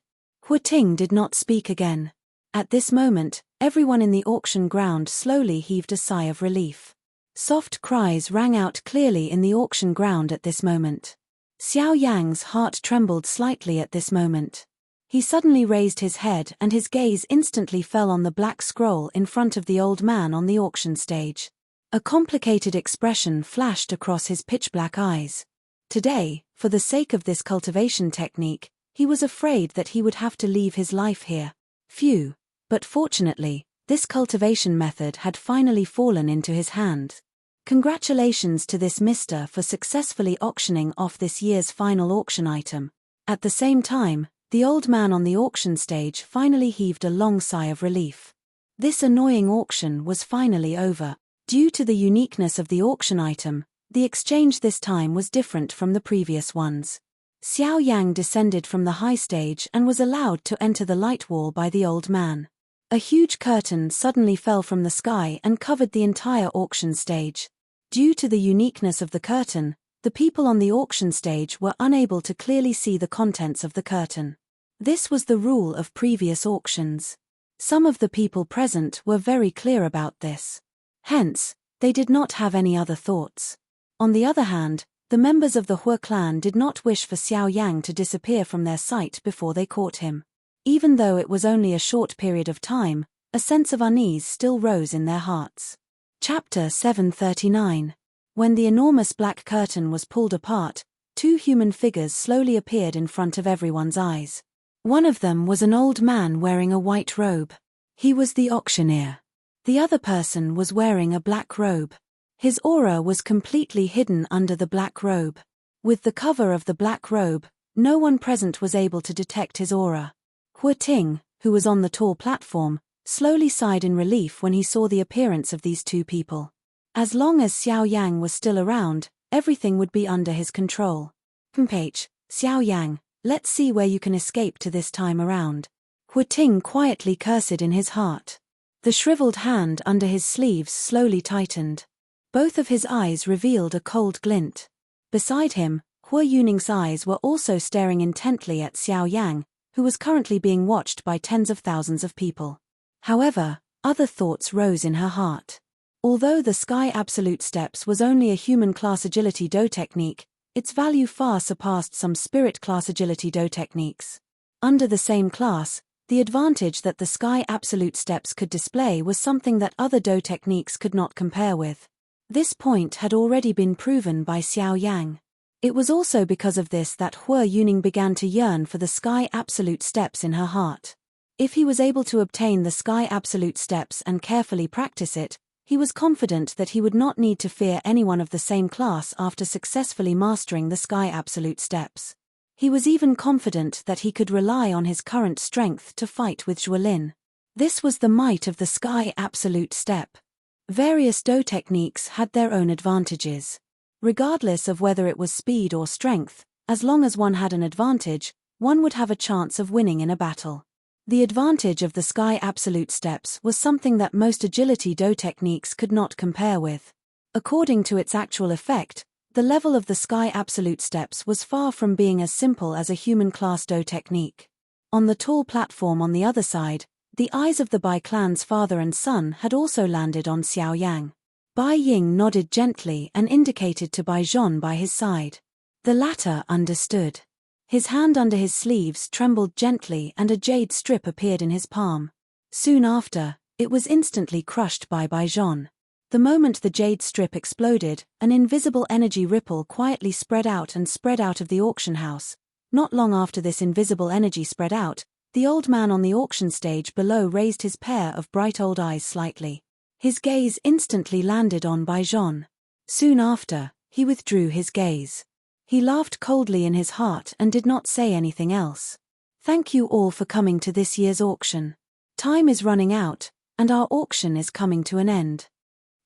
Speaker 1: Ting did not speak again. At this moment, everyone in the auction ground slowly heaved a sigh of relief. Soft cries rang out clearly in the auction ground at this moment. Xiao Yang's heart trembled slightly at this moment. He suddenly raised his head and his gaze instantly fell on the black scroll in front of the old man on the auction stage. A complicated expression flashed across his pitch-black eyes. Today, for the sake of this cultivation technique, he was afraid that he would have to leave his life here. Phew. But fortunately, this cultivation method had finally fallen into his hands. Congratulations to this mister for successfully auctioning off this year's final auction item. At the same time, the old man on the auction stage finally heaved a long sigh of relief. This annoying auction was finally over. Due to the uniqueness of the auction item, the exchange this time was different from the previous ones. Xiao Yang descended from the high stage and was allowed to enter the light wall by the old man. A huge curtain suddenly fell from the sky and covered the entire auction stage. Due to the uniqueness of the curtain, the people on the auction stage were unable to clearly see the contents of the curtain. This was the rule of previous auctions. Some of the people present were very clear about this. Hence, they did not have any other thoughts. On the other hand, the members of the Hua clan did not wish for Xiao Yang to disappear from their sight before they caught him. Even though it was only a short period of time, a sense of unease still rose in their hearts. Chapter 739. When the enormous black curtain was pulled apart, two human figures slowly appeared in front of everyone's eyes. One of them was an old man wearing a white robe. He was the auctioneer. The other person was wearing a black robe. His aura was completely hidden under the black robe. With the cover of the black robe, no one present was able to detect his aura. Hua Ting, who was on the tall platform, slowly sighed in relief when he saw the appearance of these two people. As long as Xiao Yang was still around, everything would be under his control. Xiao Yang, let's see where you can escape to this time around. Hua Ting quietly cursed in his heart. The shriveled hand under his sleeves slowly tightened. Both of his eyes revealed a cold glint. Beside him, Hua Yuning's eyes were also staring intently at Xiao Yang, who was currently being watched by tens of thousands of people. However, other thoughts rose in her heart. Although the Sky Absolute Steps was only a human class agility do technique, its value far surpassed some spirit class agility do techniques. Under the same class, the advantage that the Sky Absolute Steps could display was something that other do techniques could not compare with. This point had already been proven by Xiao Yang. It was also because of this that Hua Yuning began to yearn for the Sky Absolute Steps in her heart. If he was able to obtain the Sky Absolute Steps and carefully practice it, he was confident that he would not need to fear anyone of the same class after successfully mastering the Sky Absolute Steps. He was even confident that he could rely on his current strength to fight with Zhuolin. This was the might of the Sky Absolute Step. Various do techniques had their own advantages. Regardless of whether it was speed or strength, as long as one had an advantage, one would have a chance of winning in a battle. The advantage of the Sky Absolute Steps was something that most agility do techniques could not compare with. According to its actual effect, the level of the Sky Absolute Steps was far from being as simple as a human class do technique. On the tall platform on the other side, the eyes of the Bai clan's father and son had also landed on Xiao Yang. Bai Ying nodded gently and indicated to Bai Zhon by his side. The latter understood. His hand under his sleeves trembled gently and a jade strip appeared in his palm. Soon after, it was instantly crushed by Bai Zhon. The moment the jade strip exploded, an invisible energy ripple quietly spread out of the auction house. Not long after this invisible energy spread out, the old man on the auction stage below raised his pair of bright old eyes slightly. His gaze instantly landed on Bai Zhon. Soon after, he withdrew his gaze. He laughed coldly in his heart and did not say anything else. Thank you all for coming to this year's auction. Time is running out, and our auction is coming to an end.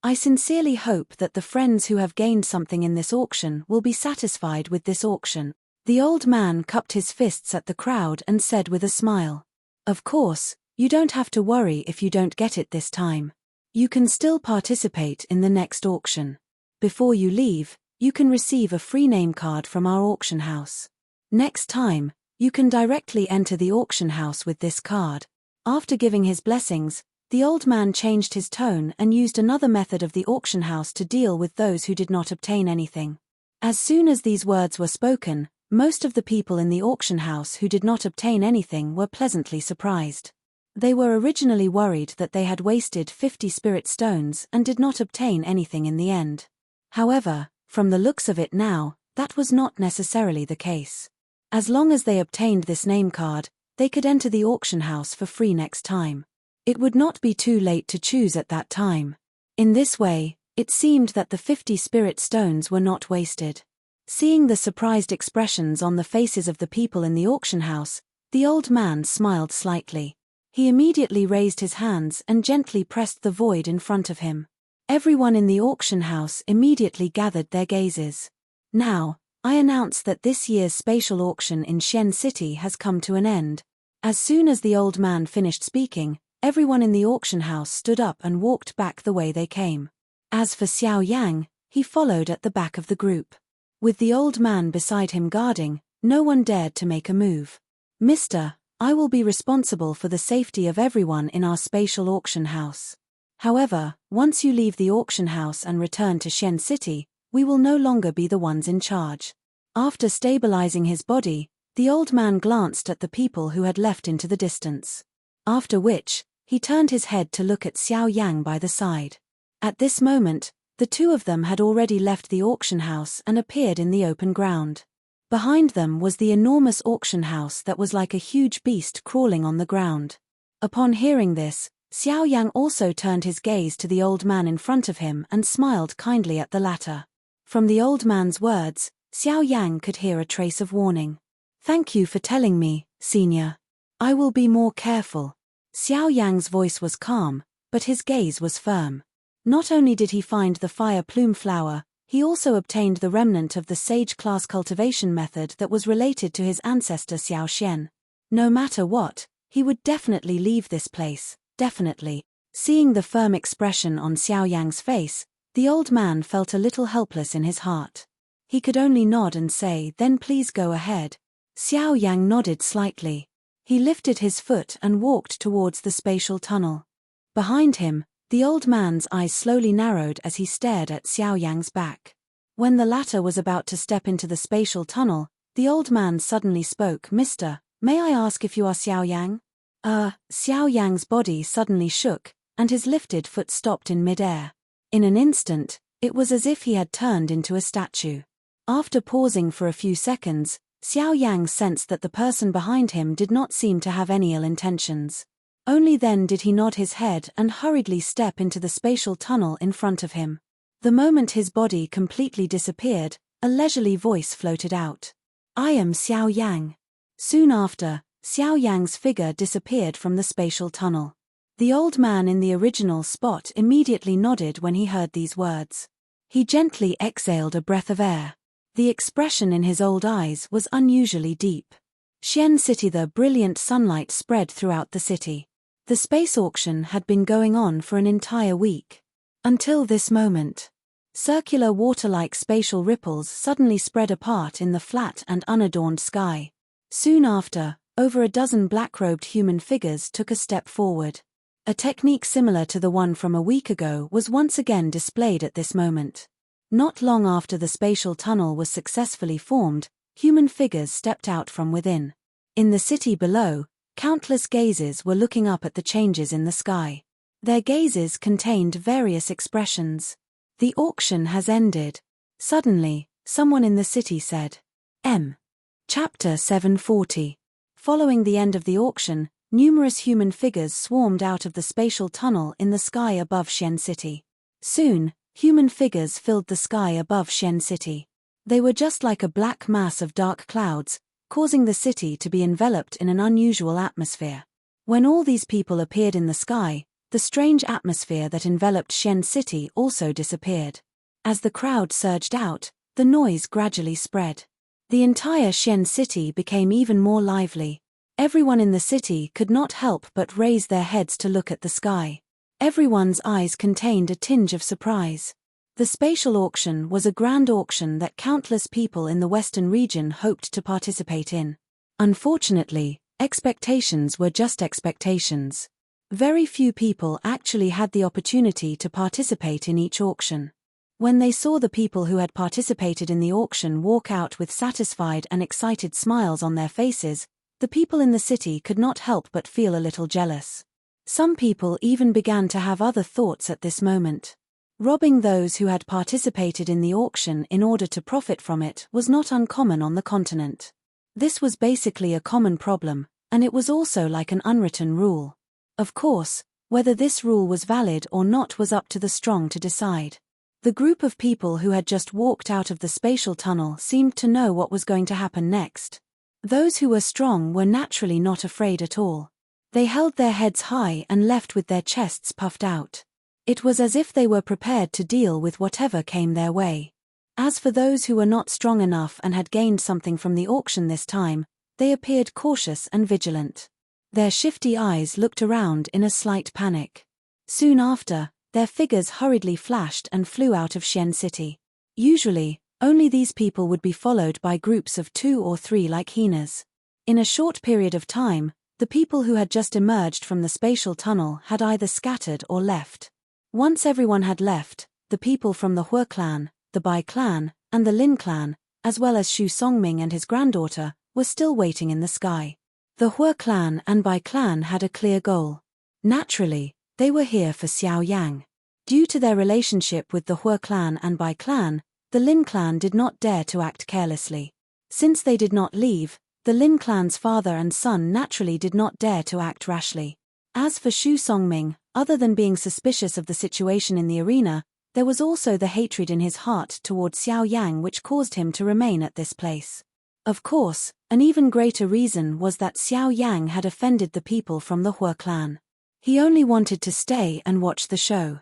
Speaker 1: I sincerely hope that the friends who have gained something in this auction will be satisfied with this auction. The old man cupped his fists at the crowd and said with a smile. Of course, you don't have to worry if you don't get it this time. You can still participate in the next auction. Before you leave, you can receive a free name card from our auction house. Next time, you can directly enter the auction house with this card. After giving his blessings, the old man changed his tone and used another method of the auction house to deal with those who did not obtain anything. As soon as these words were spoken, most of the people in the auction house who did not obtain anything were pleasantly surprised. They were originally worried that they had wasted 50 spirit stones and did not obtain anything in the end. However, from the looks of it now, that was not necessarily the case. As long as they obtained this name card, they could enter the auction house for free next time. It would not be too late to choose at that time. In this way, it seemed that the 50 spirit stones were not wasted. Seeing the surprised expressions on the faces of the people in the auction house, the old man smiled slightly. He immediately raised his hands and gently pressed the void in front of him. Everyone in the auction house immediately gathered their gazes. Now, I announce that this year's spatial auction in Xian City has come to an end. As soon as the old man finished speaking, Everyone in the auction house stood up and walked back the way they came. As for Xiao Yang, he followed at the back of the group. With the old man beside him guarding, no one dared to make a move. "Mister, I will be responsible for the safety of everyone in our spatial auction house. However, once you leave the auction house and return to Shen City, we will no longer be the ones in charge." After stabilizing his body, the old man glanced at the people who had left into the distance. After which, he turned his head to look at Xiao Yang by the side. At this moment, the two of them had already left the auction house and appeared in the open ground. Behind them was the enormous auction house that was like a huge beast crawling on the ground. Upon hearing this, Xiao Yang also turned his gaze to the old man in front of him and smiled kindly at the latter. From the old man's words, Xiao Yang could hear a trace of warning. "Thank you for telling me, senior. I will be more careful." Xiao Yang's voice was calm, but his gaze was firm. Not only did he find the fire plume flower, he also obtained the remnant of the sage class cultivation method that was related to his ancestor Xiao Xian. No matter what, he would definitely leave this place, definitely. Seeing the firm expression on Xiao Yang's face, the old man felt a little helpless in his heart. He could only nod and say, "Then please go ahead." Xiao Yang nodded slightly. He lifted his foot and walked towards the spatial tunnel. Behind him, the old man's eyes slowly narrowed as he stared at Xiao Yang's back. When the latter was about to step into the spatial tunnel, the old man suddenly spoke, "Mister, may I ask if you are Xiao Yang?" Xiao Yang's body suddenly shook, and his lifted foot stopped in midair. In an instant, it was as if he had turned into a statue. After pausing for a few seconds, Xiao Yang sensed that the person behind him did not seem to have any ill intentions. Only then did he nod his head and hurriedly step into the spatial tunnel in front of him. The moment his body completely disappeared, a leisurely voice floated out. "I am Xiao Yang." Soon after, Xiao Yang's figure disappeared from the spatial tunnel. The old man in the original spot immediately nodded when he heard these words. He gently exhaled a breath of air. The expression in his old eyes was unusually deep. Shen City. The brilliant sunlight spread throughout the city. The space auction had been going on for an entire week. Until this moment. Circular water-like spatial ripples suddenly spread apart in the flat and unadorned sky. Soon after, over a dozen black-robed human figures took a step forward. A technique similar to the one from a week ago was once again displayed at this moment. Not long after the spatial tunnel was successfully formed, human figures stepped out from within. In the city below, countless gazes were looking up at the changes in the sky. Their gazes contained various expressions. "The auction has ended." Suddenly, someone in the city said. Chapter 740. Following the end of the auction, numerous human figures swarmed out of the spatial tunnel in the sky above Shen City. Soon, human figures filled the sky above Shen City. They were just like a black mass of dark clouds, causing the city to be enveloped in an unusual atmosphere. When all these people appeared in the sky, the strange atmosphere that enveloped Shen City also disappeared. As the crowd surged out, the noise gradually spread. The entire Shen City became even more lively. Everyone in the city could not help but raise their heads to look at the sky. Everyone's eyes contained a tinge of surprise. The spatial auction was a grand auction that countless people in the western region hoped to participate in. Unfortunately, expectations were just expectations. Very few people actually had the opportunity to participate in each auction. When they saw the people who had participated in the auction walk out with satisfied and excited smiles on their faces, the people in the city could not help but feel a little jealous. Some people even began to have other thoughts at this moment. Robbing those who had participated in the auction in order to profit from it was not uncommon on the continent. This was basically a common problem, and it was also like an unwritten rule. Of course, whether this rule was valid or not was up to the strong to decide. The group of people who had just walked out of the spatial tunnel seemed to know what was going to happen next. Those who were strong were naturally not afraid at all. They held their heads high and left with their chests puffed out. It was as if they were prepared to deal with whatever came their way. As for those who were not strong enough and had gained something from the auction this time, they appeared cautious and vigilant. Their shifty eyes looked around in a slight panic. Soon after, their figures hurriedly flashed and flew out of Xian City. Usually, only these people would be followed by groups of 2 or 3 like hyenas. In a short period of time, the people who had just emerged from the spatial tunnel had either scattered or left. Once everyone had left, the people from the Hue clan, the Bai clan, and the Lin clan, as well as Xu Songming and his granddaughter, were still waiting in the sky. The Hue clan and Bai clan had a clear goal. Naturally, they were here for Xiao Yang. Due to their relationship with the Hue clan and Bai clan, the Lin clan did not dare to act carelessly. Since they did not leave, the Lin clan's father and son naturally did not dare to act rashly. As for Xu Songming, other than being suspicious of the situation in the arena, there was also the hatred in his heart toward Xiao Yang which caused him to remain at this place. Of course, an even greater reason was that Xiao Yang had offended the people from the Hue clan. He only wanted to stay and watch the show.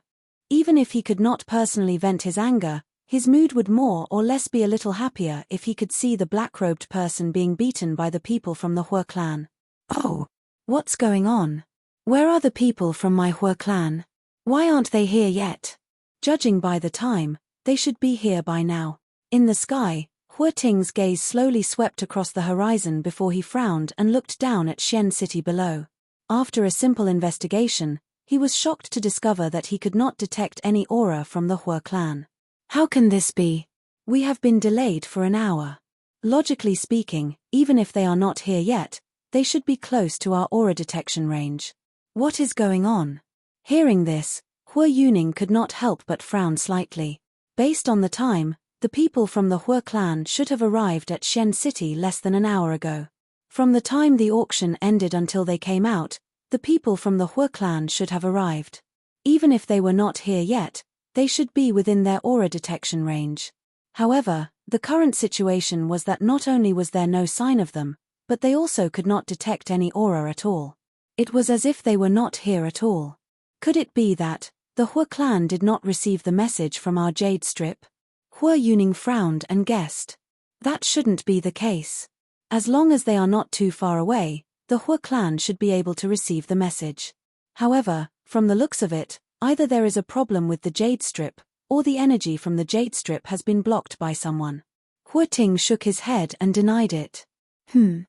Speaker 1: Even if he could not personally vent his anger, his mood would more or less be a little happier if he could see the black-robed person being beaten by the people from the Hue clan. Oh, what's going on? Where are the people from my Hue clan? Why aren't they here yet? Judging by the time, they should be here by now. In the sky, Hue Ting's gaze slowly swept across the horizon before he frowned and looked down at Xian City below. After a simple investigation, he was shocked to discover that he could not detect any aura from the Hue clan. How can this be? We have been delayed for an hour. Logically speaking, even if they are not here yet, they should be close to our aura detection range. What is going on? Hearing this, Hue Yuning could not help but frown slightly. Based on the time, the people from the Hue clan should have arrived at Xian City less than an hour ago. From the time the auction ended until they came out, the people from the Hue clan should have arrived. Even if they were not here yet, they should be within their aura detection range. However, the current situation was that not only was there no sign of them, but they also could not detect any aura at all. It was as if they were not here at all. Could it be that the Hue clan did not receive the message from our jade strip? Hue Yuning frowned and guessed. That shouldn't be the case. As long as they are not too far away, the Hue clan should be able to receive the message. However, from the looks of it, either there is a problem with the jade strip, or the energy from the jade strip has been blocked by someone. Hue Ting shook his head and denied it. Hue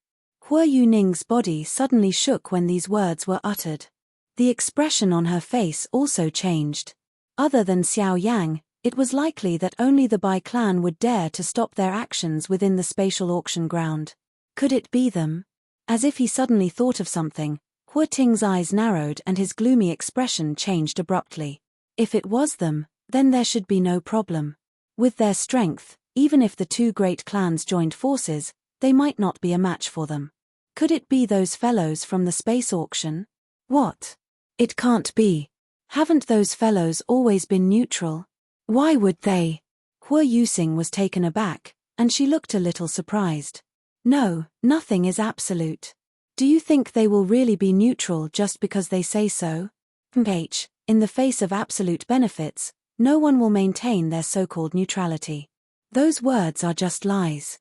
Speaker 1: Yuning's body suddenly shook when these words were uttered. The expression on her face also changed. Other than Xiao Yang, it was likely that only the Bai clan would dare to stop their actions within the spatial auction ground. Could it be them? As if he suddenly thought of something, Hue Ting's eyes narrowed and his gloomy expression changed abruptly. If it was them, then there should be no problem. With their strength, even if the 2 great clans joined forces, they might not be a match for them. Could it be those fellows from the space auction? What? It can't be. Haven't those fellows always been neutral? Why would they? Hue Yusing was taken aback, and she looked a little surprised. No, nothing is absolute. Do you think they will really be neutral just because they say so? In the face of absolute benefits, no one will maintain their so-called neutrality. Those words are just lies.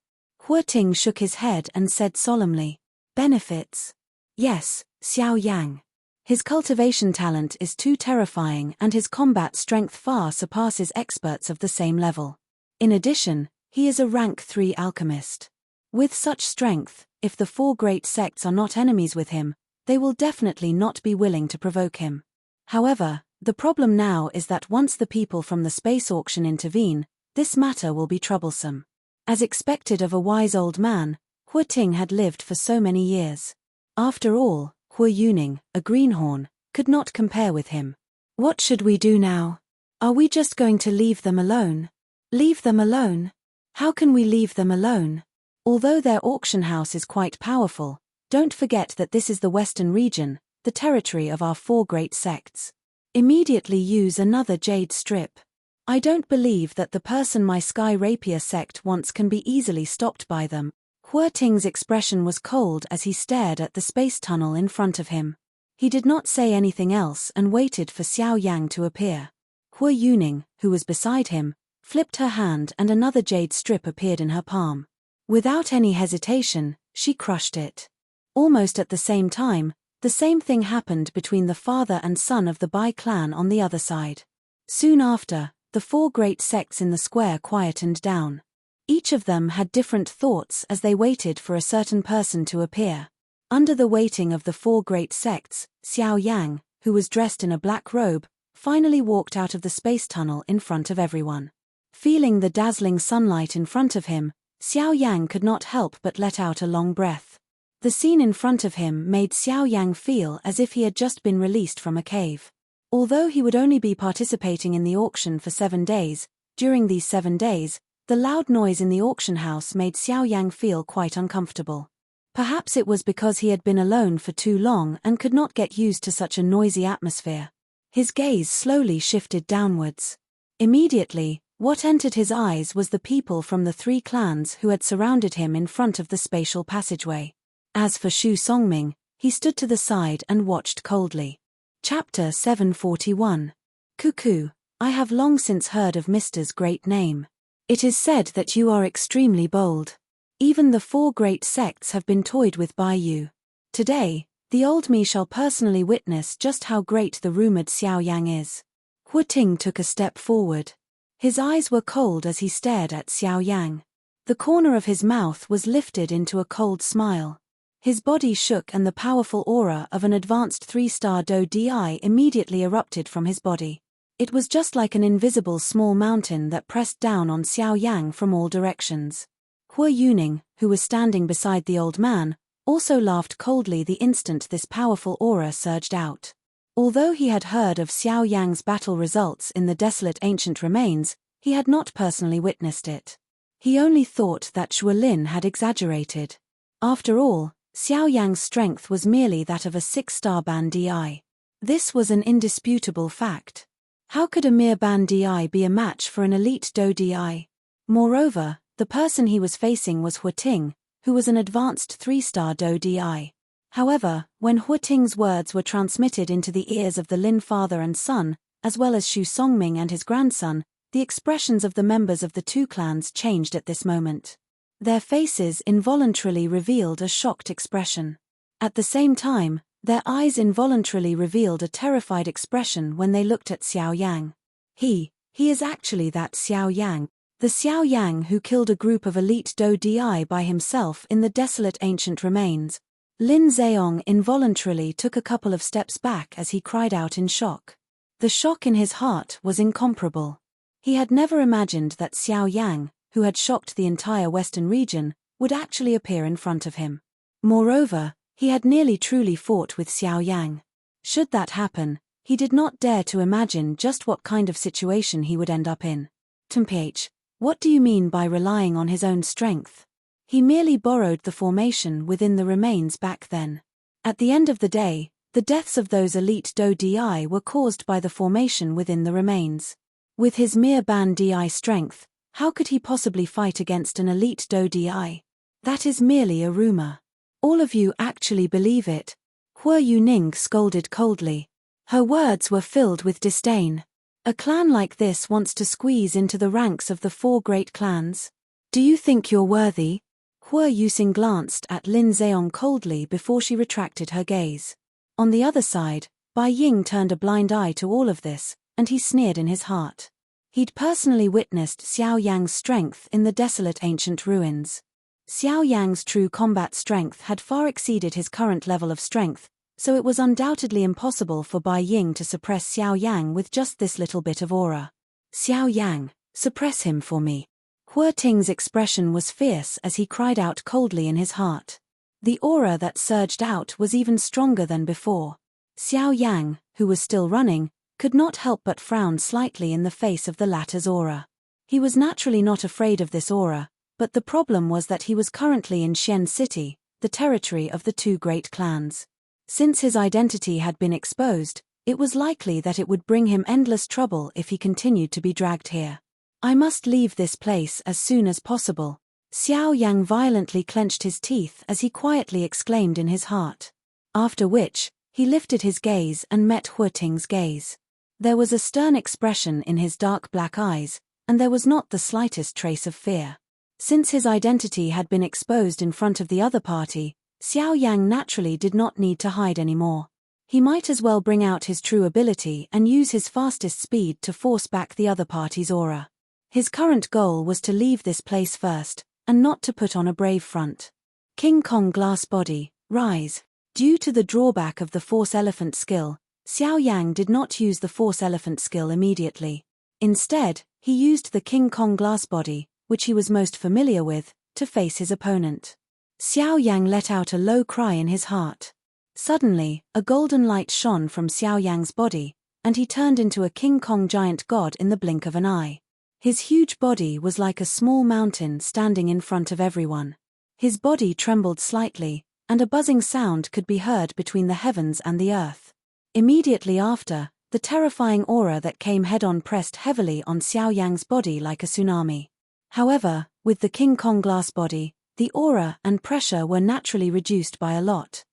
Speaker 1: Hue Ting shook his head and said solemnly, benefits? Yes, Xiao Yang. His cultivation talent is too terrifying and his combat strength far surpasses experts of the same level. In addition, he is a rank 3 alchemist. With such strength, if the 4 great sects are not enemies with him, they will definitely not be willing to provoke him. However, the problem now is that once the people from the space auction intervene, this matter will be troublesome. As expected of a wise old man, Hue Ting had lived for so many years. After all, Hue Yuning, a greenhorn, could not compare with him. What should we do now? Are we just going to leave them alone? Leave them alone? How can we leave them alone? Although their auction house is quite powerful, don't forget that this is the Western region, the territory of our 4 great sects. Immediately use another jade strip. I don't believe that the person my Sky Rapier sect wants can be easily stopped by them. Hue Ting's expression was cold as he stared at the space tunnel in front of him. He did not say anything else and waited for Xiao Yang to appear. Hue Yuning, who was beside him, flipped her hand and another jade strip appeared in her palm. Without any hesitation, she crushed it. Almost at the same time, The same thing happened between the father and son of the Bai clan on the other side. Soon after, the four great sects in the square quietened down. Each of them had different thoughts as they waited for a certain person to appear. Under the waiting of the four great sects, Xiao Yang, who was dressed in a black robe, finally walked out of the space tunnel in front of everyone. Feeling the dazzling sunlight in front of him, Xiao Yang could not help but let out a long breath. The scene in front of him made Xiao Yang feel as if he had just been released from a cave. Although he would only be participating in the auction for 7 days, during these 7 days, the loud noise in the auction house made Xiao Yang feel quite uncomfortable. Perhaps it was because he had been alone for too long and could not get used to such a noisy atmosphere. His gaze slowly shifted downwards. Immediately, what entered his eyes was the people from the 3 clans who had surrounded him in front of the spatial passageway. As for Xu Songming, he stood to the side and watched coldly. Chapter 741. Cuckoo, I have long since heard of Mister's great name. It is said that you are extremely bold. Even the 4 great sects have been toyed with by you. Today, the old me shall personally witness just how great the rumored Xiao Yang is. Hu Ting took a step forward. His eyes were cold as he stared at Xiao Yang. The corner of his mouth was lifted into a cold smile. His body shook and the powerful aura of an advanced 3-star Do Di immediately erupted from his body. It was just like an invisible small mountain that pressed down on Xiao Yang from all directions. Hu Yuning, who was standing beside the old man, also laughed coldly the instant this powerful aura surged out. Although he had heard of Xiao Yang's battle results in the desolate ancient remains, he had not personally witnessed it. He only thought that Shuolin had exaggerated. After all, Xiao Yang's strength was merely that of a 6-star Ban Di. This was an indisputable fact. How could a mere Ban Di be a match for an elite Do Di? Moreover, the person he was facing was Hu Ting, who was an advanced 3-star Do Di. However, when Hu Ting's words were transmitted into the ears of the Lin father and son, as well as Xu Songming and his grandson, the expressions of the members of the 2 clans changed at this moment. Their faces involuntarily revealed a shocked expression. At the same time, their eyes involuntarily revealed a terrified expression when they looked at Xiao Yang. He is actually that Xiao Yang, the Xiao Yang who killed a group of elite Do Di by himself in the desolate ancient remains. Lin Zheong involuntarily took a couple of steps back as he cried out in shock. The shock in his heart was incomparable. He had never imagined that Xiao Yang, who had shocked the entire western region, would actually appear in front of him. Moreover, he had nearly truly fought with Xiao Yang. Should that happen, he did not dare to imagine just what kind of situation he would end up in. Tumph, what do you mean by relying on his own strength? He merely borrowed the formation within the remains back then. At the end of the day, the deaths of those elite Do Di were caused by the formation within the remains. With his mere Ban Di strength, how could he possibly fight against an elite Do Di? That is merely a rumor. All of you actually believe it. Hu Yuning scolded coldly. Her words were filled with disdain. A clan like this wants to squeeze into the ranks of the 4 great clans. Do you think you're worthy? Hu Yuxing glanced at Lin Zheong coldly before she retracted her gaze. On the other side, Bai Ying turned a blind eye to all of this, and he sneered in his heart. He'd personally witnessed Xiao Yang's strength in the desolate ancient ruins. Xiao Yang's true combat strength had far exceeded his current level of strength, so it was undoubtedly impossible for Bai Ying to suppress Xiao Yang with just this little bit of aura. Xiao Yang, suppress him for me. Hu Ting's expression was fierce as he cried out coldly in his heart. The aura that surged out was even stronger than before. Xiao Yang, who was still running, could not help but frown slightly in the face of the latter's aura. He was naturally not afraid of this aura, but the problem was that he was currently in Xian City, the territory of the 2 great clans. Since his identity had been exposed, it was likely that it would bring him endless trouble if he continued to be dragged here. I must leave this place as soon as possible. Xiao Yang violently clenched his teeth as he quietly exclaimed in his heart. After which, he lifted his gaze and met Hu Ting's gaze. There was a stern expression in his dark black eyes, and there was not the slightest trace of fear. Since his identity had been exposed in front of the other party, Xiao Yang naturally did not need to hide anymore. He might as well bring out his true ability and use his fastest speed to force back the other party's aura. His current goal was to leave this place first, and not to put on a brave front. King Kong Glass Body, Rise. Due to the drawback of the Force Elephant skill, Xiao Yang did not use the Force Elephant skill immediately. Instead, he used the King Kong Glass Body, which he was most familiar with, to face his opponent. Xiao Yang let out a low cry in his heart. Suddenly, a golden light shone from Xiao Yang's body, and he turned into a King Kong giant god in the blink of an eye. His huge body was like a small mountain standing in front of everyone. His body trembled slightly, and a buzzing sound could be heard between the heavens and the earth. Immediately after, the terrifying aura that came head-on pressed heavily on Xiao Yang's body like a tsunami. However, with the King Kong Glass Body, the aura and pressure were naturally reduced by a lot.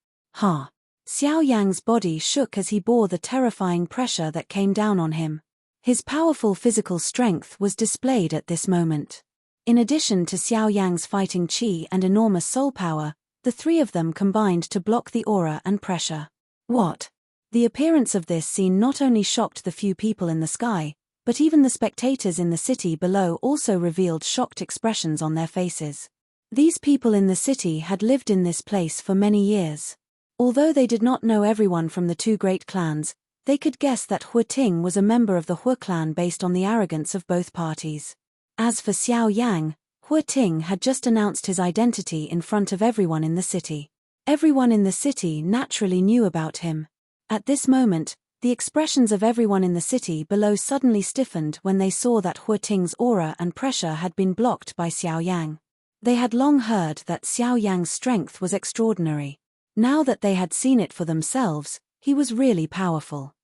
Speaker 1: Xiao Yang's body shook as he bore the terrifying pressure that came down on him. His powerful physical strength was displayed at this moment. In addition to Xiao Yang's fighting chi and enormous soul power, the three of them combined to block the aura and pressure. What? The appearance of this scene not only shocked the few people in the sky, but even the spectators in the city below also revealed shocked expressions on their faces. These people in the city had lived in this place for many years. Although they did not know everyone from the two great clans, they could guess that Hu Ting was a member of the Hu clan based on the arrogance of both parties. As for Xiao Yang, Hu Ting had just announced his identity in front of everyone in the city. Everyone in the city naturally knew about him. At this moment, the expressions of everyone in the city below suddenly stiffened when they saw that Hu Ting's aura and pressure had been blocked by Xiao Yang. They had long heard that Xiao Yang's strength was extraordinary. Now that they had seen it for themselves, he was really powerful.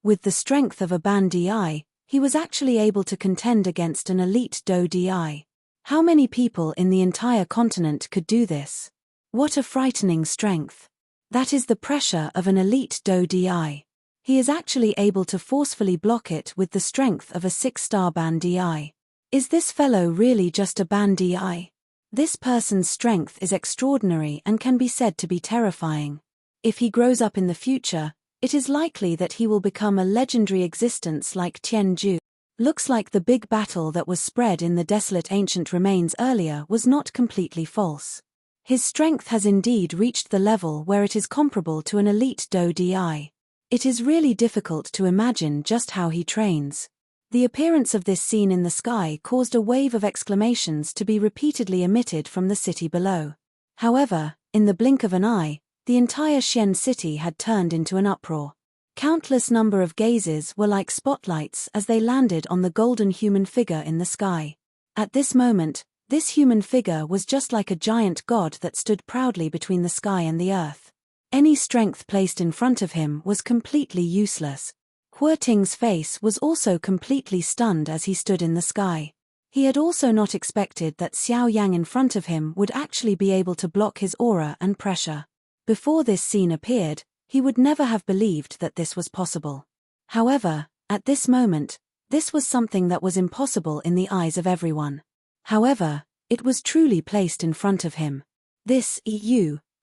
Speaker 1: With the strength of a Ban Di, he was actually able to contend against an elite Do Di. How many people in the entire continent could do this? What a frightening strength. That is the pressure of an elite Do Di. He is actually able to forcefully block it with the strength of a 6-star Ban Di. Is this fellow really just a Ban Di? This person's strength is extraordinary and can be said to be terrifying. If he grows up in the future, it is likely that he will become a legendary existence like Tianju. Looks like the big battle that was spread in the desolate ancient remains earlier was not completely false. His strength has indeed reached the level where it is comparable to an elite Do Di. It is really difficult to imagine just how he trains. The appearance of this scene in the sky caused a wave of exclamations to be repeatedly emitted from the city below. However, in the blink of an eye, the entire Xian city had turned into an uproar. Countless number of gazes were like spotlights as they landed on the golden human figure in the sky. At this moment, this human figure was just like a giant god that stood proudly between the sky and the earth. Any strength placed in front of him was completely useless. Hu Ting's face was also completely stunned as he stood in the sky. He had also not expected that Xiao Yang in front of him would actually be able to block his aura and pressure. Before this scene appeared, he would never have believed that this was possible. However, at this moment, this was something that was impossible in the eyes of everyone. However, it was truly placed in front of him.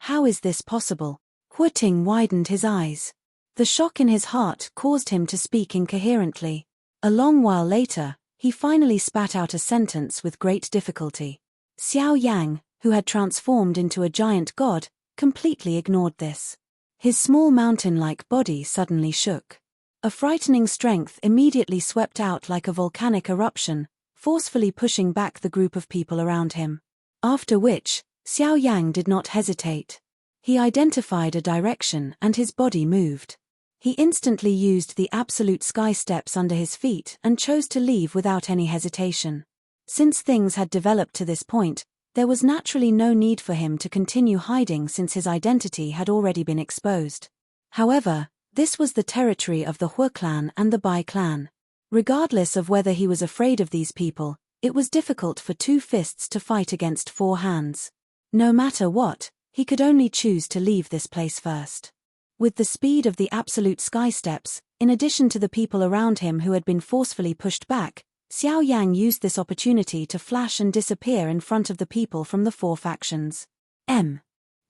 Speaker 1: How is this possible? Hu Ting widened his eyes. The shock in his heart caused him to speak incoherently. A long while later, he finally spat out a sentence with great difficulty. Xiao Yang, who had transformed into a giant god, completely ignored this. His small mountain-like body suddenly shook. A frightening strength immediately swept out like a volcanic eruption, forcefully pushing back the group of people around him. After which, Xiao Yang did not hesitate. He identified a direction and his body moved. He instantly used the absolute sky steps under his feet and chose to leave without any hesitation. Since things had developed to this point, there was naturally no need for him to continue hiding since his identity had already been exposed. However, this was the territory of the Hu clan and the Bai clan. Regardless of whether he was afraid of these people, it was difficult for two fists to fight against four hands. No matter what, he could only choose to leave this place first. With the speed of the absolute sky steps, in addition to the people around him who had been forcefully pushed back, Xiao Yang used this opportunity to flash and disappear in front of the people from the four factions.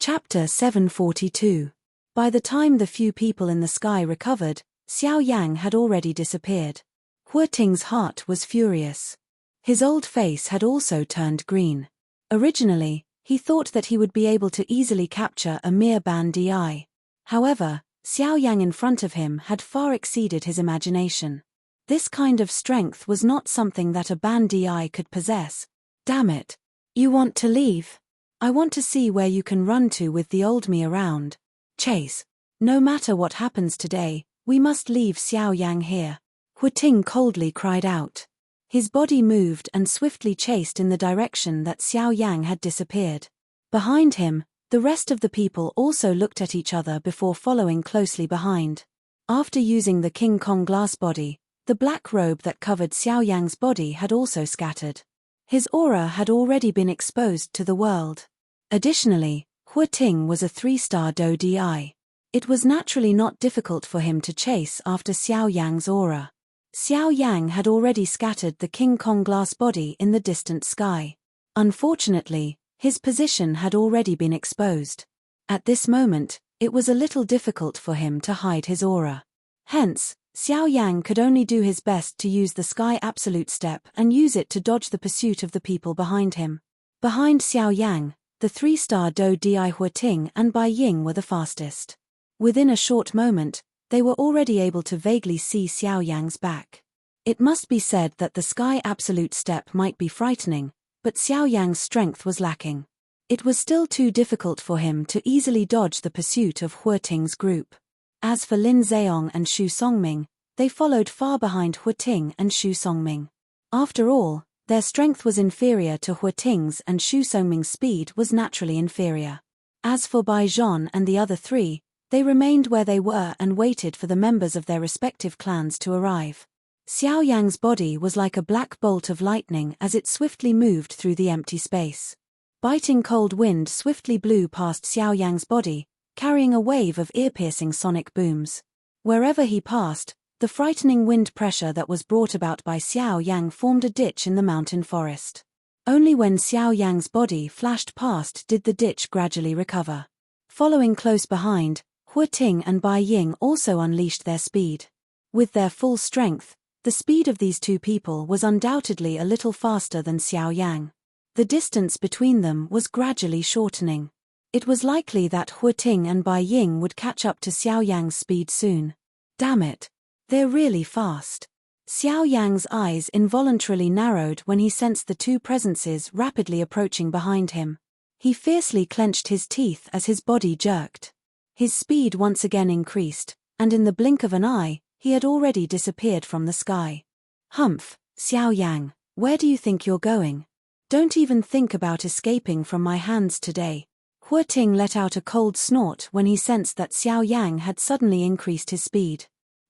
Speaker 1: Chapter 742. By the time the few people in the sky recovered, Xiao Yang had already disappeared. Hu Ting's heart was furious. His old face had also turned green. Originally, he thought that he would be able to easily capture a mere bandai. However, Xiao Yang in front of him had far exceeded his imagination. This kind of strength was not something that a bandai could possess. Damn it. You want to leave? I want to see where you can run to with the old me around. Chase. No matter what happens today, we must leave Xiao Yang here. Hu Ting coldly cried out. His body moved and swiftly chased in the direction that Xiao Yang had disappeared. Behind him, the rest of the people also looked at each other before following closely behind. After using the King Kong glass body, the black robe that covered Xiao Yang's body had also scattered. His aura had already been exposed to the world. Additionally, Hu Ting was a 3-star Do Di. It was naturally not difficult for him to chase after Xiao Yang's aura. Xiao Yang had already scattered the King Kong glass body in the distant sky. Unfortunately, his position had already been exposed. At this moment, it was a little difficult for him to hide his aura. Hence, Xiao Yang could only do his best to use the Sky Absolute Step and use it to dodge the pursuit of the people behind him. Behind Xiao Yang, the 3-star Do Di Hu Ting and Bai Ying were the fastest. Within a short moment, they were already able to vaguely see Xiao Yang's back. It must be said that the Sky Absolute Step might be frightening, but Xiao Yang's strength was lacking. It was still too difficult for him to easily dodge the pursuit of Hu Ting's group. As for Lin Zheong and Xu Songming, they followed far behind Hu Ting and Xu Songming. After all, their strength was inferior to Hu Ting's and Xu Songming's speed was naturally inferior. As for Bai Zhan and the other three, they remained where they were and waited for the members of their respective clans to arrive. Xiao Yang's body was like a black bolt of lightning as it swiftly moved through the empty space. Biting cold wind swiftly blew past Xiao Yang's body, carrying a wave of ear-piercing sonic booms. Wherever he passed, the frightening wind pressure that was brought about by Xiao Yang formed a ditch in the mountain forest. Only when Xiao Yang's body flashed past did the ditch gradually recover. Following close behind, Hu Ting and Bai Ying also unleashed their speed. With their full strength, the speed of these two people was undoubtedly a little faster than Xiao Yang. The distance between them was gradually shortening. It was likely that Hu Ting and Bai Ying would catch up to Xiao Yang's speed soon. Damn it. They're really fast. Xiao Yang's eyes involuntarily narrowed when he sensed the two presences rapidly approaching behind him. He fiercely clenched his teeth as his body jerked. His speed once again increased, and in the blink of an eye, he had already disappeared from the sky. Humph, Xiao Yang, where do you think you're going? Don't even think about escaping from my hands today. Hu Ting let out a cold snort when he sensed that Xiao Yang had suddenly increased his speed.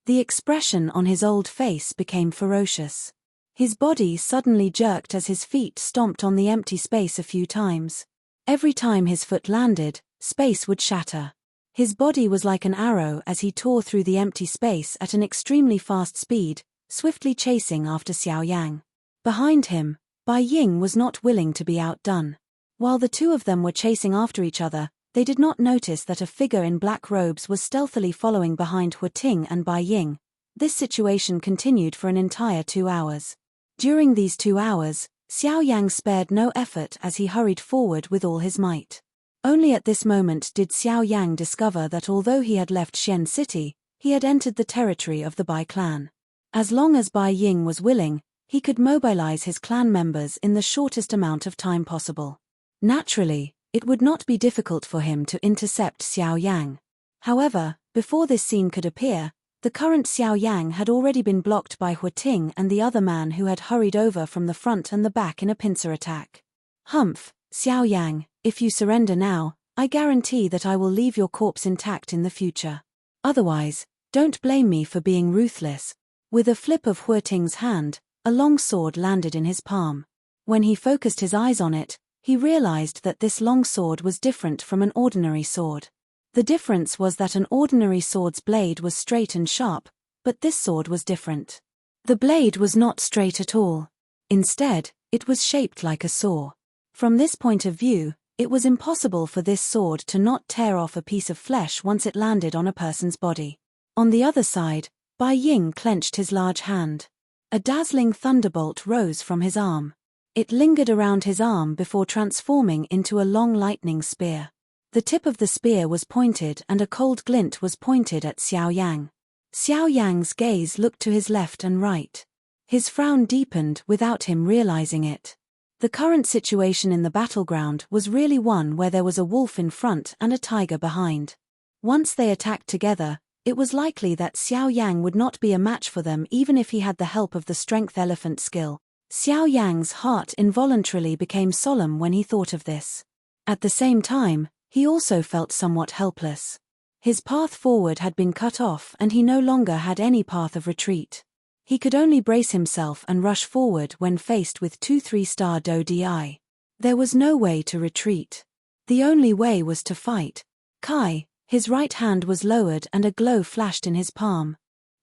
Speaker 1: The expression on his old face became ferocious. His body suddenly jerked as his feet stomped on the empty space a few times. Every time his foot landed, space would shatter. His body was like an arrow as he tore through the empty space at an extremely fast speed, swiftly chasing after Xiao Yang. Behind him, Bai Ying was not willing to be outdone. While the two of them were chasing after each other, they did not notice that a figure in black robes was stealthily following behind Hu Ting and Bai Ying. This situation continued for an entire 2 hours. During these 2 hours, Xiao Yang spared no effort as he hurried forward with all his might. Only at this moment did Xiao Yang discover that although he had left Xian City, he had entered the territory of the Bai clan. As long as Bai Ying was willing, he could mobilize his clan members in the shortest amount of time possible. Naturally, it would not be difficult for him to intercept Xiao Yang. However, before this scene could appear, the current Xiao Yang had already been blocked by Hu Ting and the other man who had hurried over from the front and the back in a pincer attack. Humph, Xiao Yang, if you surrender now, I guarantee that I will leave your corpse intact in the future. Otherwise, don't blame me for being ruthless. With a flip of Hu Ting's hand, a long sword landed in his palm. When he focused his eyes on it, he realized that this long sword was different from an ordinary sword. The difference was that an ordinary sword's blade was straight and sharp, but this sword was different. The blade was not straight at all. Instead, it was shaped like a saw. From this point of view, It was impossible for this sword to not tear off a piece of flesh once it landed on a person's body. On the other side, Bai Ying clenched his large hand. A dazzling thunderbolt rose from his arm. It lingered around his arm before transforming into a long lightning spear. The tip of the spear was pointed and a cold glint was pointed at Xiao Yang. Xiao Yang's gaze looked to his left and right. His frown deepened without him realizing it. The current situation in the battleground was really one where there was a wolf in front and a tiger behind. Once they attacked together, it was likely that Xiao Yang would not be a match for them even if he had the help of the strength elephant skill. Xiao Yang's heart involuntarily became solemn when he thought of this. At the same time, he also felt somewhat helpless. His path forward had been cut off and he no longer had any path of retreat. He could only brace himself and rush forward when faced with 2 3-star Do Di. There was no way to retreat. The only way was to fight. Kai, his right hand was lowered and a glow flashed in his palm.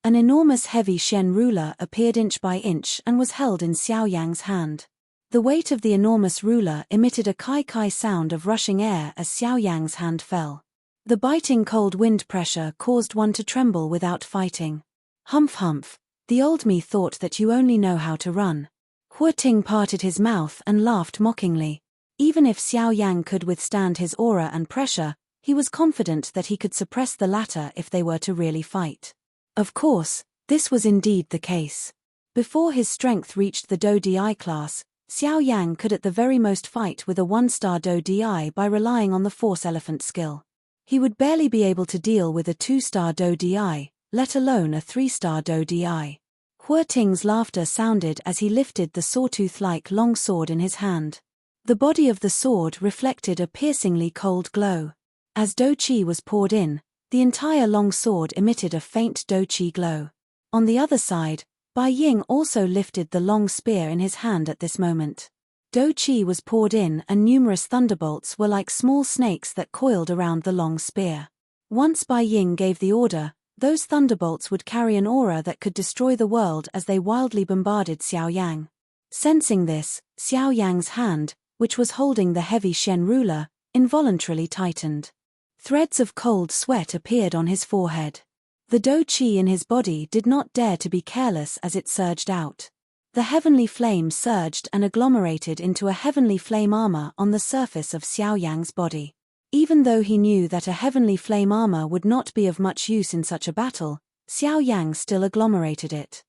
Speaker 1: An enormous heavy Shen ruler appeared inch by inch and was held in Xiao Yang's hand. The weight of the enormous ruler emitted a kai-kai sound of rushing air as Xiao Yang's hand fell. The biting cold wind pressure caused one to tremble without fighting. Humph humph, the old me thought that you only know how to run. Hu Ting parted his mouth and laughed mockingly. Even if Xiao Yang could withstand his aura and pressure, he was confident that he could suppress the latter if they were to really fight. Of course, this was indeed the case. Before his strength reached the Do Di class, Xiao Yang could at the very most fight with a 1-star Do Di by relying on the Force Elephant skill. He would barely be able to deal with a 2-star Do Di, let alone a 3-star Do Di. Hu Ting's laughter sounded as he lifted the sawtooth-like long sword in his hand. The body of the sword reflected a piercingly cold glow. As Do Chi was poured in, the entire long sword emitted a faint Do Chi glow. On the other side, Bai Ying also lifted the long spear in his hand at this moment. Do Chi was poured in and numerous thunderbolts were like small snakes that coiled around the long spear. Once Bai Ying gave the order, those thunderbolts would carry an aura that could destroy the world as they wildly bombarded Xiao Yang. Sensing this, Xiao Yang's hand, which was holding the heavy Shen ruler, involuntarily tightened. Threads of cold sweat appeared on his forehead. The Do Chi in his body did not dare to be careless as it surged out. The heavenly flame surged and agglomerated into a heavenly flame armor on the surface of Xiao Yang's body. Even though he knew that a heavenly flame armor would not be of much use in such a battle, Xiao Yang still agglomerated it.